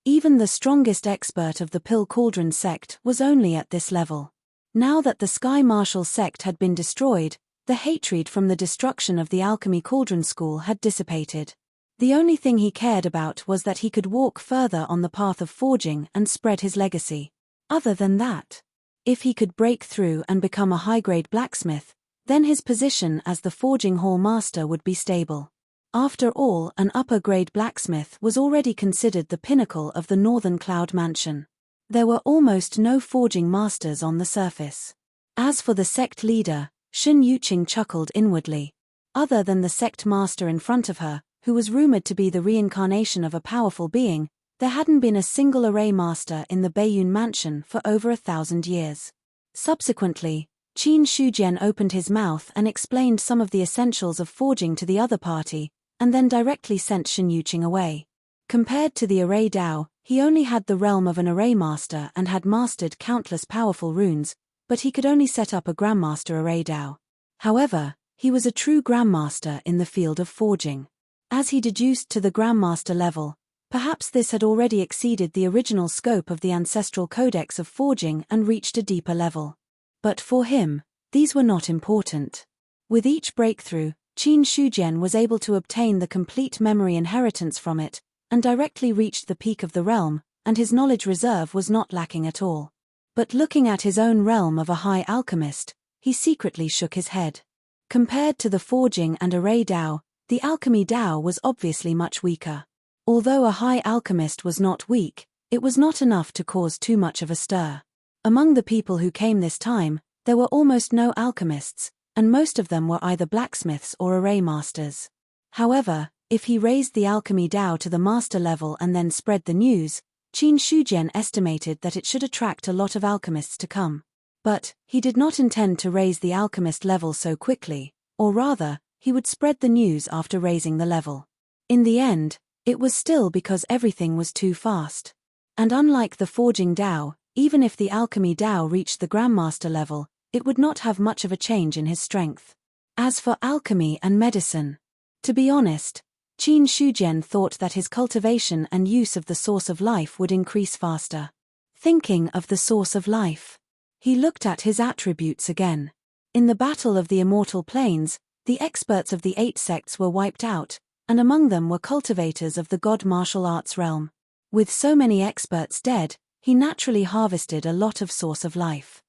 Even the strongest expert of the Pill Cauldron sect was only at this level. Now that the Sky Marshal sect had been destroyed, the hatred from the destruction of the Alchemy Cauldron School had dissipated. The only thing he cared about was that he could walk further on the path of forging and spread his legacy. Other than that, if he could break through and become a high-grade blacksmith, then his position as the forging hall master would be stable. After all, an upper-grade blacksmith was already considered the pinnacle of the Northern Cloud Mansion. There were almost no forging masters on the surface. As for the sect leader, Shun Yuqing chuckled inwardly. Other than the sect master in front of her, who was rumored to be the reincarnation of a powerful being, there hadn't been a single array master in the Baiyun Mansion for over 1,000 years. Subsequently, Qin Shujian opened his mouth and explained some of the essentials of forging to the other party, and then directly sent Shun Yuqing away. Compared to the array Dao, He only had the realm of an array master and had mastered countless powerful runes, but he could only set up a Grandmaster array DAO. However, he was a true Grandmaster in the field of forging. As he deduced to the Grandmaster level, perhaps this had already exceeded the original scope of the ancestral codex of forging and reached a deeper level. But for him, these were not important. With each breakthrough, Qin Shujian was able to obtain the complete memory inheritance from it, and directly reached the peak of the realm, and his knowledge reserve was not lacking at all. But looking at his own realm of a high alchemist, he secretly shook his head. Compared to the forging and array DAO, the alchemy DAO was obviously much weaker. Although a high alchemist was not weak, it was not enough to cause too much of a stir. Among the people who came this time, there were almost no alchemists, and most of them were either blacksmiths or array masters. However, if he raised the alchemy DAO to the master level and then spread the news, Qin Shujian estimated that it should attract a lot of alchemists to come. But he did not intend to raise the alchemist level so quickly, or rather, he would spread the news after raising the level. In the end, it was still because everything was too fast. And unlike the forging DAO, even if the alchemy DAO reached the Grandmaster level, it would not have much of a change in his strength. As for alchemy and medicine, to be honest, Qin Shujian thought that his cultivation and use of the source of life would increase faster. Thinking of the source of life, he looked at his attributes again. In the Battle of the Immortal Plains, the experts of the 8 sects were wiped out, and among them were cultivators of the god martial arts realm. With so many experts dead, he naturally harvested a lot of source of life.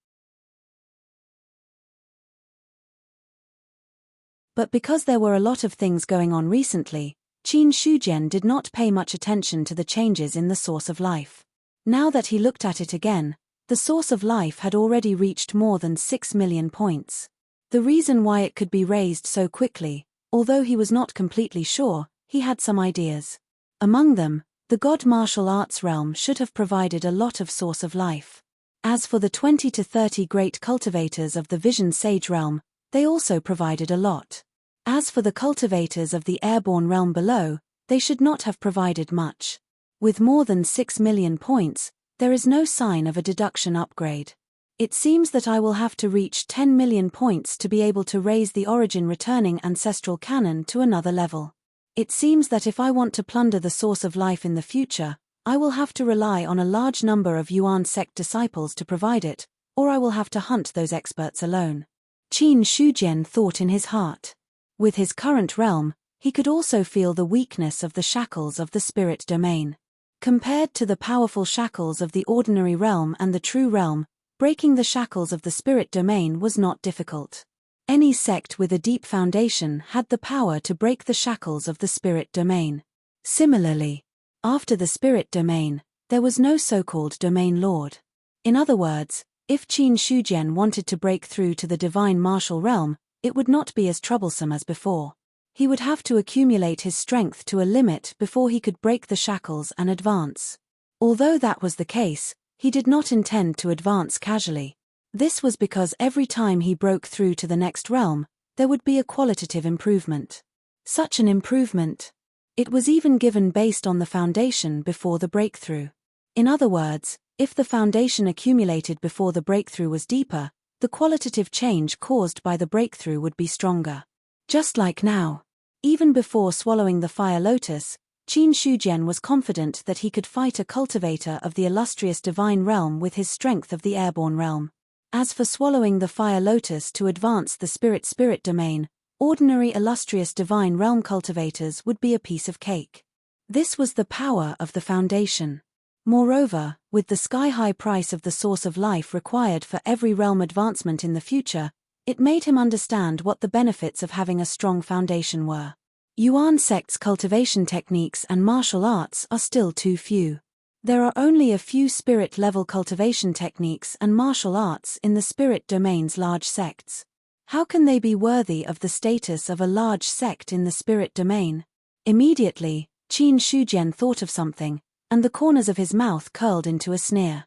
But because there were a lot of things going on recently, Qin Shujian did not pay much attention to the changes in the source of life. Now that he looked at it again, the source of life had already reached more than 6 million points. The reason why it could be raised so quickly, although he was not completely sure, he had some ideas. Among them, the god martial arts realm should have provided a lot of source of life. As for the 20 to 30 great cultivators of the vision sage realm, they also provided a lot. As for the cultivators of the airborne realm below, they should not have provided much. With more than 6 million points, there is no sign of a deduction upgrade. It seems that I will have to reach 10 million points to be able to raise the origin returning ancestral canon to another level. It seems that if I want to plunder the source of life in the future, I will have to rely on a large number of Yuan sect disciples to provide it, or I will have to hunt those experts alone. Qin Shujian thought in his heart. With his current realm, he could also feel the weakness of the shackles of the spirit domain. Compared to the powerful shackles of the ordinary realm and the true realm, breaking the shackles of the spirit domain was not difficult. Any sect with a deep foundation had the power to break the shackles of the spirit domain. Similarly, after the spirit domain, there was no so-called domain lord. In other words, if Qin Shujian wanted to break through to the divine martial realm, it would not be as troublesome as before. He would have to accumulate his strength to a limit before he could break the shackles and advance. Although that was the case, he did not intend to advance casually. This was because every time he broke through to the next realm, there would be a qualitative improvement. Such an improvement. It was even given based on the foundation before the breakthrough. In other words, if the foundation accumulated before the breakthrough was deeper, the qualitative change caused by the breakthrough would be stronger. Just like now. Even before swallowing the fire lotus, Qin Shujian was confident that he could fight a cultivator of the illustrious divine realm with his strength of the airborne realm. As for swallowing the fire lotus to advance the spirit domain, ordinary illustrious divine realm cultivators would be a piece of cake. This was the power of the foundation. Moreover, with the sky-high price of the source of life required for every realm advancement in the future, it made him understand what the benefits of having a strong foundation were. Yuan sect's cultivation techniques and martial arts are still too few. There are only a few spirit-level cultivation techniques and martial arts in the spirit domain's large sects. How can they be worthy of the status of a large sect in the spirit domain? Immediately, Qin Shujian thought of something, and the corners of his mouth curled into a sneer.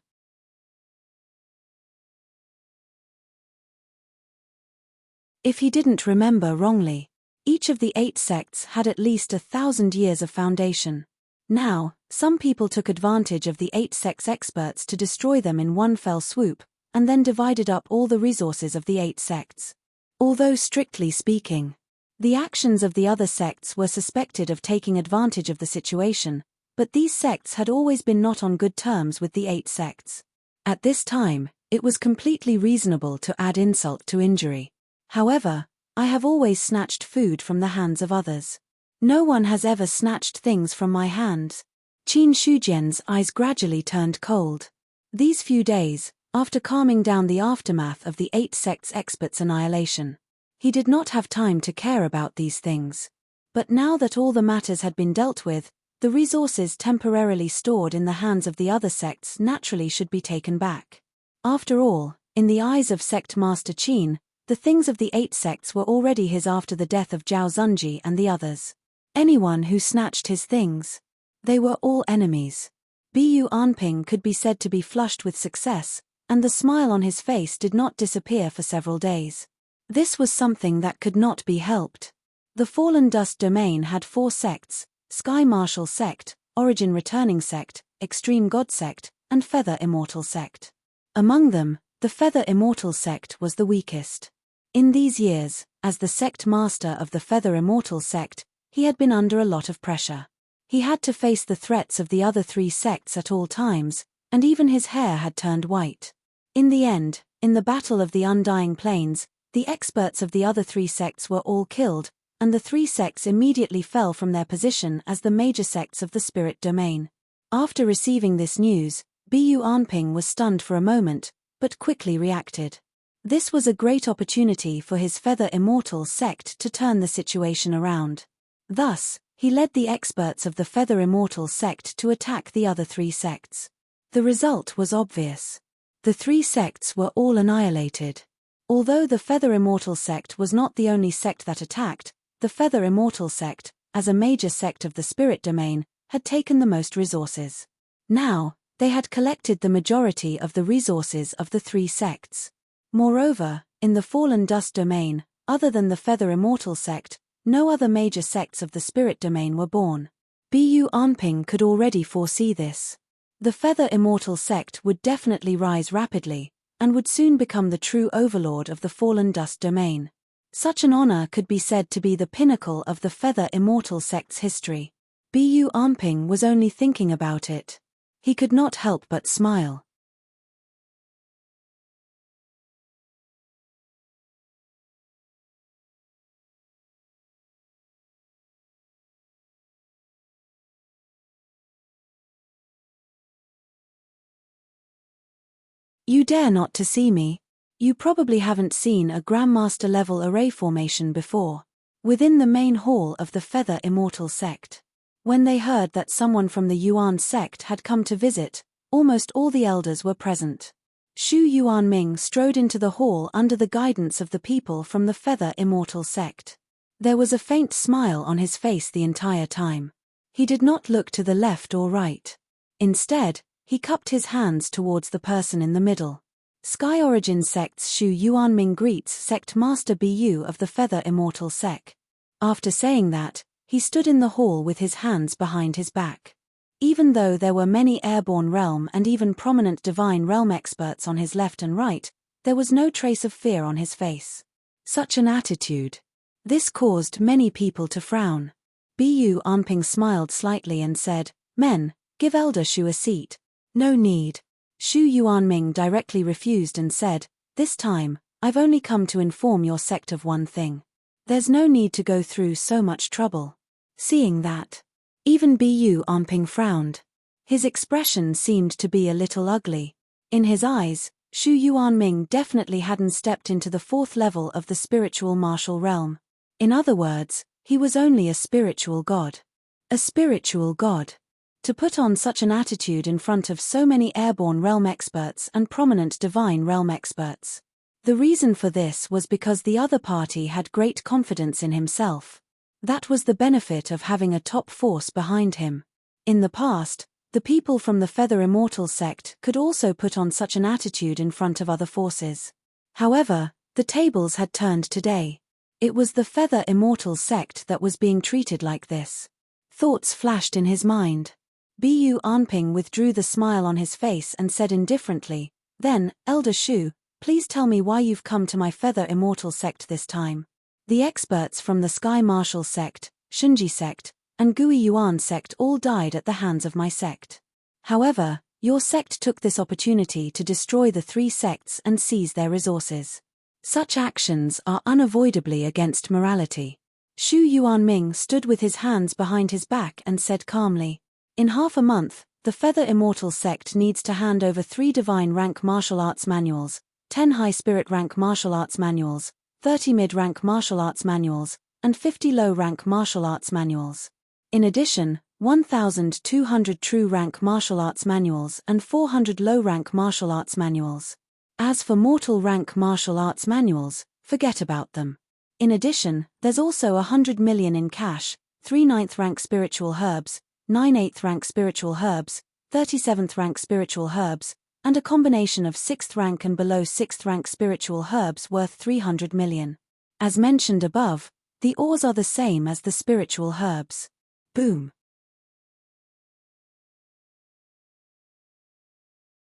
If he didn't remember wrongly, each of the 8 sects had at least 1,000 years of foundation. Now, Some people took advantage of the 8 sects experts to destroy them in one fell swoop, and then divided up all the resources of the 8 sects. Although strictly speaking, the actions of the other sects were suspected of taking advantage of the situation, but these sects had always been not on good terms with the 8 sects. At this time, it was completely reasonable to add insult to injury. However, I have always snatched food from the hands of others. No one has ever snatched things from my hands. Qin Shujian's eyes gradually turned cold. These few days, after calming down the aftermath of the 8 sects experts' annihilation, he did not have time to care about these things. But now that all the matters had been dealt with, the resources temporarily stored in the hands of the other sects naturally should be taken back. After all, in the eyes of Sect Master Qin, the things of the 8 sects were already his after the death of Zhao Zunji and the others. Anyone who snatched his things, they were all enemies. Bu Anping could be said to be flushed with success, and the smile on his face did not disappear for several days. This was something that could not be helped. The Fallen Dust Domain had 4 sects: Sky Martial Sect, Origin Returning Sect, Extreme God Sect, and Feather Immortal Sect. Among them, the Feather Immortal Sect was the weakest. In these years, as the sect master of the Feather Immortal Sect, he had been under a lot of pressure. He had to face the threats of the other 3 sects at all times, and even his hair had turned white. In the end, in the Battle of the Undying Plains, the experts of the other 3 sects were all killed, and the 3 sects immediately fell from their position as the major sects of the Spirit Domain. After receiving this news, Bu Anping was stunned for a moment, but quickly reacted. This was a great opportunity for his Feather Immortal Sect to turn the situation around. Thus, he led the experts of the Feather Immortal Sect to attack the other 3 sects. The result was obvious. The 3 sects were all annihilated. Although the Feather Immortal Sect was not the only sect that attacked, the Feather Immortal Sect, as a major sect of the Spirit Domain, had taken the most resources. Now, they had collected the majority of the resources of the 3 sects. Moreover, in the Fallen Dust Domain, other than the Feather Immortal Sect, no other major sects of the Spirit Domain were born. Bu Anping could already foresee this. The Feather Immortal Sect would definitely rise rapidly, and would soon become the true overlord of the Fallen Dust Domain. Such an honor could be said to be the pinnacle of the Feather Immortal Sect's history. Bu Anping was only thinking about it. He could not help but smile. You dare not to see me. You probably haven't seen a Grandmaster level array formation before. Within the main hall of the Feather Immortal Sect. When they heard that someone from the Yuan sect had come to visit, almost all the elders were present. Shu Yuanming strode into the hall under the guidance of the people from the Feather Immortal Sect. There was a faint smile on his face the entire time. He did not look to the left or right. Instead, he cupped his hands towards the person in the middle. Sky Origin Sect's Shu Yuanming greets Sect Master Bu of the Feather Immortal Sect. After saying that, he stood in the hall with his hands behind his back. Even though there were many Airborne Realm and even prominent Divine Realm experts on his left and right, there was no trace of fear on his face. Such an attitude. This caused many people to frown. Bu Anping smiled slightly and said, "Men, give Elder Shu a seat." "No need." Shu Yuanming directly refused and said, "This time, I've only come to inform your sect of one thing. There's no need to go through so much trouble." Seeing that, even Bu Anping frowned. His expression seemed to be a little ugly. In his eyes, Shu Yuanming definitely hadn't stepped into the 4th level of the spiritual martial realm. In other words, he was only a spiritual god. A spiritual god. To put on such an attitude in front of so many Airborne Realm experts and prominent Divine Realm experts. The reason for this was because the other party had great confidence in himself. That was the benefit of having a top force behind him. In the past, the people from the Feather Immortal Sect could also put on such an attitude in front of other forces. However, the tables had turned today. It was the Feather Immortal Sect that was being treated like this. Thoughts flashed in his mind. Bu Anping withdrew the smile on his face and said indifferently, "Then, Elder Shu, please tell me why you've come to my Feather Immortal sect this time. The experts from the Sky Martial sect, Shunji sect, and Gui Yuan sect all died at the hands of my sect. However, your sect took this opportunity to destroy the three sects and seize their resources. Such actions are unavoidably against morality." Shu Yuanming stood with his hands behind his back and said calmly, "In half a month, the Feather Immortal sect needs to hand over 3 divine rank martial arts manuals, 10 high spirit rank martial arts manuals, 30 mid-rank martial arts manuals, and 50 low-rank martial arts manuals. In addition, 1,200 true rank martial arts manuals and 400 low-rank martial arts manuals. As for mortal rank martial arts manuals, forget about them. In addition, there's also 100 million in cash, 3 9th rank spiritual herbs, 9 8th rank spiritual herbs, 37th rank spiritual herbs, and a combination of 6th rank and below 6th rank spiritual herbs worth 300 million. As mentioned above, the ores are the same as the spiritual herbs." Boom.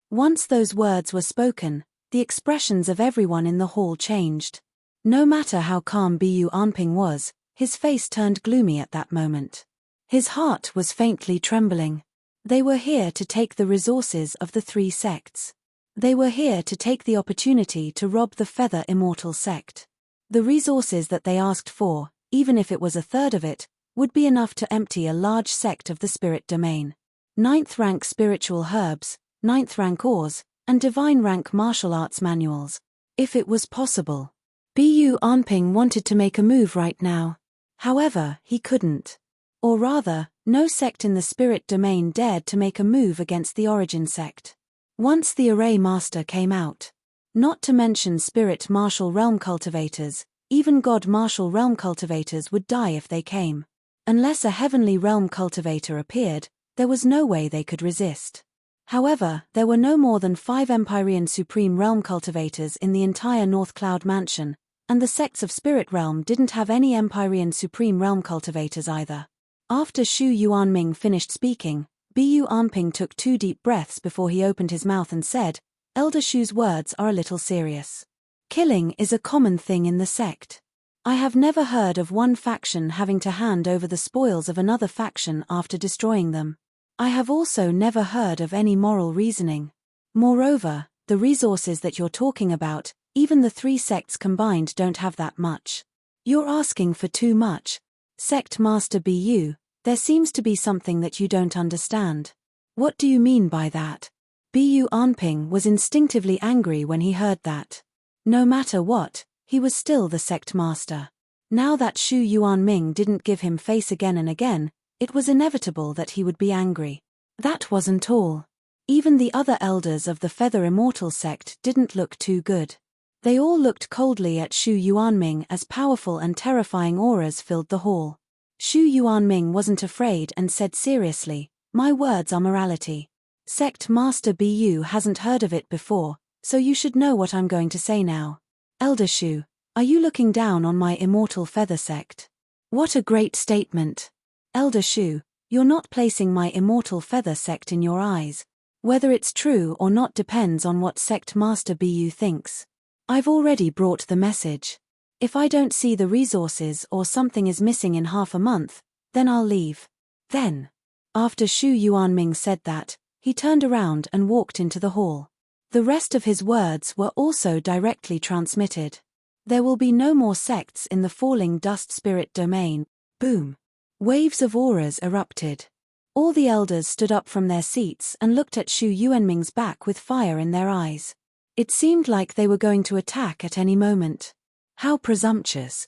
Once those words were spoken, the expressions of everyone in the hall changed. No matter how calm Bu Anping was, his face turned gloomy at that moment. His heart was faintly trembling. They were here to take the resources of the three sects. They were here to take the opportunity to rob the Feather Immortal sect. The resources that they asked for, even if it was a third of it, would be enough to empty a large sect of the spirit domain. 9th rank spiritual herbs, 9th rank ores, and divine rank martial arts manuals. If it was possible. Bu Anping wanted to make a move right now. However, he couldn't. Or rather, no sect in the spirit domain dared to make a move against the origin sect. Once the array master came out. Not to mention spirit martial realm cultivators, even god martial realm cultivators would die if they came. Unless a heavenly realm cultivator appeared, there was no way they could resist. However, there were no more than 5 Empyrean Supreme Realm cultivators in the entire North Cloud Mansion, and the sects of Spirit Realm didn't have any Empyrean Supreme Realm cultivators either. After Shu Yuanming finished speaking, Bu Anping took 2 deep breaths before he opened his mouth and said, "Elder Shu's words are a little serious. Killing is a common thing in the sect. I have never heard of one faction having to hand over the spoils of another faction after destroying them. I have also never heard of any moral reasoning. Moreover, the resources that you're talking about, even the 3 sects combined don't have that much. You're asking for too much. Sect Master Bu, there seems to be something that you don't understand. What do you mean by that?" Bu Anping was instinctively angry when he heard that. No matter what, he was still the sect master. Now that Shu Yuanming didn't give him face again and again, it was inevitable that he would be angry. That wasn't all. Even the other elders of the Feather Immortal sect didn't look too good. They all looked coldly at Shu Yuanming as powerful and terrifying auras filled the hall. Shu Yuanming wasn't afraid and said seriously, "My words are morality. Sect Master Bu hasn't heard of it before, so you should know what I'm going to say now. Elder Shu, are you looking down on my Immortal Feather sect?" What a great statement. Elder Shu, you're not placing my Immortal Feather sect in your eyes. Whether it's true or not depends on what sect Master Bu thinks. I've already brought the message. If I don't see the resources or something is missing in half a month, then I'll leave. Then, after Shu Yuanming said that, he turned around and walked into the hall. The rest of his words were also directly transmitted. There will be no more sects in the falling dust spirit domain. Boom. Waves of auras erupted. All the elders stood up from their seats and looked at Shu Yuanming's back with fire in their eyes. It seemed like they were going to attack at any moment. How presumptuous.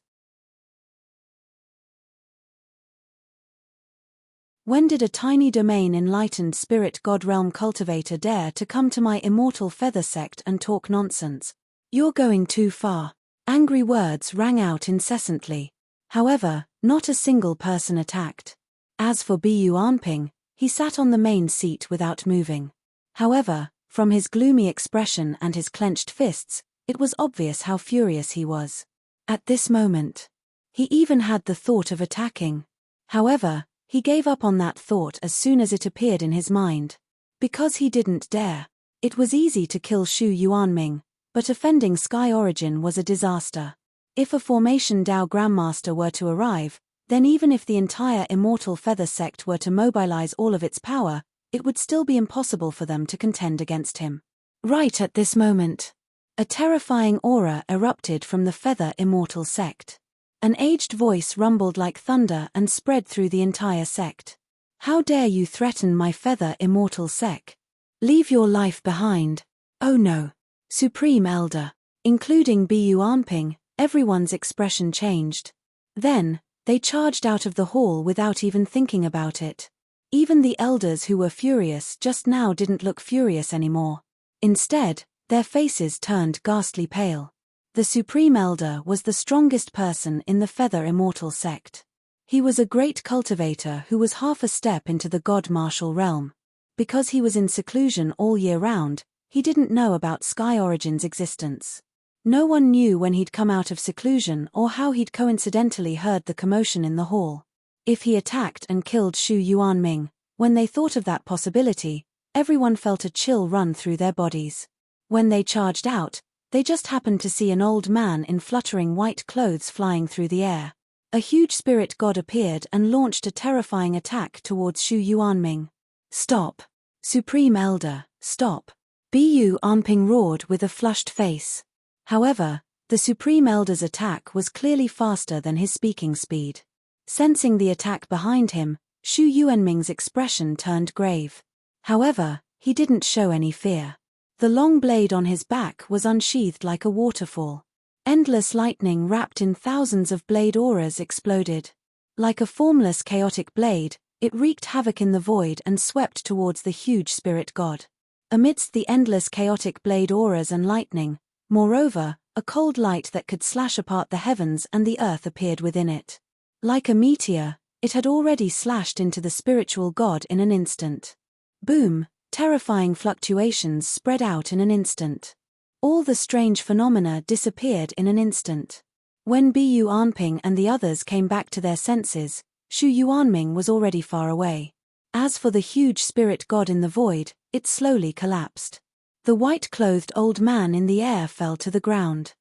When did a tiny domain enlightened spirit god realm cultivator dare to come to my Immortal Feather sect and talk nonsense? You're going too far. Angry words rang out incessantly. However, not a single person attacked. As for Bu Anping, he sat on the main seat without moving. However, from his gloomy expression and his clenched fists, it was obvious how furious he was. At this moment, he even had the thought of attacking. However, He gave up on that thought as soon as it appeared in his mind. Because he didn't dare. It was easy to kill Shu Yuanming, but offending Sky Origin was a disaster. If a Formation Dao Grandmaster were to arrive, then even if the entire Immortal Feather sect were to mobilize all of its power, it would still be impossible for them to contend against him. Right at this moment, a terrifying aura erupted from the Feather Immortal sect. An aged voice rumbled like thunder and spread through the entire sect. How dare you threaten my Feather Immortal sect? Leave your life behind. Oh no. Supreme Elder. Including Bu Anping, everyone's expression changed. Then, they charged out of the hall without even thinking about it. Even the elders who were furious just now didn't look furious anymore. Instead, their faces turned ghastly pale. The Supreme Elder was the strongest person in the Feather Immortal sect. He was a great cultivator who was half a step into the God Martial realm. Because he was in seclusion all year round, he didn't know about Sky Origin's existence. No one knew when he'd come out of seclusion or how he'd coincidentally heard the commotion in the hall. If he attacked and killed Shu Yuanming, when they thought of that possibility, everyone felt a chill run through their bodies. When they charged out, they just happened to see an old man in fluttering white clothes flying through the air. A huge spirit god appeared and launched a terrifying attack towards Shu Yuanming. Stop! Supreme Elder, stop! Bu Anping roared with a flushed face. However, the Supreme Elder's attack was clearly faster than his speaking speed. Sensing the attack behind him, Shu Yuanming's expression turned grave. However, he didn't show any fear. The long blade on his back was unsheathed like a waterfall. Endless lightning wrapped in thousands of blade auras exploded. Like a formless chaotic blade, it wreaked havoc in the void and swept towards the huge spirit god. Amidst the endless chaotic blade auras and lightning, moreover, a cold light that could slash apart the heavens and the earth appeared within it. Like a meteor, it had already slashed into the spiritual god in an instant. Boom! Terrifying fluctuations spread out in an instant. All the strange phenomena disappeared in an instant. When Bu Anping and the others came back to their senses, Shu Yuanming was already far away. As for the huge spirit god in the void, it slowly collapsed. The white-clothed old man in the air fell to the ground.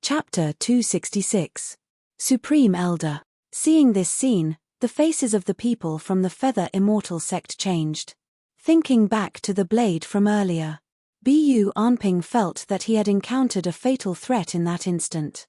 Chapter 266. Supreme Elder. Seeing this scene, the faces of the people from the Feather Immortal sect changed. Thinking back to the blade from earlier, Bu Anping felt that he had encountered a fatal threat in that instant.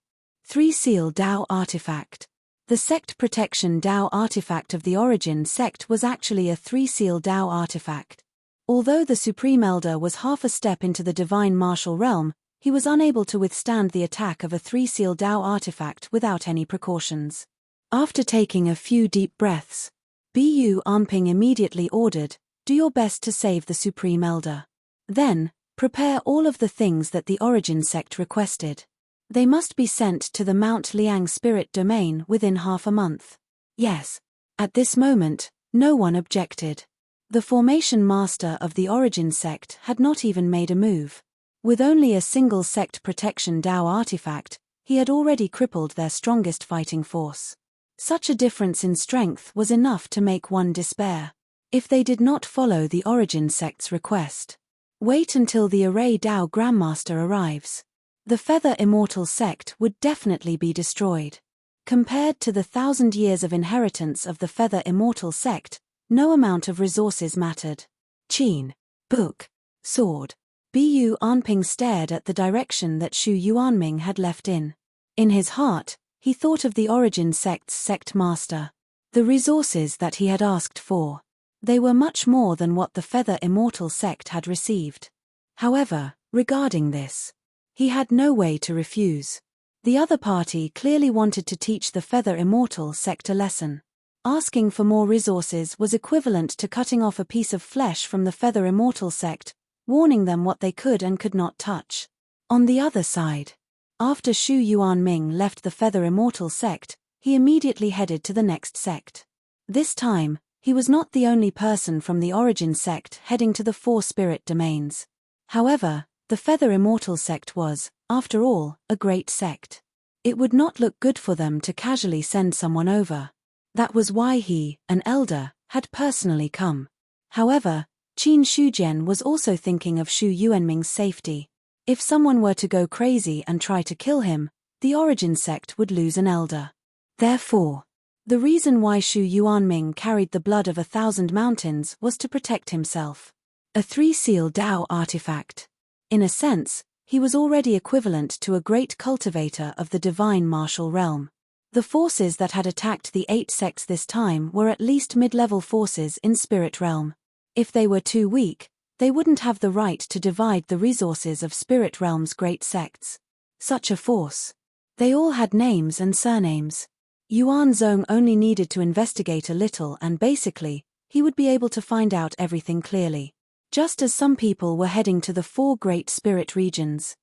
3-Seal Dao Artifact. The Sect Protection Dao Artifact of the Origin sect was actually a 3-Seal Dao Artifact. Although the Supreme Elder was half a step into the Divine Martial Realm, he was unable to withstand the attack of a 3-Seal Dao artifact without any precautions. After taking a few deep breaths, Bu Anping immediately ordered, "Do your best to save the Supreme Elder. Then, prepare all of the things that the Origin sect requested. They must be sent to the Mount Liang Spirit Domain within half a month." Yes. At this moment, no one objected. The Formation Master of the Origin sect had not even made a move. With only a single Sect Protection Dao artifact, he had already crippled their strongest fighting force. Such a difference in strength was enough to make one despair. If they did not follow the Origin sect's request, wait until the Array Dao Grandmaster arrives. The Feather Immortal sect would definitely be destroyed. Compared to the 1,000 years of inheritance of the Feather Immortal sect, no amount of resources mattered. Qin, book, sword. Bu Anping stared at the direction that Shu Yuanming had left in. In his heart, he thought of the Origin sect's sect master. The resources that he had asked for. They were much more than what the Feather Immortal sect had received. However, regarding this, he had no way to refuse. The other party clearly wanted to teach the Feather Immortal sect a lesson. Asking for more resources was equivalent to cutting off a piece of flesh from the Feather Immortal sect, warning them what they could and could not touch. On the other side, after Shu Yuanming left the Feather Immortal sect, he immediately headed to the next sect. This time, he was not the only person from the Origin sect heading to the 4 spirit domains. However, the Feather Immortal sect was, after all, a great sect. It would not look good for them to casually send someone over. That was why he, an elder, had personally come. However, Qin Shujian was also thinking of Shu Yuanming's safety. If someone were to go crazy and try to kill him, the Origin sect would lose an elder. Therefore, the reason why Shu Yuanming carried the blood of 1,000 mountains was to protect himself. A 3-seal Dao artifact. In a sense, he was already equivalent to a great cultivator of the divine martial realm. The forces that had attacked the 8 sects this time were at least mid-level forces in spirit realm. If they were too weak, they wouldn't have the right to divide the resources of spirit realm's great sects. Such a force. They all had names and surnames. Yuan Zhong only needed to investigate a little and basically, he would be able to find out everything clearly. Just as some people were heading to the 4 great spirit regions.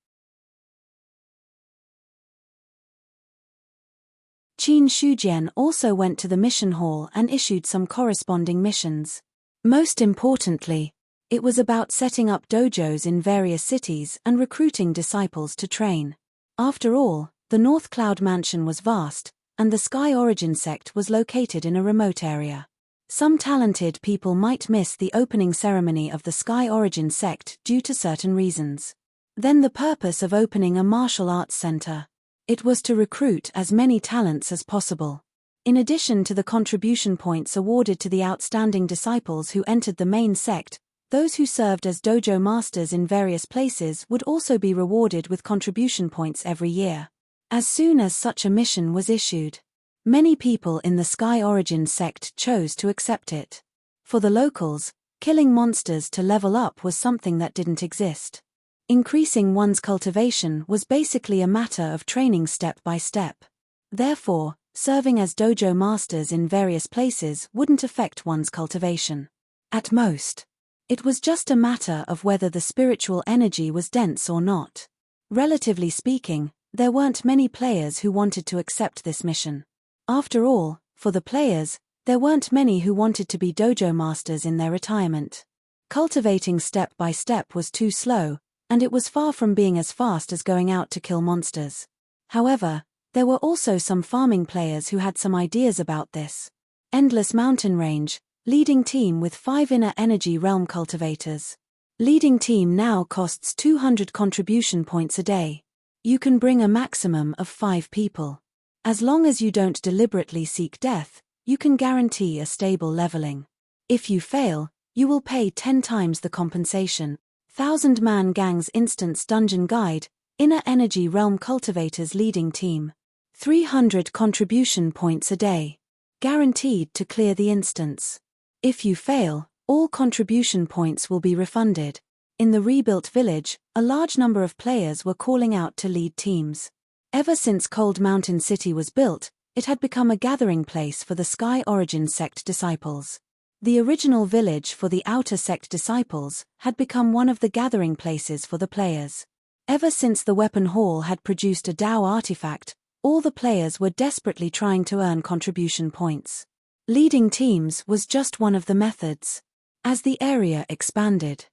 Qin Shujian also went to the mission hall and issued some corresponding missions. Most importantly, it was about setting up dojos in various cities and recruiting disciples to train. After all, the North Cloud Mansion was vast, and the Sky Origin sect was located in a remote area. Some talented people might miss the opening ceremony of the Sky Origin sect due to certain reasons. Then the purpose of opening a martial arts center. It was to recruit as many talents as possible. In addition to the contribution points awarded to the outstanding disciples who entered the main sect, those who served as dojo masters in various places would also be rewarded with contribution points every year. As soon as such a mission was issued, many people in the Sky Origin sect chose to accept it. For the locals, killing monsters to level up was something that didn't exist. Increasing one's cultivation was basically a matter of training step by step. Therefore, serving as dojo masters in various places wouldn't affect one's cultivation. At most, it was just a matter of whether the spiritual energy was dense or not. Relatively speaking, there weren't many players who wanted to accept this mission. After all, for the players, there weren't many who wanted to be dojo masters in their retirement. Cultivating step by step was too slow, and it was far from being as fast as going out to kill monsters. However, there were also some farming players who had some ideas about this. Endless Mountain Range, leading team with 5 inner energy realm cultivators. Leading team now costs 200 contribution points a day. You can bring a maximum of 5 people. As long as you don't deliberately seek death, you can guarantee a stable leveling. If you fail, you will pay 10 times the compensation. 1000-man Gang's Instance Dungeon Guide, Inner Energy Realm Cultivators Leading Team. 300 contribution points a day. Guaranteed to clear the instance. If you fail, all contribution points will be refunded. In the rebuilt village, a large number of players were calling out to lead teams. Ever since Cold Mountain City was built, it had become a gathering place for the Sky Origin sect disciples. The original village for the outer sect disciples had become one of the gathering places for the players. Ever since the weapon hall had produced a Dao artifact, all the players were desperately trying to earn contribution points. Leading teams was just one of the methods. As the area expanded,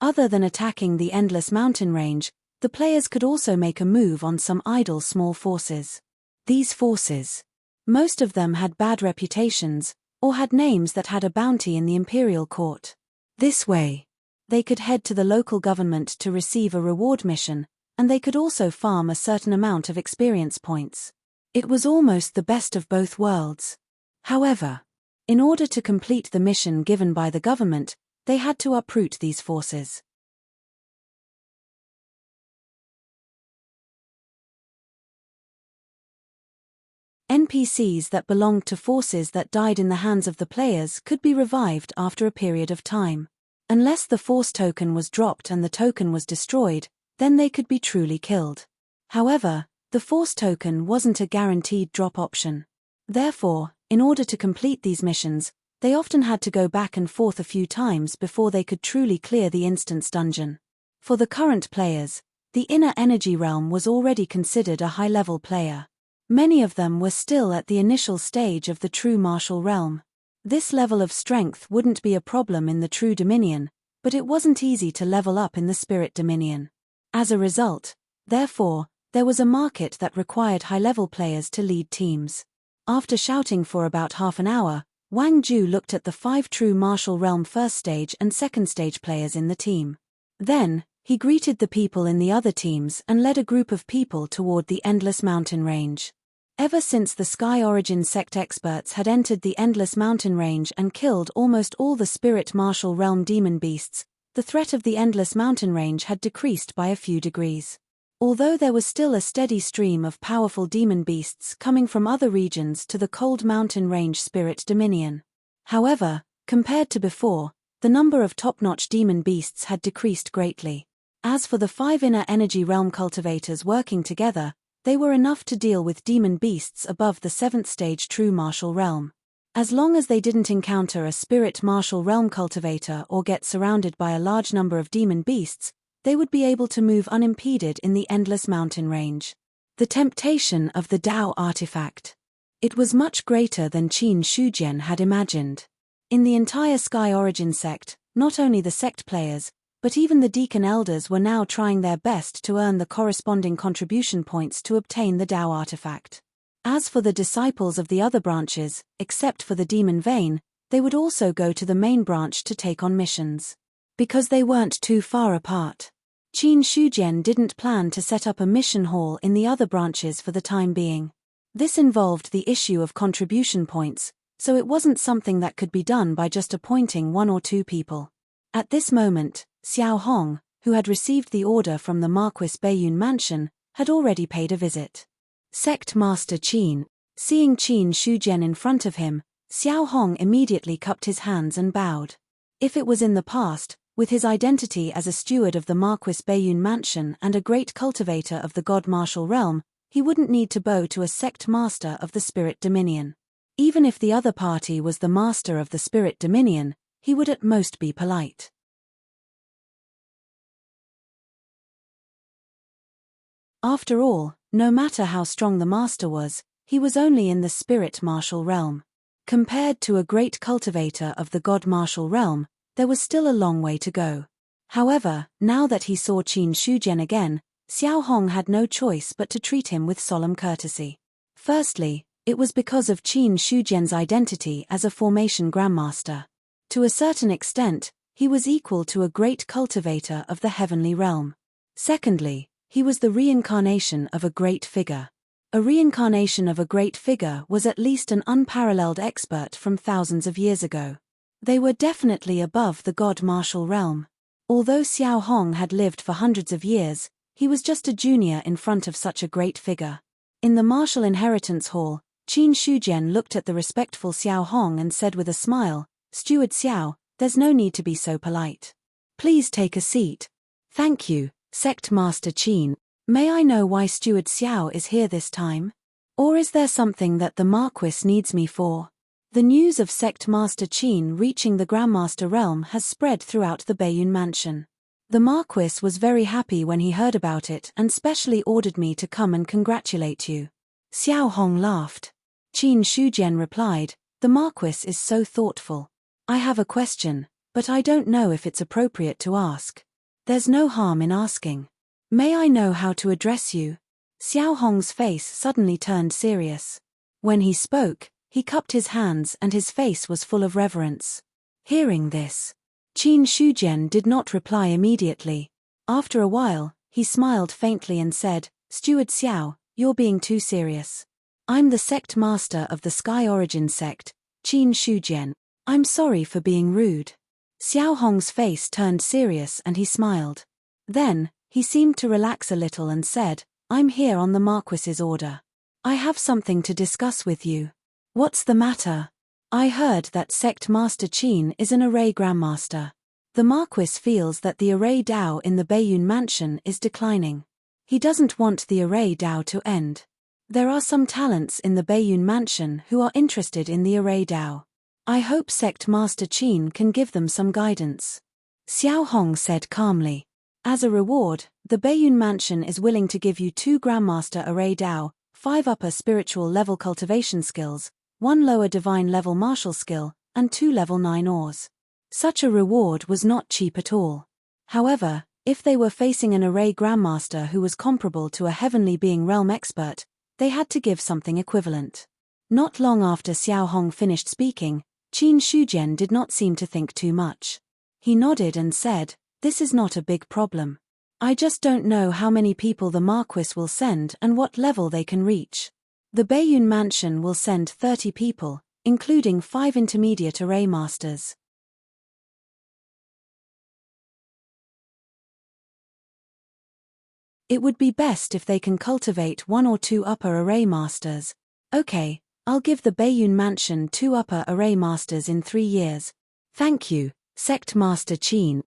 other than attacking the Endless Mountain Range, the players could also make a move on some idle small forces. These forces, most of them had bad reputations, or had names that had a bounty in the imperial court. This way, they could head to the local government to receive a reward mission, and they could also farm a certain amount of experience points. It was almost the best of both worlds. However, in order to complete the mission given by the government, they had to uproot these forces. NPCs that belonged to forces that died in the hands of the players could be revived after a period of time. Unless the force token was dropped and the token was destroyed, then they could be truly killed. However, the force token wasn't a guaranteed drop option. Therefore, in order to complete these missions, they often had to go back and forth a few times before they could truly clear the instance dungeon. For the current players, the inner energy realm was already considered a high-level player. Many of them were still at the initial stage of the true martial realm. This level of strength wouldn't be a problem in the true dominion, but it wasn't easy to level up in the spirit dominion. As a result, therefore, there was a market that required high-level players to lead teams. After shouting for about half an hour, Wang Ju looked at the 5 true martial realm first stage and second stage players in the team. Then, he greeted the people in the other teams and led a group of people toward the Endless Mountain Range. Ever since the Sky Origin sect experts had entered the Endless Mountain Range and killed almost all the spirit martial realm demon beasts, the threat of the Endless Mountain Range had decreased by a few degrees. Although there was still a steady stream of powerful demon beasts coming from other regions to the Cold Mountain Range Spirit Dominion. However, compared to before, the number of top-notch demon beasts had decreased greatly. As for the 5 inner energy realm cultivators working together, they were enough to deal with demon beasts above the 7th stage true martial realm. As long as they didn't encounter a spirit martial realm cultivator or get surrounded by a large number of demon beasts, they would be able to move unimpeded in the Endless Mountain Range. The temptation of the Dao artifact. It was much greater than Qin Shujian had imagined. In the entire Sky Origin sect, not only the sect players, but even the deacon elders were now trying their best to earn the corresponding contribution points to obtain the Dao artifact. As for the disciples of the other branches, except for the demon vein, they would also go to the main branch to take on missions. Because they weren't too far apart, Qin Shujian didn't plan to set up a mission hall in the other branches for the time being. This involved the issue of contribution points, so it wasn't something that could be done by just appointing 1 or 2 people. At this moment, Xiao Hong, who had received the order from the Marquis Baiyun mansion, had already paid a visit. Sect Master Qin. Seeing Qin Shujian in front of him, Xiao Hong immediately cupped his hands and bowed. If it was in the past, with his identity as a steward of the Marquis Baiyun mansion and a great cultivator of the God Martial Realm, he wouldn't need to bow to a sect master of the Spirit Dominion. Even if the other party was the master of the Spirit Dominion, he would at most be polite. After all, no matter how strong the master was, he was only in the Spirit Martial Realm. Compared to a great cultivator of the God Martial Realm, there was still a long way to go. However, now that he saw Qin Shujian again, Xiao Hong had no choice but to treat him with solemn courtesy. Firstly, it was because of Qin Shujian's identity as a formation grandmaster. To a certain extent, he was equal to a great cultivator of the heavenly realm. Secondly, he was the reincarnation of a great figure. A reincarnation of a great figure was at least an unparalleled expert from thousands of years ago. They were definitely above the God Martial Realm. Although Xiao Hong had lived for hundreds of years, he was just a junior in front of such a great figure. In the Martial Inheritance Hall, Qin Shujian looked at the respectful Xiao Hong and said with a smile, "Steward Xiao, there's no need to be so polite. Please take a seat." "Thank you, Sect Master Qin. May I know why Steward Xiao is here this time? Or is there something that the Marquis needs me for?" The news of Sect Master Qin reaching the Grandmaster realm has spread throughout the Baiyun mansion. The Marquis was very happy when he heard about it and specially ordered me to come and congratulate you. Xiao Hong laughed. Qin Shujian replied, "The Marquis is so thoughtful. I have a question, but I don't know if it's appropriate to ask." "There's no harm in asking. May I know how to address you?" Xiao Hong's face suddenly turned serious. When he spoke, he cupped his hands and his face was full of reverence. Hearing this, Qin Shujian did not reply immediately. After a while, he smiled faintly and said, "Steward Xiao, you're being too serious. I'm the sect master of the Sky Origin sect, Qin Shujian. I'm sorry for being rude." Xiao Hong's face turned serious and he smiled. Then, he seemed to relax a little and said, "I'm here on the Marquis's order. I have something to discuss with you." "What's the matter?" "I heard that Sect Master Qin is an array grandmaster. The Marquis feels that the array Dao in the Baiyun mansion is declining. He doesn't want the array Dao to end. There are some talents in the Baiyun mansion who are interested in the array Dao. I hope Sect Master Qin can give them some guidance." Xiao Hong said calmly. "As a reward, the Baiyun mansion is willing to give you 2 Grandmaster Array Dao, 5 upper spiritual level cultivation skills, 1 lower divine level martial skill, and 2 level 9 ores." Such a reward was not cheap at all. However, if they were facing an array grandmaster who was comparable to a heavenly being realm expert, they had to give something equivalent. Not long after Xiao Hong finished speaking, Qin Shujian did not seem to think too much. He nodded and said, "This is not a big problem. I just don't know how many people the Marquis will send and what level they can reach. The Bayun Mansion will send 30 people, including 5 intermediate array masters. It would be best if they can cultivate 1 or 2 upper array masters. Okay, I'll give the Bayun Mansion 2 upper array masters in 3 years. Thank you, Sect Master Qin."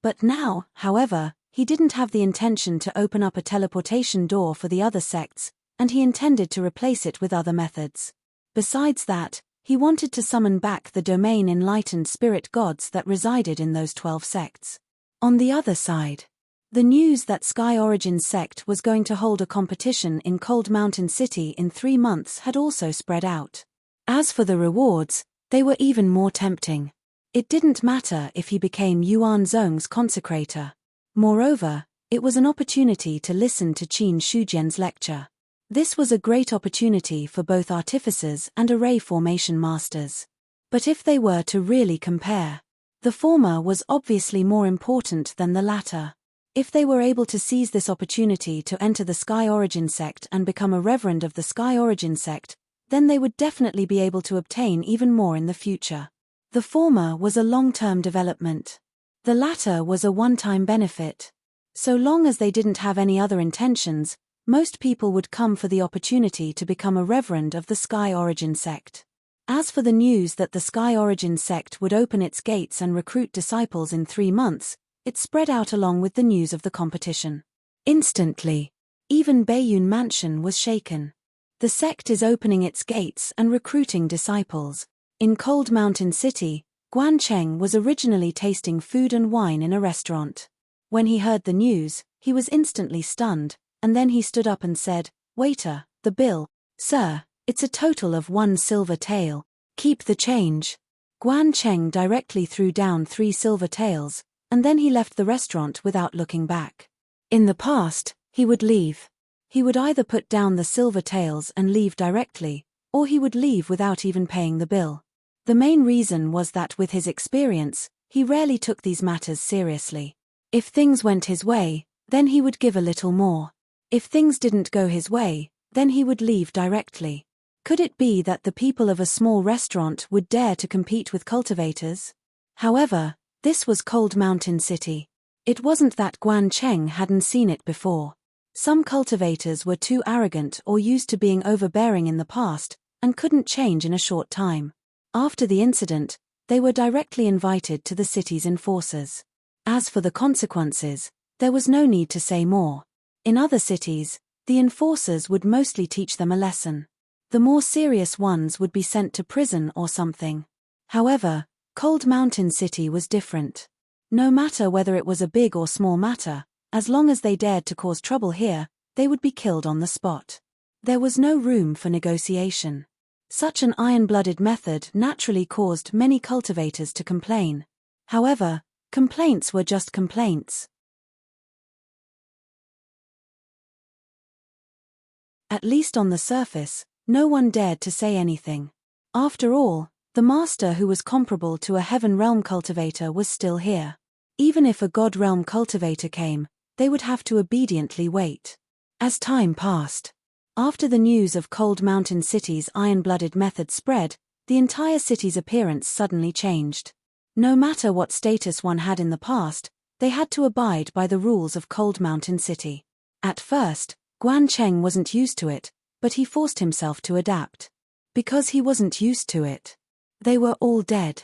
But now, however, he didn't have the intention to open up a teleportation door for the other sects, and he intended to replace it with other methods. Besides that, he wanted to summon back the domain enlightened spirit gods that resided in those 12 sects. On the other side, the news that Sky Origin sect was going to hold a competition in Cold Mountain City in 3 months had also spread out. As for the rewards, they were even more tempting. It didn't matter if he became Yuan Zhong's consecrator. Moreover, it was an opportunity to listen to Qin Shujian's lecture. This was a great opportunity for both artificers and array formation masters. But if they were to really compare, the former was obviously more important than the latter. If they were able to seize this opportunity to enter the Sky Origin sect and become a reverend of the Sky Origin sect, then they would definitely be able to obtain even more in the future. The former was a long-term development. The latter was a one-time benefit. So long as they didn't have any other intentions, most people would come for the opportunity to become a reverend of the Sky Origin sect. As for the news that the Sky Origin sect would open its gates and recruit disciples in 3 months, it spread out along with the news of the competition. Instantly, even Bayun Mansion was shaken. The sect is opening its gates and recruiting disciples. In Cold Mountain City, Guan Cheng was originally tasting food and wine in a restaurant. When he heard the news, he was instantly stunned, and then he stood up and said, "Waiter, the bill." "Sir, it's a total of 1 silver tael. Keep the change." Guan Cheng directly threw down 3 silver taels, and then he left the restaurant without looking back. In the past, he would leave. He would either put down the silver taels and leave directly, or he would leave without even paying the bill. The main reason was that with his experience, he rarely took these matters seriously. If things went his way, then he would give a little more. If things didn't go his way, then he would leave directly. Could it be that the people of a small restaurant would dare to compete with cultivators? However, this was Cold Mountain City. It wasn't that Guan Cheng hadn't seen it before. Some cultivators were too arrogant or used to being overbearing in the past, and couldn't change in a short time. After the incident, they were directly invited to the city's enforcers. As for the consequences, there was no need to say more. In other cities, the enforcers would mostly teach them a lesson. The more serious ones would be sent to prison or something. However, Cold Mountain City was different. No matter whether it was a big or small matter, as long as they dared to cause trouble here, they would be killed on the spot. There was no room for negotiation. Such an iron-blooded method naturally caused many cultivators to complain. However, complaints were just complaints. At least on the surface, no one dared to say anything. After all, the master who was comparable to a heaven realm cultivator was still here. Even if a god realm cultivator came, they would have to obediently wait. As time passed, after the news of Cold Mountain City's iron-blooded method spread, the entire city's appearance suddenly changed. No matter what status one had in the past, they had to abide by the rules of Cold Mountain City. At first, Guan Cheng wasn't used to it, but he forced himself to adapt. Because he wasn't used to it, they were all dead.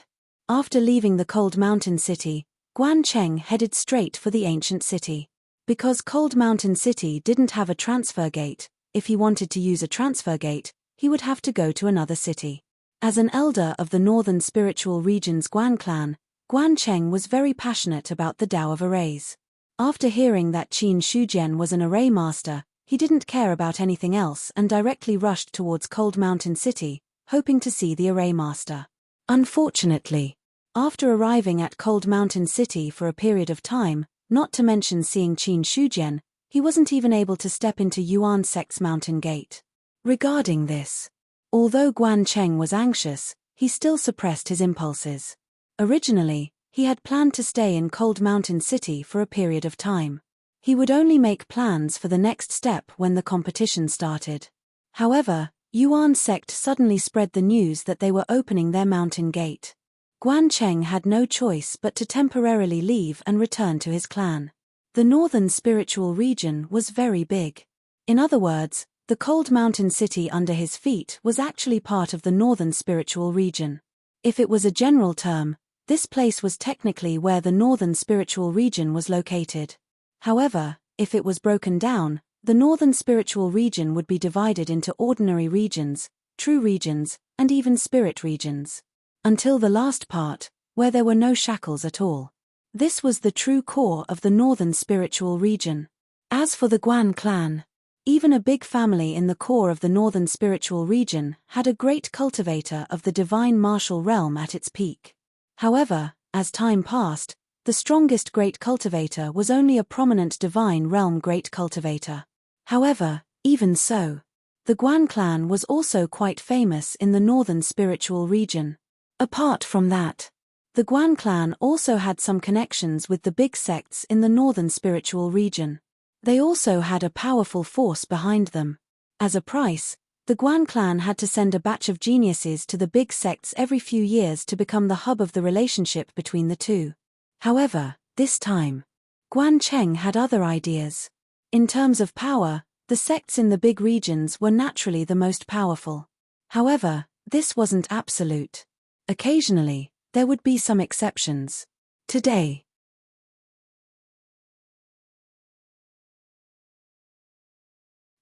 After leaving the Cold Mountain City, Guan Cheng headed straight for the ancient city. Because Cold Mountain City didn't have a transfer gate, if he wanted to use a transfer gate, he would have to go to another city. As an elder of the Northern Spiritual Region's Guan clan, Guan Cheng was very passionate about the Tao of arrays. After hearing that Qin Shujian was an array master, he didn't care about anything else and directly rushed towards Cold Mountain City, hoping to see the array master. Unfortunately, after arriving at Cold Mountain City for a period of time, not to mention seeing Qin Shujian, he wasn't even able to step into Yuan sect's mountain gate. Regarding this, although Guan Cheng was anxious, he still suppressed his impulses. Originally, he had planned to stay in Cold Mountain City for a period of time. He would only make plans for the next step when the competition started. However, Yuan sect suddenly spread the news that they were opening their mountain gate. Guan Cheng had no choice but to temporarily leave and return to his clan. The northern spiritual region was very big. In other words, the Cold Mountain City under his feet was actually part of the northern spiritual region. If it was a general term, this place was technically where the northern spiritual region was located. However, if it was broken down, the northern spiritual region would be divided into ordinary regions, true regions, and even spirit regions. Until the last part, where there were no shackles at all. This was the true core of the northern spiritual region. As for the Guan clan, even a big family in the core of the northern spiritual region had a great cultivator of the divine martial realm at its peak. However, as time passed, the strongest great cultivator was only a prominent divine realm great cultivator. However, even so, the Guan clan was also quite famous in the northern spiritual region. Apart from that, the Guan clan also had some connections with the big sects in the northern spiritual region. They also had a powerful force behind them. As a price, the Guan clan had to send a batch of geniuses to the big sects every few years to become the hub of the relationship between the two. However, this time, Guan Cheng had other ideas. In terms of power, the sects in the big regions were naturally the most powerful. However, this wasn't absolute. Occasionally, there would be some exceptions. Today,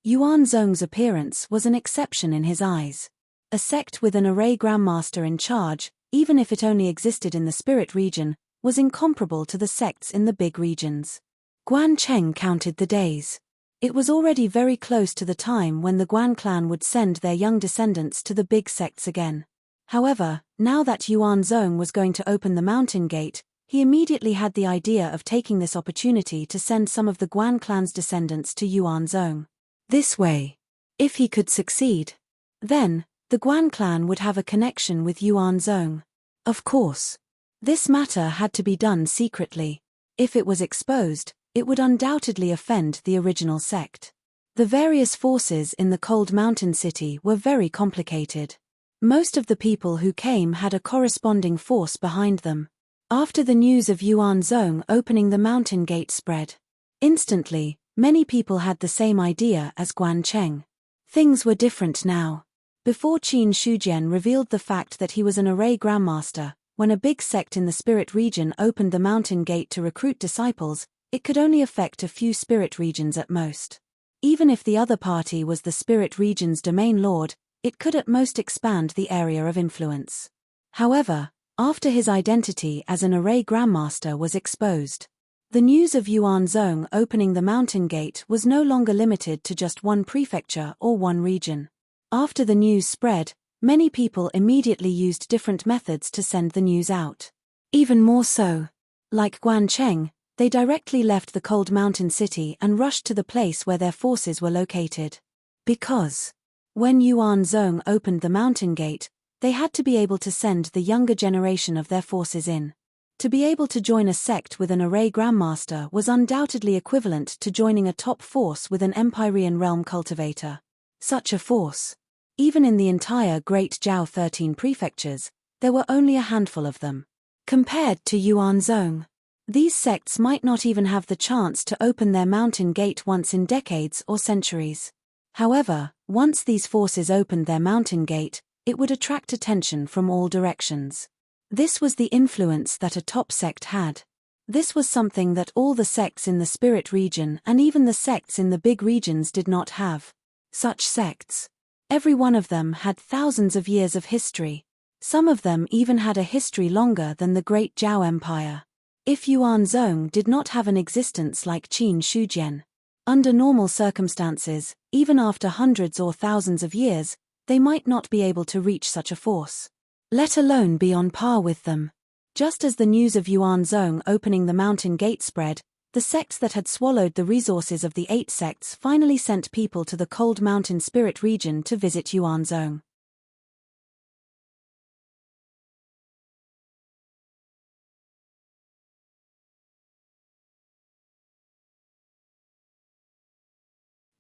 Yuan Zhong's appearance was an exception in his eyes. A sect with an array grandmaster in charge, even if it only existed in the spirit region, was incomparable to the sects in the big regions. Guan Cheng counted the days. It was already very close to the time when the Guan clan would send their young descendants to the big sects again. However, now that Yuan Zhong was going to open the mountain gate, he immediately had the idea of taking this opportunity to send some of the Guan clan's descendants to Yuan Zhong. This way, if he could succeed, then, the Guan clan would have a connection with Yuan Zhong. Of course, this matter had to be done secretly. If it was exposed, it would undoubtedly offend the original sect. The various forces in the Cold Mountain City were very complicated. Most of the people who came had a corresponding force behind them. After the news of Yuan Zhong opening the mountain gate spread, instantly, many people had the same idea as Guan Cheng. Things were different now. Before Qin Shujian revealed the fact that he was an array grandmaster, when a big sect in the spirit region opened the mountain gate to recruit disciples, it could only affect a few spirit regions at most. Even if the other party was the spirit region's domain lord, it could at most expand the area of influence. However, after his identity as an array grandmaster was exposed, the news of Yuan Zhong opening the mountain gate was no longer limited to just one prefecture or one region. After the news spread, many people immediately used different methods to send the news out. Even more so, like Guan Cheng, they directly left the Cold Mountain City and rushed to the place where their forces were located. Because, when Yuan Zhong opened the mountain gate, they had to be able to send the younger generation of their forces in. To be able to join a sect with an array grandmaster was undoubtedly equivalent to joining a top force with an Empyrean realm cultivator. Such a force. Even in the entire Great Zhao 13 prefectures, there were only a handful of them. Compared to Yuan Zhong, these sects might not even have the chance to open their mountain gate once in decades or centuries. However, once these forces opened their mountain gate, it would attract attention from all directions. This was the influence that a top sect had. This was something that all the sects in the spirit region and even the sects in the big regions did not have. Such sects. Every one of them had thousands of years of history. Some of them even had a history longer than the Great Zhao Empire. If Yuan Zhong did not have an existence like Qin Shujian, under normal circumstances, even after hundreds or thousands of years, they might not be able to reach such a force, let alone be on par with them. Just as the news of Yuan Zhong opening the mountain gate spread, the sects that had swallowed the resources of the 8 sects finally sent people to the cold mountain spirit region to visit Yuan Zhong.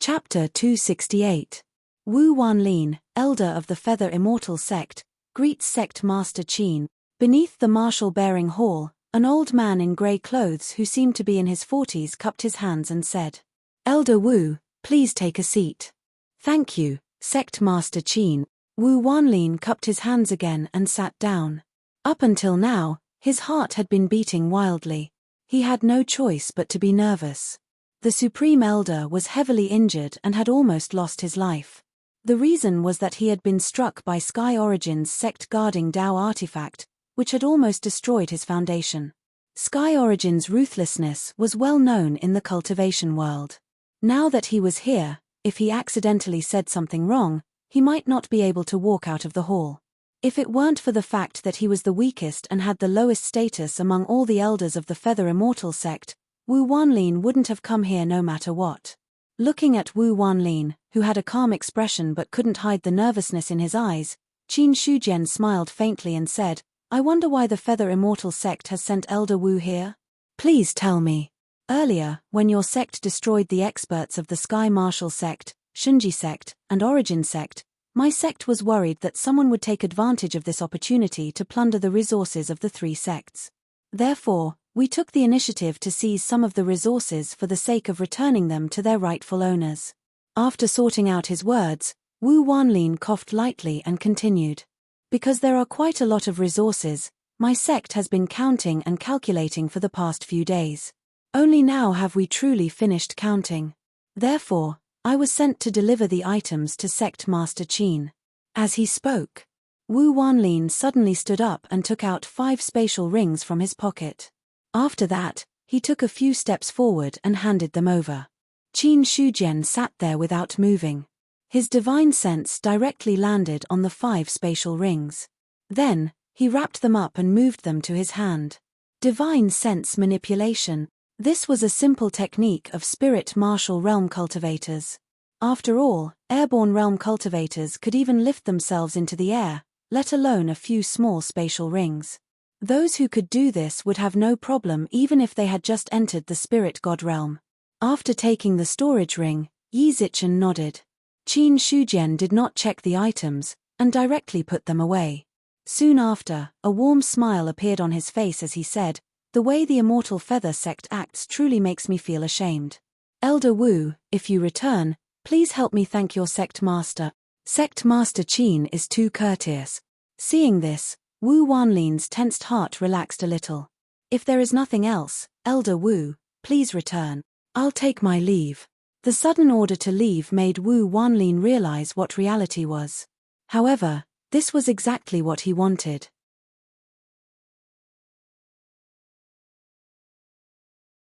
Chapter 268. Wu Wanlin, elder of the Feather Immortal sect, greets sect master Qin. Beneath the marshal-bearing hall, an old man in grey clothes who seemed to be in his 40s cupped his hands and said, "Elder Wu, please take a seat." "Thank you, sect master Qin." Wu Wanlin cupped his hands again and sat down. Up until now, his heart had been beating wildly. He had no choice but to be nervous. The Supreme Elder was heavily injured and had almost lost his life. The reason was that he had been struck by Sky Origin's sect-guarding Dao artifact, which had almost destroyed his foundation. Sky Origin's ruthlessness was well known in the cultivation world. Now that he was here, if he accidentally said something wrong, he might not be able to walk out of the hall. If it weren't for the fact that he was the weakest and had the lowest status among all the elders of the Feather Immortal sect, Wu Wanlin wouldn't have come here no matter what. Looking at Wu Wanlin, who had a calm expression but couldn't hide the nervousness in his eyes, Qin Shujian smiled faintly and said, "I wonder why the Feather Immortal sect has sent Elder Wu here? Please tell me. Earlier, when your sect destroyed the experts of the Sky Martial sect, Shunji sect, and Origin sect, my sect was worried that someone would take advantage of this opportunity to plunder the resources of the 3 sects. Therefore, we took the initiative to seize some of the resources for the sake of returning them to their rightful owners." After sorting out his words, Wu Wanlin coughed lightly and continued. "Because there are quite a lot of resources, my sect has been counting and calculating for the past few days. Only now have we truly finished counting. Therefore, I was sent to deliver the items to Sect Master Qin." As he spoke, Wu Wanlin suddenly stood up and took out 5 spatial rings from his pocket. After that, he took a few steps forward and handed them over. Qin Shujian sat there without moving. His divine sense directly landed on the 5 spatial rings. Then, he wrapped them up and moved them to his hand. Divine sense manipulation. This was a simple technique of spirit martial realm cultivators. After all, airborne realm cultivators could even lift themselves into the air, let alone a few small spatial rings. Those who could do this would have no problem even if they had just entered the spirit god realm. After taking the storage ring, Yi Zichen nodded. Qin Shujian did not check the items, and directly put them away. Soon after, a warm smile appeared on his face as he said, "The way the Immortal Feather sect acts truly makes me feel ashamed. Elder Wu, if you return, please help me thank your sect master." Sect Master Qin is too courteous. Seeing this, Wu Wanlin's tensed heart relaxed a little. "If there is nothing else, Elder Wu, please return. I'll take my leave." The sudden order to leave made Wu Wanlin realize what reality was. However, this was exactly what he wanted.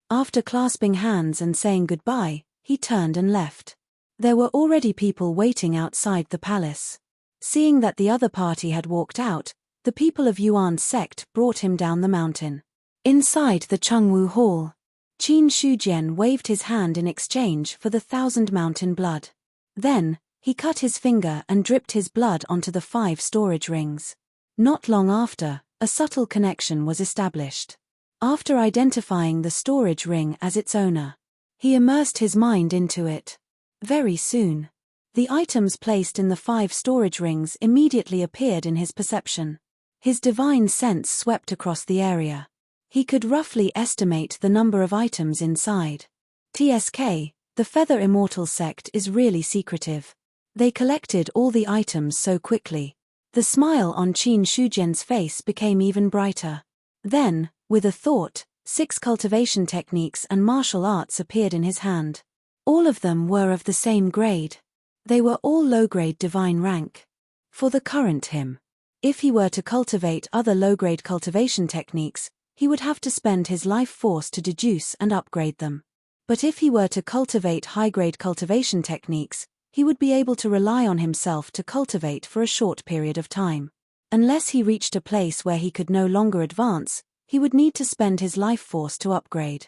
After clasping hands and saying goodbye, he turned and left. There were already people waiting outside the palace. Seeing that the other party had walked out, the people of Yuan's sect brought him down the mountain. Inside the Chengwu Hall, Qin Shujian waved his hand in exchange for the 1,000 mountain blood. Then, he cut his finger and dripped his blood onto the 5 storage rings. Not long after, a subtle connection was established. After identifying the storage ring as its owner, he immersed his mind into it. Very soon, the items placed in the 5 storage rings immediately appeared in his perception. His divine sense swept across the area. He could roughly estimate the number of items inside. TSK, the Feather Immortal sect is really secretive. They collected all the items so quickly. The smile on Qin Shujian's face became even brighter. Then, with a thought, 6 cultivation techniques and martial arts appeared in his hand. All of them were of the same grade. They were all low-grade divine rank. For the current him, If he were to cultivate other low-grade cultivation techniques, he would have to spend his life force to deduce and upgrade them. But if he were to cultivate high-grade cultivation techniques, he would be able to rely on himself to cultivate for a short period of time. Unless he reached a place where he could no longer advance, he would need to spend his life force to upgrade.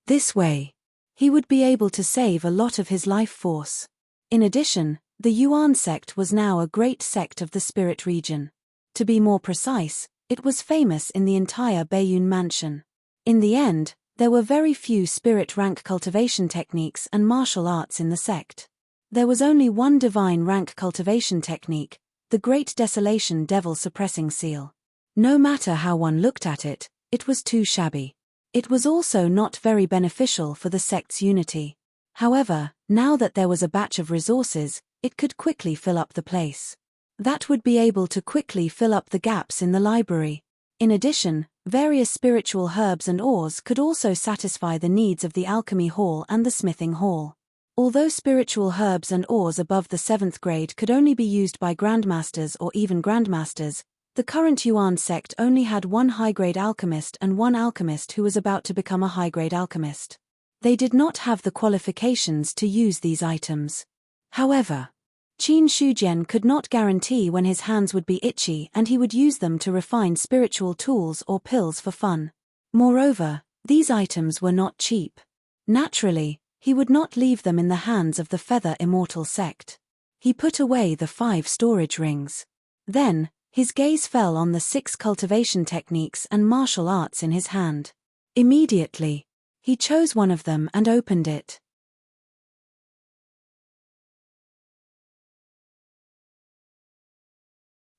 This way, he would be able to save a lot of his life force. In addition, the Yuan sect was now a great sect of the spirit region. To be more precise, it was famous in the entire Baiyun mansion. In the end, there were very few spirit rank cultivation techniques and martial arts in the sect. There was only one divine rank cultivation technique, the Great Desolation Devil Suppressing Seal. No matter how one looked at it, it was too shabby. It was also not very beneficial for the sect's unity. However, now that there was a batch of resources, it could quickly fill up the place. That would be able to quickly fill up the gaps in the library. In addition, various spiritual herbs and ores could also satisfy the needs of the alchemy hall and the smithing hall. Although spiritual herbs and ores above the 7th grade could only be used by grandmasters or even grandmasters, the current Yuan sect only had one high-grade alchemist and one alchemist who was about to become a high-grade alchemist. They did not have the qualifications to use these items. However, Qin Shujian could not guarantee when his hands would be itchy and he would use them to refine spiritual tools or pills for fun. Moreover, these items were not cheap. Naturally, he would not leave them in the hands of the Feather Immortal sect. He put away the 5 storage rings. Then, his gaze fell on the 6 cultivation techniques and martial arts in his hand. Immediately, he chose one of them and opened it.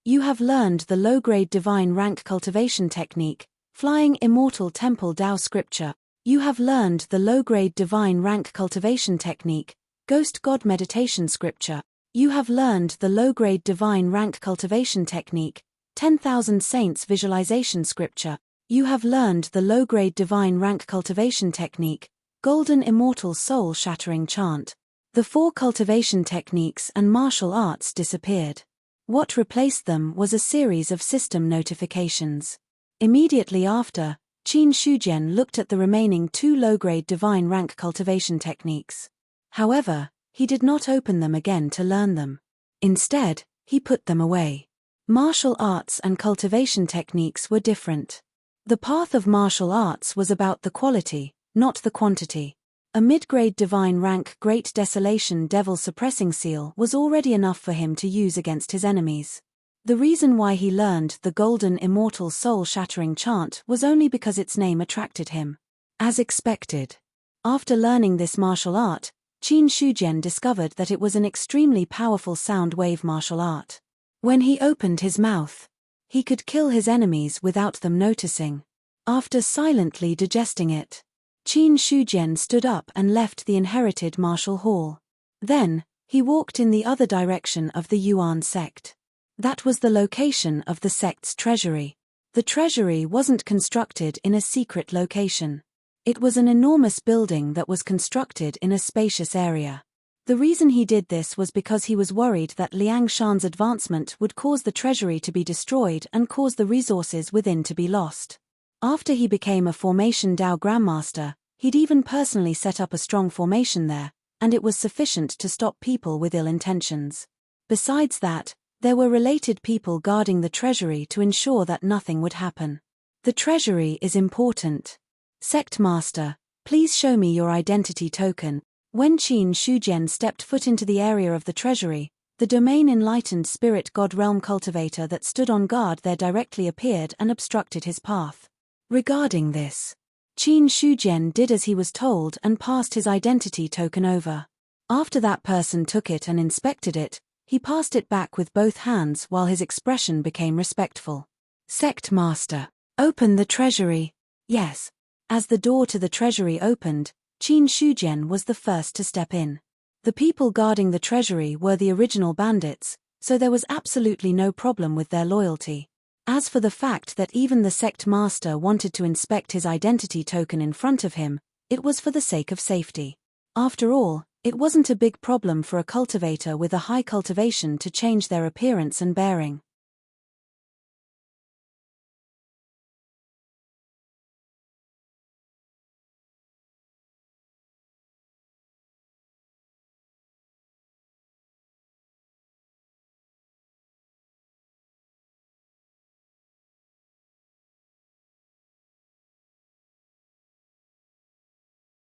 You have learned the low-grade divine rank cultivation technique, Flying Immortal Temple Dao Scripture. You have learned the low-grade divine rank cultivation technique, Ghost God Meditation Scripture. You have learned the low-grade divine rank cultivation technique, 10,000 Saints Visualization Scripture. You have learned the low-grade divine rank cultivation technique, Golden Immortal Soul Shattering Chant. The 4 cultivation techniques and martial arts disappeared. What replaced them was a series of system notifications. Immediately after, Qin Shujian looked at the remaining 2 low-grade divine rank cultivation techniques. However, he did not open them again to learn them. Instead, he put them away. Martial arts and cultivation techniques were different. The path of martial arts was about the quality, not the quantity. A mid-grade divine rank Great Desolation Devil Suppressing Seal was already enough for him to use against his enemies. The reason why he learned the Golden Immortal Soul Shattering Chant was only because its name attracted him. As expected. After learning this martial art, Qin Shujian discovered that it was an extremely powerful sound wave martial art. When he opened his mouth, he could kill his enemies without them noticing. After silently digesting it, Qin Shujian stood up and left the inherited martial hall. Then, he walked in the other direction of the Yuan sect. That was the location of the sect's treasury. The treasury wasn't constructed in a secret location. It was an enormous building that was constructed in a spacious area. The reason he did this was because he was worried that Liang Shan's advancement would cause the treasury to be destroyed and cause the resources within to be lost. After he became a Formation Dao Grandmaster, he'd even personally set up a strong formation there, and it was sufficient to stop people with ill intentions. Besides that, there were related people guarding the treasury to ensure that nothing would happen. The treasury is important. Sect Master, please show me your identity token. When Qin Shujian stepped foot into the area of the treasury, the domain enlightened spirit god realm cultivator that stood on guard there directly appeared and obstructed his path. Regarding this, Qin Shujian did as he was told and passed his identity token over. After that person took it and inspected it, he passed it back with both hands while his expression became respectful. Sect Master, open the treasury. Yes. As the door to the treasury opened, Qin Shujian was the first to step in. The people guarding the treasury were the original bandits, so there was absolutely no problem with their loyalty. As for the fact that even the sect master wanted to inspect his identity token in front of him, it was for the sake of safety. After all, it wasn't a big problem for a cultivator with a high cultivation to change their appearance and bearing.